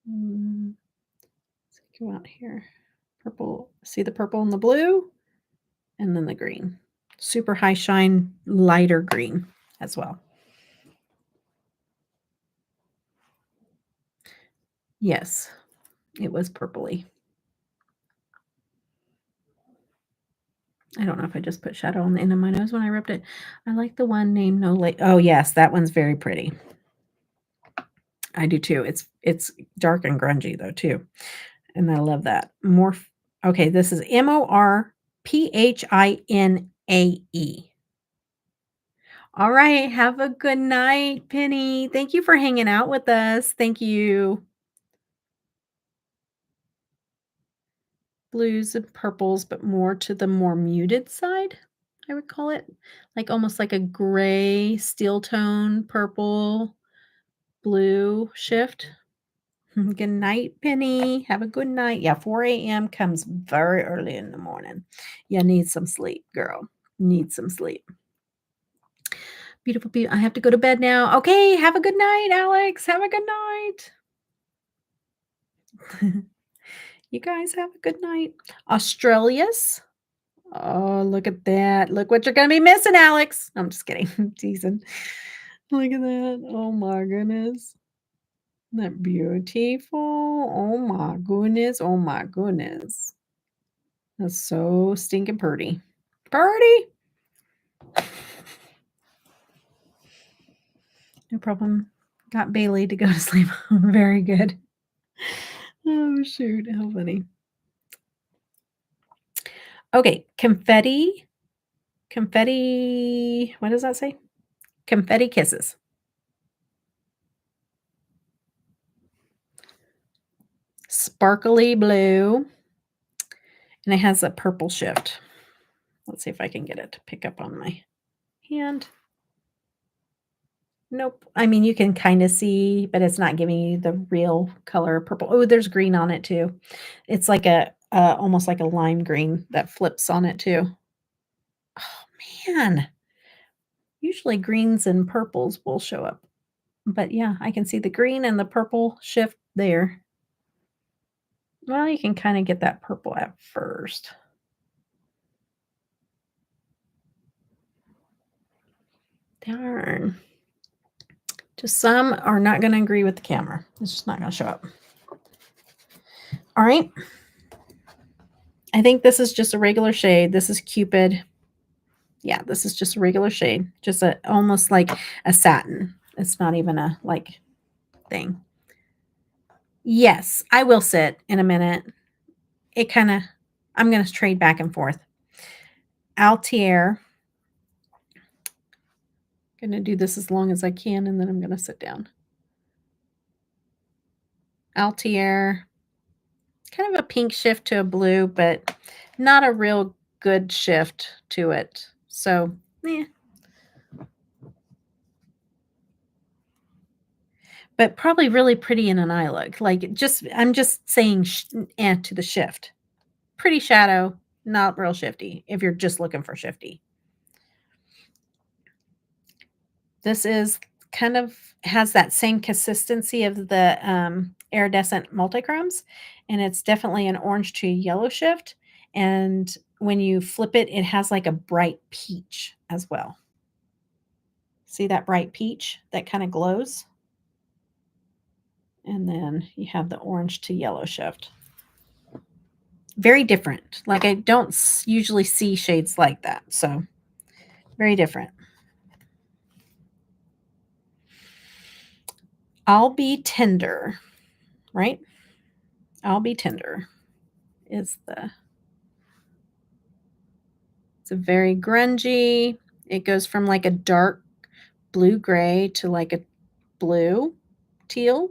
S1: Let's go out here. Purple. See the purple and the blue? And then the green. Super high shine, lighter green as well. Yes, it was purpley. I don't know if I just put shadow on the end of my nose when I rubbed it. I like the one named No Late. Oh, yes, that one's very pretty. I do too. It's dark and grungy though too. And I love that. Okay, this is Morphinae. All right, have a good night, Penny. Thank you for hanging out with us. Thank you. Blues and purples, but more to the more muted side, I would call it. Like almost like a gray steel tone, purple, blue shift. Good night, Penny. Have a good night. Yeah, 4 a.m. comes very early in the morning. You need some sleep, girl. Need some sleep. Beautiful people. I have to go to bed now. Okay, have a good night, Alex. Have a good night. You guys have a good night. Australia's. Oh, look at that. Look what you're going to be missing, Alex. I'm just kidding. I'm teasing. Look at that. Oh, my goodness. Isn't that beautiful? Oh, my goodness. Oh, my goodness. That's so stinking pretty. Pretty. No problem. Got Bailey to go to sleep. Very good. Oh, shoot. How funny. Okay. Confetti. What does that say? Confetti Kisses. Sparkly blue. And it has a purple shift. Let's see if I can get it to pick up on my hand. Nope. I mean, you can kind of see, but it's not giving you the real color purple. Oh, there's green on it too. It's like a almost like a lime green that flips on it too. Oh man. Usually greens and purples will show up. But yeah, I can see the green and the purple shift there. Well, you can kind of get that purple at first. Darn. Just some are not going to agree with the camera. It's just not going to show up. All right. I think this is just a regular shade. This is Cupid. Yeah, this is just a regular shade. Just almost like a satin. It's not even a like thing. Yes, I will sit in a minute. It kind of, I'm going to trade back and forth. Altier. Going to do this as long as I can, and then I'm going to sit down. Altier. Kind of a pink shift to a blue, but not a real good shift to it. So, but probably really pretty in an eye look. Like I'm just saying to the shift. Pretty shadow, not real shifty if you're just looking for shifty. This is kind of has that same consistency of the iridescent multichromes, and it's definitely an orange to yellow shift. And when you flip it, it has like a bright peach as well. See that bright peach that kind of glows? And then you have the orange to yellow shift. Very different. Like I don't usually see shades like that. So very different. I'll Be Tender, right? I'll Be Tender is it's a very grungy. It goes from like a dark blue gray to like a blue teal.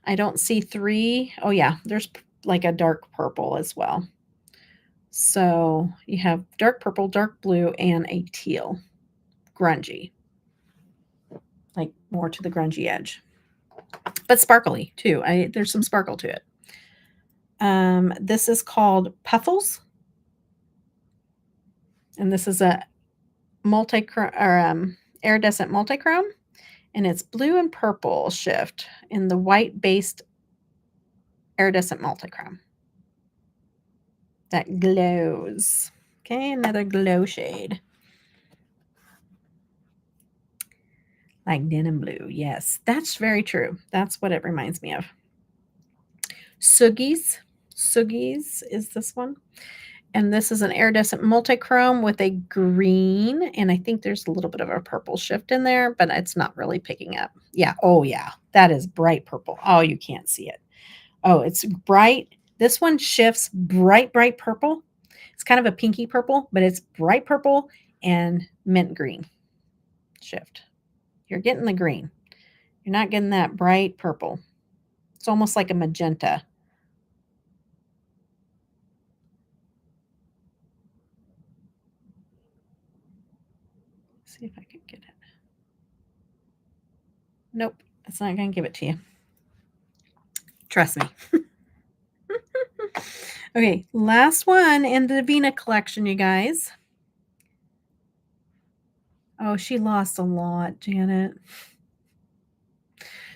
S1: I don't see 3. Oh yeah, there's like a dark purple as well. So you have dark purple, dark blue, and a teal. Grungy. Like more to the grungy edge. But sparkly too. There's some sparkle to it. This is called Puffles. And this is a iridescent multichrome. And it's blue and purple shift in the white-based iridescent multichrome. That glows. Okay, another glow shade. Like denim blue. Yes, that's very true. That's what it reminds me of. Soogies. Soogies is this one. And this is an iridescent multichrome with a green. And I think there's a little bit of a purple shift in there, but it's not really picking up. Yeah. Oh, yeah. That is bright purple. Oh, you can't see it. Oh, it's bright. This one shifts bright, bright purple. It's kind of a pinky purple, but it's bright purple and mint green shift. You're getting the green. You're not getting that bright purple. It's almost like a magenta. See if I can get it. Nope, it's not going to give it to you. Trust me. Okay, last one in the Devinah collection, you guys. Oh, she lost a lot, Janet.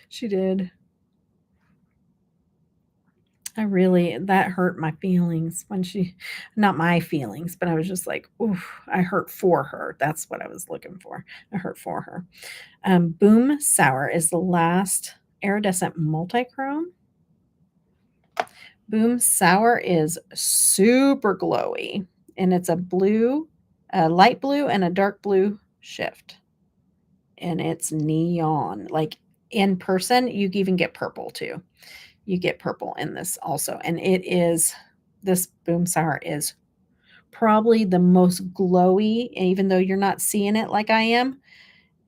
S1: She did. That hurt my feelings when not my feelings, but I was just like, oof, I hurt for her. That's what I was looking for. I hurt for her. Boom Sour is the last iridescent multichrome. Boom Sour is super glowy, and it's a blue, a light blue, and a dark blue shift. And it's neon. Like in person, you even get purple too. You get purple in this also. And this Boom Sour is probably the most glowy, even though you're not seeing it like I am.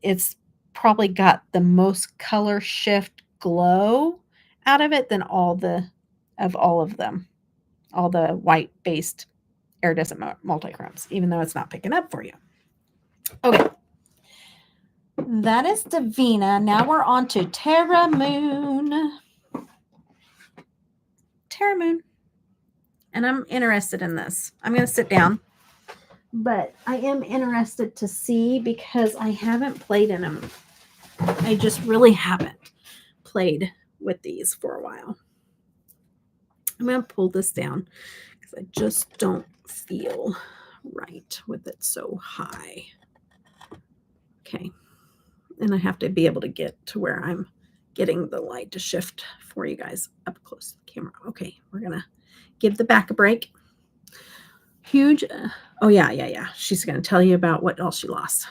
S1: It's probably got the most color shift glow out of it than all of them. All the white-based iridescent multichromes, even though it's not picking up for you. Okay. That is Devinah. Now we're on to Terra Moon. Terra Moon. And I'm interested in this. I'm going to sit down. But I am interested to see because I haven't played in them. I just really haven't played with these for a while. I'm going to pull this down because I just don't feel right with it so high. Okay. And I have to be able to get to where I'm getting the light to shift for you guys up close to the camera. Okay, we're going to give the back a break. Huge. Oh, yeah. She's going to tell you about what else she lost.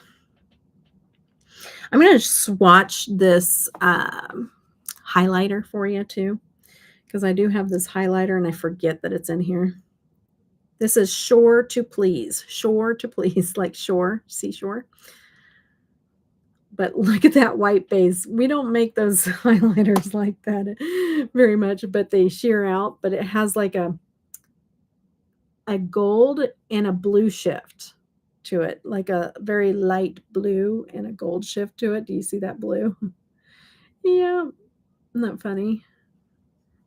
S1: I'm going to swatch this highlighter for you too, because I do have this highlighter and I forget that it's in here. This is Shore to Please, like shore, seashore. But look at that white base. We don't make those highlighters like that very much, but they sheer out. But it has like a gold and a blue shift to it, like a very light blue and a gold shift to it. Do you see that blue? Yeah, isn't that funny?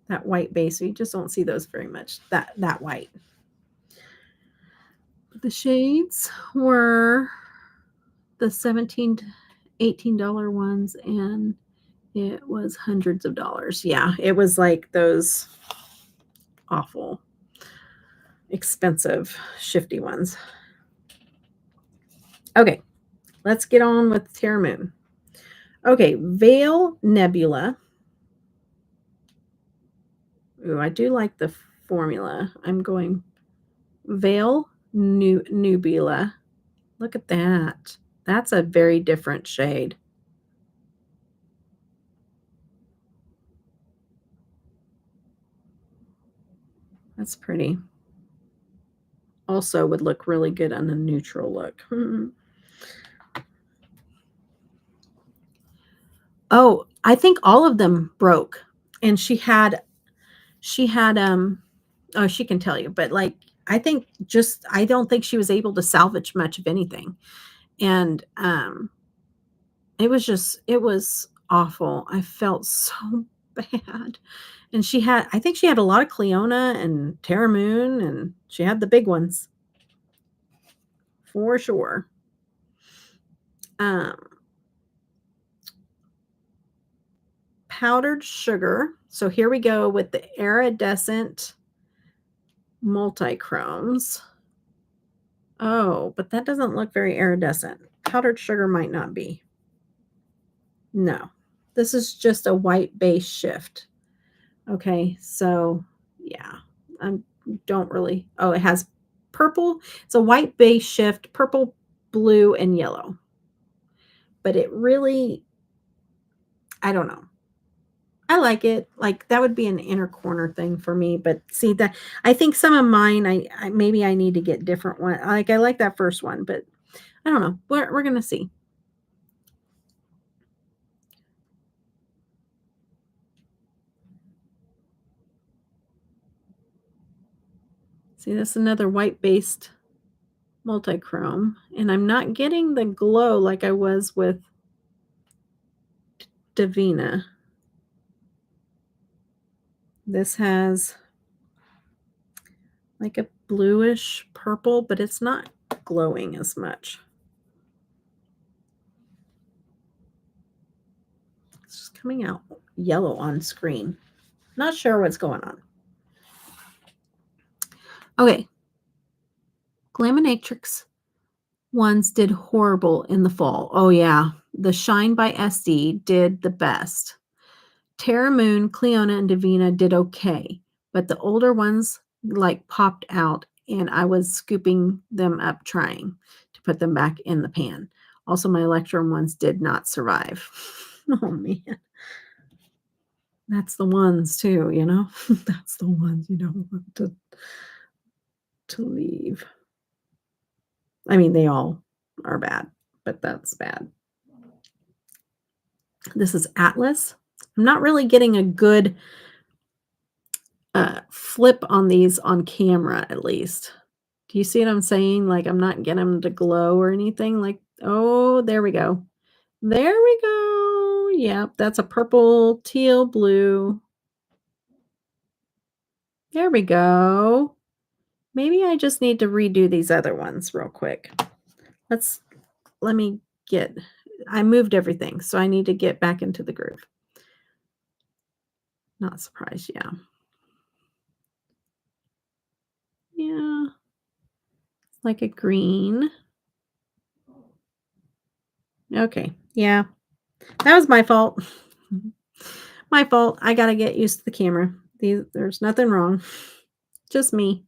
S1: That white base, you just don't see those very much. That white. The shades were the $17 to $18 ones, and it was hundreds of dollars. Yeah, it was like those awful, expensive, shifty ones. Okay, let's get on with Terra Moon. Okay, Veil Nebula. Ooh, I do like the formula. I'm going Veil Nebula. Look at that. That's a very different shade. That's pretty. Also would look really good on a neutral look. Oh, I think all of them broke. And she had oh, she can tell you, but like I don't think she was able to salvage much of anything. And it was awful. I felt so bad. And I think she had a lot of Cleona and Terra Moon, and she had the big ones for sure. Powdered sugar. So here we go with the iridescent multi-chromes. Oh, but that doesn't look very iridescent. Powdered sugar might not be. No, this is just a white base shift. Okay, so yeah, I don't really. Oh, it has purple. It's a white base shift, purple, blue, and yellow. But it really, I don't know. I like it. Like that would be an inner corner thing for me. But see that I think some of mine, I maybe I need to get different one. Like I like that first one, but I don't know. We're gonna see. See, this is another white based multi-chrome, and I'm not getting the glow like I was with Devinah. This has like a bluish purple, but it's not glowing as much. It's just coming out yellow on screen. Not sure what's going on. Okay. Glaminatrix ones did horrible in the fall. Oh, yeah. The Shine by SD did the best. Terra Moon, Cleona, and Devinah did okay, but the older ones like popped out, and I was scooping them up trying to put them back in the pan. Also, my Electrum ones did not survive. Oh, man. That's the ones, too, you know? That's the ones you don't want to leave. I mean, they all are bad, but that's bad. This is Atlas. I'm not really getting a good flip on these on camera, at least. Do you see what I'm saying? Like, I'm not getting them to glow or anything. Like, oh, there we go. There we go. Yep, that's a purple, teal, blue. There we go. Maybe I just need to redo these other ones real quick. Let me get, I moved everything, so I need to get back into the groove. Not surprised, yeah. Yeah. Like a green. Okay, yeah. That was my fault. My fault. I got to get used to the camera. There's nothing wrong. Just me.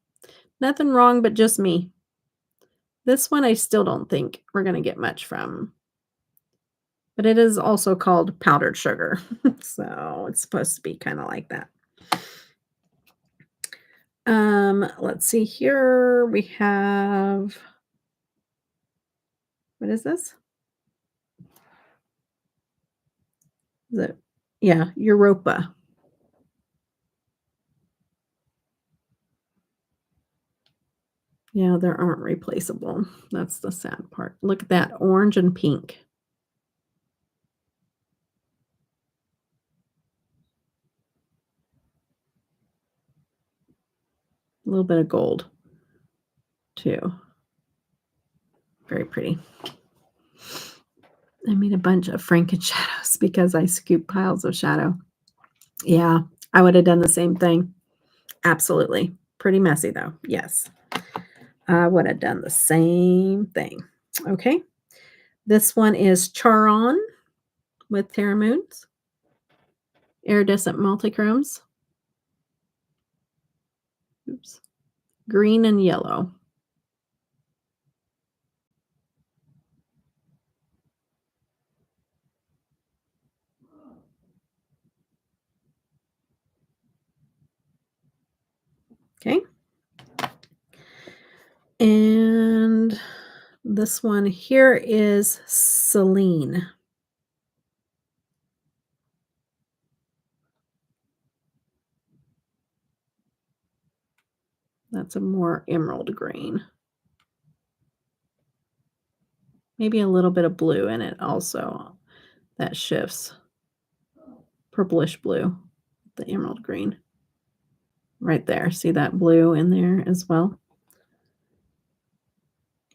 S1: Nothing wrong, but just me. This one I still don't think we're gonna get much from. But it is also called powdered sugar. So it's supposed to be kind of like that. Let's see here. We have, what is this? Is it? Yeah, Europa. Yeah, they aren't replaceable. That's the sad part. Look at that orange and pink. A little bit of gold too. Very pretty. I made a bunch of Franken shadows because I scooped piles of shadow. Yeah, I would have done the same thing. Absolutely. Pretty messy though. Yes. I would have done the same thing. Okay. This one is Charon with Terra Moons. Iridescent multichromes. Oops. Green and yellow. Okay. And this one here is Celine. That's a more emerald green. Maybe a little bit of blue in it also. That shifts. Purplish blue, the emerald green. Right there. See that blue in there as well?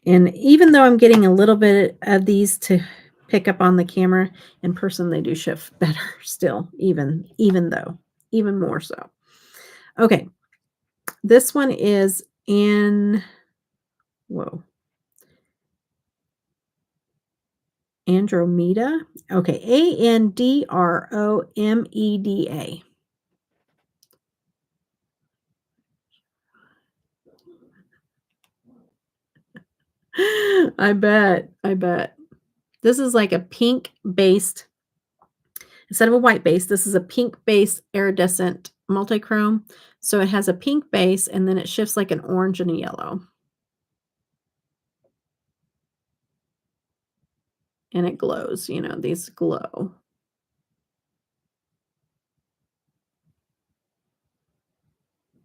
S1: And even though I'm getting a little bit of these to pick up on the camera, in person they do shift better still, even more so. Okay. This one is in, whoa. Andromeda. Okay, Andromeda. I bet. This is like a pink based, instead of a white base, this is a pink based iridescent multichrome. So it has a pink base and then it shifts like an orange and a yellow. And it glows, you know, these glow.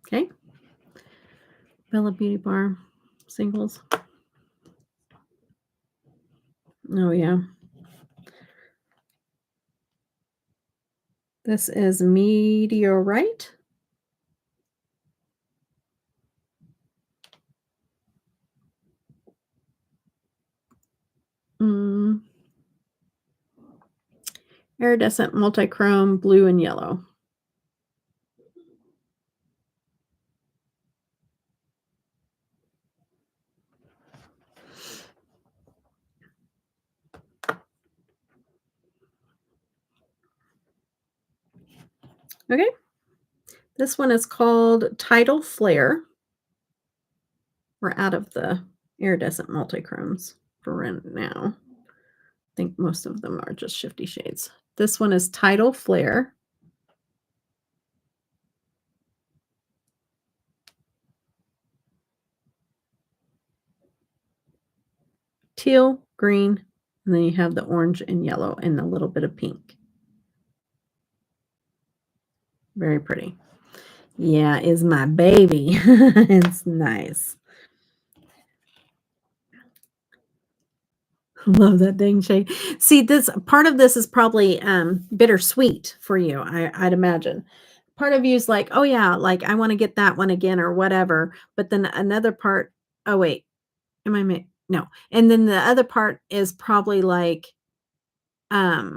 S1: Okay. Bella Beauty Bar singles. Oh, yeah. This is Meteorite. Iridescent multichrome, blue and yellow. Okay. This one is called Tidal Flare. We're out of the iridescent multichromes for right now. I think most of them are just shifty shades. This one is Tidal Flare. Teal, green, and then you have the orange and yellow and a little bit of pink. Very pretty. Yeah, is my baby. It's nice. Love that dang shade. See, this part of this is probably bittersweet for you, I'd imagine. Part of you is like, oh yeah, like I want to get that one again or whatever. But then another part, oh wait, no. And then the other part is probably like, I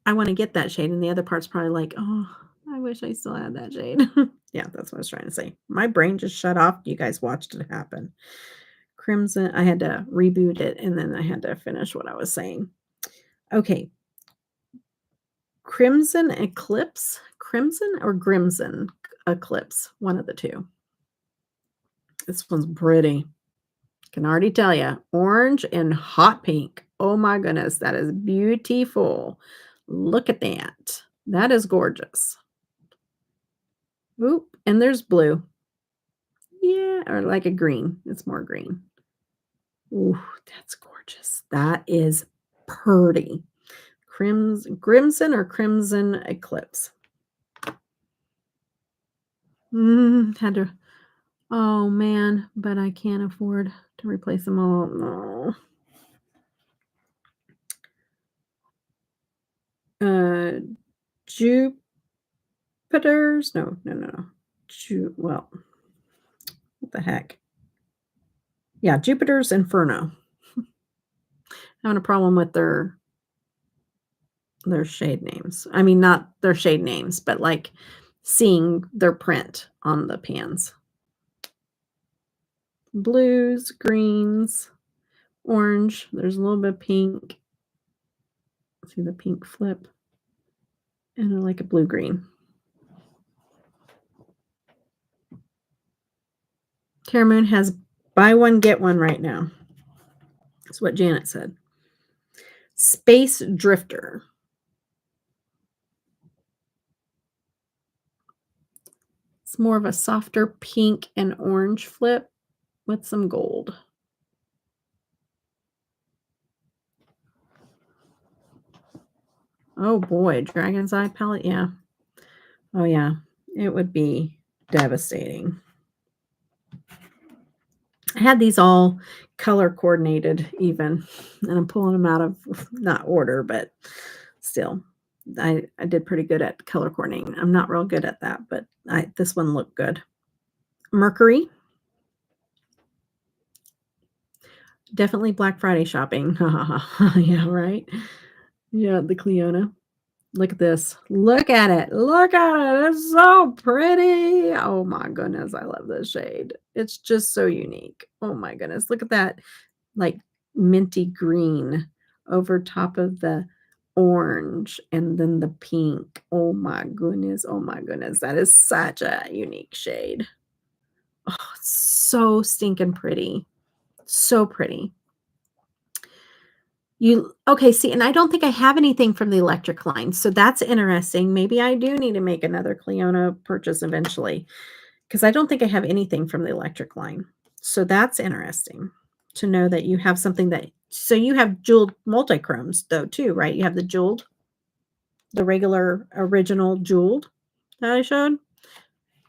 S1: want to get that shade. And the other part's probably like, oh, I wish I still had that shade. Yeah, that's what I was trying to say. My brain just shut off. You guys watched it happen. Crimson, I had to reboot it and then I had to finish what I was saying. Okay. Crimson Eclipse. Crimson or Crimson Eclipse, one of the two. This one's pretty. Can already tell you. Orange and hot pink. Oh my goodness, that is beautiful. Look at that. That is gorgeous. Oop, and there's blue. Yeah, or like a green. It's more green. Ooh, that's gorgeous. That is pretty. Crimson or Crimson Eclipse. Had to. Oh man, but I can't afford to replace them all. No. Jupiter's. No. Well, what the heck? Yeah, Jupiter's Inferno. Having a problem with their shade names. I mean, not their shade names, but like seeing their print on the pans. Blues, greens, orange. There's a little bit of pink. See the pink flip. And I like a blue-green. Terra Moon has buy one, get one right now. That's what Janet said. Space Drifter. It's more of a softer pink and orange flip with some gold. Oh boy, Dragon's Eye palette, yeah. Oh yeah, it would be devastating. I had these all color coordinated even, and I'm pulling them out of not order, but still. I did pretty good at color coordinating. I'm not real good at that, but this one looked good. Mercury. Definitely Black Friday shopping. Yeah, right? Yeah, the Cleona. Look at this. Look at it. Look at it. It's so pretty. Oh my goodness. I love this shade. It's just so unique. Oh my goodness. Look at that like minty green over top of the orange and then the pink. Oh my goodness. Oh my goodness. That is such a unique shade. Oh, it's so stinking pretty. So pretty. Okay, see, and I don't think I have anything from the electric line, so that's interesting. Maybe I do need to make another Cleona purchase eventually, because I don't think I have anything from the electric line. So that's interesting to know that you have something that, so you have jeweled multi-chromes though too, right? You have the jeweled, the regular original jeweled that I showed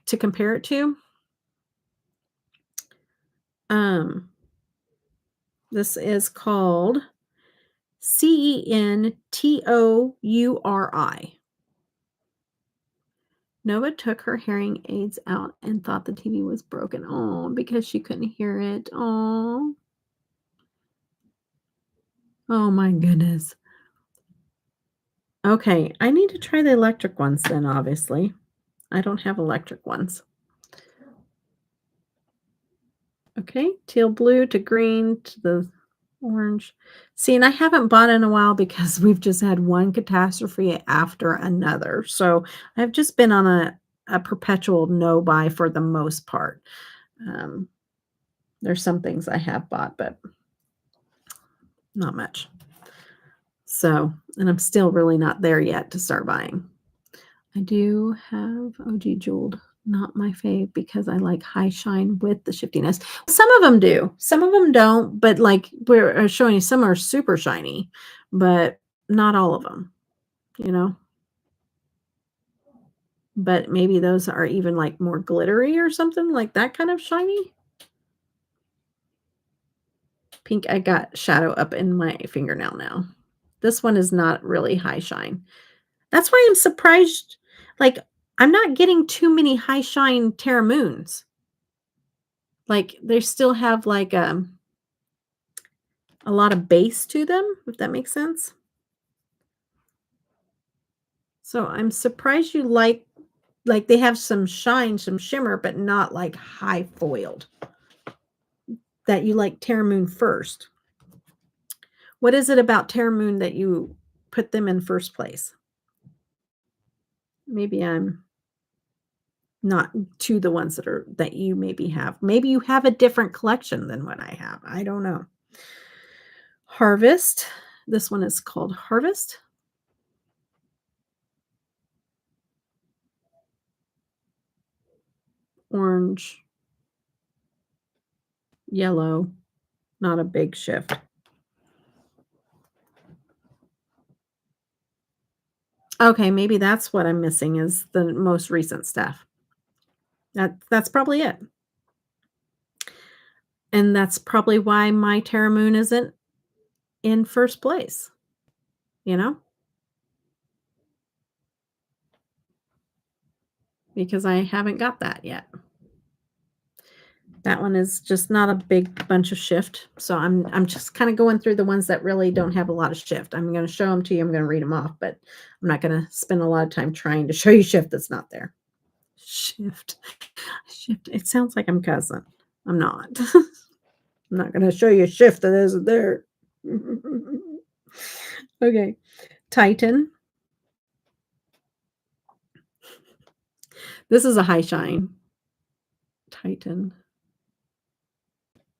S1: to compare it to. This is called CENTOURI. Nova took her hearing aids out and thought the TV was broken. Oh, because she couldn't hear it. Oh. Oh my goodness. Okay, I need to try the electric ones then, obviously. I don't have electric ones. Okay, teal blue to green to the orange. See, and I haven't bought in a while because we've just had one catastrophe after another. So I've just been on a perpetual no buy for the most part. There's some things I have bought, but not much. So, and I'm still really not there yet to start buying. I do have OG Jeweled. Not my fave because I like high shine with the shiftiness. Some of them do. Some of them don't. But like we're showing you, some are super shiny, but not all of them, you know. But maybe those are even like more glittery or something like that kind of shiny. Pink, I got shadow up in my fingernail now. This one is not really high shine. That's why I'm surprised. Like, I'm not getting too many high shine Terra Moons. Like, they still have like a lot of base to them, if that makes sense. So I'm surprised you like they have some shine, some shimmer, but not like high foiled. That you like Terra Moon first. What is it about Terra Moon that you put them in first place? Maybe I'm not to the ones that you maybe have. Maybe you have a different collection than what I have. I don't know. Harvest. This one is called Harvest. Orange, yellow, not a big shift. Okay, maybe that's what I'm missing is the most recent stuff. That's probably it. And that's probably why my Terra Moon isn't in first place, you know? Because I haven't got that yet. That one is just not a big bunch of shift, so I'm just kinda going through the ones that really don't have a lot of shift. I'm gonna show them to you, I'm gonna read them off, but I'm not gonna spend a lot of time trying to show you shift that's not there. Shift. Shift. It sounds like I'm cussing. I'm not. I'm not gonna show you a shift that isn't there. Okay. Titan. This is a high shine. Titan.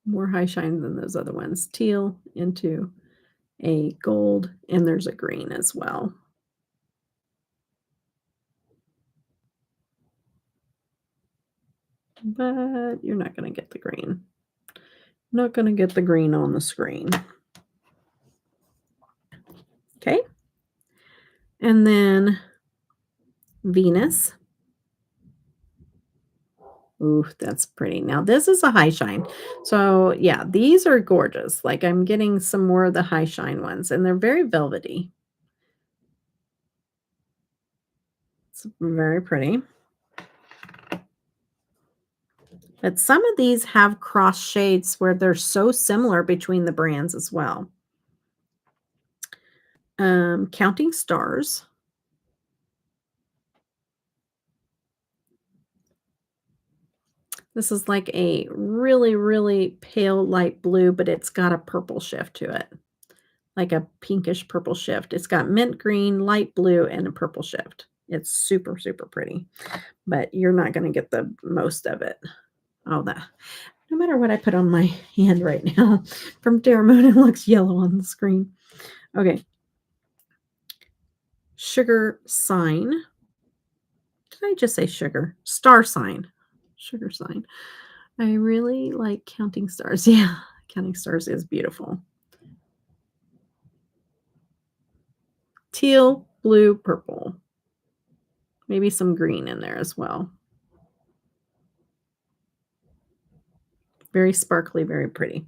S1: More high shine than those other ones. Teal into a gold, and there's a green as well. But you're not gonna get the green. Not gonna get the green on the screen. Okay. And then Venus. Ooh, that's pretty. Now this is a high shine. So yeah, these are gorgeous. Like I'm getting some more of the high shine ones and they're very velvety. It's very pretty. But some of these have cross shades where they're so similar between the brands as well. Counting Stars. This is like a really, really pale light blue, but it's got a purple shift to it. Like a pinkish purple shift. It's got mint green, light blue, and a purple shift. It's super, super pretty. But you're not going to get the most of it. Oh, that. No matter what I put on my hand right now, from Terra Moon, it looks yellow on the screen. Okay. Sugar Sign. Did I just say sugar? Star Sign. Sugar Sign. I really like Counting Stars. Yeah, Counting Stars is beautiful. Teal, blue, purple. Maybe some green in there as well. Very sparkly, very pretty.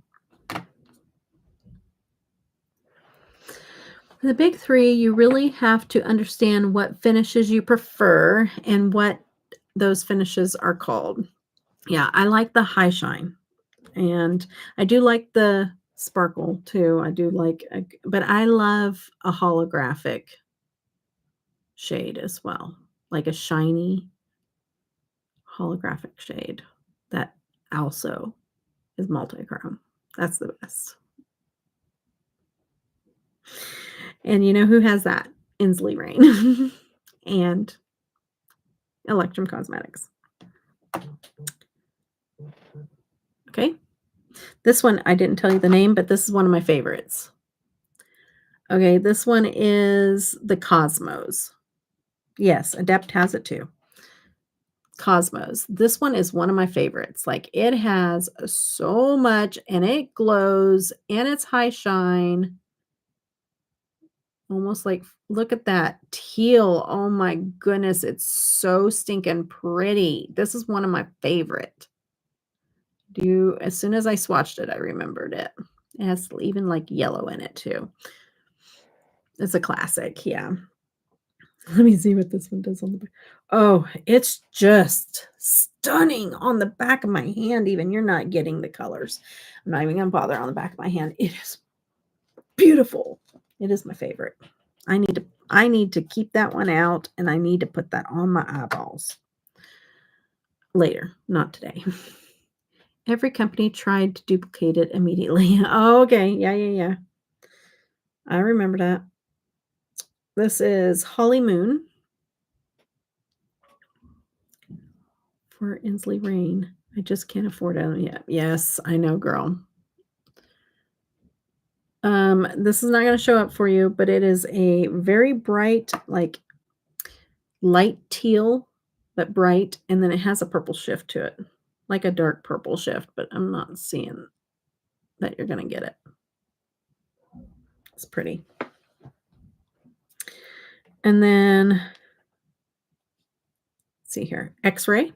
S1: For the big three, you really have to understand what finishes you prefer and what those finishes are called. Yeah, I like the high shine. And I do like the sparkle too. I do like, but I love a holographic shade as well. Like a shiny holographic shade that also is multi-chrome. That's the best. And you know who has that? ENSLEY Rain and Electrum Cosmetics. Okay. This one, I didn't tell you the name, but this is one of my favorites. Okay, this one is the Cosmos. Yes, Adept has it too. Cosmos. This one is one of my favorites. Like it has so much and it glows and it's high shine. Almost like, look at that teal. Oh my goodness. It's so stinking pretty. This is one of my favorite. As soon as I swatched it, I remembered it. It has even like yellow in it too. It's a classic. Yeah. Let me see what this one does on the back. Oh, it's just stunning on the back of my hand. Even you're not getting the colors. I'm not even going to bother on the back of my hand. It is beautiful. It is my favorite. I need to keep that one out and I need to put that on my eyeballs later, not today. Every company tried to duplicate it immediately. Oh, okay. Yeah. I remember that. This is Holly Moon. for Ensley Rain. I just can't afford it yet. Yes, I know, girl. This is not going to show up for you, but it is a very bright, like light teal, but bright, and then it has a purple shift to it, like a dark purple shift, but I'm not seeing that you're going to get it. It's pretty. And then, let's see here, X-Ray.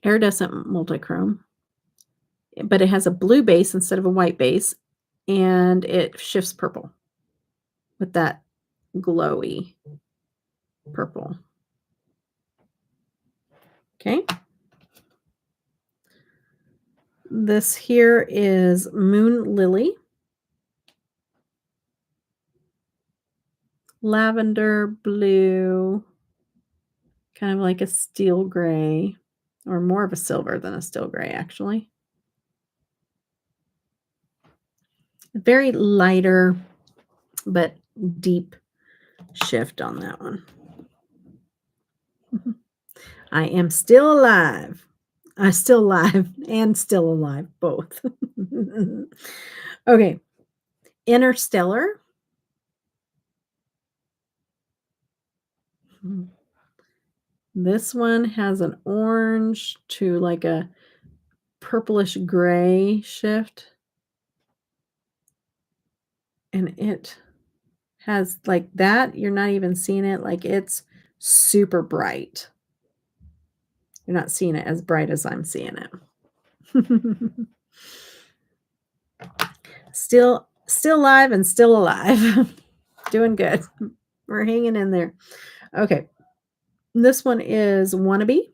S1: Iridescent multichrome, but it has a blue base instead of a white base, and it shifts purple with that glowy purple. Okay. This here is Moon Lily. Lavender blue, kind of like a steel gray, or more of a silver than a steel gray, actually. Very lighter, but deep shift on that one. I am still alive. I'm still alive and still alive, both. Okay. Interstellar. This one has an orange to like a purplish gray shift. And it has like that. You're not even seeing it. Like it's super bright. You're not seeing it as bright as I'm seeing it. Still live and still alive. Doing good. We're hanging in there. Okay. This one is Wannabe.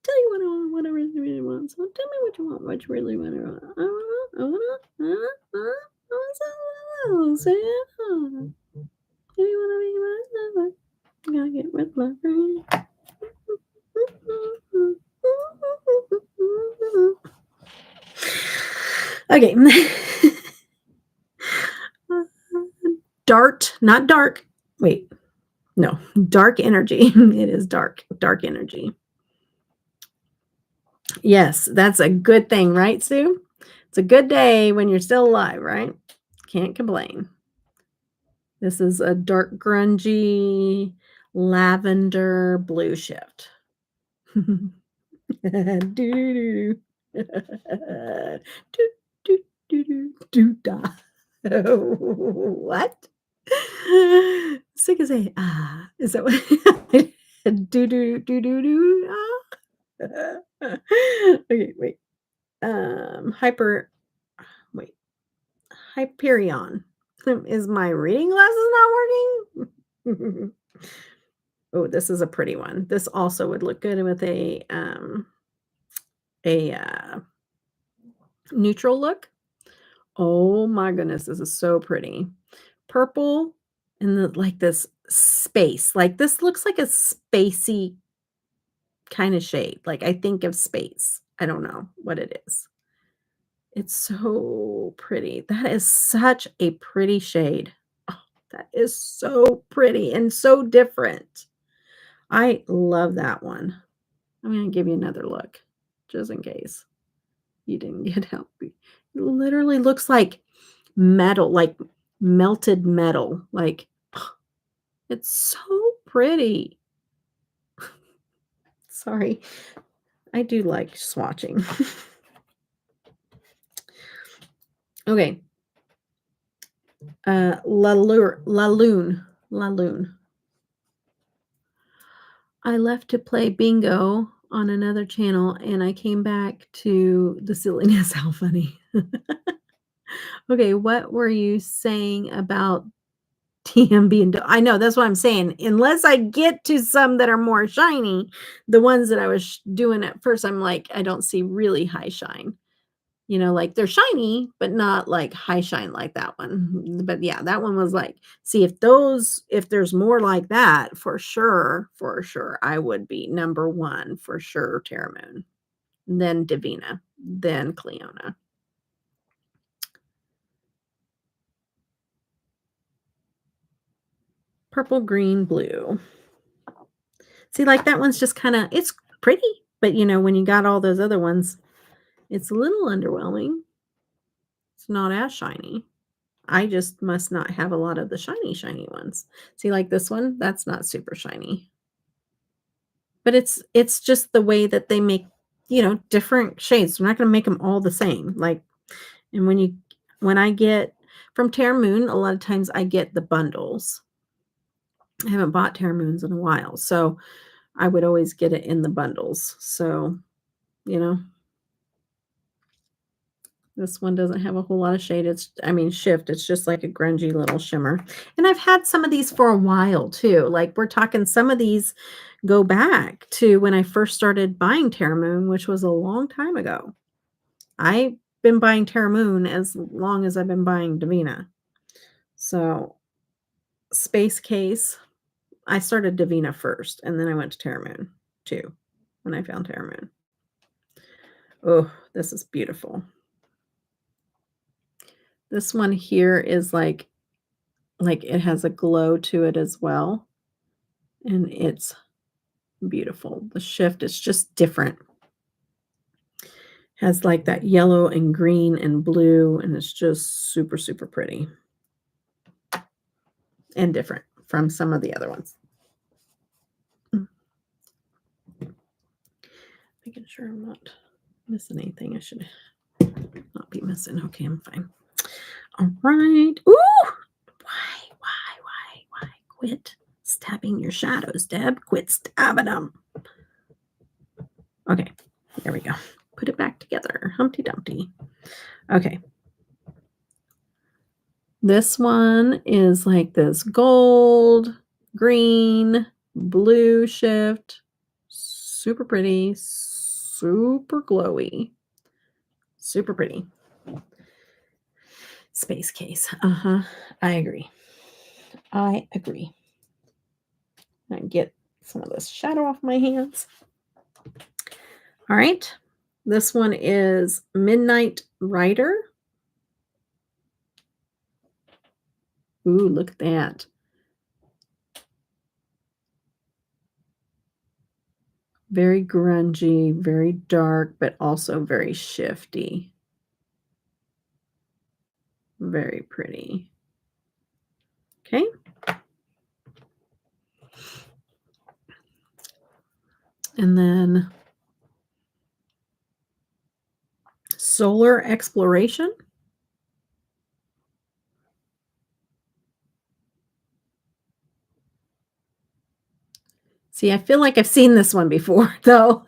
S1: Tell you what I want, what I really want. So tell me what you want, what you really want. I want I gotta get with my friend. Okay. Dart, not dark. Wait. No, dark energy. It is dark energy. Yes, that's a good thing, right, Sue? It's a good day when you're still alive, right? Can't complain. This is a dark grungy lavender blue shift. What? Sick as a is that what do do do do do okay, wait. Hyperion. Is my reading glasses not working? Oh, this is a pretty one. This also would look good with a neutral look. Oh my goodness, this is so pretty. Purple and like this space. Like this looks like a spacey kind of shade. Like I think of space. I don't know what it is. It's so pretty. That is such a pretty shade. Oh, that is so pretty and so different. I love that one. I'm going to give you another look just in case you didn't get help. It literally looks like metal, like melted metal. Like it's so pretty. Sorry. I do like swatching. Okay. La Lune. I left to play bingo on another channel and I came back to the silliness. How funny. Okay, what were you saying about TMB and I know that's what I'm saying. Unless I get to some that are more shiny, the ones that I was doing at first, I'm like, I don't see really high shine. You know, like they're shiny, but not like high shine like that one. But yeah, that one was like, see if there's more like that, for sure, I would be number one for sure, Terra Moon, then Devinah, then Cleona. purple, green, blue. See, like that one's just kind of, it's pretty, but you know, when you got all those other ones, it's a little underwhelming. It's not as shiny. I just must not have a lot of the shiny ones. See, like this one, that's not super shiny. But it's just the way that they make, you know, different shades. We're not going to make them all the same. Like, and when I get from Terra Moon, a lot of times I get the bundles. I haven't bought Terra Moons in a while, so I would always get it in the bundles. So, you know, this one doesn't have a whole lot of shade. Shift. It's just like a grungy little shimmer. And I've had some of these for a while too. Like we're talking, some of these go back to when I first started buying Terra Moon, which was a long time ago. I've been buying Terra Moon as long as I've been buying Devinah. So, Space Case. I started Devinah first, and then I went to Terra Moon too when I found Terra Moon. Oh, this is beautiful. This one here is like it has a glow to it as well. And it's beautiful. The shift is just different. Has like that yellow and green and blue, and it's just super, super pretty. And different from some of the other ones. Making sure I'm not missing anything. I should not be missing. Okay, I'm fine. All right. Ooh! Why? Quit stabbing your shadows, Deb. Quit stabbing them. Okay, there we go. Put it back together. Humpty Dumpty. Okay. This one is like this gold, green, blue shift. Super pretty, super glowy. Super pretty. Space Case. I agree. I get some of this shadow off my hands. All right. This one is Midnight Rider. Ooh, look at that. Very grungy, very dark, but also very shifty. Very pretty. Okay. And then Solar Exploration. See, I feel like I've seen this one before, though.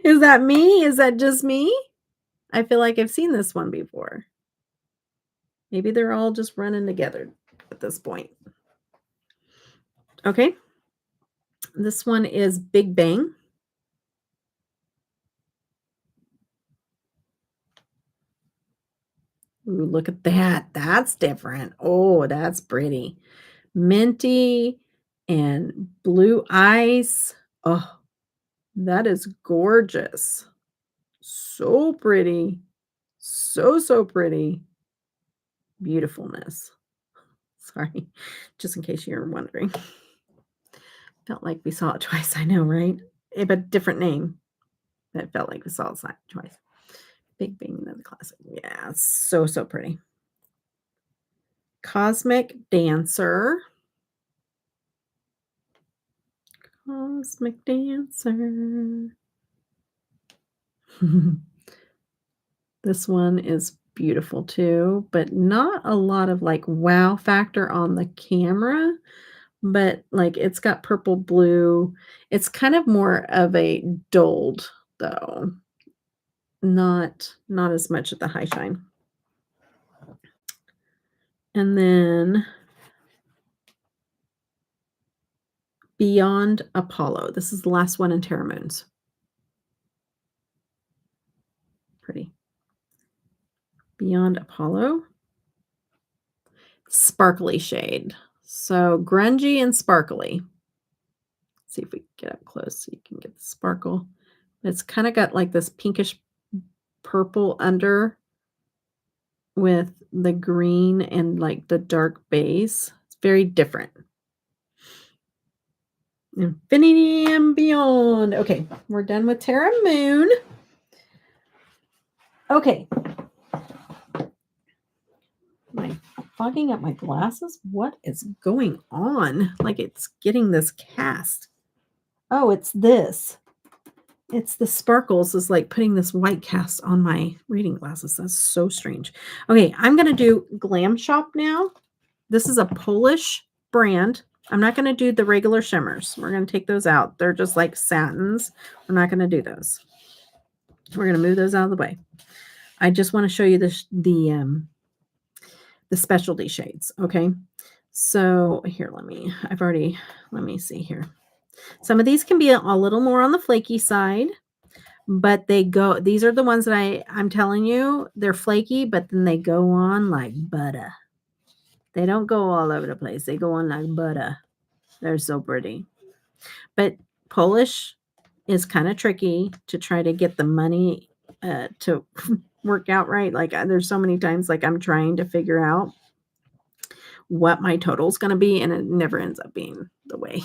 S1: Is that me? Is that just me? I feel like I've seen this one before. Maybe they're all just running together at this point. Okay. This one is Big Bang. Ooh, look at that. That's different. Oh, that's pretty. Minty and blue ice. Oh, that is gorgeous. So pretty. So pretty. Beautifulness. Sorry, just in case you're wondering. Felt like we saw it twice. I know, right? But different name. That felt like we saw it twice. Big Bang, another classic. Yeah, so pretty. Cosmic Dancer. Cosmic Dancer. This one is beautiful too, but not a lot of like wow factor on the camera, but like it's got purple blue. It's kind of more of a dulled though. Not as much at the high shine. And then Beyond Apollo. This is the last one in Terra Moons. Pretty. Beyond Apollo. Sparkly shade. So grungy and sparkly. Let's see if we can get up close so you can get the sparkle. It's kind of got like this pinkish purple under with the green and like the dark base. It's very different. Infinity and beyond. Okay, we're done with Terra Moon. Okay. I'm fogging up my glasses. What is going on? Like it's getting this cast. Oh, it's this. It's the sparkles is like putting this white cast on my reading glasses. That's so strange. Okay, I'm going to do Glam Shop now. This is a Polish brand. I'm not going to do the regular shimmers. We're going to take those out. They're just like satins. We're not going to do those. We're going to move those out of the way. I just want to show you the specialty shades. Okay. So here, let me see here. Some of these can be a little more on the flaky side, but these are the ones that I'm telling you, they're flaky, but then they go on like butter. They don't go all over the place. They go on like butter. They're so pretty. But Polish is kind of tricky to try to get the money to work out right. Like there's so many times like I'm trying to figure out what my total is going to be, and it never ends up being the way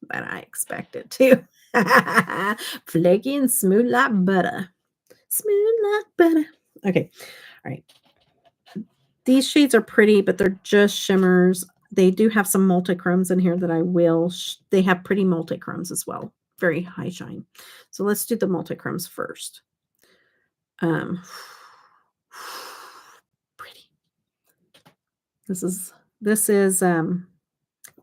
S1: that I expect it to. Flaky and smooth like butter. Smooth like butter. Okay. All right. These shades are pretty, but they're just shimmers. They do have some multi-chromes in here that I will. They have pretty multi-chromes as well. Very high shine. So let's do the multi-chromes first. Pretty. This is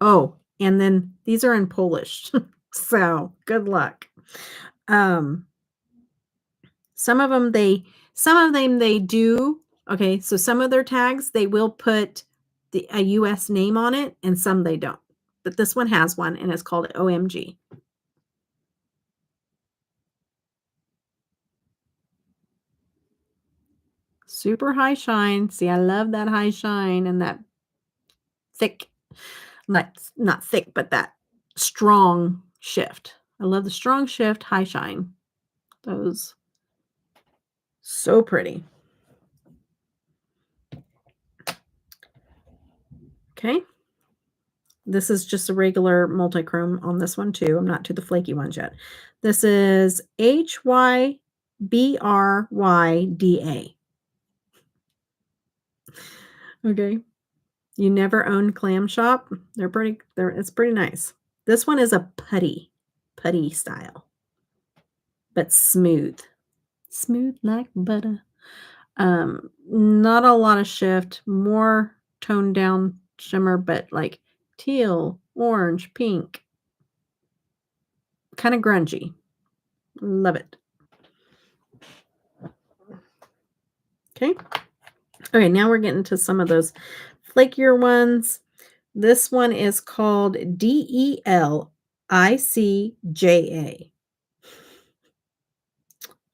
S1: oh, and then these are in Polish. So good luck. Some of them they do. Okay, so some of their tags they will put a US name on it, and some they don't. But this one has one, and it's called OMG. Super high shine. See, I love that high shine and that thick, not thick, but that strong shift. I love the strong shift, high shine. Those so pretty. Okay. This is just a regular multi-chrome on this one too. I'm not to the flaky ones yet. This is HYBRYDA. Okay. You never owned Clam Shop? It's pretty nice. This one is a putty style, but smooth. Smooth like butter. Not a lot of shift, more toned down shimmer, but like teal, orange, pink. Kind of grungy. Love it. Okay. Okay, now we're getting to some of those flakier ones. This one is called DELICJA.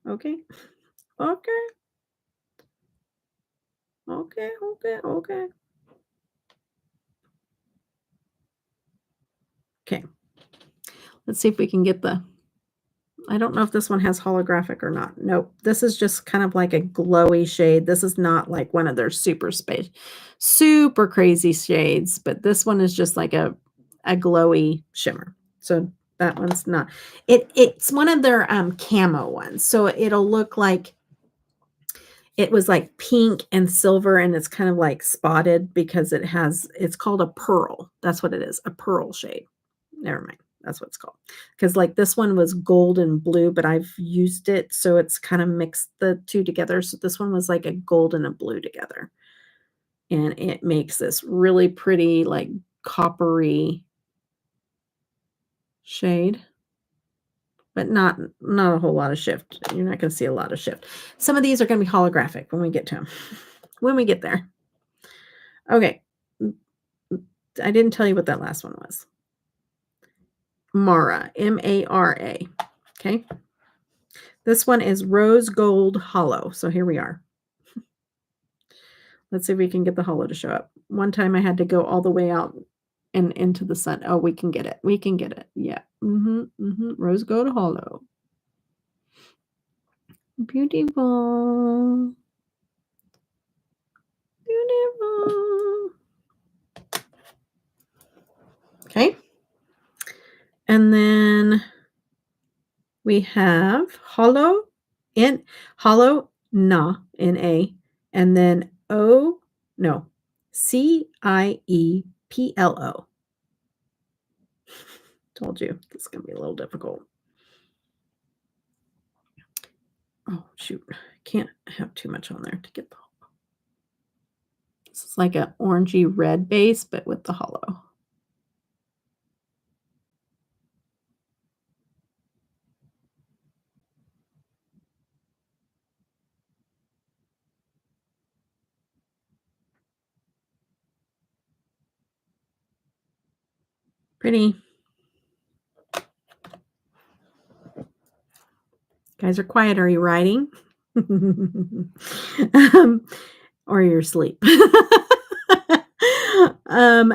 S1: Okay. Okay. Okay. Okay. Okay. Okay. Let's see if we can get I don't know if this one has holographic or not. Nope. This is just kind of like a glowy shade. This is not like one of their super crazy shades, but this one is just like a glowy shimmer. So that one's not. It's one of their camo ones. So it'll look like it was like pink and silver, and it's kind of like spotted because it's called a pearl. That's what it is, a pearl shade. Never mind. That's what it's called. Because like this one was gold and blue, but I've used it, so it's kind of mixed the two together. So this one was like a gold and a blue together. And it makes this really pretty, like coppery shade. But not a whole lot of shift. You're not going to see a lot of shift. Some of these are going to be holographic when we get to them. When we get there. Okay. I didn't tell you what that last one was. Mara, M-A-R-A. Okay. This one is Rose Gold Hollow. So here we are. Let's see if we can get the hollow to show up. One time I had to go all the way out and into the sun. Oh, we can get it. We can get it. Yeah. Rose Gold Hollow. Beautiful. Beautiful. We have hollow na, N-A, and then Cieplo. Told you this is going to be a little difficult. Oh, shoot. Can't have too much on there to get the hollow. This is like an orangey red base, but with the hollow. Pretty. Guys are quiet. Are you writing? Or you're asleep.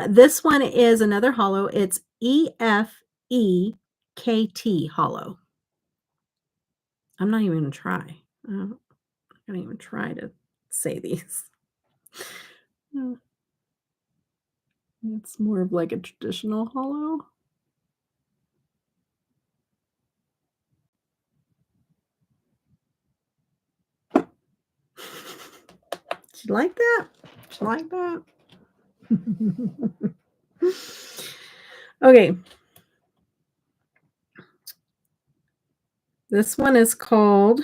S1: This one is another hollow. It's EFEKT hollow. I'm not even going to try. I'm not even try to say these. It's more of like a traditional hollow. Did you like that? Did you like that? Okay. This one is called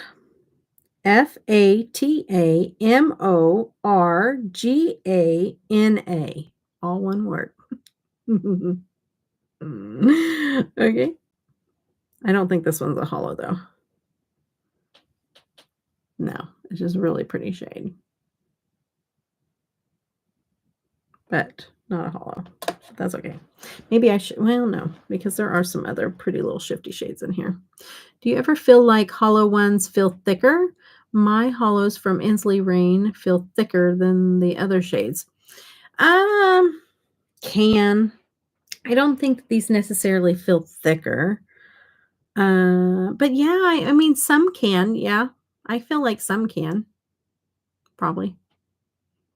S1: FATAMORGANA. All one word. Okay. I don't think this one's a hollow though. No, it's just really pretty shade. But not a hollow. That's okay. Maybe I should, well, no, because there are some other pretty little shifty shades in here. Do you ever feel like hollow ones feel thicker? My hollows from ENSLEY Rain feel thicker than the other shades. Can. I don't think these necessarily feel thicker. But yeah, I mean, some can. Yeah, I feel like some can. Probably.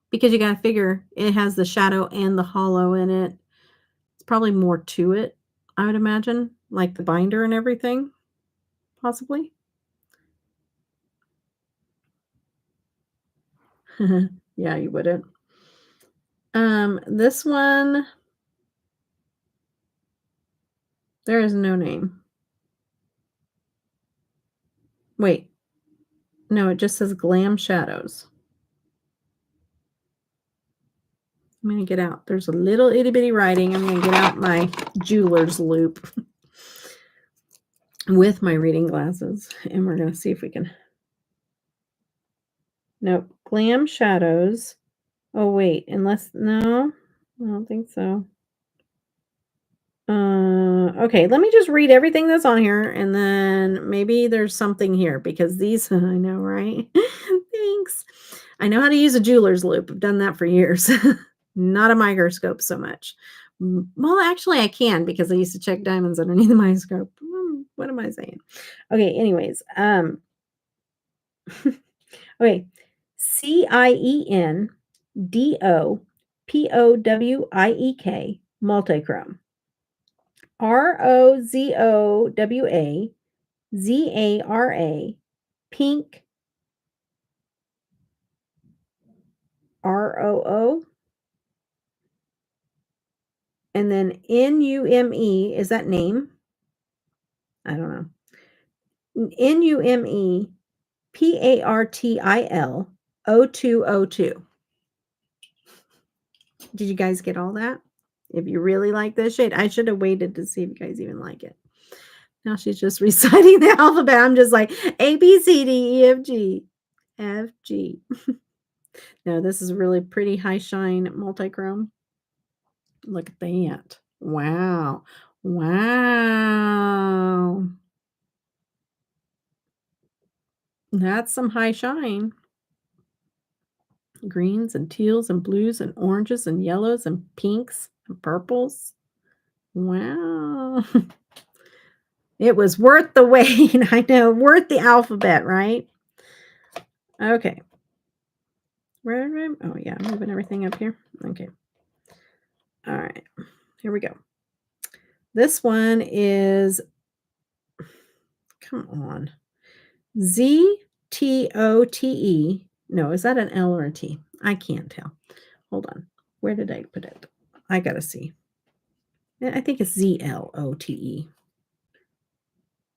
S1: Because you got to figure it has the shadow and the hollow in it. It's probably more to it, I would imagine, like the binder and everything, possibly. Yeah, you wouldn't. This one, there is no name. Wait. No, it just says Glam Shadows. I'm going to get out. There's a little itty bitty writing. I'm going to get out my jeweler's loop with my reading glasses. And we're going to see if we can. Nope. Glam Shadows. Oh, wait. Unless, no, I don't think so. Okay, let me just read everything that's on here, and then maybe there's something here, because these, I know, right? Thanks. I know how to use a jeweler's loop. I've done that for years. Not a microscope so much. Well, actually, I can, because I used to check diamonds underneath the microscope. What am I saying? Okay, anyways. Okay. CIENDOPOWIEK multichrome. ROZOWAZARA pink ROO, and then NUME, is that name? I don't know. NUME PARTIL 0202. Did you guys get all that? If you really like this shade, I should have waited to see if you guys even like it. Now she's just reciting the alphabet. I'm just like A, B, C, D, E, F, G, F, G. No, this is really pretty high shine multichrome. Look at that. Wow. Wow. That's some high shine. Greens and teals and blues and oranges and yellows and pinks and purples. Wow. It was worth the wait. I know, worth the alphabet, right? Okay. Where am I? Oh, yeah, I'm moving everything up here. Okay. All right. Here we go. This one is, come ZTOTE. No, is that an L or a T? I can't tell. Hold on. Where did I put it? I gotta see. I think it's ZLOTE.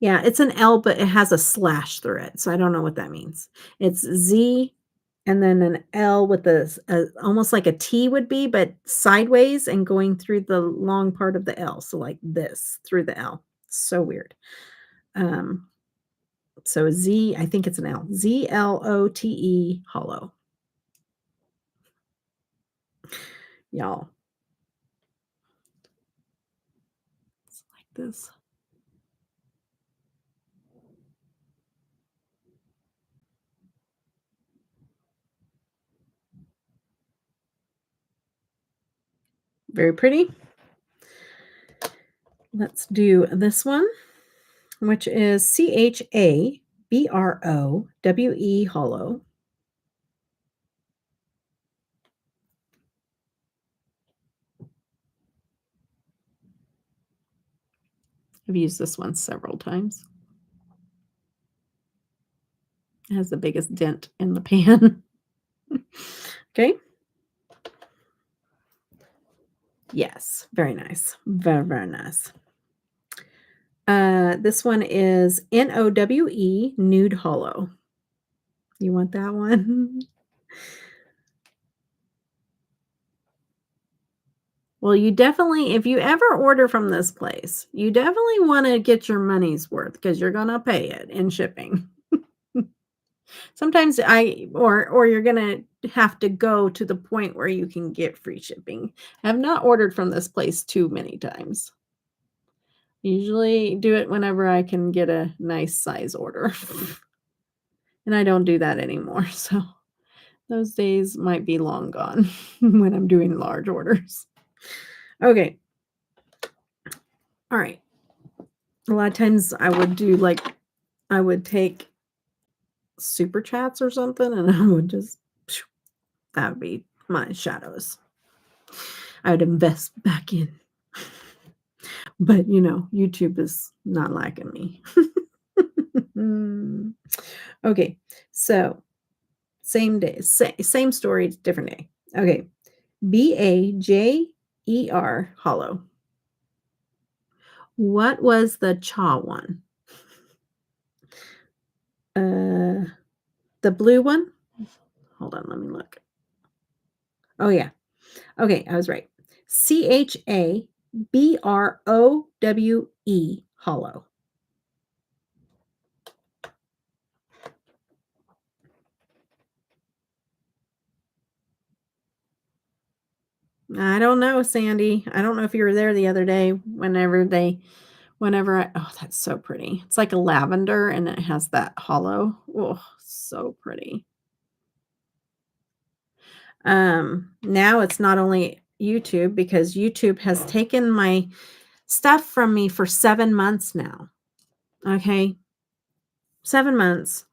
S1: Yeah, it's an L, but it has a slash through it, so I don't know what that means. It's Z and then an L with almost like a T would be, but sideways and going through the long part of the L, so like this through the L. So weird. Um, so Z, I think it's an L. ZLOTE hollow. Y'all. It's like this. Very pretty. Let's do this one, which is CHABROWE hollow. I've used this one several times. It has the biggest dent in the pan. Okay. Yes, very nice. Very, very nice. This one is NOWE Nude Hollow. You want that one? Well, you definitely, if you ever order from this place, you definitely want to get your money's worth because you're going to pay it in shipping. Sometimes or you're going to have to go to the point where you can get free shipping. I have not ordered from this place too many times. Usually do it whenever I can get a nice size order. And I don't do that anymore, so those days might be long gone when I'm doing large orders. Okay. All right. A lot of times I would take super chats or something and I would just that would be my shadows. I would invest back in. But, YouTube is not liking me. Okay. So, same day, same story, different day. Okay. BAJER hollow. What was the cha one? The blue one? Hold on, let me look. Oh yeah. Okay, I was right. CHABROWE hollow. I don't know, Sandy. I don't know if you were there the other day oh, that's so pretty. It's like a lavender and it has that hollow. Oh, so pretty. Now it's not only YouTube because YouTube has taken my stuff from me for 7 months now. Okay. 7 months.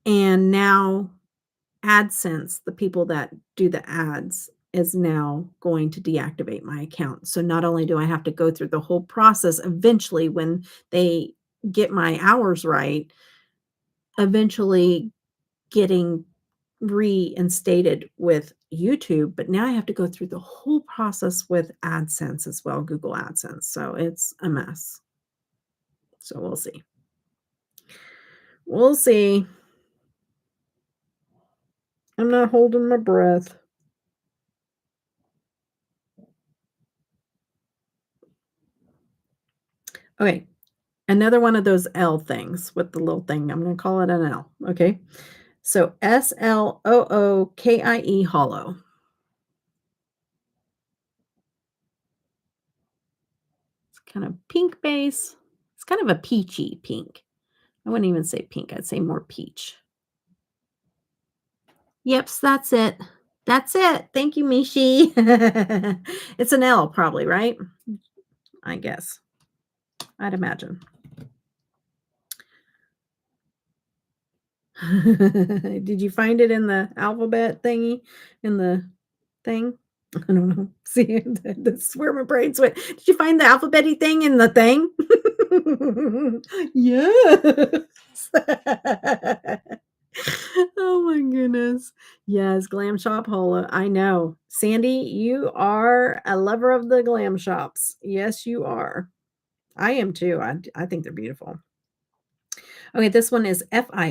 S1: And now AdSense, the people that do the ads, is now going to deactivate my account. So not only do I have to go through the whole process eventually when they get my hours right, eventually getting reinstated with YouTube, but now I have to go through the whole process with AdSense as well, Google AdSense. So it's a mess. So we'll see. We'll see. I'm not holding my breath. Okay. Another one of those L things with the little thing. I'm going to call it an L. Okay. So SLOOKIE hollow. It's kind of pink base. It's kind of a peachy pink. I wouldn't even say pink. I'd say more peach. Yep, that's it. That's it. Thank you, Mishi. It's an L probably, right? I guess. I'd imagine. Did you find it in the alphabet thingy? In the thing? I don't know. See, that's where my brains went. Did you find the alphabety thing in the thing? Yes. Oh my goodness. Yes, glam shop holo. I know. Sandy, you are a lover of the glam shops. Yes, you are. I am too. I think they're beautiful. Okay, this one is FIOLETOWE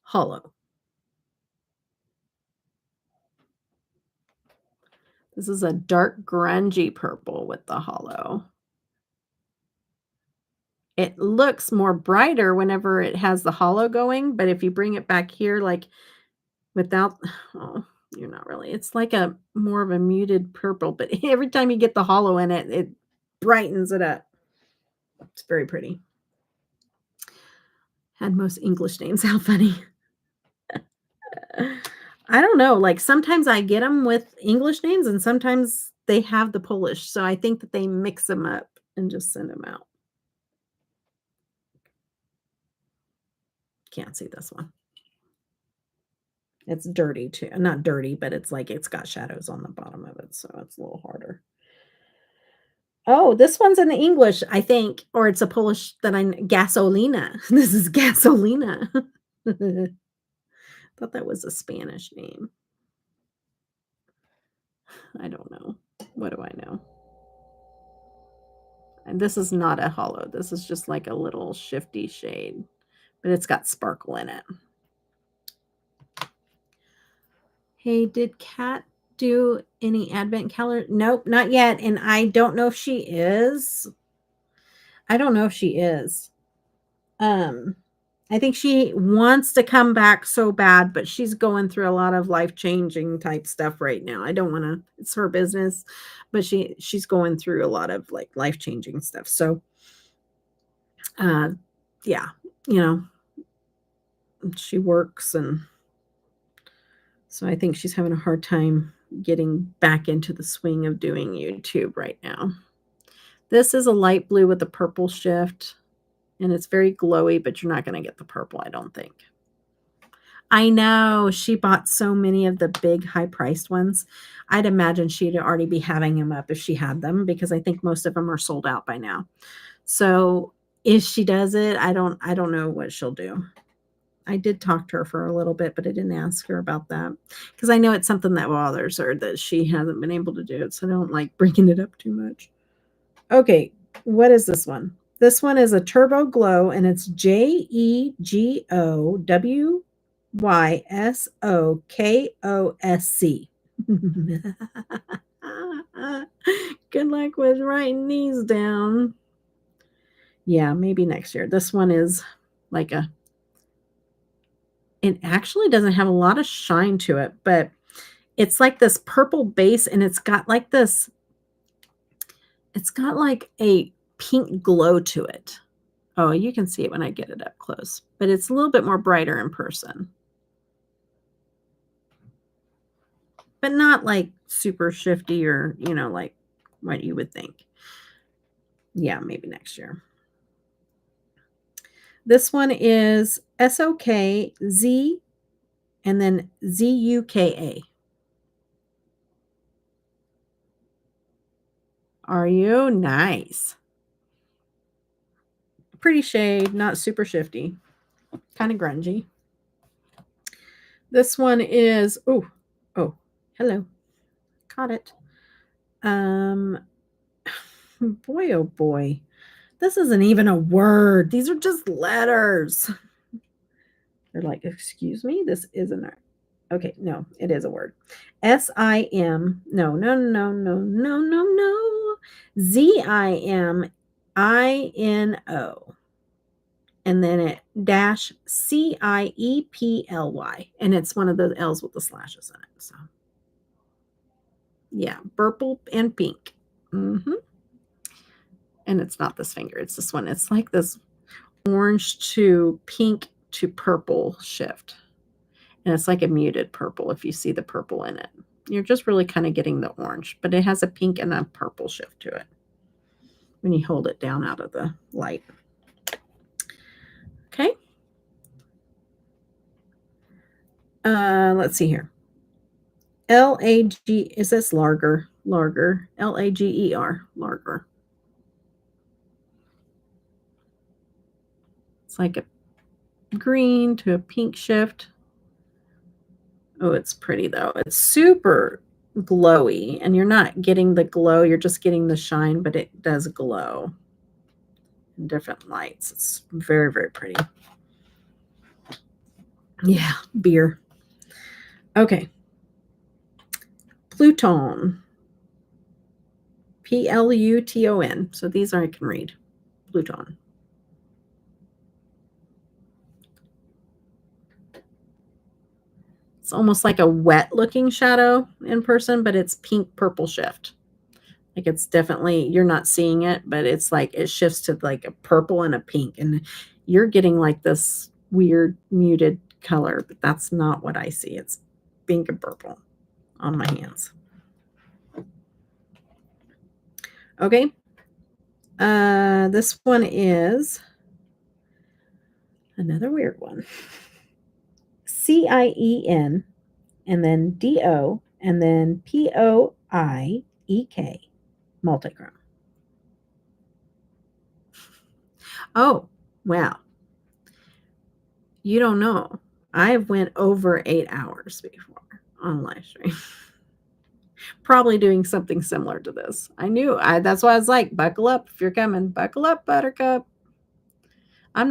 S1: hollow. This is a dark grungy purple with the hollow. It looks more brighter whenever it has the hollow going, but if you bring it back here, like, without oh, you're not really. It's like a more of a muted purple, but every time you get the hollow in it, it brightens it up. It's very pretty. Had most English names. How funny. I don't know, like, sometimes I get them with English names, and sometimes they have the Polish, so I think that they mix them up and just send them out. Can't see this one. It's dirty too. Not dirty, but it's like it's got shadows on the bottom of it, so it's a little harder. Oh, this one's in English, I think, or it's a Polish that I Gasolina. This is Gasolina. Thought that was a Spanish name. I don't know. What do I know? And this is not a hollow. This is just like a little shifty shade, but it's got sparkle in it. Hey, did Kat do any advent calendar? Nope, not yet. And I don't know if she is. I don't know if she is. I think she wants to come back so bad, but she's going through a lot of life-changing type stuff right now. I don't want to, it's her business, but she's going through a lot of like life-changing stuff. So yeah, you know, she works, and so I think she's having a hard time getting back into the swing of doing YouTube right now. This is a light blue with a purple shift, and it's very glowy, but you're not going to get the purple, I don't think. I know, she bought so many of the big high-priced ones. I'd imagine she'd already be having them up if she had them, because I think most of them are sold out by now. So if she does it, I don't know what she'll do. I did talk to her for a little bit, but I didn't ask her about that because I know it's something that bothers her that she hasn't been able to do it. So I don't like bringing it up too much. Okay, what is this one? This one is a Turbo Glow, and it's JEGOWYSOKOSC. Good luck with writing these down. Yeah, maybe next year. This one is like it actually doesn't have a lot of shine to it, but it's like this purple base, and it's got like a pink glow to it. Oh, you can see it when I get it up close, but it's a little bit more brighter in person. But not like super shifty or, like what you would think. Yeah, maybe next year. This one is SOKZ and then ZUKA. Are you? Nice. Pretty shade, not super shifty. Kind of grungy. This one is, oh, hello. Caught it. Boy, oh boy. This isn't even a word. These are just letters. They're like, excuse me, this isn't a, okay, no, it is a word. SIM, no, ZIMINO. And then it -CIEPLY. And it's one of the L's with the slashes in it. So yeah, purple and pink. And it's not this finger, it's this one. It's like this orange to pink to purple shift. And it's like a muted purple if you see the purple in it. You're just really kind of getting the orange, but it has a pink and a purple shift to it when you hold it down out of the light. Okay. Let's see here. L-A-G, is this Lager? Lager. L-A-G-E-R. Lager. It's like a green to a pink shift. Oh, it's pretty though. It's super glowy, and you're not getting the glow, you're just getting the shine, but it does glow in different lights. It's very, very pretty. Yeah, beer. Okay. Pluton. Pluton. So these I can read. Pluton. It's almost like a wet looking shadow in person, but it's pink purple shift. Like it's definitely, you're not seeing it, but it's like it shifts to like a purple and a pink, and you're getting like this weird muted color, but that's not what I see. It's pink and purple on my hands. Okay. This one is another weird one. CIEN and then DO and then POIEK multichrome. Oh, wow. You don't know. I've went over 8 hours before on live stream. Probably doing something similar to this. I knew. That's why I was like, buckle up if you're coming. Buckle up, Buttercup. I'm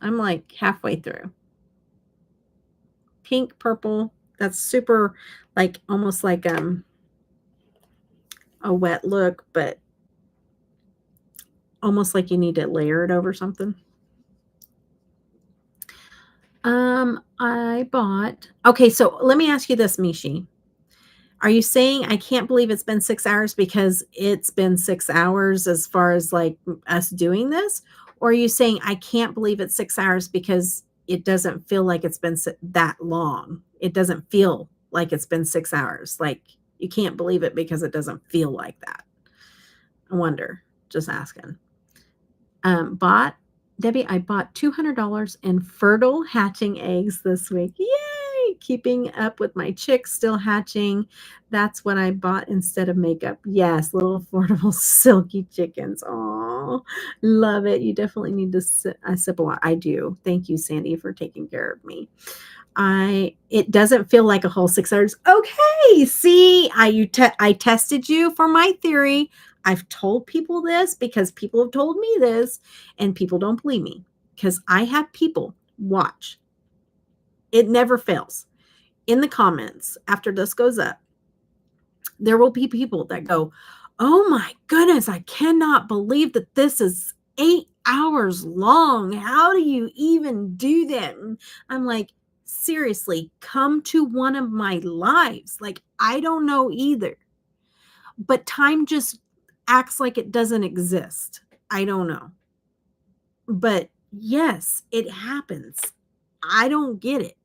S1: like halfway through. Pink, purple. That's super, like almost like a wet look, but almost like you need to layer it over something. I bought. Okay, so let me ask you this, Mishi. Are you saying I can't believe it's been 6 hours because it's been 6 hours as far as like us doing this? Or are you saying I can't believe it's 6 hours because it doesn't feel like it's been that long? It doesn't feel like it's been 6 hours. Like you can't believe it because it doesn't feel like that. I wonder, just asking. Debbie, I bought $200 in fertile hatching eggs this week. Yay! Keeping up with my chicks still hatching. That's what I bought instead of makeup. Yes, little affordable silky chickens. Oh, love it. You definitely need to sip of water. I do. Thank you, Sandy, for taking care of me. It doesn't feel like a whole 6 hours. Okay, see, I tested you for my theory. I've told people this because people have told me this, and people don't believe me because I have people watch. It never fails. In the comments after this goes up, there will be people that go, "Oh my goodness, I cannot believe that this is 8 hours long. How do you even do that?" And I'm like, seriously, come to one of my lives. Like, I don't know either. But time just acts like it doesn't exist. I don't know. But yes, it happens. I don't get it.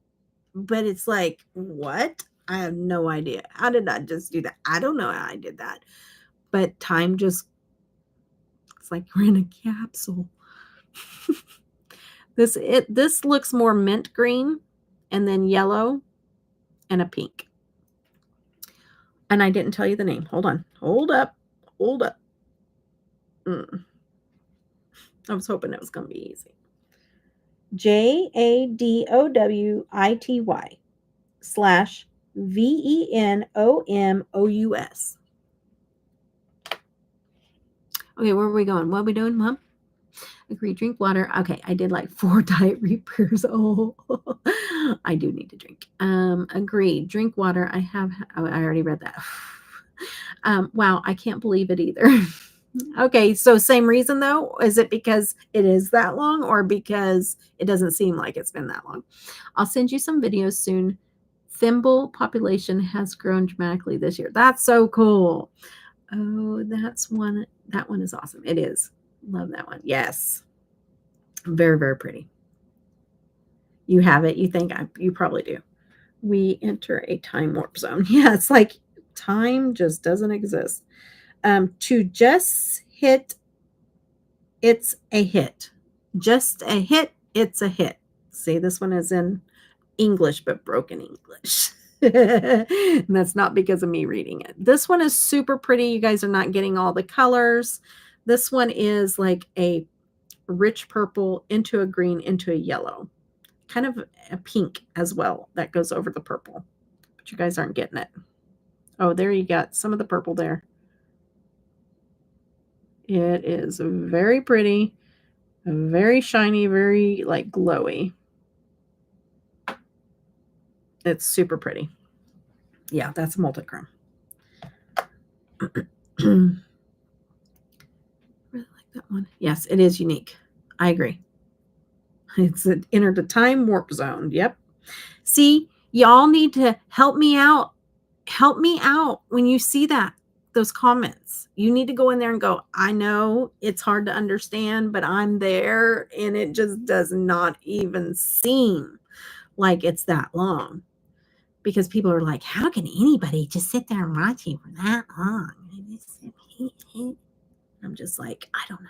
S1: But it's like, what? I have no idea. How did I just do that? I don't know how I did that. But time just, it's like we're in a capsule. This looks more mint green and then yellow and a pink. And I didn't tell you the name. Hold on. Hold up. I was hoping it was going to be easy. JADOWITY/VENOMOUS. Okay, where are we going? What are we doing, Mom? Agree, drink water. Okay, I did like 4 diet repairs. Oh, I do need to drink. Agree, drink water. I already read that. Wow, I can't believe it either. Okay, so same reason though. Is it because it is that long or because it doesn't seem like it's been that long? I'll send you some videos soon. Thimble population has grown dramatically this year. That's so cool. Oh, that's one. That one is awesome. It is. Love that one. Yes. Very, very pretty. You have it. You think you probably do. We enter a time warp zone. Yeah, it's like time just doesn't exist. To just hit, it's a hit. Just a hit, it's a hit. See, this one is in English, but broken English. And that's not because of me reading it. This one is super pretty. You guys are not getting all the colors. This one is like a rich purple into a green into a yellow. Kind of a pink as well that goes over the purple. But you guys aren't getting it. Oh, there you got some of the purple there. It is very pretty, very shiny, very like glowy. It's super pretty. Yeah, that's multichrome. Really like that one. Yes, it is unique. I agree. It's entered a time warp zone. Yep. See, y'all need to help me out. Help me out when you see that, those comments. You need to go in there and go, I know it's hard to understand, but I'm there and it just does not even seem like it's that long. Because people are like, how can anybody just sit there and watch you for that long? I'm just like, I don't know.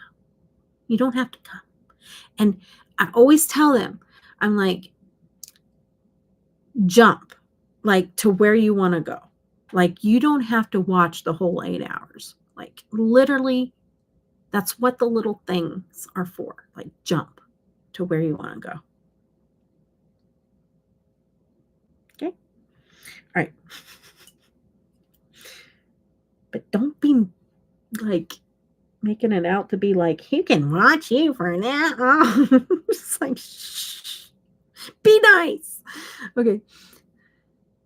S1: You don't have to come. And I always tell them, I'm like, jump like to where you want to go. Like you don't have to watch the whole 8 hours. Like literally, that's what the little things are for. Like jump to where you want to go. Okay. All right. But don't be like making it out to be like, who can watch you for that? Oh, just like, shh, be nice. Okay.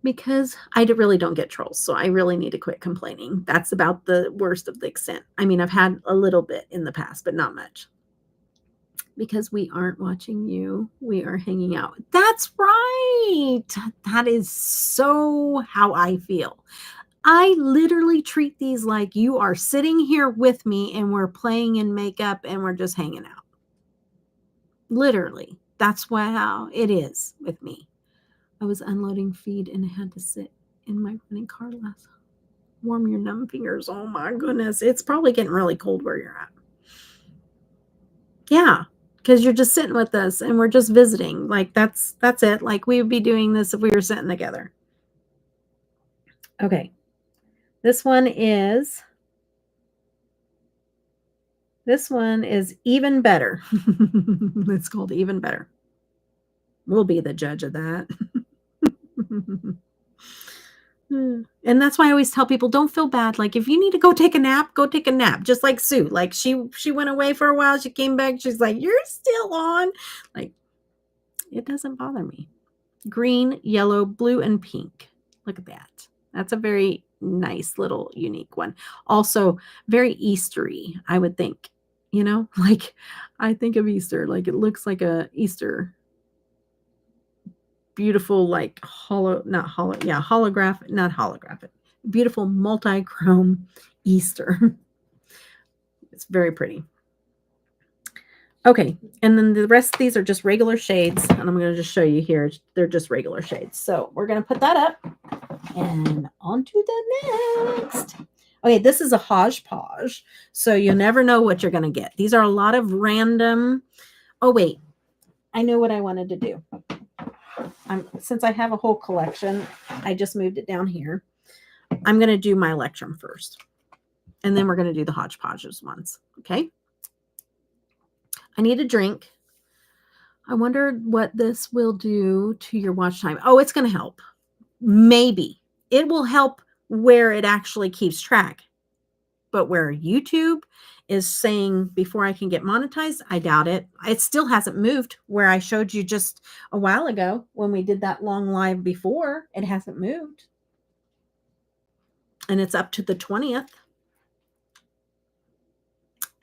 S1: Because I really don't get trolls, so I really need to quit complaining. That's about the worst of the extent. I mean, I've had a little bit in the past, but not much. Because we aren't watching you, we are hanging out. That's right. That is so how I feel. I literally treat these like you are sitting here with me and we're playing in makeup and we're just hanging out. Literally, that's how it is with me. I was unloading feed and I had to sit in my running car last. Warm your numb fingers. Oh my goodness. It's probably getting really cold where you're at. Yeah, because you're just sitting with us and we're just visiting. Like that's it. Like we would be doing this if we were sitting together. Okay. This one is even better. It's called Even Better. We'll be the judge of that. And that's why I always tell people, don't feel bad. Like if you need to go take a nap, go take a nap. Just like Sue. Like she went away for a while. She came back. She's like, you're still on. Like it doesn't bother me. Green, yellow, blue, and pink. Look at that. That's a very nice little unique one. Also very Eastery, I would think. You know, like I think of Easter. Like it looks like a Easter. Beautiful, like holographic, beautiful multi-chrome Easter. It's very pretty. Okay, and then the rest of these are just regular shades, and I'm going to just show you here. They're just regular shades. So we're going to put that up, and on to the next. Okay, this is a hodgepodge, so you never know what you're going to get. These are a lot of random. Oh, wait. I know what I wanted to do. Since I have a whole collection, I just moved it down here. I'm going to do my Electrum first, and then we're going to do the hodgepodges ones. Okay. I need a drink. I wonder what this will do to your watch time. Oh, it's going to help. Maybe it will help where it actually keeps track, but where YouTube is saying before I can get monetized, I doubt it. It still hasn't moved where I showed you just a while ago when we did that long live before. It hasn't moved. And it's up to the 20th.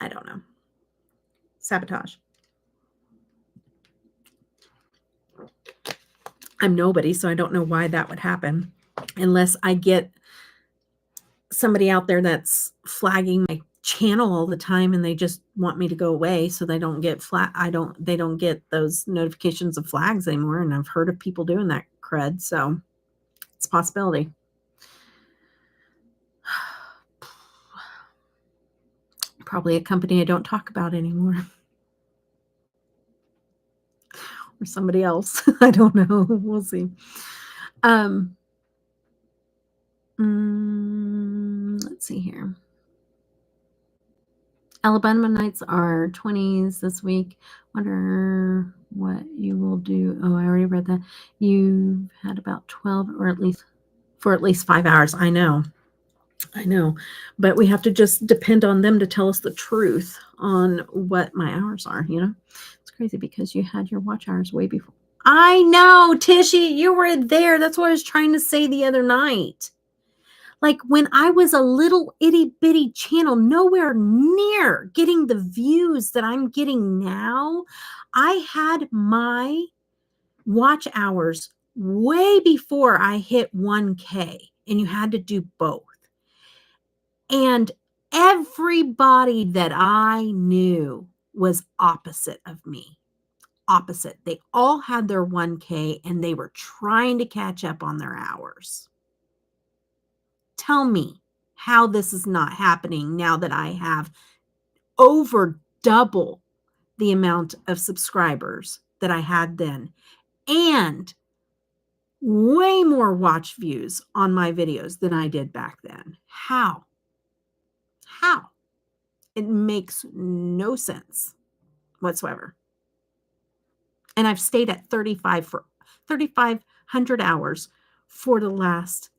S1: I don't know. Sabotage. I'm nobody, so I don't know why that would happen unless I get somebody out there that's flagging my channel all the time and they just want me to go away so they don't get they don't get those notifications of flags anymore. And I've heard of people doing that crud, so it's a possibility. Probably a company I don't talk about anymore. Or somebody else. I don't know. We'll see. Let's see here. Alabama nights are 20s this week. Wonder what you will do. Oh, I already read that. You've had about 12 or at least for at least 5 hours. I know. But we have to just depend on them to tell us the truth on what my hours are, you know? It's crazy because you had your watch hours way before. I know, Tishy, you were there. That's what I was trying to say the other night. Like when I was a little itty bitty channel, nowhere near getting the views that I'm getting now, I had my watch hours way before I hit 1K, and you had to do both. And everybody that I knew was opposite of me. Opposite. They all had their 1K and they were trying to catch up on their hours. Tell me how this is not happening now that I have over double the amount of subscribers that I had then and way more watch views on my videos than I did back then. How? It makes no sense whatsoever. And I've stayed at 3,500 hours for the last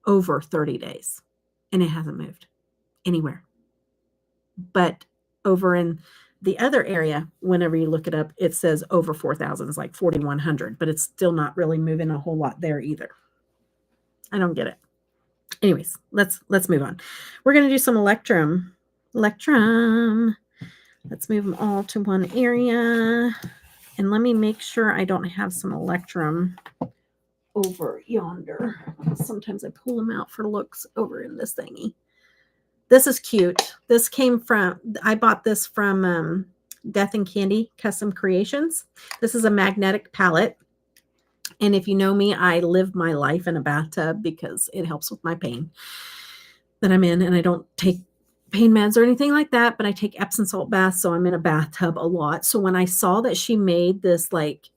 S1: over 30 days. And it hasn't moved anywhere. But over in the other area, whenever you look it up, it says over 4,000. It's like 4,100, but it's still not really moving a whole lot there either. I don't get it. Anyways, let's move on. We're going to do some Electrum. Let's move them all to one area. And let me make sure I don't have some Electrum over yonder. Sometimes I pull them out for looks over in this thingy. This is cute. This came from, I bought this from Death and Candy Custom Creations. This is a magnetic palette. And if you know me, I live my life in a bathtub because it helps with my pain that I'm in. And I don't take pain meds or anything like that, but I take Epsom salt baths, so I'm in a bathtub a lot. So when I saw that she made this like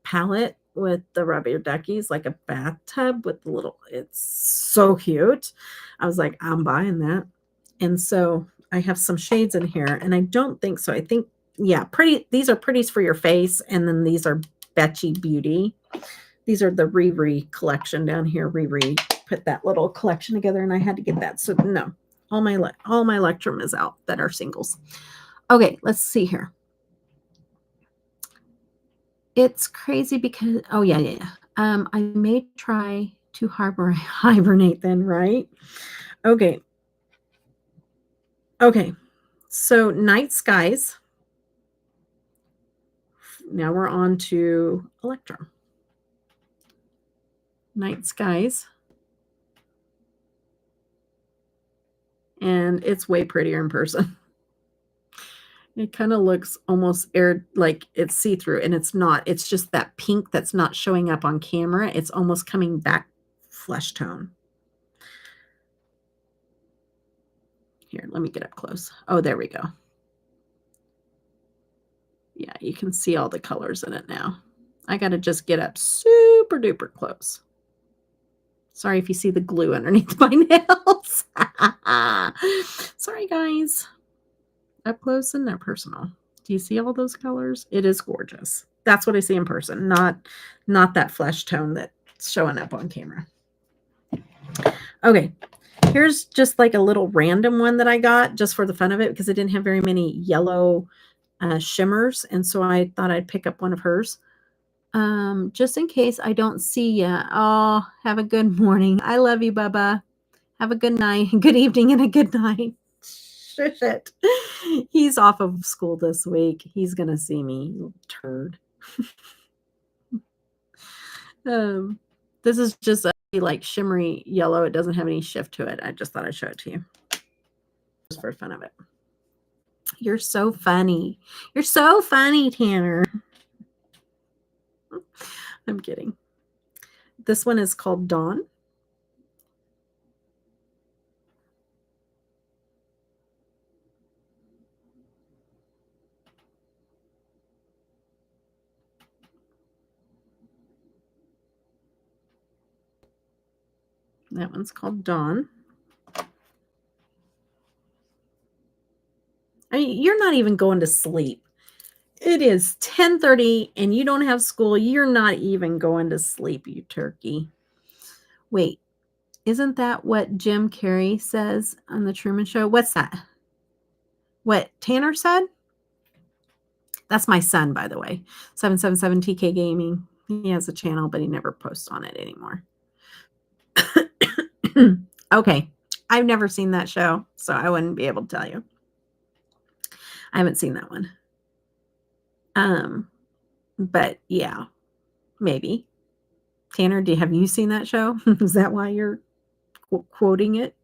S1: palette with the rubber duckies, like a bathtub with the little, it's so cute. I was like, I'm buying that. And so I have some shades in here, and I don't think so. I think, yeah, pretty. These are pretties for your face, and then these are Betchy Beauty. These are the Riri collection down here. Riri put that little collection together, and I had to get that. So no, all my Electrum is out that are singles. Okay, let's see here. It's crazy because, oh yeah. I may try to hibernate then, right? Okay. So Night Skies. Now we're on to Electrum. Night Skies. And it's way prettier in person. It kind of looks almost aired, like it's see-through, and it's not. It's just that pink that's not showing up on camera. It's almost coming back flesh tone. Here, let me get up close. Oh, there we go. Yeah, you can see all the colors in it now. I got to just get up super duper close. Sorry if you see the glue underneath my nails. Sorry, guys. Up close and personal. Do you see all those colors? It is gorgeous. That's what I see in person, not that flesh tone that's showing up on camera. Okay, here's just like a little random one that I got just for the fun of it because it didn't have very many yellow shimmers, and so I thought I'd pick up one of hers. Just in case I don't see you. Oh, have a good morning. I love you, Bubba. Have a good night, good evening, and a good night. Shit. He's off of school this week. He's gonna see me, you turd. This is just a like shimmery yellow. It doesn't have any shift to it. I just thought I'd show it to you just for fun of it. You're so funny. You're so funny, Tanner. I'm kidding. This one is called Dawn. That one's called Dawn. I mean, you're not even going to sleep. It is 10:30 and you don't have school. You're not even going to sleep, you turkey. Wait, isn't that what Jim Carrey says on the Truman Show? What's that? What Tanner said? That's my son, by the way. 777 TK Gaming. He has a channel, but he never posts on it anymore. Okay. I've never seen that show, so I wouldn't be able to tell you. I haven't seen that one. But yeah, maybe. Tanner, have you seen that show? Is that why you're quoting it?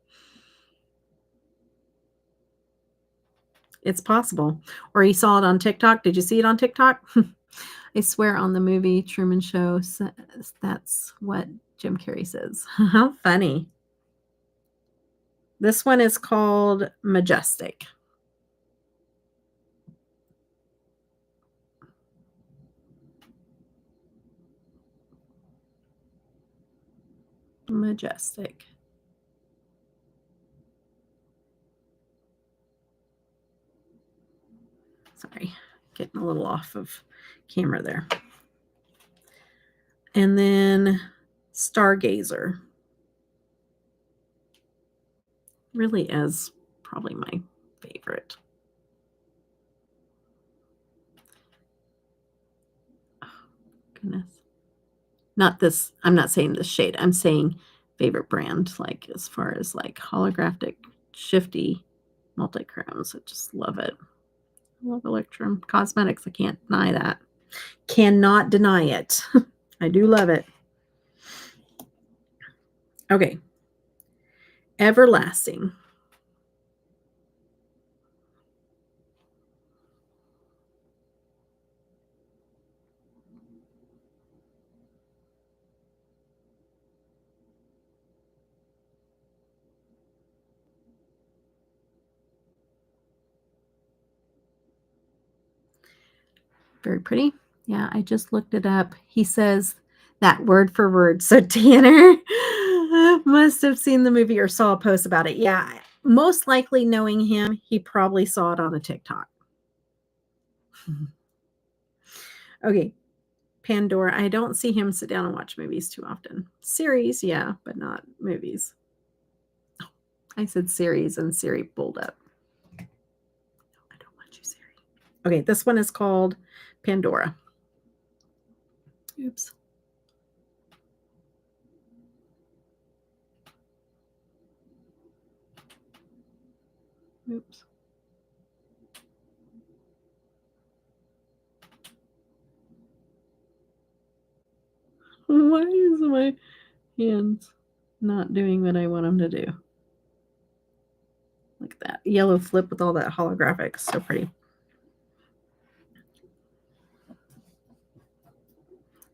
S1: It's possible. Or you saw it on TikTok. Did you see it on TikTok? I swear on the movie Truman Show, that's what Jim Carrey says. How funny. This one is called Majestic. Majestic. Sorry, getting a little off of camera there. And then Stargazer. Really is probably my favorite. Oh, goodness. Not this, I'm not saying this shade. I'm saying favorite brand, like as far as like holographic, shifty multi-crowns. I just love it. I love Electrum Cosmetics. I can't deny that. Cannot deny it. I do love it. Okay. Everlasting. Very pretty. Yeah, I just looked it up. He says that word for word. So Tanner must have seen the movie or saw a post about it. Yeah, most likely knowing him, he probably saw it on a TikTok. Okay, Pandora. I don't see him sit down and watch movies too often. Series, yeah, but not movies. Oh, I said series and Siri pulled up. No, I don't want you, Siri. Okay, this one is called Pandora. Oops. Oops. Why is my hands not doing what I want them to do? Look at that yellow flip with all that holographic. So pretty.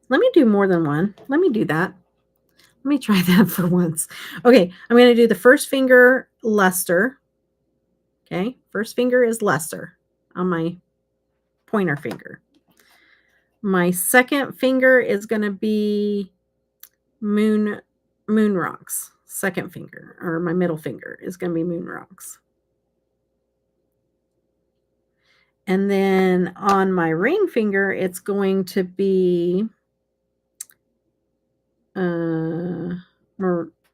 S1: Let me do more than one. Let me do that. Let me try that for once. Okay, I'm going to do the first finger luster. Okay, first finger is luster on my pointer finger. My second finger is going to be moon rocks. Second finger, or my middle finger is going to be moon rocks. And then on my ring finger, it's going to be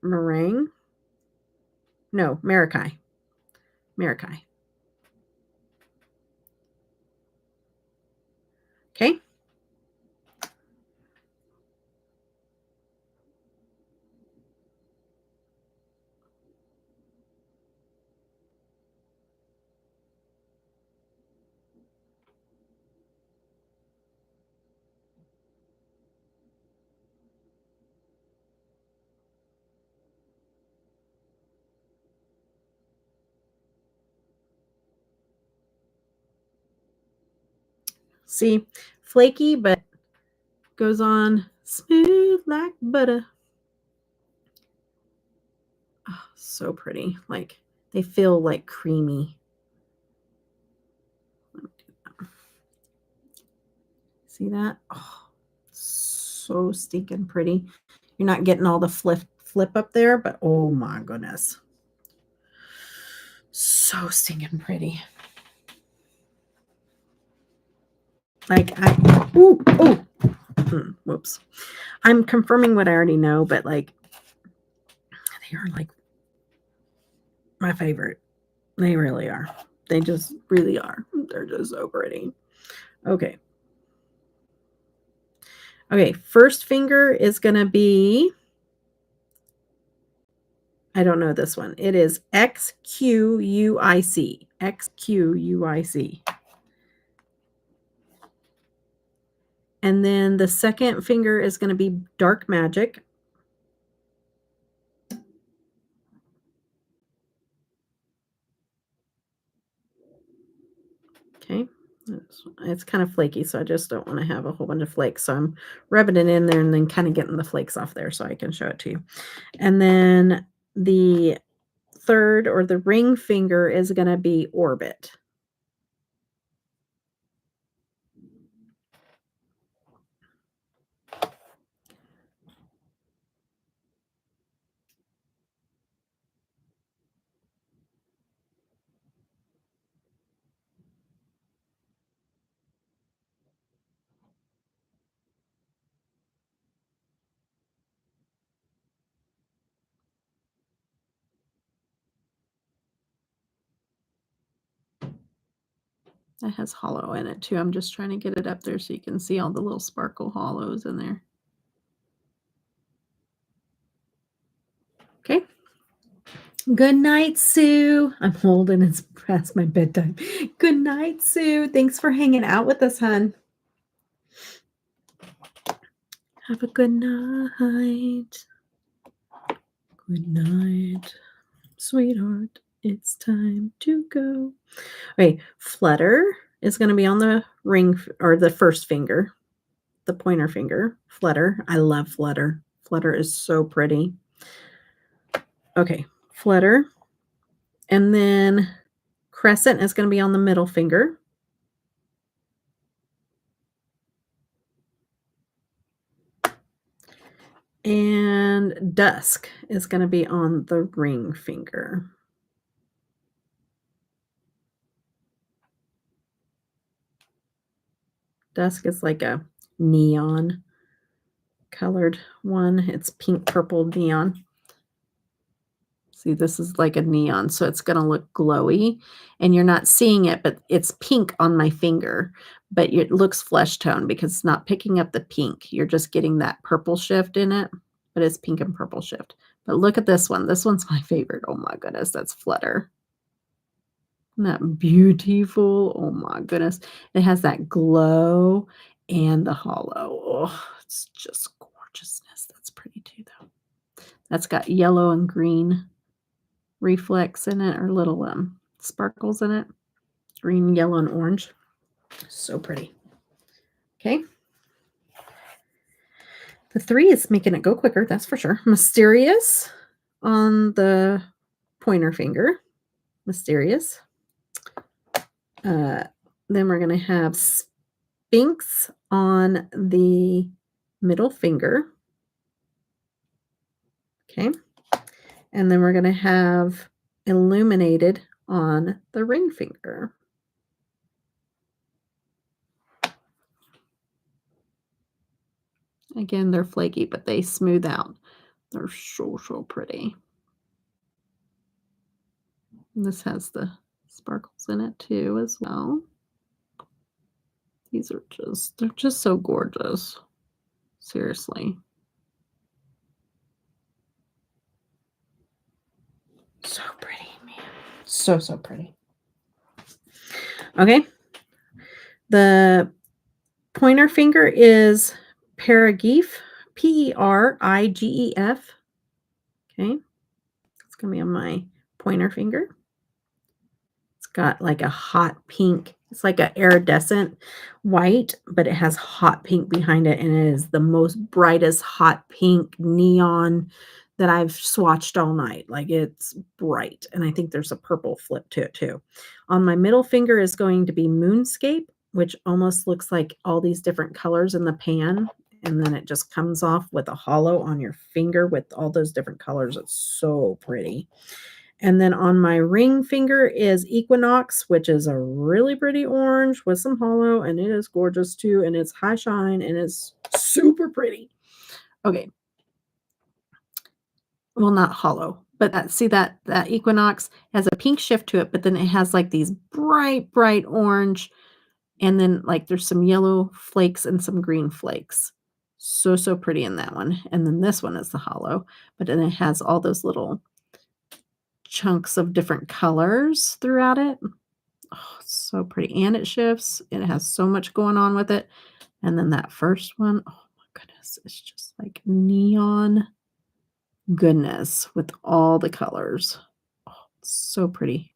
S1: meringue. No, Maracai. Maracai. Okay. See, flaky, but goes on smooth like butter. Oh, so pretty. Like they feel like creamy. See that? Oh, so stinking pretty. You're not getting all the flip up there, but oh my goodness. So stinking pretty. Like whoops. I'm confirming what I already know, but like they are like my favorite. They really are. They just really are. They're just so pretty. Okay. Okay, first finger is going to be, I don't know this one. It is XQUIC. XQUIC. And then the second finger is going to be Dark Magic. Okay. It's kind of flaky, so I just don't want to have a whole bunch of flakes. So I'm rubbing it in there and then kind of getting the flakes off there so I can show it to you. And then the third or the ring finger is going to be Orbit. That has hollow in it too. I'm just trying to get it up there so you can see all the little sparkle hollows in there. Okay. Good night, Sue. I'm holding. It's past my bedtime. Good night, Sue. Thanks for hanging out with us, hon. Have a good night. Good night, sweetheart. It's time to go. Okay, Flutter is going to be on the ring or the first finger, the pointer finger. Flutter. I love Flutter. Flutter is so pretty. Okay, Flutter. And then Crescent is going to be on the middle finger. And Dusk is going to be on the ring finger. Dusk is like a neon colored one. It's pink, purple, neon. See, this is like a neon, so it's going to look glowy. And you're not seeing it, but it's pink on my finger. But it looks flesh tone because it's not picking up the pink. You're just getting that purple shift in it, but it's pink and purple shift. But look at this one. This one's my favorite. Oh my goodness, that's Flutter. Isn't that beautiful? Oh my goodness. It has that glow and the hollow. Oh, it's just gorgeousness. That's pretty too, though. That's got yellow and green reflex in it, or little sparkles in it. Green, yellow, and orange. So pretty. Okay. The 3 is making it go quicker, that's for sure. Mysterious on the pointer finger. Mysterious. Then we're going to have Sphinx on the middle finger. Okay. And then we're going to have Illuminated on the ring finger. Again, they're flaky, but they smooth out. They're so, so pretty. And this has the sparkles in it too as well. These are they're just so gorgeous. Seriously. So pretty, man. So, so pretty. Okay. The pointer finger is Perigif, Perigef. Okay. It's going to be on my pointer finger. It's got like a hot pink. It's like an iridescent white, but it has hot pink behind it. And it is the most brightest hot pink neon that I've swatched all night. Like, it's bright. And I think there's a purple flip to it too. On my middle finger is going to be Moonscape, which almost looks like all these different colors in the pan. and then it just comes off with a hollow on your finger with all those different colors. It's so pretty. And then on my ring finger is Equinox, which is a really pretty orange with some hollow, and it is gorgeous too, and it's high shine, and it's super pretty. Okay. Well, not hollow, but see that Equinox has a pink shift to it, but then it has like these bright orange, and then like there's some yellow flakes and some green flakes. So pretty in that one. And then this one is the hollow, but then it has all those little chunks of different colors throughout it. Oh, it's so pretty. And it shifts. It has so much going on with it. And then that first one, oh my goodness, it's just like neon goodness with all the colors. Oh, it's so pretty.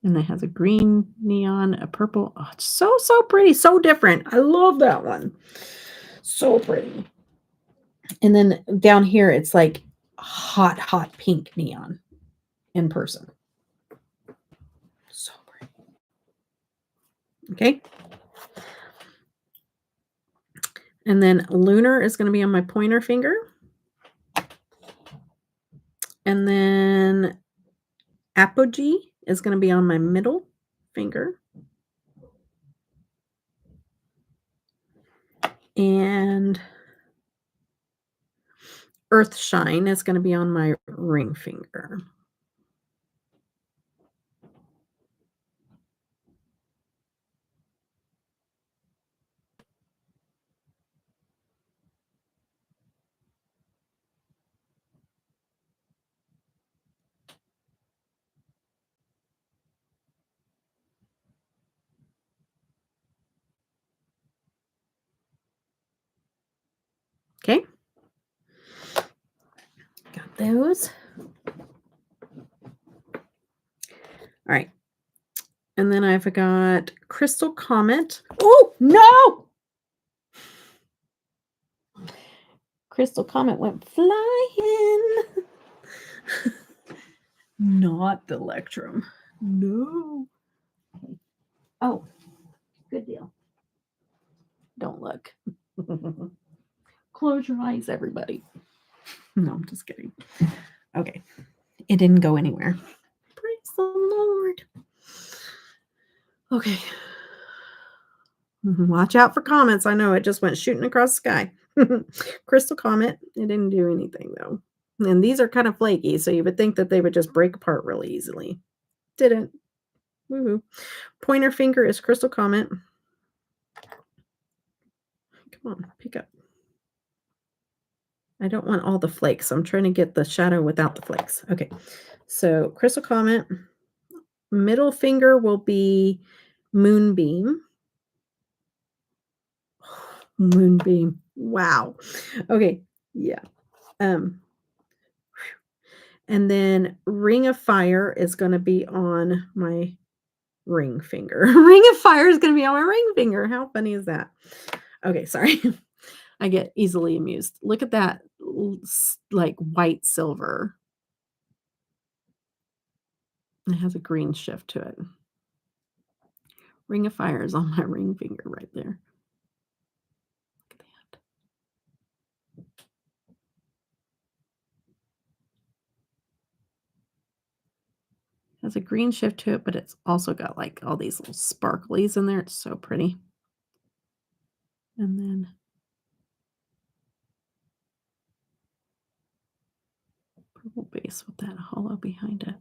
S1: And it has a green neon, a purple. Oh, it's so pretty, so different. I love that one. So pretty. And then down here, it's like hot pink neon in person. So pretty. Okay. And then Lunar is going to be on my pointer finger. And then Apogee is going to be on my middle finger. And Earth Shine is going to be on my ring finger. Okay. Got those. All right. And then I've got Crystal Comet. Oh, no! Crystal Comet went flying. Not the Electrum. No. Okay. Oh, good deal. Don't look. Close your eyes, everybody. No, I'm just kidding. Okay. It didn't go anywhere. Praise the Lord. Okay. Watch out for comets. I know it just went shooting across the sky. Crystal Comet. It didn't do anything, though. And these are kind of flaky, so you would think that they would just break apart really easily. Didn't. Woo-hoo. Pointer finger is Crystal Comet. Come on, pick up. I don't want all the flakes. I'm trying to get the shadow without the flakes. Okay, so Crystal Comet. Middle finger will be Moonbeam. Moonbeam. Wow. Okay, yeah. And then Ring of Fire is going to be on my ring finger. Ring of Fire is going to be on my ring finger. How funny is that? Okay, sorry. I get easily amused. Look at that, like white silver. It has a green shift to it. Ring of Fire is on my ring finger right there. Look at that. Has a green shift to it, but it's also got like all these little sparklies in there. It's so pretty. And then purple base with that hollow behind it.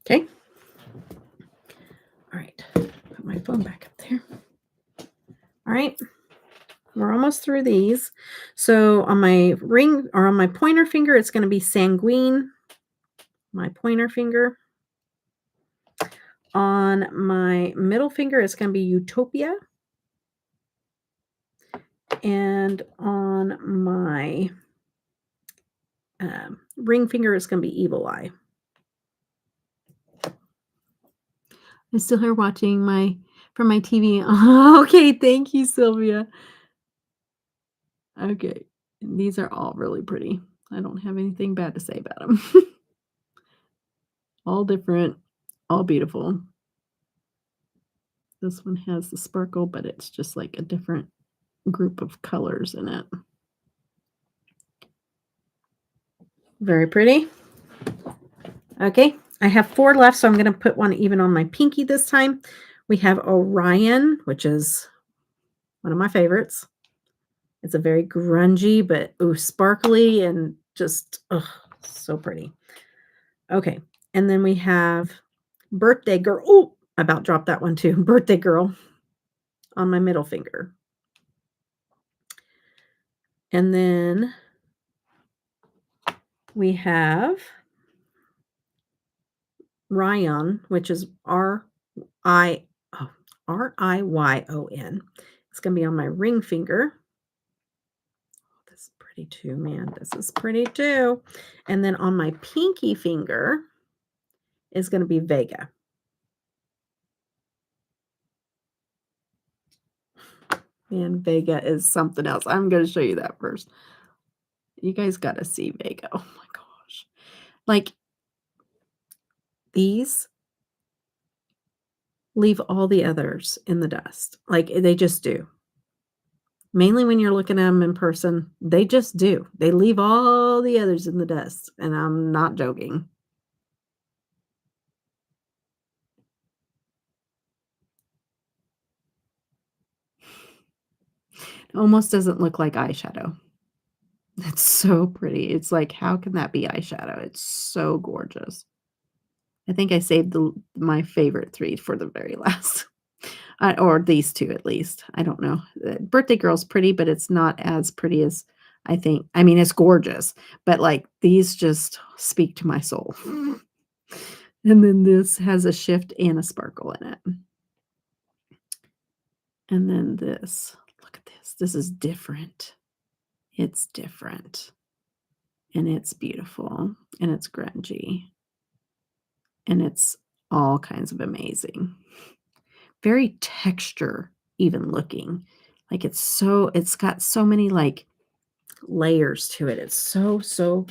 S1: Okay. All right. Put my phone back up there. All right. We're almost through these. So on my ring or on my pointer finger, it's going to be Sanguine. My pointer finger. On my middle finger, it's going to be Utopia. And on my ring finger, it's going to be Evil Eye. I'm still here watching from my TV. Oh, okay, thank you, Sylvia. Okay, and these are all really pretty. I don't have anything bad to say about them. All different, all beautiful. This one has the sparkle, but it's just like a different group of colors in it. Very pretty. Okay, I have 4 left, so I'm going to put one even on my pinky this time. We have Orion, which is one of my favorites. It's a very grungy, but ooh, sparkly and just so pretty. Okay, and then we have Birthday Girl. Oh, I about dropped that one too. Birthday Girl on my middle finger. And then we have Ryon, which is R-I-Y-O-N. It's going to be on my ring finger. Oh, this is pretty too, man. This is pretty too. And then on my pinky finger is going to be Vega. And Vega is something else. I'm going to show you that first. You guys got to see Vega. Oh my gosh. Like, these leave all the others in the dust. Like, they just do. Mainly when you're looking at them in person, they just do. They leave all the others in the dust, and I'm not joking. It almost doesn't look like eyeshadow. It's so pretty. It's like, how can that be eyeshadow? It's so gorgeous. I think I saved my favorite 3 for the very last. Or these 2 at least. I don't know. Birthday Girl's pretty, but it's not as pretty as I think. I mean, it's gorgeous, but like these just speak to my soul. And then this has a shift and a sparkle in it. And then this, look at this. This is different. It's different. And it's beautiful. And it's grungy. And it's all kinds of amazing. Very texture even looking. Like it's got so many like layers to it. It's so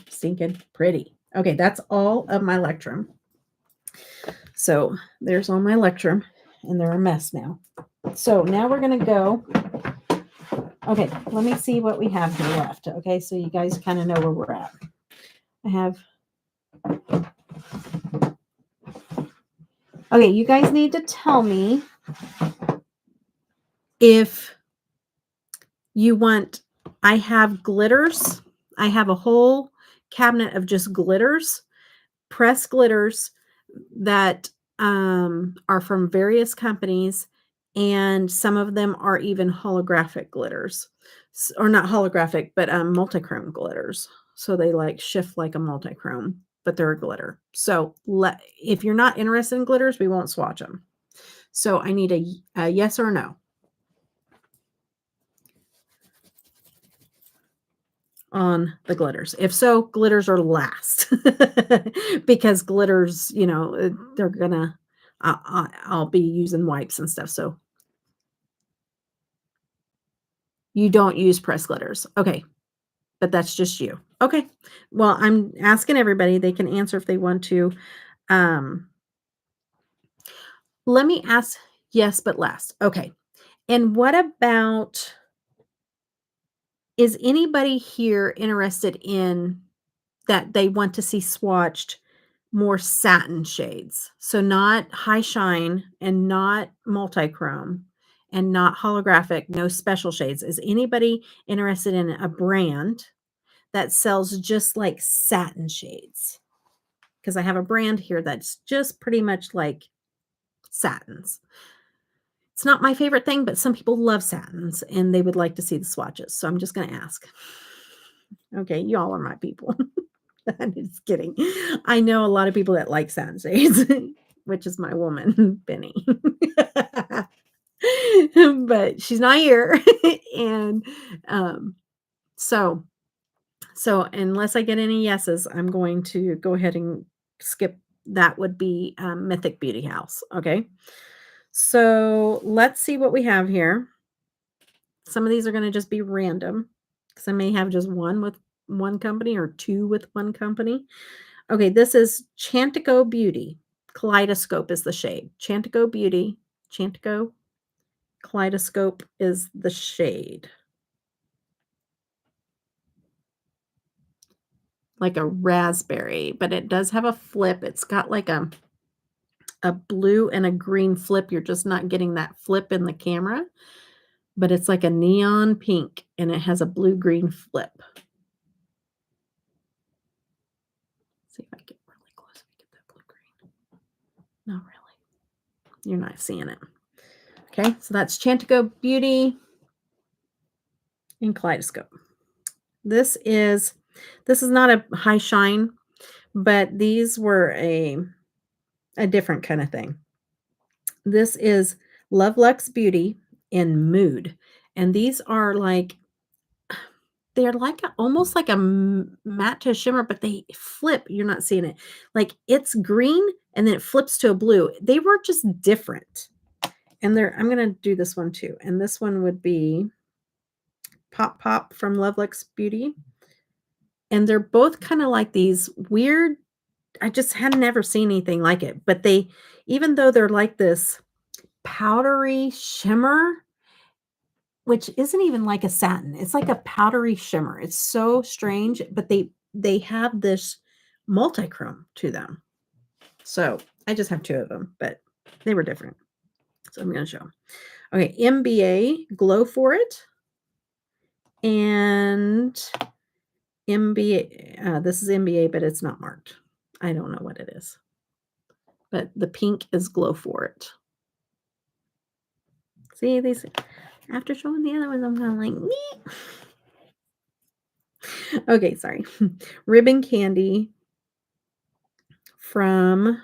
S1: stinking pretty. Okay, that's all of my Electrum. So there's all my Electrum, and they're a mess now. So now we're going to go. Okay, let me see what we have here left. Okay, so you guys kind of know where we're at. I have. Okay, you guys need to tell me if you want. I have glitters. I have a whole cabinet of just glitters, pressed glitters that are from various companies, and some of them are even holographic glitters, or not holographic, but multichrome glitters. So they like shift like a multichrome, but they're a glitter. So if you're not interested in glitters, we won't swatch them. So I need a yes or no on the glitters. If so, glitters are last because glitters, you know, they're gonna, I'll be using wipes and stuff. So you don't use press glitters. Okay. But that's just you. Okay. Well, I'm asking everybody, they can answer if they want to. Let me ask yes, but last. Okay. And what about, is anybody here interested in that they want to see swatched more satin shades? So not high shine and not multichrome and not holographic, no special shades. Is anybody interested in a brand that sells just like satin shades? Because I have a brand here that's just pretty much like satins. It's not my favorite thing, but some people love satins and they would like to see the swatches. So I'm just going to ask. Okay, y'all are my people. I'm just kidding. I know a lot of people that like satin shades, which is my woman, Benny. But she's not here. And so unless I get any yeses, I'm going to go ahead and skip. That would be Mythic Beauty House. Okay. So let's see what we have here. Some of these are going to just be random because I may have just one with one company or 2 with one company. Okay, this is Chantico Beauty. Kaleidoscope is the shade. Chantico Beauty. Chantico Kaleidoscope is the shade. Like a raspberry, but it does have a flip. It's got like a blue and a green flip. You're just not getting that flip in the camera, but it's like a neon pink and it has a blue-green flip. See if I get really close and get that blue-green. Not really. You're not seeing it. Okay, so that's Chantico Beauty and Kaleidoscope. This is not a high shine, but these were a different kind of thing. This is Love Luxe Beauty in Mood, and these are like they're like almost like a matte to shimmer, but they flip. You're not seeing it. Like it's green and then it flips to a blue. They were just different. And I'm going to do this one too. And this one would be Pop Pop from Love Luxe Beauty. And they're both kind of like these weird, I just had never seen anything like it. But they, even though they're like this powdery shimmer, which isn't even like a satin. It's like a powdery shimmer. It's so strange, but they have this multichrome to them. So I just have two of them, but they were different. So I'm going to show them. Okay, MBA Glow For It. And MBA, this is MBA, but it's not marked. I don't know what it is. But the pink is Glow For It. See, these, after showing the other ones, I'm kind of like, meh. Okay, sorry. Ribbon Candy from,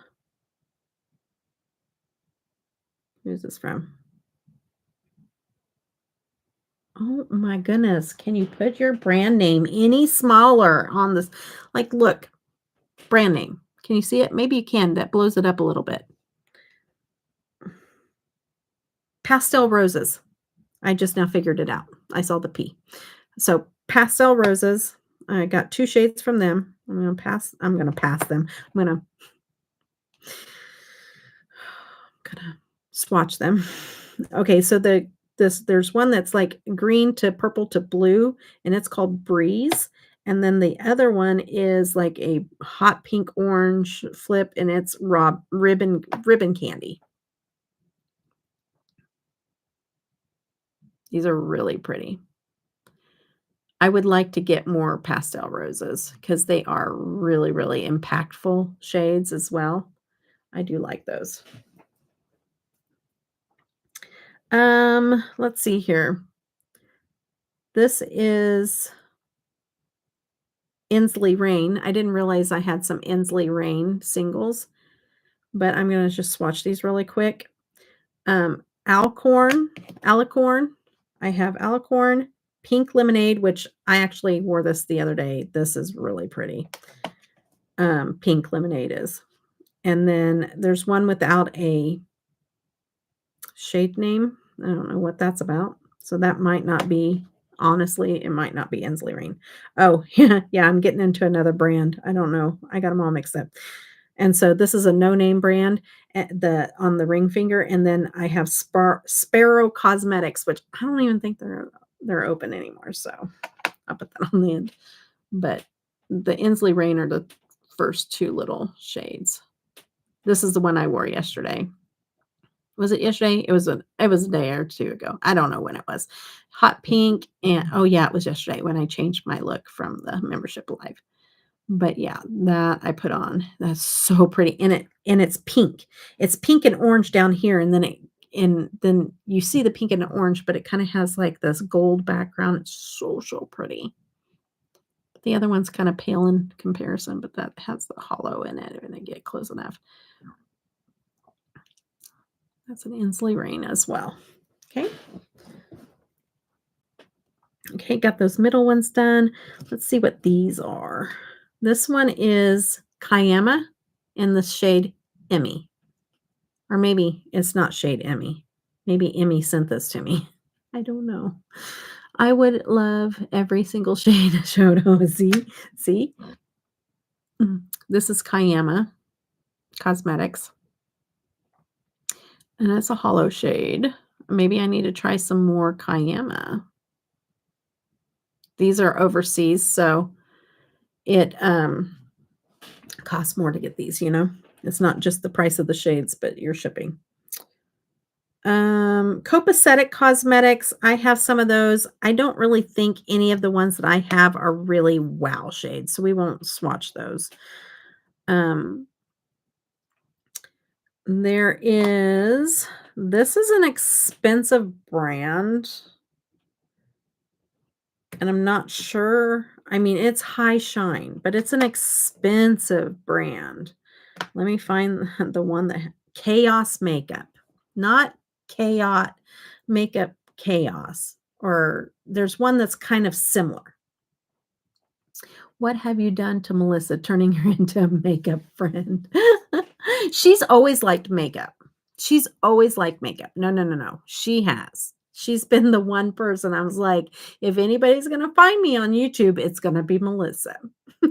S1: who's this from? Oh my goodness. Can you put your brand name any smaller on this? Like, look, brand name. Can you see it? Maybe you can. That blows it up a little bit. Pastel Roses. I just now figured it out. I saw the P. So Pastel Roses. I got 2 shades from them. I'm going to pass them. I'm going to swatch them. Okay, so there's one that's like green to purple to blue, and it's called Breeze. And then the other one is like a hot pink orange flip, and it's ribbon candy. These are really pretty. I would like to get more Pastel Roses because they are really, really impactful shades as well. I do like those. Let's see here. This is ENSLEY Rain. I didn't realize I had some ENSLEY Rain singles, but I'm going to just swatch these really quick. Alicorn. I have Alicorn. Pink Lemonade, which I actually wore this the other day. This is really pretty. Pink Lemonade is. And then there's one without a shade name. I don't know what that's about. So that might not be, honestly, it might not be ENSLEY Rain. Oh, yeah, I'm getting into another brand. I don't know. I got them all mixed up. And so this is a no-name brand on the ring finger. And then I have Sparrow Cosmetics, which I don't even think they're open anymore. So I'll put that on the end. But the ENSLEY Rain are the first 2 little shades. This is the one I wore yesterday. Was it yesterday? It was a day or 2 ago. I don't know when it was. Hot pink, and oh yeah, it was yesterday when I changed my look from the membership live. But yeah, that I put on. That's so pretty. And it's pink. It's pink and orange down here, and then you see the pink and the orange, but it kind of has like this gold background. It's so pretty. The other one's kind of pale in comparison, but that has the hollow in it when they get close enough. That's an ENSLEY Rain as well. Okay. Okay, got those middle ones done. Let's see what these are. This one is Kayama in the shade Emmy. Or maybe it's not shade Emmy. Maybe Emmy sent this to me. I don't know. I would love every single shade showed. See? This is Kayama Cosmetics. And it's a hollow shade. maybe I need to try some more Kayama. These are overseas, so it costs more to get these, you know? It's not just the price of the shades, but your shipping. Copacetic Cosmetics, I have some of those. I don't really think any of the ones that I have are really wow shades, so we won't swatch those. There is, this is an expensive brand, and I'm not sure. I mean, it's high shine, but it's an expensive brand. Let me find the one that Chaos Makeup, not Chaos Makeup Chaos, or there's one that's kind of similar. What have you done to Melissa, turning her into a makeup friend? She's always liked makeup. She's always liked makeup. No, no, no, no. She has. She's been the one person I was like, if anybody's going to find me on YouTube, it's going to be Melissa.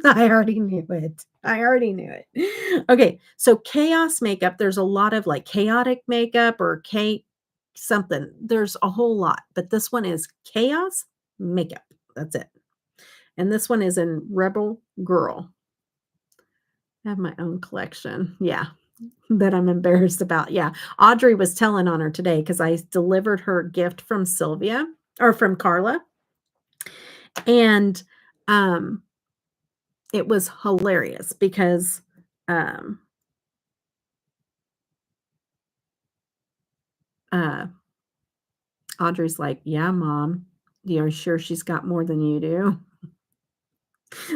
S1: I already knew it. I already knew it. Okay. So chaos makeup, there's a lot of like chaotic makeup or something. There's a whole lot, but this one is chaos makeup. That's it. And this one is in Rebel Girl. I have my own collection. Yeah. That I'm embarrassed about. Yeah. Audrey was telling on her today because I delivered her gift from Sylvia or from Carla. And it was hilarious because Audrey's like, yeah, Mom, you're sure she's got more than you do?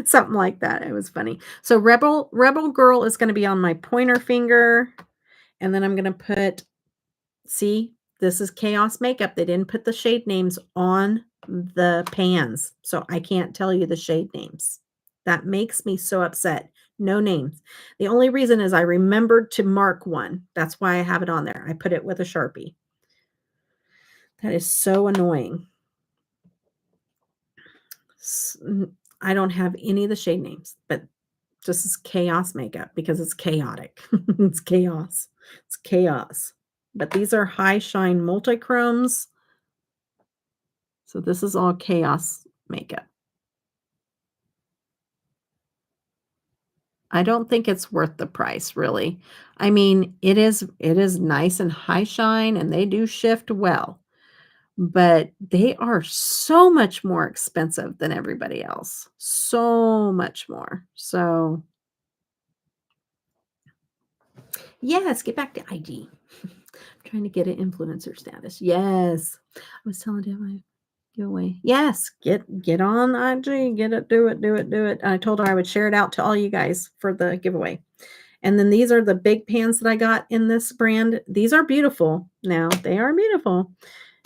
S1: Something like that. It was funny. So Rebel Girl is going to be on my pointer finger. And then I'm going to put, see, this is Chaos Makeup. They didn't put the shade names on the pans, so I can't tell you the shade names. That makes me so upset. No names. The only reason is I remembered to mark one. That's why I have it on there. I put it with a Sharpie. That is so annoying. I don't have any of the shade names, but this is Chaos Makeup because it's chaotic. It's chaos. It's chaos. But these are high shine multichromes. So this is all chaos makeup. I don't think it's worth the price, really. I mean, it is nice and high shine and they do shift well. But they are so much more expensive than everybody else. So much more. So yes, get back to IG. I'm trying to get an influencer status. Yes. I was telling Devinah giveaway. Yes, get on IG, get it, do it. I told her I would share it out to all you guys for the giveaway. And then these are the big pans that I got in this brand. These are beautiful. Now, they are beautiful.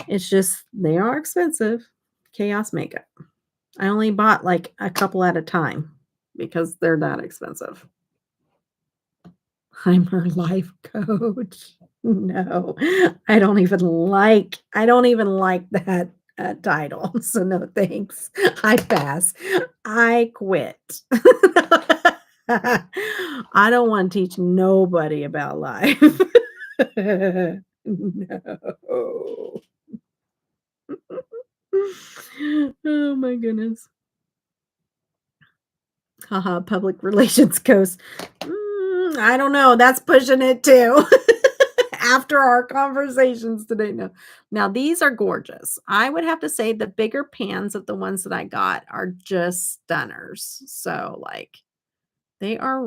S1: It's just they are expensive. Chaos Makeup. I only bought like a couple at a time because they're that expensive. I'm her life coach. No, I don't even like that title. So no thanks. I pass. I quit. I don't want to teach nobody about life. No. Oh my goodness. Haha, public relations coach. I don't know. That's pushing it too. After our conversations today. No. Now these are gorgeous. I would have to say the bigger pans of the ones that I got are just stunners. So like they are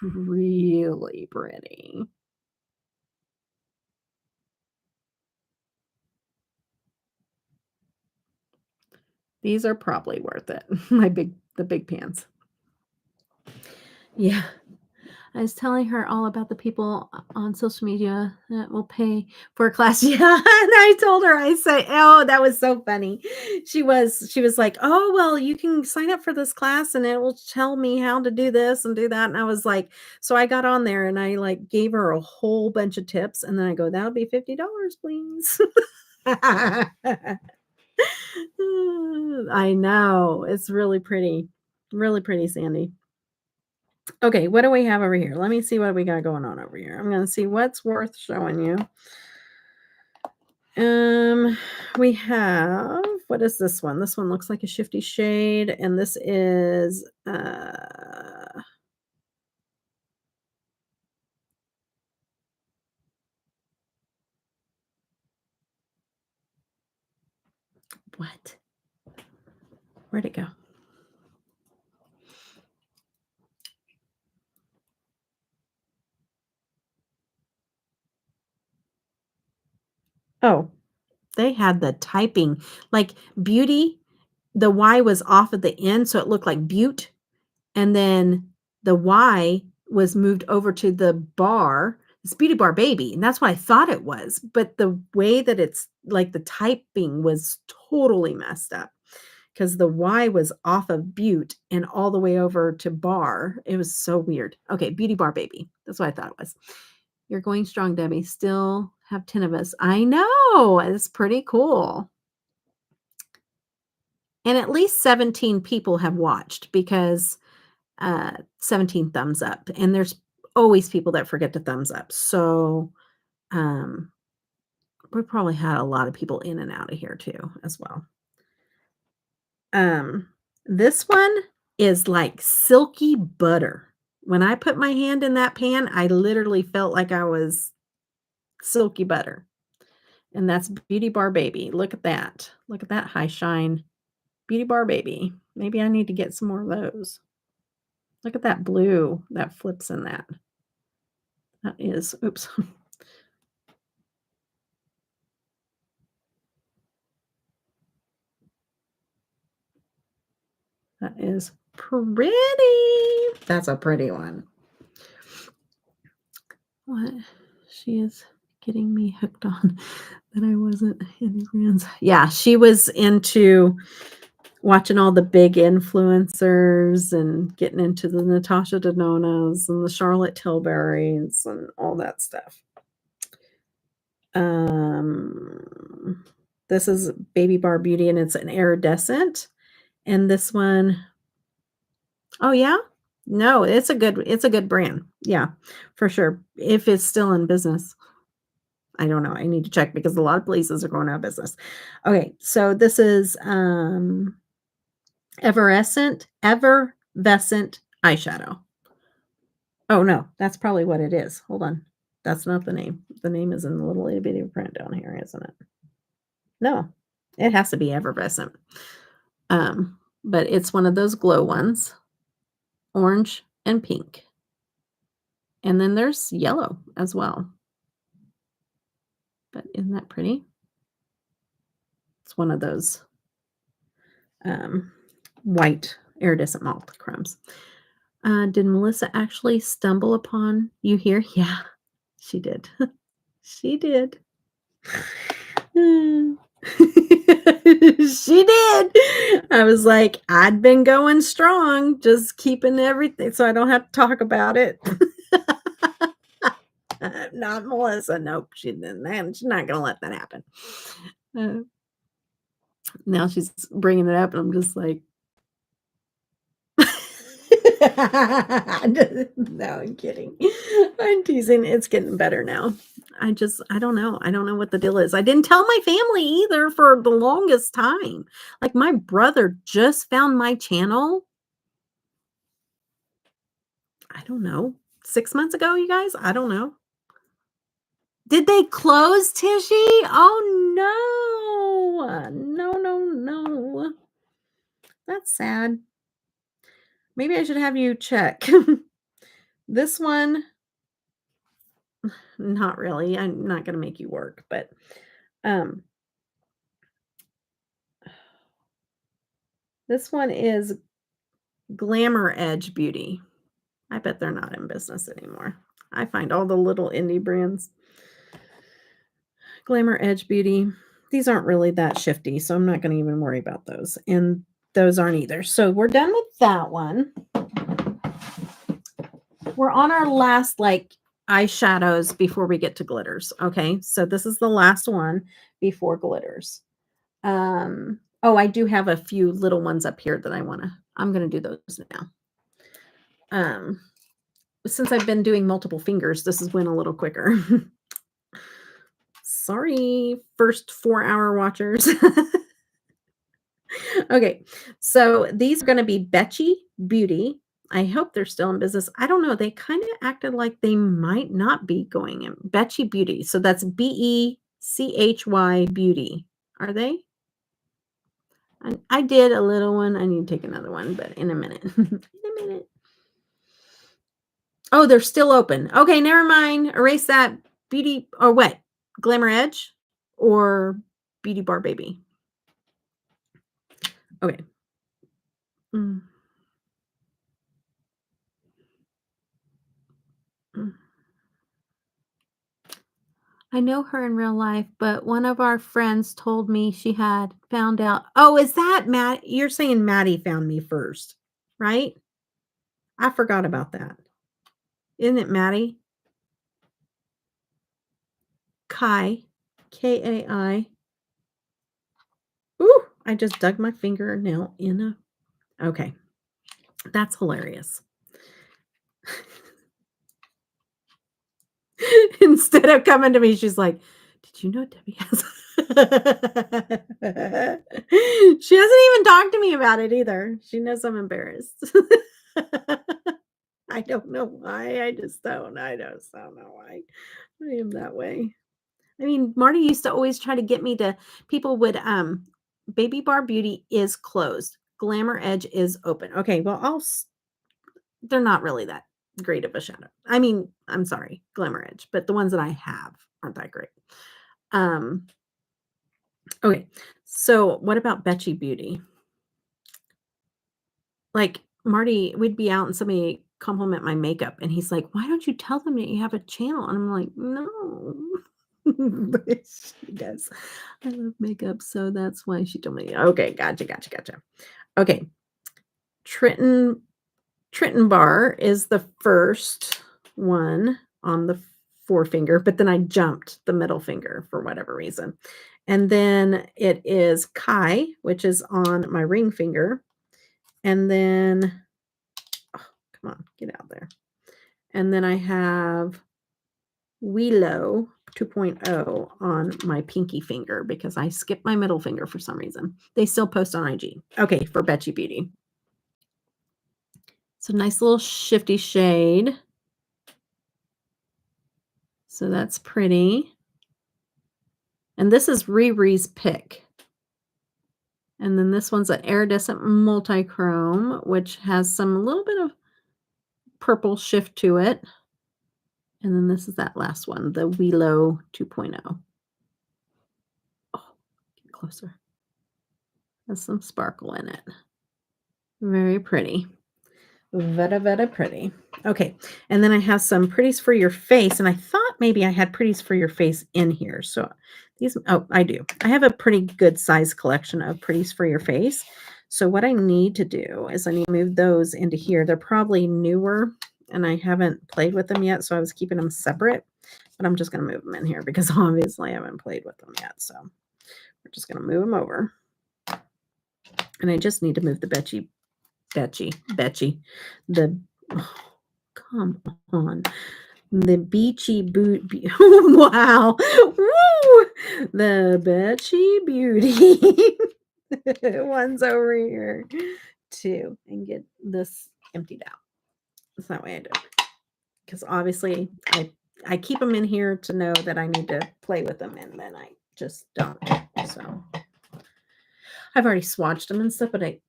S1: really pretty. These are probably worth it. The big pans. Yeah. I was telling her all about the people on social media that will pay for a class. Yeah, and I told her, I said, oh, that was so funny. She was like, oh, well, you can sign up for this class and it will tell me how to do this and do that. And I was like, so I got on there and I like gave her a whole bunch of tips. And then I go, that'll be $50, please. I know. It's really pretty. Really pretty, Sandy. Okay, what do we have over here? Let me see what we got going on over here. I'm going to see what's worth showing you. We have, what is this one? This one looks like a shifty shade, and this is what? Where'd it go? Oh, they had the typing like beauty. The Y was off at the end, so it looked like butte. And then the Y was moved over to the bar. It's Beauty Bar Baby, and that's what I thought it was. But the way that it's like the typing was totally messed up because the Y was off of butte and all the way over to bar. It was so weird. Okay, Beauty Bar Baby. That's what I thought it was. You're going strong, Debbie. Still have 10 of us. I know. It's pretty cool. And at least 17 people have watched because 17 thumbs up. And there's always people that forget to thumbs up. So we probably had a lot of people in and out of here too as well. This one is like silky butter. When I put my hand in that pan, I literally felt like I was silky butter. And that's Beauty Bar Baby. Look at that. Look at that high shine Beauty Bar Baby. Maybe I need to get some more of those. Look at that blue that flips in that. That is, oops. That is pretty. That's a pretty one. What? She is getting me hooked on that I wasn't any brands. Yeah, she was into watching all the big influencers and getting into the NATASHA DENONAs and the Charlotte Tilburys and all that stuff. This is Baby Bar Beauty and it's an iridescent. And this one, oh yeah? No, it's a good brand. Yeah, for sure. If it's still in business. I don't know. I need to check because a lot of places are going out of business. Okay, so this is Effervescent eyeshadow. Oh no, that's probably what it is. Hold on. That's not the name. The name is in the little itty bitty print down here, isn't it? No, it has to be effervescent. But it's one of those glow ones, orange and pink. And then there's yellow as well. But isn't that pretty? It's one of those white iridescent multichromes. Did Melissa actually stumble upon you here? Yeah, she did. She did. She did. I was like, I'd been going strong, just keeping everything so I don't have to talk about it. Not Melissa. Nope, she didn't. She's not going to let that happen. Now she's bringing it up, and I'm just like, no, I'm kidding. I'm teasing. It's getting better now. I don't know. I don't know what the deal is. I didn't tell my family either for the longest time. Like my brother just found my channel. I don't know. 6 months ago, you guys? I don't know. Did they close, Tishy? Oh no. No. That's sad. Maybe I should have you check. This one, not really. I'm not going to make you work, but this one is Glamour Edge Beauty. I bet they're not in business anymore. I find all the little indie brands. Glamour Edge Beauty. These aren't really that shifty, so I'm not going to even worry about those. And those aren't either. So we're done with that one. We're on our last eyeshadows before we get to glitters. Okay, so this is the last one before glitters. Oh, I do have a few little ones up here that I'm going to do those now. Since I've been doing multiple fingers, this has went a little quicker. Sorry, first 4-hour watchers. Okay, so these are gonna be Beauty. I hope they're still in business. I don't know, they kinda acted like they might not be going in. Beauty, so that's BECHY Beauty. Are they? I did a little one. I need to take another one, but in a minute. In a minute. Oh, they're still open. Okay, never mind. Erase that. Beauty or what? Glamour Edge or Beauty Bar Baby? Okay. Mm. Mm. I know her in real life, but one of our friends told me she had found out. Oh, is that Matt? You're saying Maddie found me first, right? I forgot about that. Isn't it Maddie? Kai, Kai. Ooh, I just dug my fingernail in a. Okay, that's hilarious. Instead of coming to me, she's like, "Did you know Debbie has?" She hasn't even talked to me about it either. She knows I'm embarrassed. I don't know why. I just don't. I just don't know why I am that way. I mean, Marty used to always try to get me to. People would Baby Bar Beauty is closed. Glamour Edge is open. Okay, well, they're not really that great of a shadow. I mean, I'm sorry, Glamour Edge, but the ones that I have aren't that great. Okay, so what about Beauty? Like, Marty, we'd be out and somebody compliment my makeup, and he's like, "Why don't you tell them that you have a channel?" And I'm like, "No." But she does. I love makeup, so that's why she told me. Okay, gotcha. Okay, Trenton Bar is the first one on the forefinger, but then I jumped the middle finger for whatever reason. And then it is Kai, which is on my ring finger. And then, oh, come on, get out there. And then I have Willow 2.0 on my pinky finger because I skipped my middle finger for some reason. They still post on IG. Okay, for Beauty. So nice little shifty shade. So that's pretty. And this is Riri's pick. And then this one's an iridescent multi-chrome, which has some little bit of purple shift to it. And then this is that last one, the Willow 2.0. Oh, get closer. Has some sparkle in it. Very pretty. Very pretty. Okay, and then I have some pretties for your face, and I thought maybe I had pretties for your face in here. So these, oh, I do. I have a pretty good size collection of pretties for your face. So what I need to do is I need to move those into here. They're probably newer, and I haven't played with them yet, so I was keeping them separate. But I'm just going to move them in here because obviously I haven't played with them yet. So we're just going to move them over. And I just need to move the Betchy. The oh, come on. The beachy boot. Wow. Woo! The Betchy Beauty. One's over here too. And get this emptied out. That's that way I do it. Because obviously I keep them in here to know that I need to play with them, and then I just don't. So I've already swatched them and stuff, but I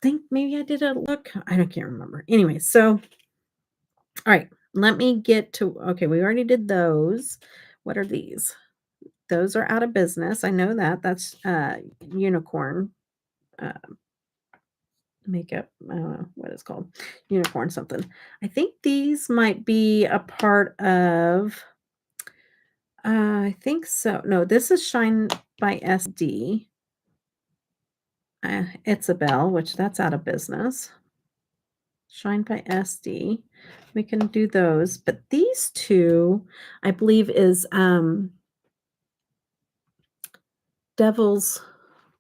S1: think maybe I did a look. I can't remember. Anyway, so all right, let me get to, okay, we already did those. What are these? Those are out of business. I know that. That's unicorn makeup. I don't know what it's called. Unicorn something. I think these might be a part of, I think so. No, this is Shine by SD. It's a Bell, which that's out of business. Shine by SD. We can do those, but these two, I believe, is Devil's.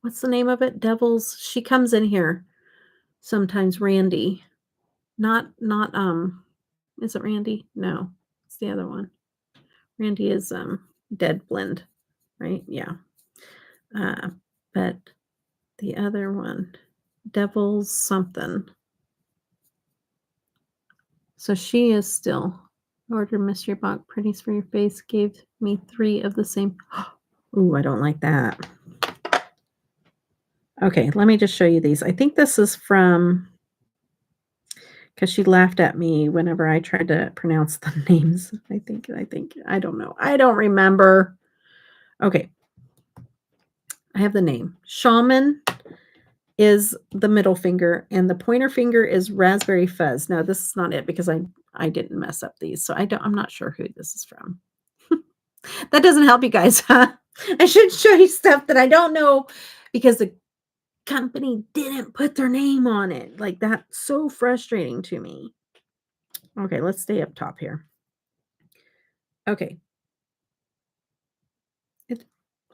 S1: What's the name of it? Devil's. She comes in here sometimes. Randy, not. Is it Randy? No, it's the other one. Randy is Dead Blend. right? Yeah. But the other one, Devil's something. So she is still. Order mystery box pretties for your face. Gave me 3 of the same. Ooh, I don't like that. Okay, let me just show you these. I think this is from, because she laughed at me whenever I tried to pronounce the names. I think, I don't know. I don't remember. Okay. I have the name. Shaman is the middle finger, and the pointer finger is Raspberry Fuzz. Now, this is not it because I didn't mess up these, so I'm not sure who this is from. That doesn't help you guys, huh? I should show you stuff that I don't know because the company didn't put their name on it. Like, that's so frustrating to me. Okay, let's stay up top here. Okay.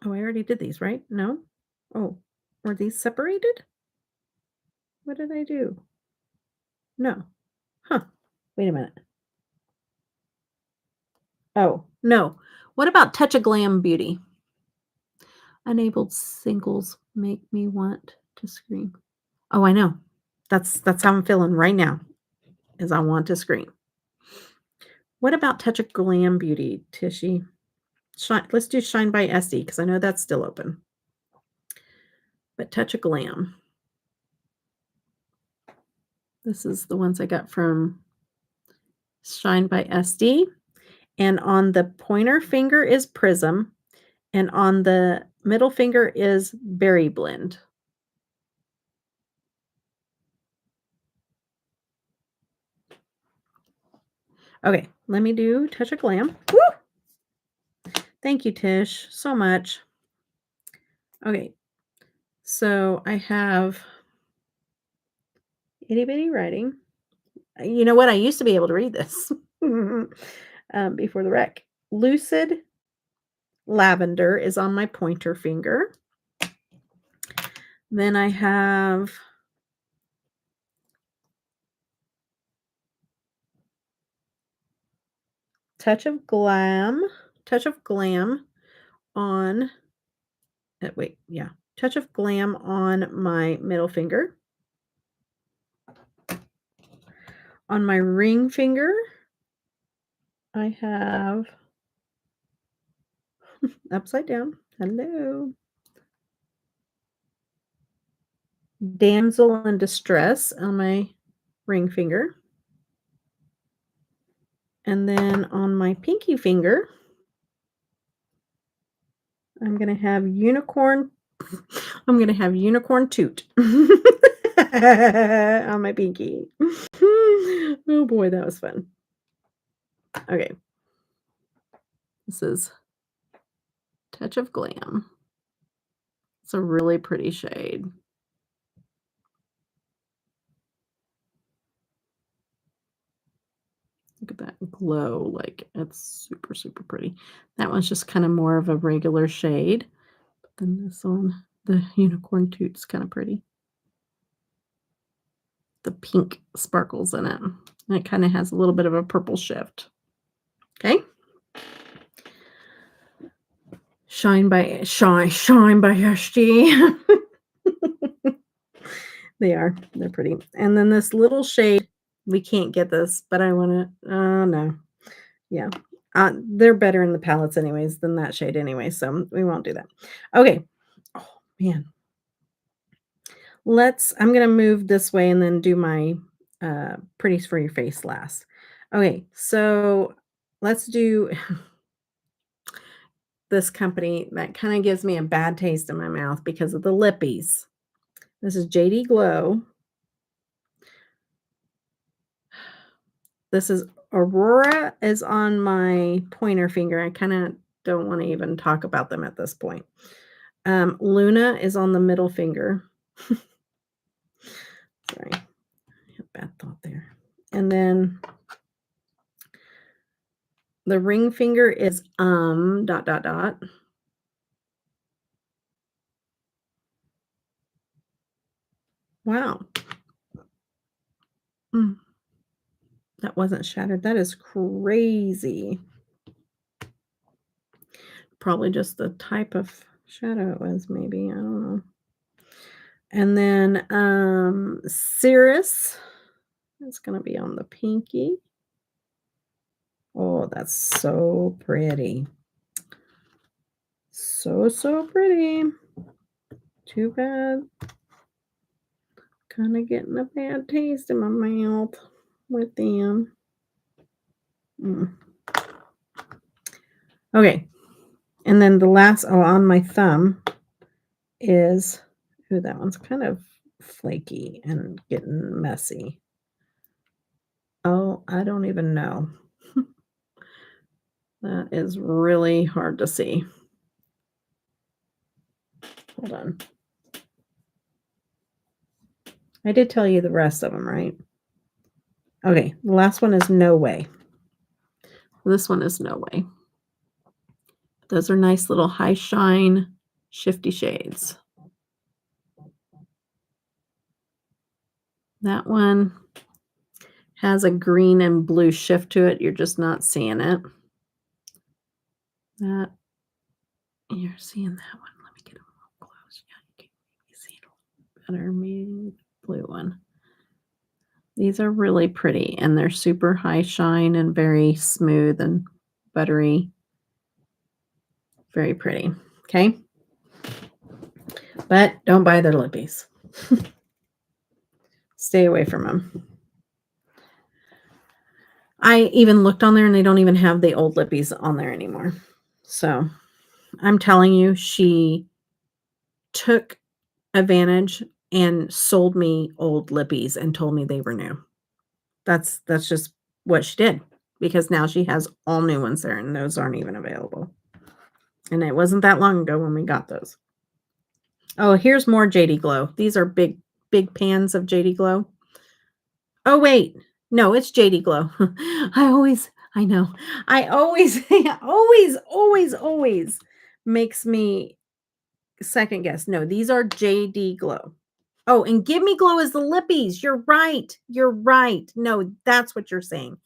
S1: Oh, I already did these, right? No? Oh, were these separated? What did I do? No. Huh. Wait a minute. Oh, no. What about Touch of Glam Beauty? Enabled singles make me want to scream. Oh, I know. That's how I'm feeling right now, is I want to scream. What about Touch of Glam Beauty, Tishy? Let's do Shine by SD because I know that's still open. But Touch of Glam. This is the ones I got from Shine by SD. And on the pointer finger is Prism. And on the middle finger is Berry Blend. Okay, let me do Touch of Glam. Woo! Thank you, Tish, so much. Okay, so I have itty bitty writing. You know what? I used to be able to read this before the wreck. Lucid Lavender is on my pointer finger. Then I have Touch of Glam on, Touch of Glam on my middle finger. On my ring finger, I have upside down. Hello. Damsel in Distress on my ring finger. And then on my pinky finger, I'm going to have Unicorn. I'm going to have Unicorn Toot on my pinky. Oh boy, that was fun. Okay. This is Touch of Glam. It's a really pretty shade. Look at that glow. Like, it's super, super pretty. That one's just kind of more of a regular shade. But then this one, the Unicorn Toot's kind of pretty. The pink sparkles in it. And it kind of has a little bit of a purple shift. Okay. Shine by SD. They're pretty. And then this little shade, we can't get this, but I want to, no. Yeah. They're better in the palettes anyways than that shade anyway, so we won't do that. Okay. Oh, man. I'm going to move this way and then do my pretties for your face last. Okay, so let's do this company that kind of gives me a bad taste in my mouth because of the lippies. This is JD Glow. This is Aurora is on my pointer finger. I kind of don't want to even talk about them at this point. Luna is on the middle finger. Sorry, I have a bad thought there. And then the ring finger is dot dot dot. Wow. That wasn't shattered. That is crazy. probably just the type of shadow it was, maybe. I don't know. And then Cirrus. It's going to be on the pinky. Oh, that's so pretty. So pretty. Too bad. Kind of getting a bad taste in my mouth with them. Okay. And then the last, on my thumb is, ooh, that one's kind of flaky and getting messy. Oh, I don't even know. That is really hard to see. Hold on. I did tell you the rest of them, right? Okay, the last one is No Way. This one is No Way. Those are nice little high shine, shifty shades. That one has a green and blue shift to it. You're just not seeing it. That, you're seeing that one. Let me get a little close. Yeah, you can maybe see it a little better. Maybe the blue one. These are really pretty, and they're super high shine and very smooth and buttery. Very pretty. Okay? But don't buy their lippies. Stay away from them. I even looked on there, and they don't even have the old lippies on there anymore. So I'm telling you, she took advantage and sold me old lippies and told me they were new. That's just what she did, because now she has all new ones there, and those aren't even available. And it wasn't that long ago when we got those. Oh, here's more JD Glow. These are big pans of JD Glow. Oh, wait. No, it's JD Glow. I know. I always makes me second guess. No, these are JD Glow. Oh, and Give Me Glow is the lippies. You're right. You're right. No, that's what you're saying.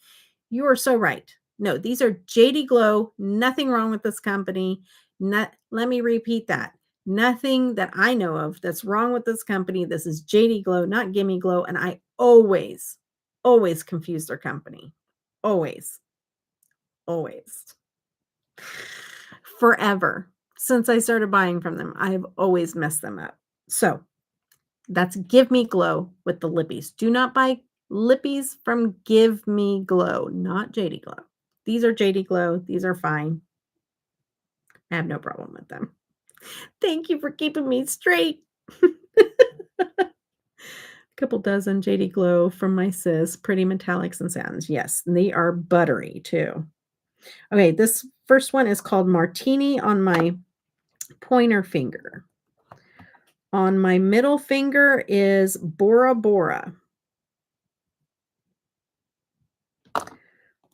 S1: You are so right. No, these are JD Glow. Nothing wrong with this company. Let me repeat that. Nothing that I know of that's wrong with this company. This is JD Glow, not Gimme Glow. And I always confuse their company. Always. Forever. Since I started buying from them, I have always messed them up. So that's Give Me Glow with the lippies. Do not buy lippies from Give Me Glow, not JD Glow. These are JD Glow. These are fine. I have no problem with them. Thank you for keeping me straight. A couple dozen JD Glow from my sis. Pretty metallics and satins. Yes, they are buttery too. Okay, this first one is called Martini on my pointer finger. On my middle finger is Bora Bora.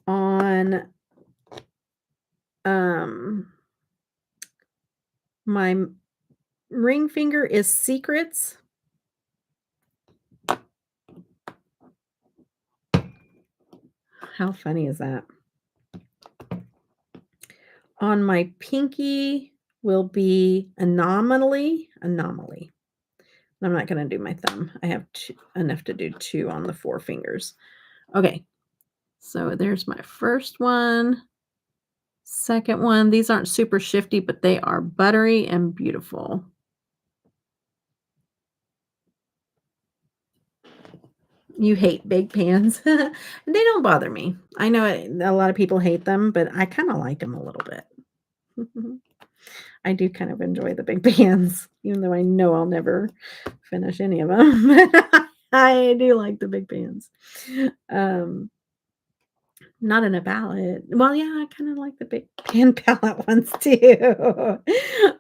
S1: On my ring finger is Secrets. How funny is that? On my pinky will be Anomaly. I'm not going to do my thumb. I have enough to do 2 on the 4 fingers. Okay. So there's my first one. Second one. These aren't super shifty, but they are buttery and beautiful. You hate big pans. They don't bother me. I know a lot of people hate them, but I kind of like them a little bit. I do kind of enjoy the big pans, even though I know I'll never finish any of them. I do like the big pans. Not in a palette. Well, yeah, I kind of like the big pan palette ones too.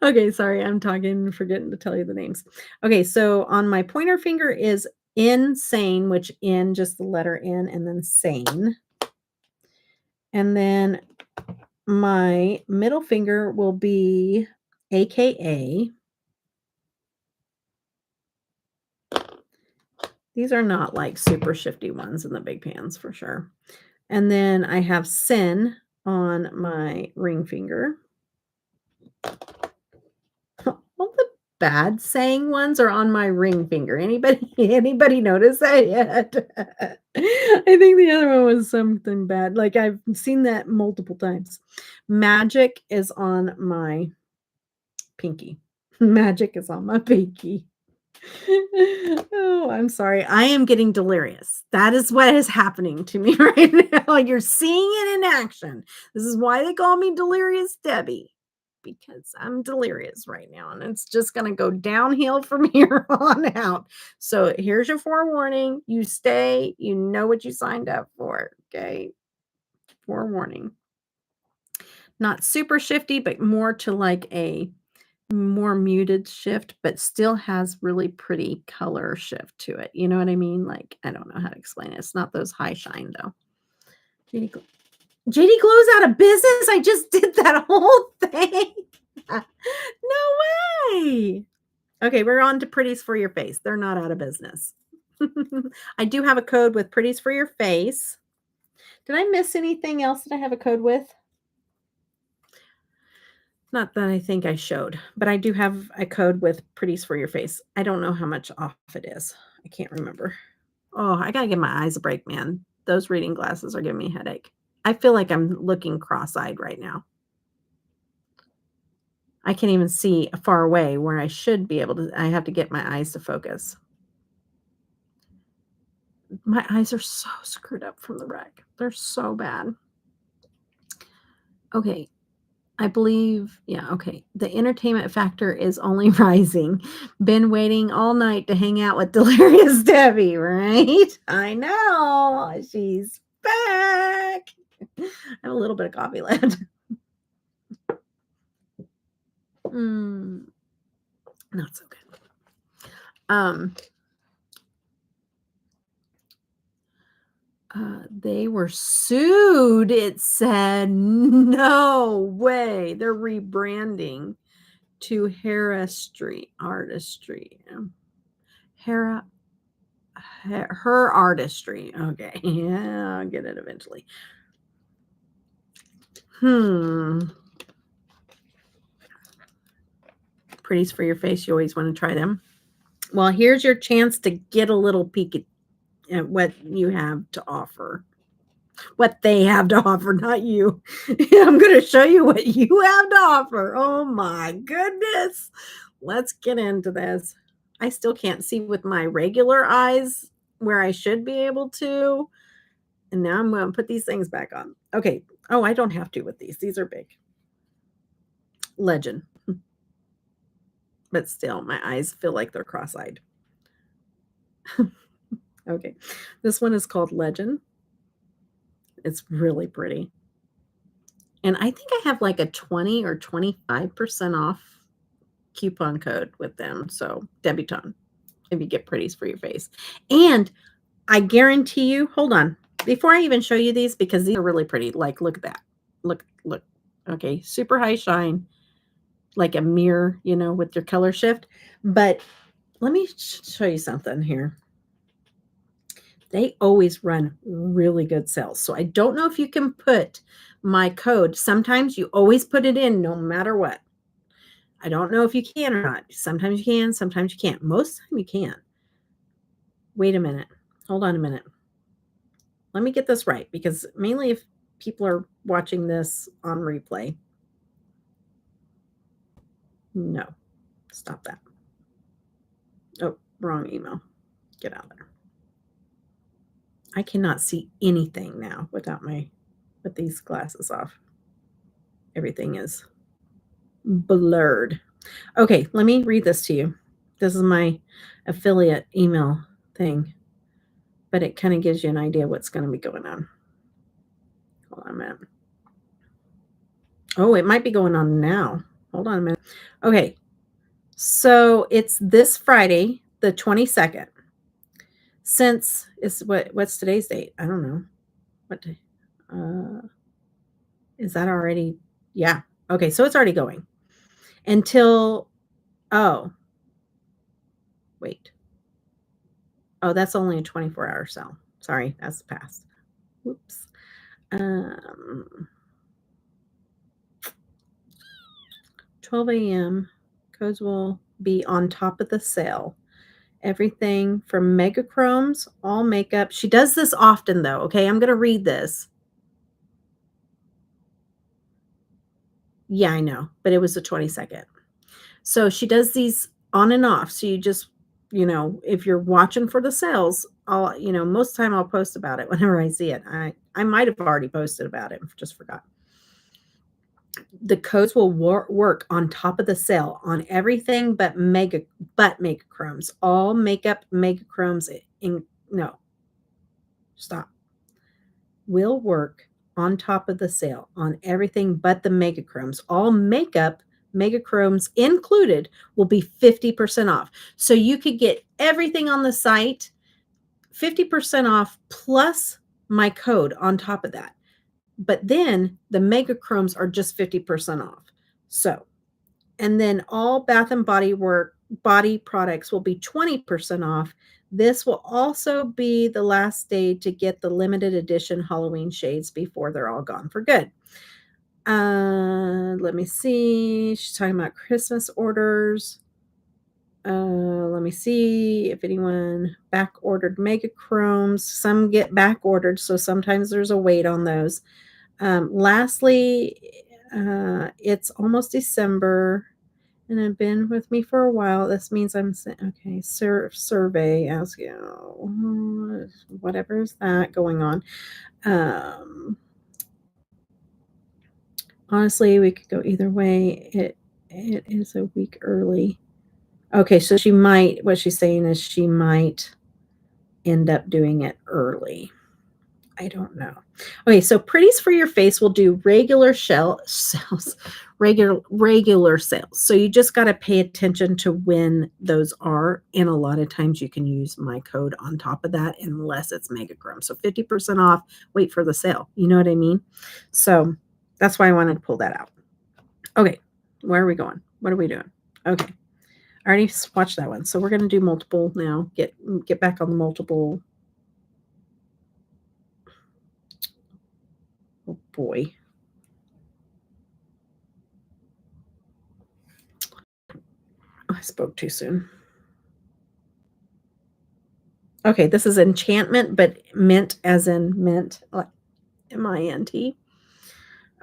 S1: Okay, sorry, I'm talking, forgetting to tell you the names. Okay, so on my pointer finger is Insane, which in just the letter N and then sane. And then my middle finger will be AKA. These are not like super shifty ones in the big pans for sure. And then I have Sin on my ring finger. All the bad saying ones are on my ring finger. Anybody notice that yet? I think the other one was something bad. Like I've seen that multiple times. Magic is on my pinky. Magic is on my pinky. Oh, I'm sorry. I am getting delirious. That is what is happening to me right now. You're seeing it in action. This is why they call me Delirious Debbie, because I'm delirious right now, and it's just going to go downhill from here on out. So here's your forewarning. You stay, you know what you signed up for. Okay. Forewarning. Not super shifty, but more to like a more muted shift, but still has really pretty color shift to it. You know what I mean? Like, I don't know how to explain it. It's not those high shine though. JD Glow's out of business. I just did that whole thing. No way. Okay, we're on to Pretties for Your Face. They're not out of business. I do have a code with Pretties for Your Face. Did I miss anything else that I have a code with? Not that I think I showed, but I do have a code with Pretties for Your Face. I don't know how much off it is. I can't remember. Oh, I got to give my eyes a break, man. Those reading glasses are giving me a headache. I feel like I'm looking cross-eyed right now. I can't even see far away where I should be able to. I have to get my eyes to focus. My eyes are so screwed up from the wreck. They're so bad. Okay. I believe, yeah, okay. The entertainment factor is only rising. Been waiting all night to hang out with Delirious Debbie, right? I know. She's back. I have a little bit of coffee left. Not so good. They were sued, it said. No way. They're rebranding to Artistry. Her Artistry. Okay. Yeah, I'll get it eventually. Pretties for Your Face. You always want to try them. Well, here's your chance to get a little peek at what you have to offer. What they have to offer, not you. I'm going to show you what you have to offer. Oh my goodness. Let's get into this. I still can't see with my regular eyes where I should be able to. And now I'm going to put these things back on. Okay. Oh, I don't have to with these. These are big. Legend. But still, my eyes feel like they're cross-eyed. Okay. This one is called Legend. It's really pretty. And I think I have like a 20 or 25% off coupon code with them. So Debutawn, if you get Pretties for Your Face. And I guarantee you, hold on, before I even show you these, because these are really pretty. Like, look at that. Look. Okay, super high shine, like a mirror, you know, with your color shift. But let me show you something here. They always run really good sales. So I don't know if you can put my code. Sometimes you always put it in no matter what. I don't know if you can or not. Sometimes you can, sometimes you can't. Most of the time you can. Wait a minute. Hold on a minute. Let me get this right, because mainly if people are watching this on replay. No. Stop that. Oh, wrong email. Get out of there. I cannot see anything now with these glasses off. Everything is blurred. Okay, let me read this to you. This is my affiliate email thing, but it kind of gives you an idea what's going to be going on. Hold on a minute. Oh, it might be going on now. Hold on a minute. Okay, so it's this Friday, the 22nd. Since it's what's today's date? I don't know. What day? Is that already? Yeah. Okay, so it's already going until, oh, wait. Oh, that's only a 24-hour sale. Sorry, that's past. Whoops. 24 12 a.m. Codes will be on top of the sale. Everything from megachromes, all makeup. She does this often, though. Okay, I'm going to read this. Yeah, I know, but it was the 22nd. So she does these on and off. So you just, if you're watching for the sales, most of the time I'll post about it whenever I see it. I might have already posted about it, just forgot. The codes will work on top of the sale on everything but megachromes. All makeup megachromes stop. Will work on top of the sale on everything but the megachromes. All makeup megachromes included will be 50% off. So you could get everything on the site 50% off plus my code on top of that. But then the megachromes are just 50% off. So, and then all Bath and Body Works body products will be 20% off. This will also be the last day to get the limited edition Halloween shades before they're all gone for good. Let me see. She's talking about Christmas orders. Let me see if anyone back ordered megachromes. Some get back ordered, so sometimes there's a wait on those. Lastly, it's almost December and have been with me for a while. This means I'm okay. Survey as whatever is that going on. Honestly, we could go either way. It is a week early. Okay, so what she's saying is she might end up doing it early. I don't know. Okay, so Pretties for Your Face will do regular sales, regular sales. So you just got to pay attention to when those are. And a lot of times you can use my code on top of that unless it's megachrome. So 50% off, wait for the sale. You know what I mean? So that's why I wanted to pull that out. Okay, where are we going? What are we doing? Okay. I already watched that one. So we're going to do multiple now. Get back on the multiple. Oh boy. I spoke too soon. Okay, this is enchantment, but mint as in mint, like mint.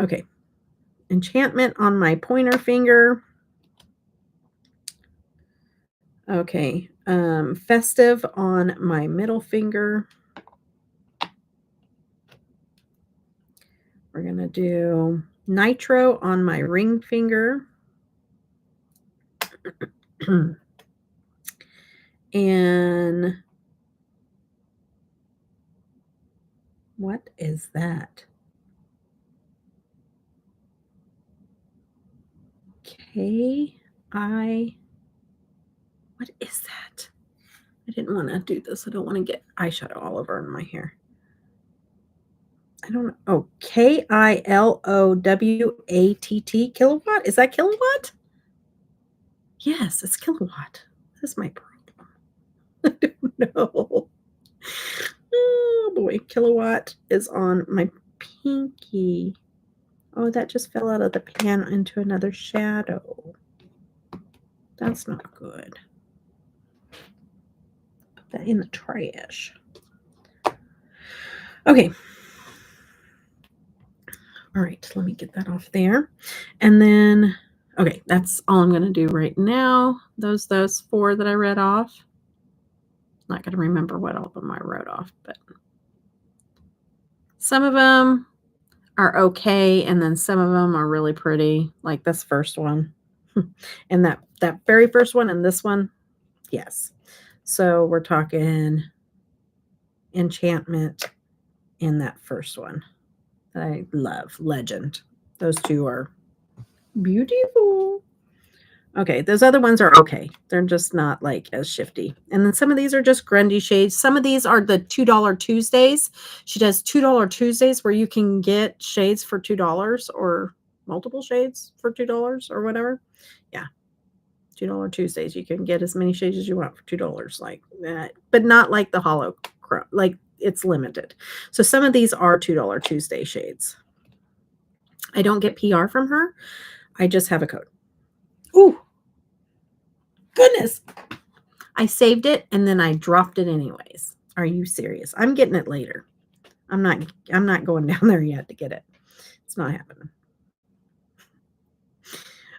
S1: Okay. Enchantment on my pointer finger. Okay. Festive on my middle finger. We're going to do nitro on my ring finger. And what is that? What is that? I didn't want to do this. I don't want to get eyeshadow all over my hair. I don't know. Oh, KILOWATT, kilowatt? Is that kilowatt? Yes, it's kilowatt. That's my problem. I don't know. Oh boy, kilowatt is on my pinky. Oh, that just fell out of the pan into another shadow. That's not good. Put that in the trash. Okay. All right, let me get that off there. And then, okay, that's all I'm going to do right now. Those 4 that I read off. Not going to remember what all of them I wrote off, but some of them are okay, and then some of them are really pretty, like this first one. And that very first one and this one, yes. So we're talking enchantment in that first one that I love, Legend. Those 2 are beautiful. Okay, those other ones are okay. They're just not like as shifty. And then some of these are just Grundy shades. Some of these are the $2 Tuesdays. She does $2 Tuesdays where you can get shades for $2 or multiple shades for $2 or whatever. Yeah. $2 Tuesdays. You can get as many shades as you want for $2 like that, but not like the hollow, like it's limited. So some of these are $2 Tuesday shades. I don't get PR from her. I just have a code. goodness. I saved it and then I dropped it anyways. Are you serious? I'm getting it later. I'm not going down there yet to get it. It's not happening.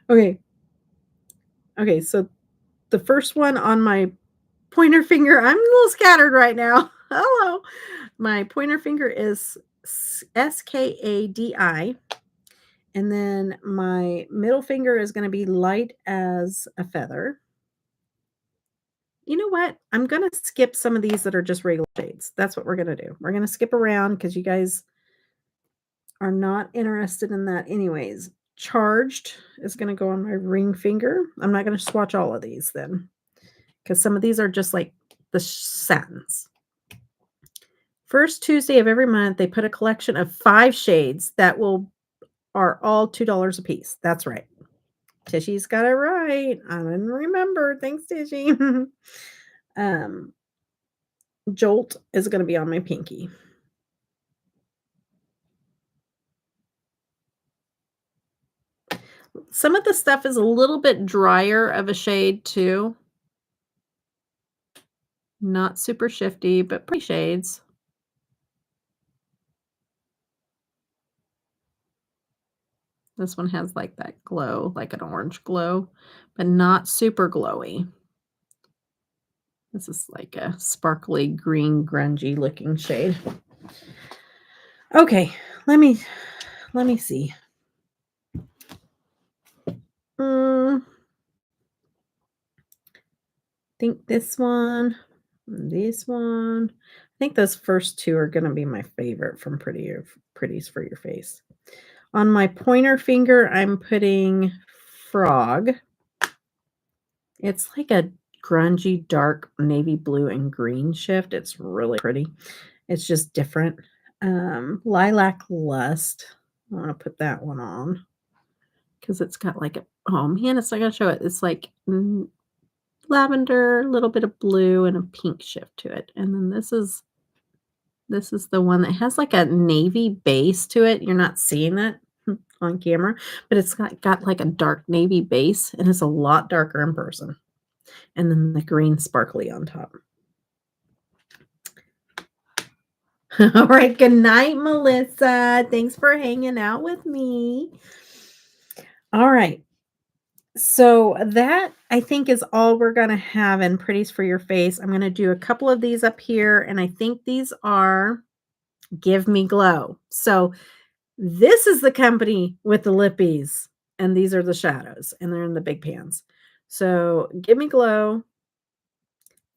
S1: Okay. Okay, so the first one on my pointer finger, I'm a little scattered right now. Hello. My pointer finger is SKADI. And then my middle finger is going to be light as a feather. You know what? I'm going to skip some of these that are just regular shades. That's what we're going to do. We're going to skip around because you guys are not interested in that anyways. Charged is going to go on my ring finger. I'm not going to swatch all of these then because some of these are just like the satins. First Tuesday of every month, they put a collection of 5 shades that are all $2 a piece. That's right. Tishy's got it right. I didn't remember. Thanks, Tishy. Jolt is going to be on my pinky. Some of the stuff is a little bit drier of a shade too. Not super shifty, but pretty shades. This one has like that glow, like an orange glow, but not super glowy. This is like a sparkly green grungy looking shade. Okay, let me see. Think this one, this one. I think those first 2 are going to be my favorite from Pretties for Your Face. On my pointer finger, I'm putting Frog. It's like a grungy, dark navy blue and green shift. It's really pretty. It's just different. Lilac Lust. I want to put that one on because it's got like oh man, it's not going to show it. It's like lavender, a little bit of blue, and a pink shift to it. And then this is the one that has like a navy base to it. You're not seeing it on camera, but it's got like a dark navy base, and it's a lot darker in person. And then the green sparkly on top. All right. Good night, Melissa. Thanks for hanging out with me. All right. So that, I think, is all we're going to have in Pretties for Your Face. I'm going to do a couple of these up here, and I think these are Give Me Glow. So this is the company with the lippies, and these are the shadows, and they're in the big pans. So Give Me Glow,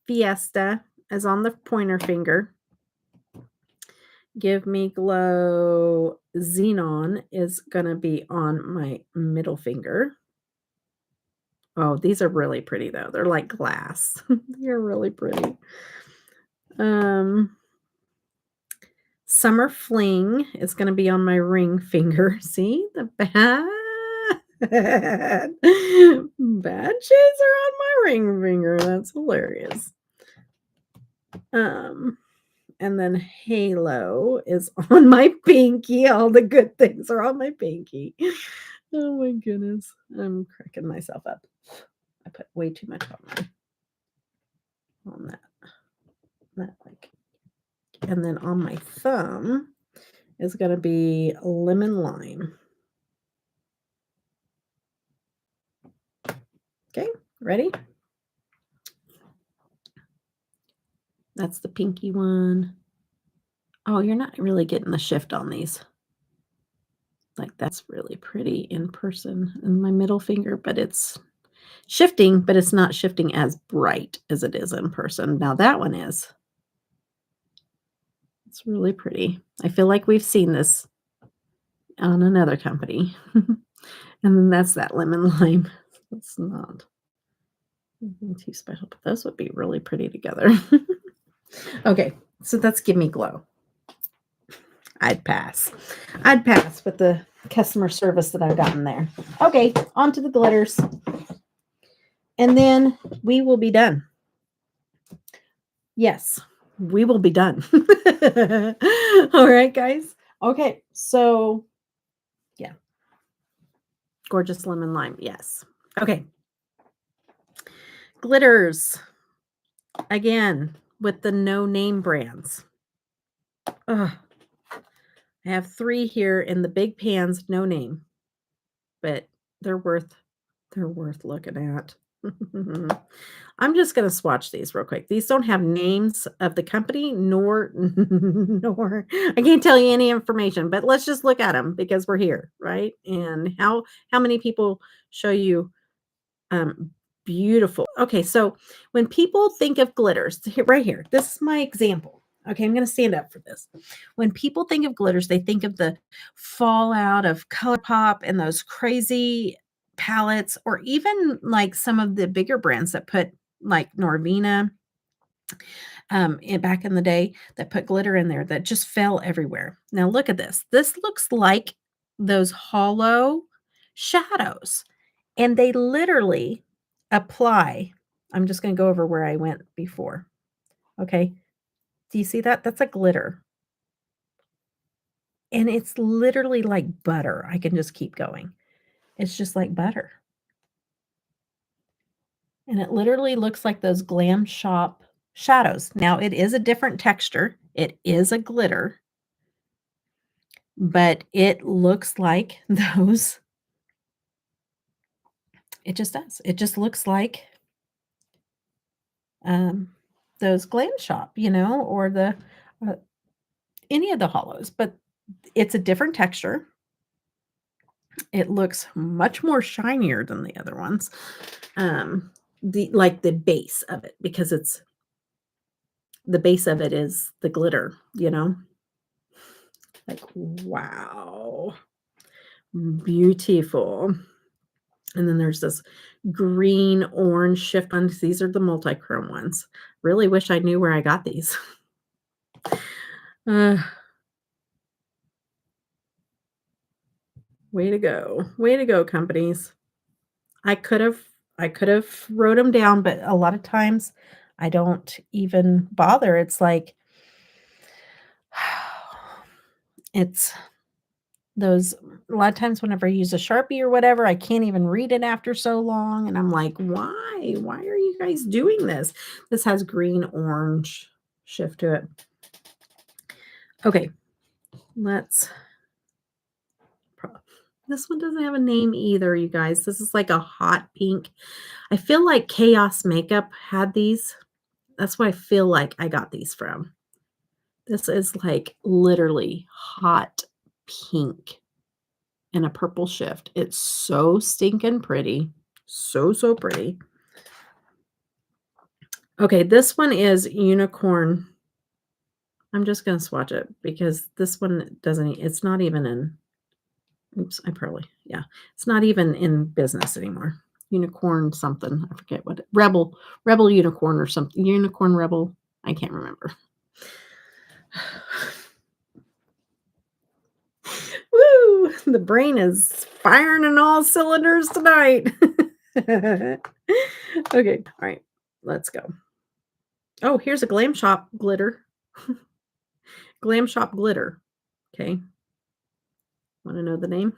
S1: Fiesta is on the pointer finger. Give Me Glow Xenon is going to be on my middle finger. Oh, these are really pretty though. They're like glass. They're really pretty. Summer Fling is going to be on my ring finger. See the bad shades are on my ring finger. That's hilarious. And then Halo is on my pinky. All the good things are on my pinky. Oh my goodness. I'm cracking myself up. I put way too much on that. And then on my thumb is going to be Lemon Lime. Okay, ready? That's the pinky one. Oh, you're not really getting the shift on these. Like that's really pretty in person in my middle finger, but it's shifting, but it's not shifting as bright as it is in person. Now that one is. It's really pretty. I feel like we've seen this on another company. And then that's that Lemon Lime. It's not anything too special, but those would be really pretty together. Okay, so that's Give Me Glow. I'd pass. I'd pass with the customer service that I've gotten there. Okay, on to the glitters. And then we will be done. Yes, we will be done. All right, guys. Okay, so yeah. Gorgeous Lemon Lime. Yes. Okay. Glitters. Again, with the no-name brands. Ugh. I have 3 here in the big pans, no name, but they're worth looking at. I'm just gonna swatch these real quick. These don't have names of the company nor nor I can't tell you any information, but let's just look at them because we're here, right? And how many people show you beautiful. Okay, so when people think of glitters, right here, this is my example. Okay, I'm going to stand up for this. When people think of glitters, they think of the fallout of ColourPop and those crazy palettes, or even like some of the bigger brands that put like Norvina back in the day that put glitter in there that just fell everywhere. Now look at this. This looks like those hollow shadows. And they literally apply. I'm just going to go over where I went before. Okay. Do you see that? That's a glitter. And it's literally like butter. I can just keep going. It's just like butter. And it literally looks like those Glam Shop shadows. Now, it is a different texture. It is a glitter. But it looks like those. It just does. It just looks like those Glam Shop, or the any of the hollows, but it's a different texture. It looks much more shinier than the other ones. The base of it, because it's the base of it is the glitter, like, wow, beautiful. And then there's this green orange shift on. These are the multi-chrome ones. Really wish I knew where I got these. Way to go, companies. I could have wrote them down, but a lot of times I don't even bother. It's like it's those a lot of times whenever I use a Sharpie or whatever, I can't even read it after so long, and I'm like, "Why? Why are you guys doing this?" This has green orange shift to it. Okay. This one doesn't have a name either, you guys. This is like a hot pink. I feel like Chaos Makeup had these. That's what I feel like I got these from. This is like literally hot pink and a purple shift. It's so stinking pretty. So, so pretty. Okay, this one is Unicorn. I'm just going to swatch it because this one it's not even in, oops, yeah. It's not even in business anymore. Unicorn something. I forget what. Rebel Unicorn or something. Unicorn Rebel. I can't remember. Woo! The brain is firing in all cylinders tonight. Okay. All right. Let's go. Oh, here's a Glam Shop glitter. Glam Shop glitter. Okay. Want to know the name?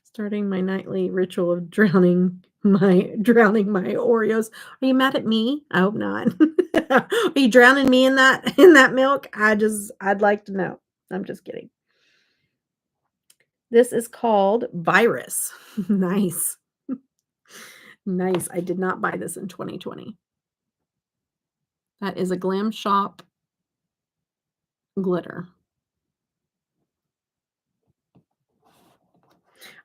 S1: Starting my nightly ritual of drowning my Oreos. Are you mad at me? I hope not. Are you drowning me in that milk? I'd like to know. I'm just kidding. This is called Virus. Nice. Nice. I did not buy this in 2020. That is a Glam Shop glitter.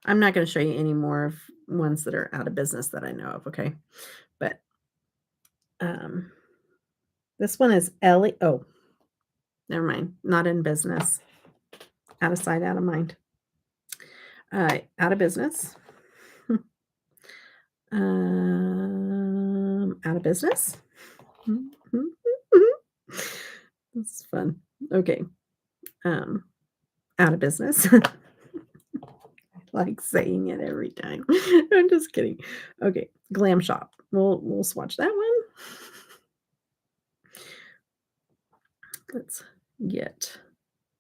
S1: I'm not going to show you any more of ones that are out of business that I know of, okay? But this one is Ellie. Oh, never mind. Not in business. Out of sight, out of mind. Out of business. Out of business. This is fun. Okay. Out of business. I like saying it every time. I'm just kidding. Okay. Glam Shop. We'll swatch that one.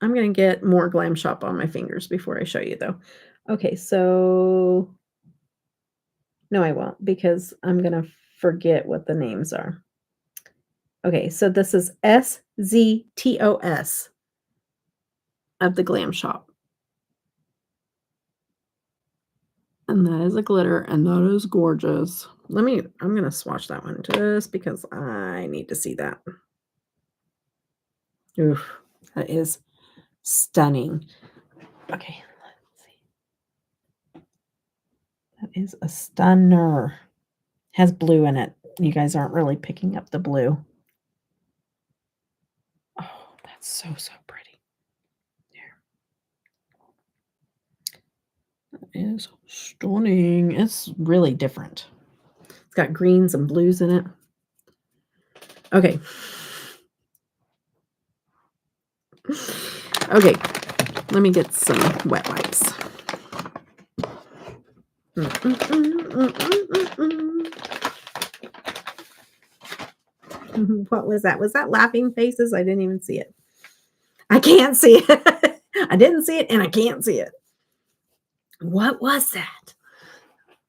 S1: I'm going to get more Glam Shop on my fingers before I show you, though. Okay, so No, I won't, because I'm going to forget what the names are. Okay, so this is SZTOS of the Glam Shop. And that is a glitter, and that is gorgeous. I'm going to swatch that one just because I need to see that. Oof, that is stunning. Okay, let's see. That is a stunner. Has blue in it. You guys aren't really picking up the blue. Oh, that's so, so pretty. There. That is stunning. It's really different. It's got greens and blues in it. Okay. Okay. Let me get some wet wipes. What was that? Was that laughing faces? I didn't even see it. I can't see it. I didn't see it and I can't see it. What was that?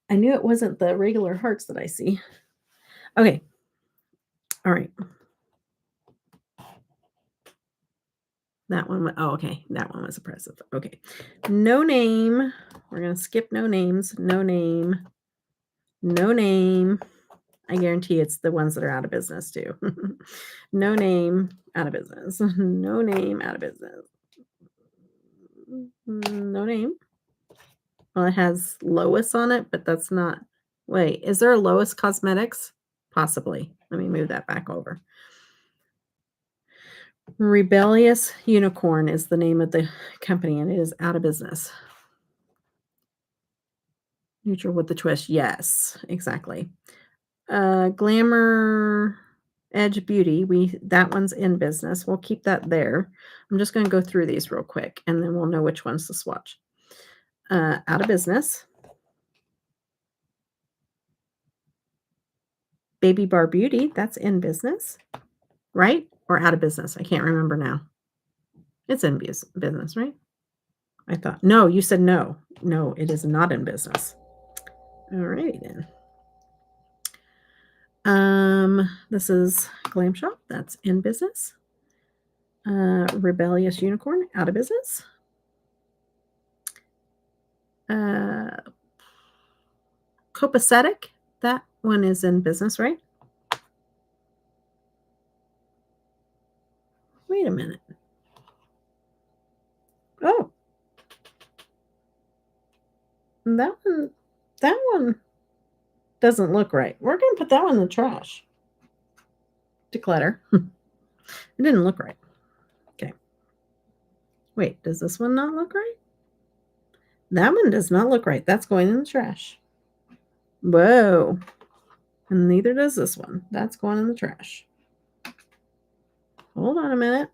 S1: I knew it wasn't the regular hearts that I see. Okay. All right. That one, oh, okay. That one was oppressive. Okay. No name. We're going to skip no names. No name. No name. I guarantee it's the ones that are out of business too. No name, out of business. No name, out of business. No name. Well, it has Lois on it, but that's not. Wait, is there a Lois Cosmetics? Possibly. Let me move that back over. Rebellious Unicorn is the name of the company, and it is out of business. Neutral with the twist. Yes, exactly. Glamour Edge Beauty. That one's in business. We'll keep that there. I'm just going to go through these real quick, and then we'll know which ones to swatch. Out of business. Baby Bar Beauty. That's in business, right? Or out of business. I can't remember now. It's in business, right? I thought. No, you said no. No, it is not in business. All righty then. This is Glam Shop. That's in business. Rebellious Unicorn, out of business. Copacetic, that one is in business, right? Wait a minute. Oh. That one doesn't look right. We're going to put that one in the trash. Declutter. It didn't look right. Okay. Wait, does this one not look right? That one does not look right. That's going in the trash. Whoa. And neither does this one. That's going in the trash. Hold on a minute.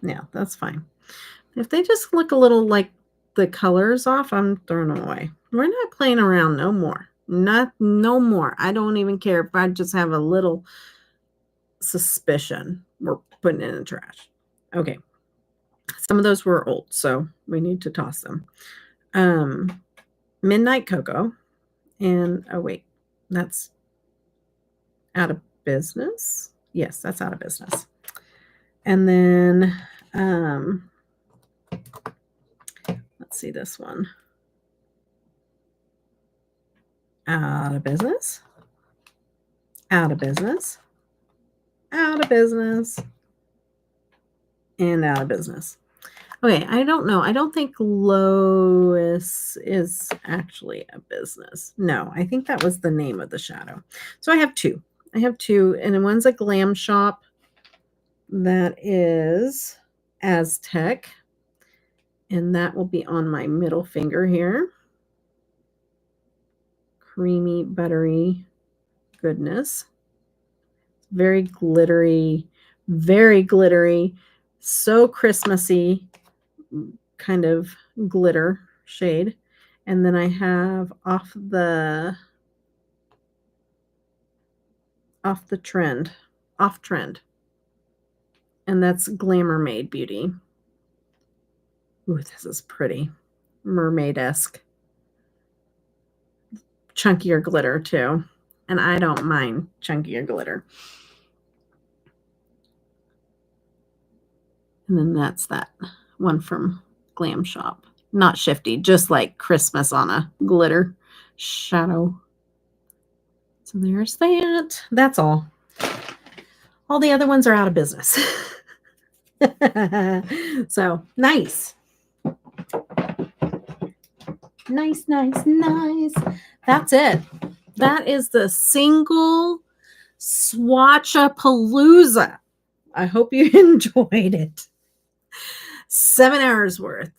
S1: Yeah, that's fine. If they just look a little like the colors off, I'm throwing them away. We're not playing around no more. No more. I don't even care if I just have a little suspicion. We're putting it in the trash. Okay. Some of those were old, so we need to toss them. Midnight Cocoa. And, oh, wait. That's out of business? Yes, that's out of business. And then, let's see this one. Out of business. Out of business. Out of business. And out of business. Okay, I don't know. I don't think Lois is actually a business. No, I think that was the name of the shadow. So I have two. And one's a Glam Shop. That is Aztec. And that will be on my middle finger here. Creamy, buttery goodness. Very glittery, so Christmassy kind of glitter shade. And then I have off trend. And that's Glamour Made Beauty. Ooh, this is pretty. Mermaid-esque. Chunkier glitter, too. And I don't mind chunkier glitter. And then that's that one from Glam Shop. Not shifty, just like Christmas on a glitter shadow. So there's that. That's all. All the other ones are out of business. So nice. Nice, nice, nice. That's it. That is the single Swatchapalooza. I hope you enjoyed it. 7 hours worth,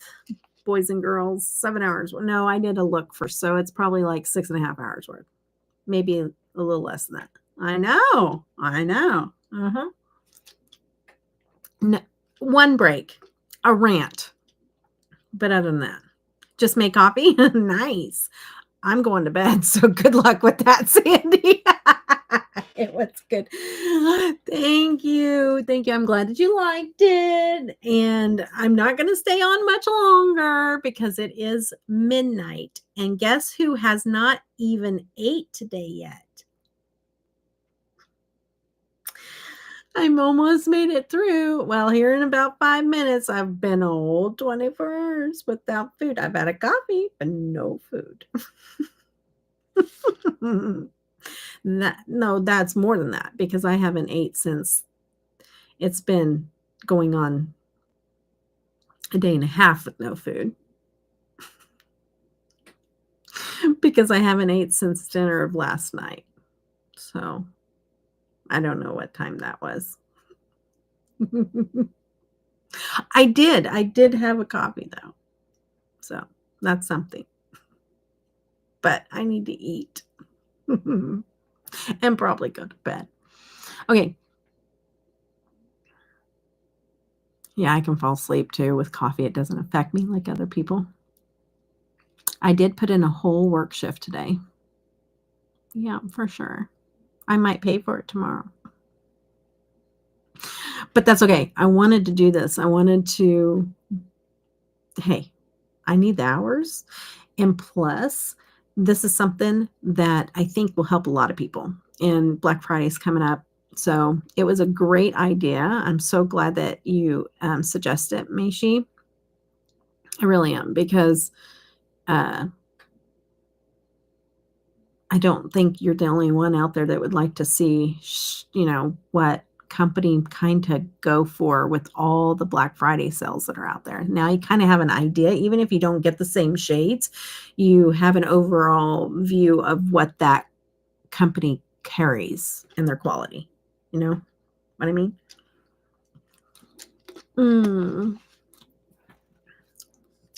S1: boys and girls. 7 hours. No, I did a look first, so it's probably like 6.5 hours worth. Maybe a little less than that. I know. No, one break, a rant. But other than that, just make coffee. Nice. I'm going to bed, so good luck with that, Sandy. It was good. Thank you. Thank you. I'm glad that you liked it. And I'm not going to stay on much longer because it is midnight. And guess who has not even ate today yet? I'm almost made it through. Well, here in about 5 minutes, I've been a whole 24 hours without food. I've had a coffee, but no food. No, that's more than that because I haven't ate since it's been going on a day and a half with no food. Because I haven't ate since dinner of last night. So I don't know what time that was. I did have a coffee though. So that's something. But I need to eat. And probably go to bed. Okay. Yeah, I can fall asleep too with coffee. It doesn't affect me like other people. I did put in a whole work shift today. Yeah, for sure. I might pay for it tomorrow. But that's okay. I wanted to do this. I wanted to, hey, I need the hours. And plus, this is something that I think will help a lot of people. And Black Friday is coming up. So it was a great idea. I'm so glad that you suggest it, Meishi. I really am because I don't think you're the only one out there that would like to see, what company kind of go for with all the Black Friday sales that are out there. Now you kind of have an idea, even if you don't get the same shades, you have an overall view of what that company carries and their quality. You know what I mean?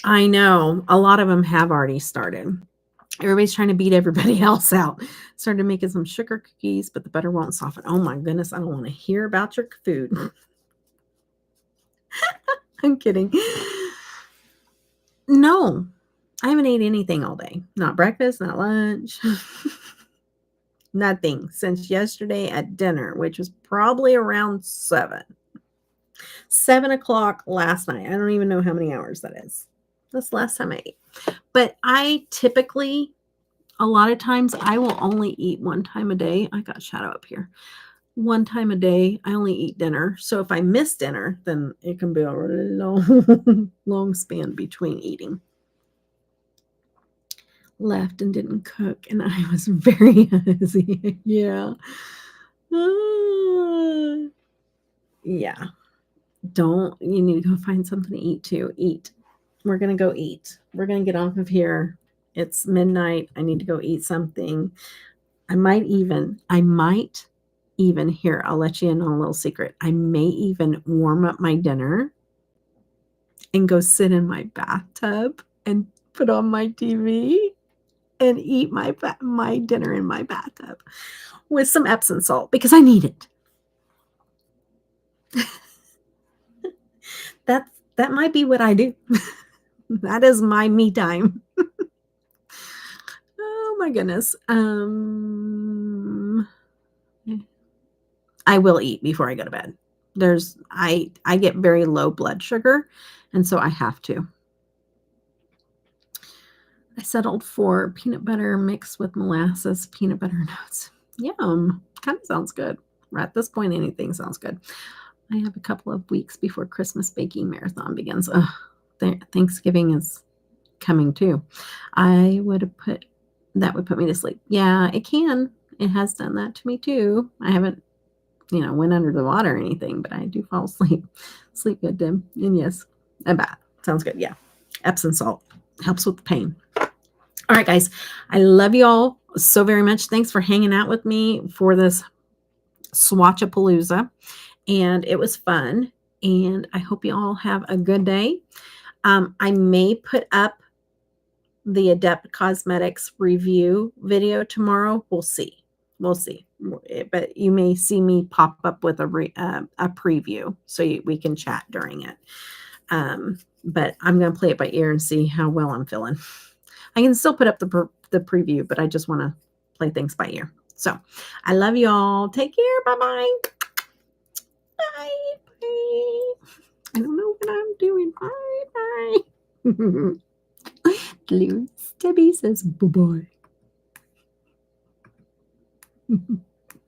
S1: I know a lot of them have already started. Everybody's trying to beat everybody else out. Started making some sugar cookies, but the butter won't soften. Oh my goodness, I don't want to hear about your food. I'm kidding. No, I haven't ate anything all day. Not breakfast, not lunch. Nothing since yesterday at dinner, which was probably around 7 o'clock last night. I don't even know how many hours that is. That's the last time I ate. But I typically, a lot of times, I will only eat one time a day. I got shadow up here. One time a day, I only eat dinner. So if I miss dinner, then it can be a long, long span between eating. Left and didn't cook, and I was very busy. Yeah. Yeah. You need to go find something to eat too. Eat. We're going to go eat. We're going to get off of here. It's midnight. I need to go eat something. I might even here, I'll let you in on a little secret. I may even warm up my dinner and go sit in my bathtub and put on my TV and eat my dinner in my bathtub with some Epsom salt because I need it. That might be what I do. That is my me time. Oh my goodness. I will eat before I go to bed. I get very low blood sugar, and so I have to. I settled for peanut butter mixed with molasses, peanut butter notes. Yum. Kind of sounds good. Right at this point, anything sounds good. I have a couple of weeks before Christmas baking marathon begins. Ugh, Thanksgiving is coming too. I would have put that would put me to sleep. Yeah, it can. It has done that to me too. I haven't, went under the water or anything, but I do fall asleep. Sleep good, Dim. And yes, a bath. Sounds good. Yeah. Epsom salt helps with the pain. All right, guys. I love you all so very much. Thanks for hanging out with me for this Swatchapalooza. And it was fun. And I hope you all have a good day. I may put up the Adept Cosmetics review video tomorrow. We'll see. We'll see. But you may see me pop up with a preview so we can chat during it. But I'm going to play it by ear and see how well I'm feeling. I can still put up the preview, but I just want to play things by ear. So I love you all. Take care. Bye-bye. Bye. Bye. I don't know what I'm doing. Bye. Bye. Little Debbie says bye-bye.